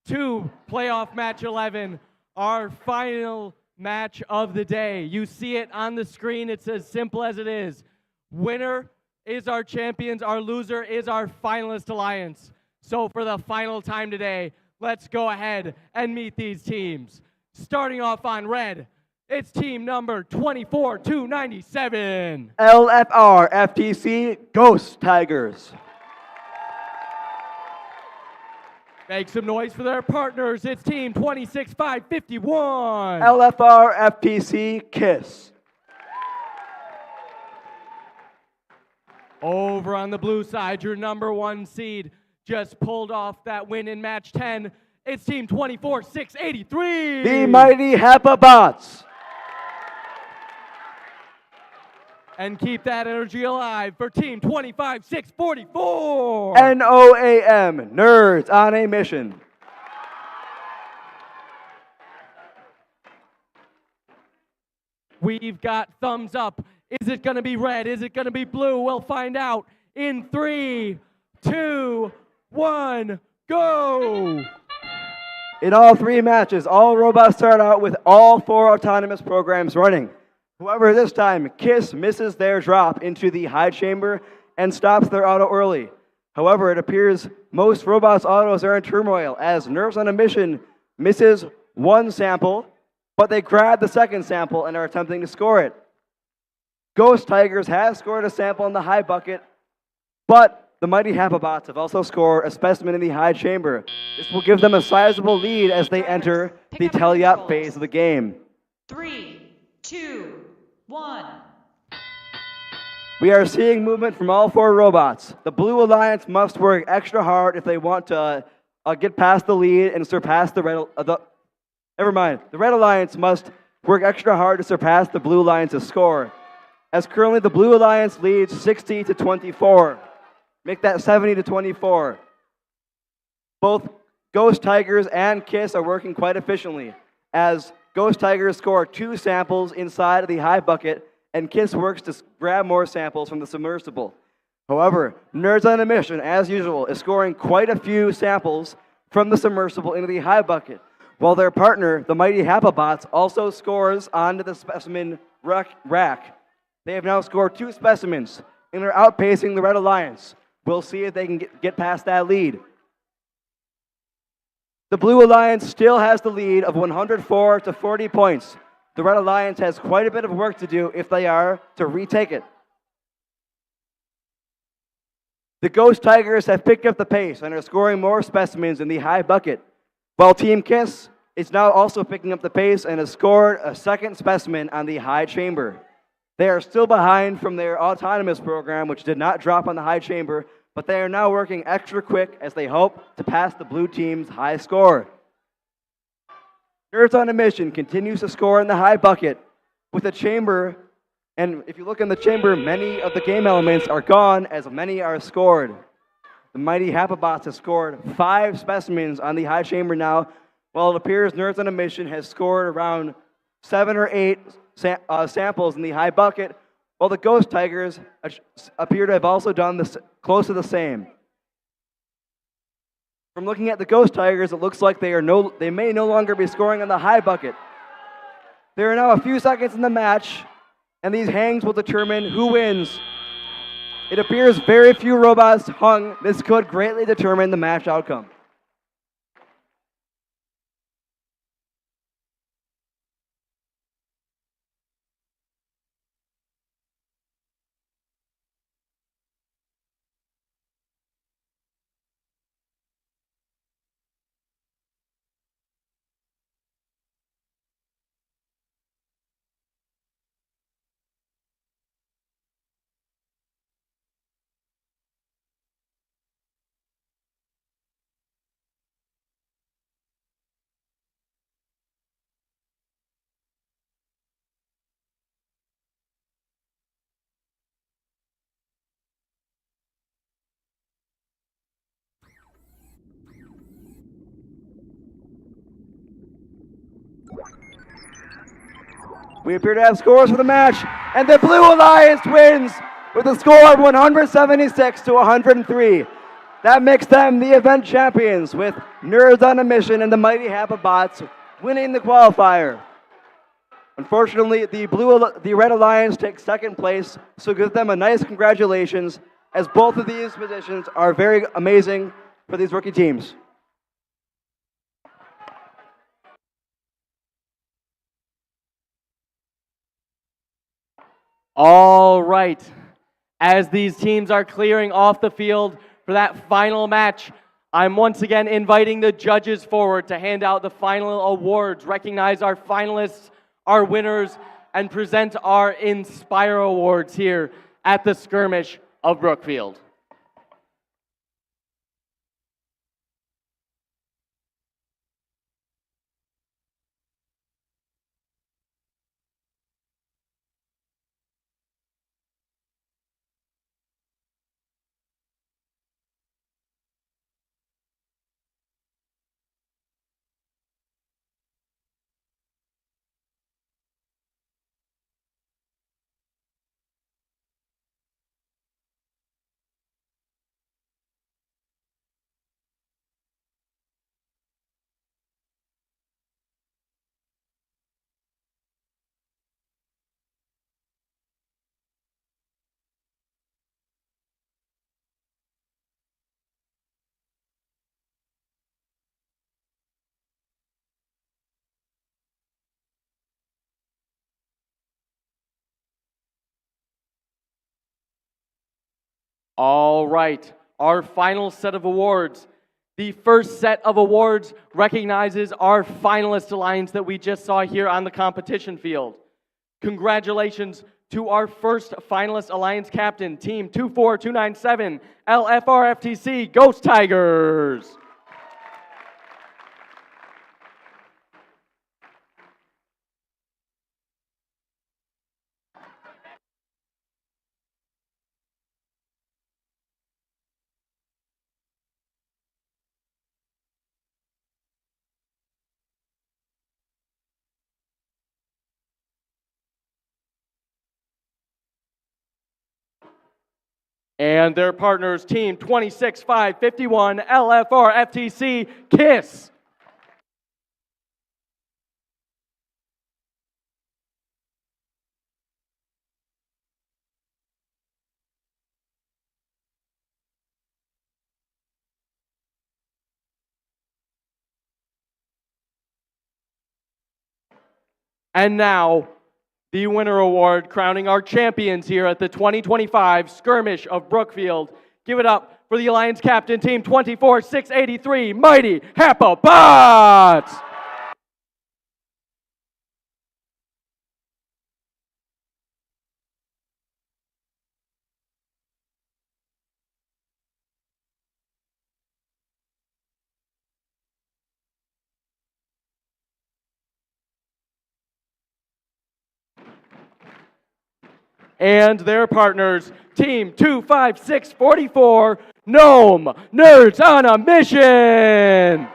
to playoff match 11, our final match of the day. You see it on the screen. It's as simple as it is. Winner is our champions. Our loser is our finalist alliance. So for the final time today, let's go ahead and meet these teams. Starting off on red, it's team number 24297. LFR FTC Ghost Tigers. Make some noise for their partners. It's team 26551. LFR FTC KISS. Over on the blue side, your number 1 seed just pulled off that win in match 10. It's team 24683. The mighty Hapabots. And keep that energy alive for team 25644. NOAM, Nerds on a Mission. We've got thumbs up. Is it going to be red? Is it going to be blue? We'll find out in 3, 2, 1, go! In all 3 matches, all robots start out with all 4 autonomous programs running. However, this time, KISS misses their drop into the high chamber and stops their auto early. However, it appears most robots' autos are in turmoil as Nerves on a Mission misses 1 sample, but they grab the 2nd sample and are attempting to score it. Ghost Tigers has scored a sample in the high bucket, but the mighty Hapabots have also scored a specimen in the high chamber. This will give them a sizable lead as they enter the tally-up phase of the game. 3, 2, 1. We are seeing movement from all 4 robots. The Blue Alliance must work extra hard if they want to get past the lead and surpass the Red. Never mind. The Red Alliance must work extra hard to surpass the Blue Alliance's score. As currently the Blue Alliance leads 60-24. Make that 70-24. Both Ghost Tigers and KISS are working quite efficiently, as Ghost Tigers score 2 samples inside of the high bucket, and KISS works to grab more samples from the submersible. However, Nerds on a Mission, as usual, is scoring quite a few samples from the submersible into the high bucket, while their partner, the mighty Hapabots, also scores onto the specimen rack. They have now scored 2 specimens and are outpacing the Red Alliance. We'll see if they can get past that lead. The Blue Alliance still has the lead of 104 to 40 points. The Red Alliance has quite a bit of work to do if they are to retake it. The Ghost Tigers have picked up the pace and are scoring more specimens in the high bucket, while Team KISS is now also picking up the pace and has scored a 2nd specimen on the high chamber. They are still behind from their autonomous program, which did not drop on the high chamber, but they are now working extra quick as they hope to pass the blue team's high score. Nerds on a Mission continues to score in the high bucket with the chamber, and if you look in the chamber, many of the game elements are gone as many are scored. The mighty Hapabots have scored 5 specimens on the high chamber now, while it appears Nerds on a Mission has scored around 7 or 8 samples in the high bucket, while the Ghost Tigers appear to have also done this close to the same. From looking at the Ghost Tigers, it looks like they may no longer be scoring on the high bucket. There are now a few seconds in the match, and these hangs will determine who wins. It appears very few robots hung. This could greatly determine the match outcome. We appear to have scores for the match, and the Blue Alliance wins with a score of 176 to 103. That makes them the event champions, with Nerds on a Mission and the Mighty Hapabots winning the qualifier. Unfortunately, the Red Alliance takes second place, so give them a nice congratulations, as both of these positions are very amazing for these rookie teams. All right. As these teams are clearing off the field for that final match, I'm once again inviting the judges forward to hand out the final awards, recognize our finalists, our winners, and present our Inspire Awards here at the Skirmish of Brookfield. All right, our final set of awards. The first set of awards recognizes our finalist alliance that we just saw here on the competition field. Congratulations to our first finalist alliance captain, Team 24297, LFR FTC Ghost Tigers. And their partners, Team 26551, LFR FTC KISS. And now, the winner award, crowning our champions here at the 2025 Skirmish of Brookfield. Give it up for the Alliance Captain, Team 24683, Mighty Hapabots! And their partners, Team 25644, Gnome Nerds on a Mission!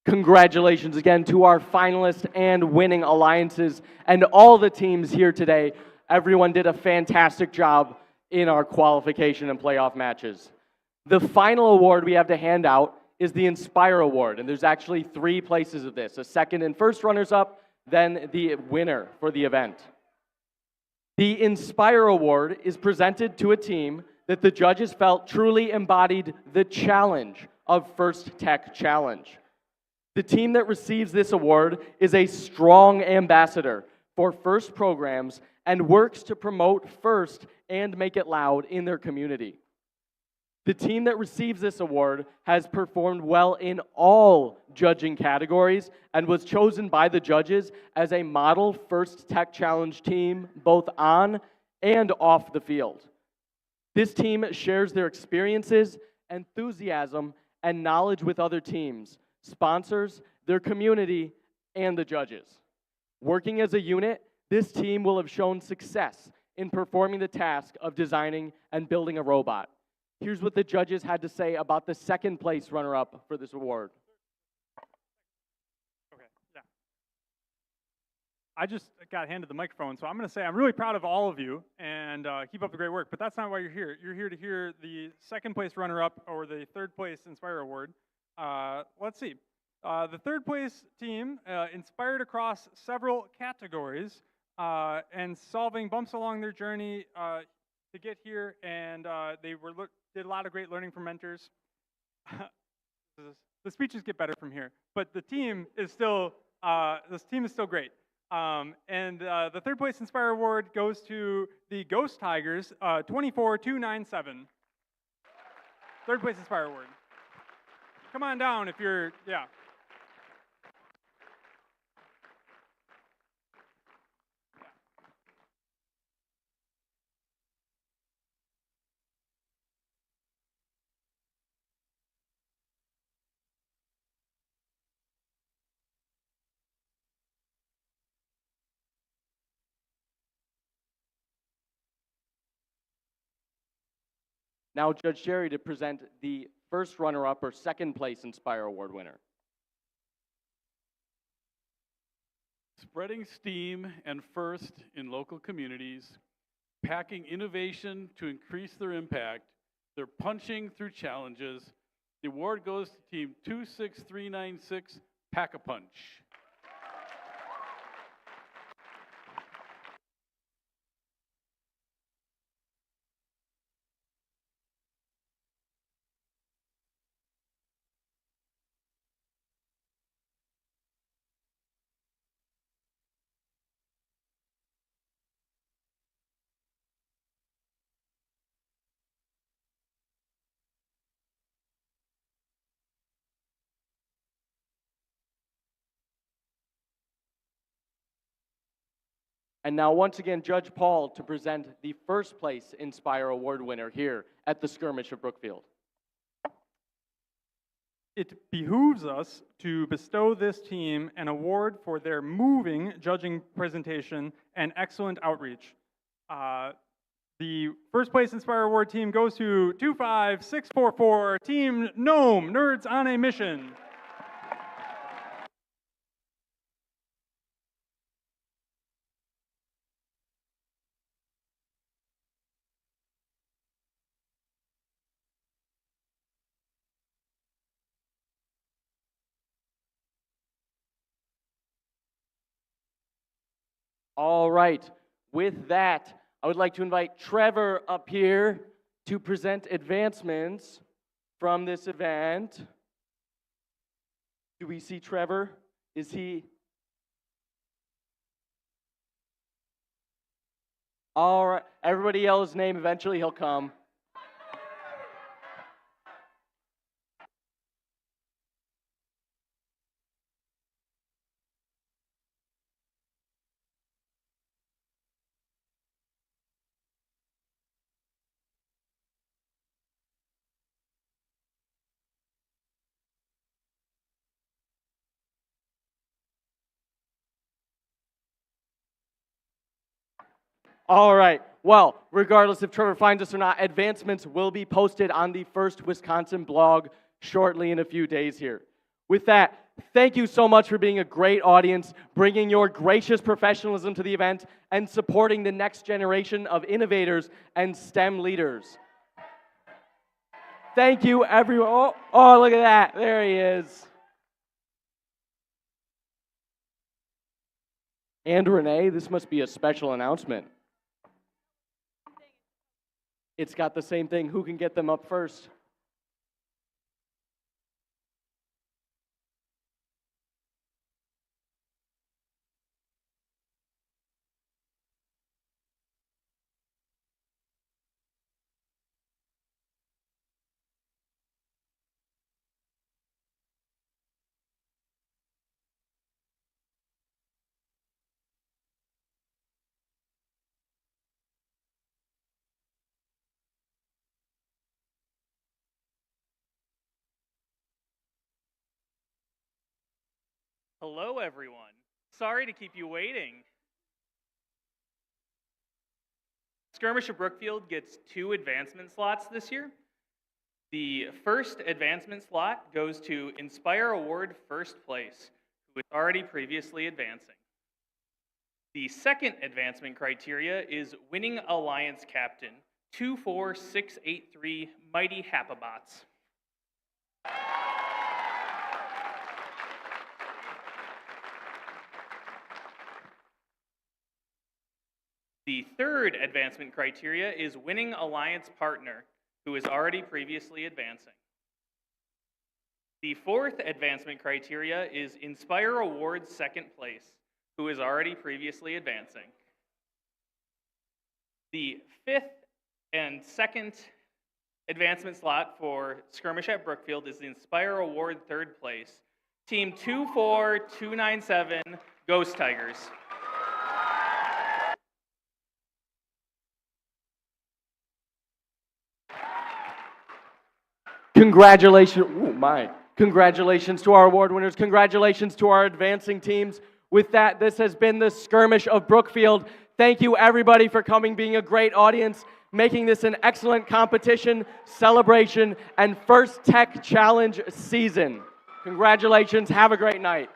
Congratulations again to our finalists and winning alliances and all the teams here today. Everyone did a fantastic job in our qualification and playoff matches. The final award we have to hand out is the Inspire Award, and there's actually 3 places of this: a second and first runners-up, then the winner for the event. The Inspire Award is presented to a team that the judges felt truly embodied the challenge of First Tech Challenge. The team that receives this award is a strong ambassador for FIRST programs and works to promote FIRST and make it loud in their community. The team that receives this award has performed well in all judging categories and was chosen by the judges as a model FIRST Tech Challenge team both on and off the field. This team shares their experiences, enthusiasm, and knowledge with other teams, sponsors, their community, and the judges. Working as a unit, this team will have shown success in performing the task of designing and building a robot. Here's what the judges had to say about the second place runner-up for this award. I just got handed the microphone, so I'm going to say I'm really proud of all of you and keep up the great work. But that's not why you're here. You're here to hear the second place runner-up or the third place Inspire Award. Let's see. The third place team inspired across several categories and solving bumps along their journey to get here, and they did a lot of great learning from mentors. The speeches get better from here, but the team is still great. And the third place Inspire Award goes to the Ghost Tigers, 24297. Third place Inspire Award. Come on down if you're, yeah. Now Judge Jerry to present the first runner-up or second place Inspire Award winner. Spreading steam and first in local communities, packing innovation to increase their impact, they're punching through challenges. The award goes to team 26396, Pack-a-Punch. And now once again, Judge Paul to present the first place Inspire Award winner here at the Skirmish of Brookfield. It behooves us to bestow this team an award for their moving judging presentation and excellent outreach. The first place Inspire Award team goes to 25644, Team Gnome, Nerds on a Mission. All right, with that, I would like to invite Trevor up here to present advancements from this event. Do we see Trevor? Is he? All right, everybody yell his name, eventually he'll come. All right, well, regardless if Trevor finds us or not, advancements will be posted on the First Wisconsin blog shortly in a few days here. With that, thank you so much for being a great audience, bringing your gracious professionalism to the event, and supporting the next generation of innovators and STEM leaders. Thank you, everyone. Oh, look at that. There he is. And Renee, this must be a special announcement. It's got the same thing. Who can get them up first? Hello, everyone. Sorry to keep you waiting. Skirmish of Brookfield gets 2 advancement slots this year. The first advancement slot goes to Inspire Award First Place, who is already previously advancing. The second advancement criteria is Winning Alliance Captain 24683 Mighty Hapabots. The third advancement criteria is Winning Alliance Partner, who is already previously advancing. The fourth advancement criteria is Inspire Awards Second Place, who is already previously advancing. The fifth and second advancement slot for Skirmish at Brookfield is the Inspire Award Third Place, Team 24297 Ghost Tigers. Congratulations to our award winners. Congratulations to our advancing teams. With that, this has been the Skirmish of Brookfield. Thank you, everybody, for coming, being a great audience, making this an excellent competition, celebration, and first Tech Challenge season. Congratulations. Have a great night.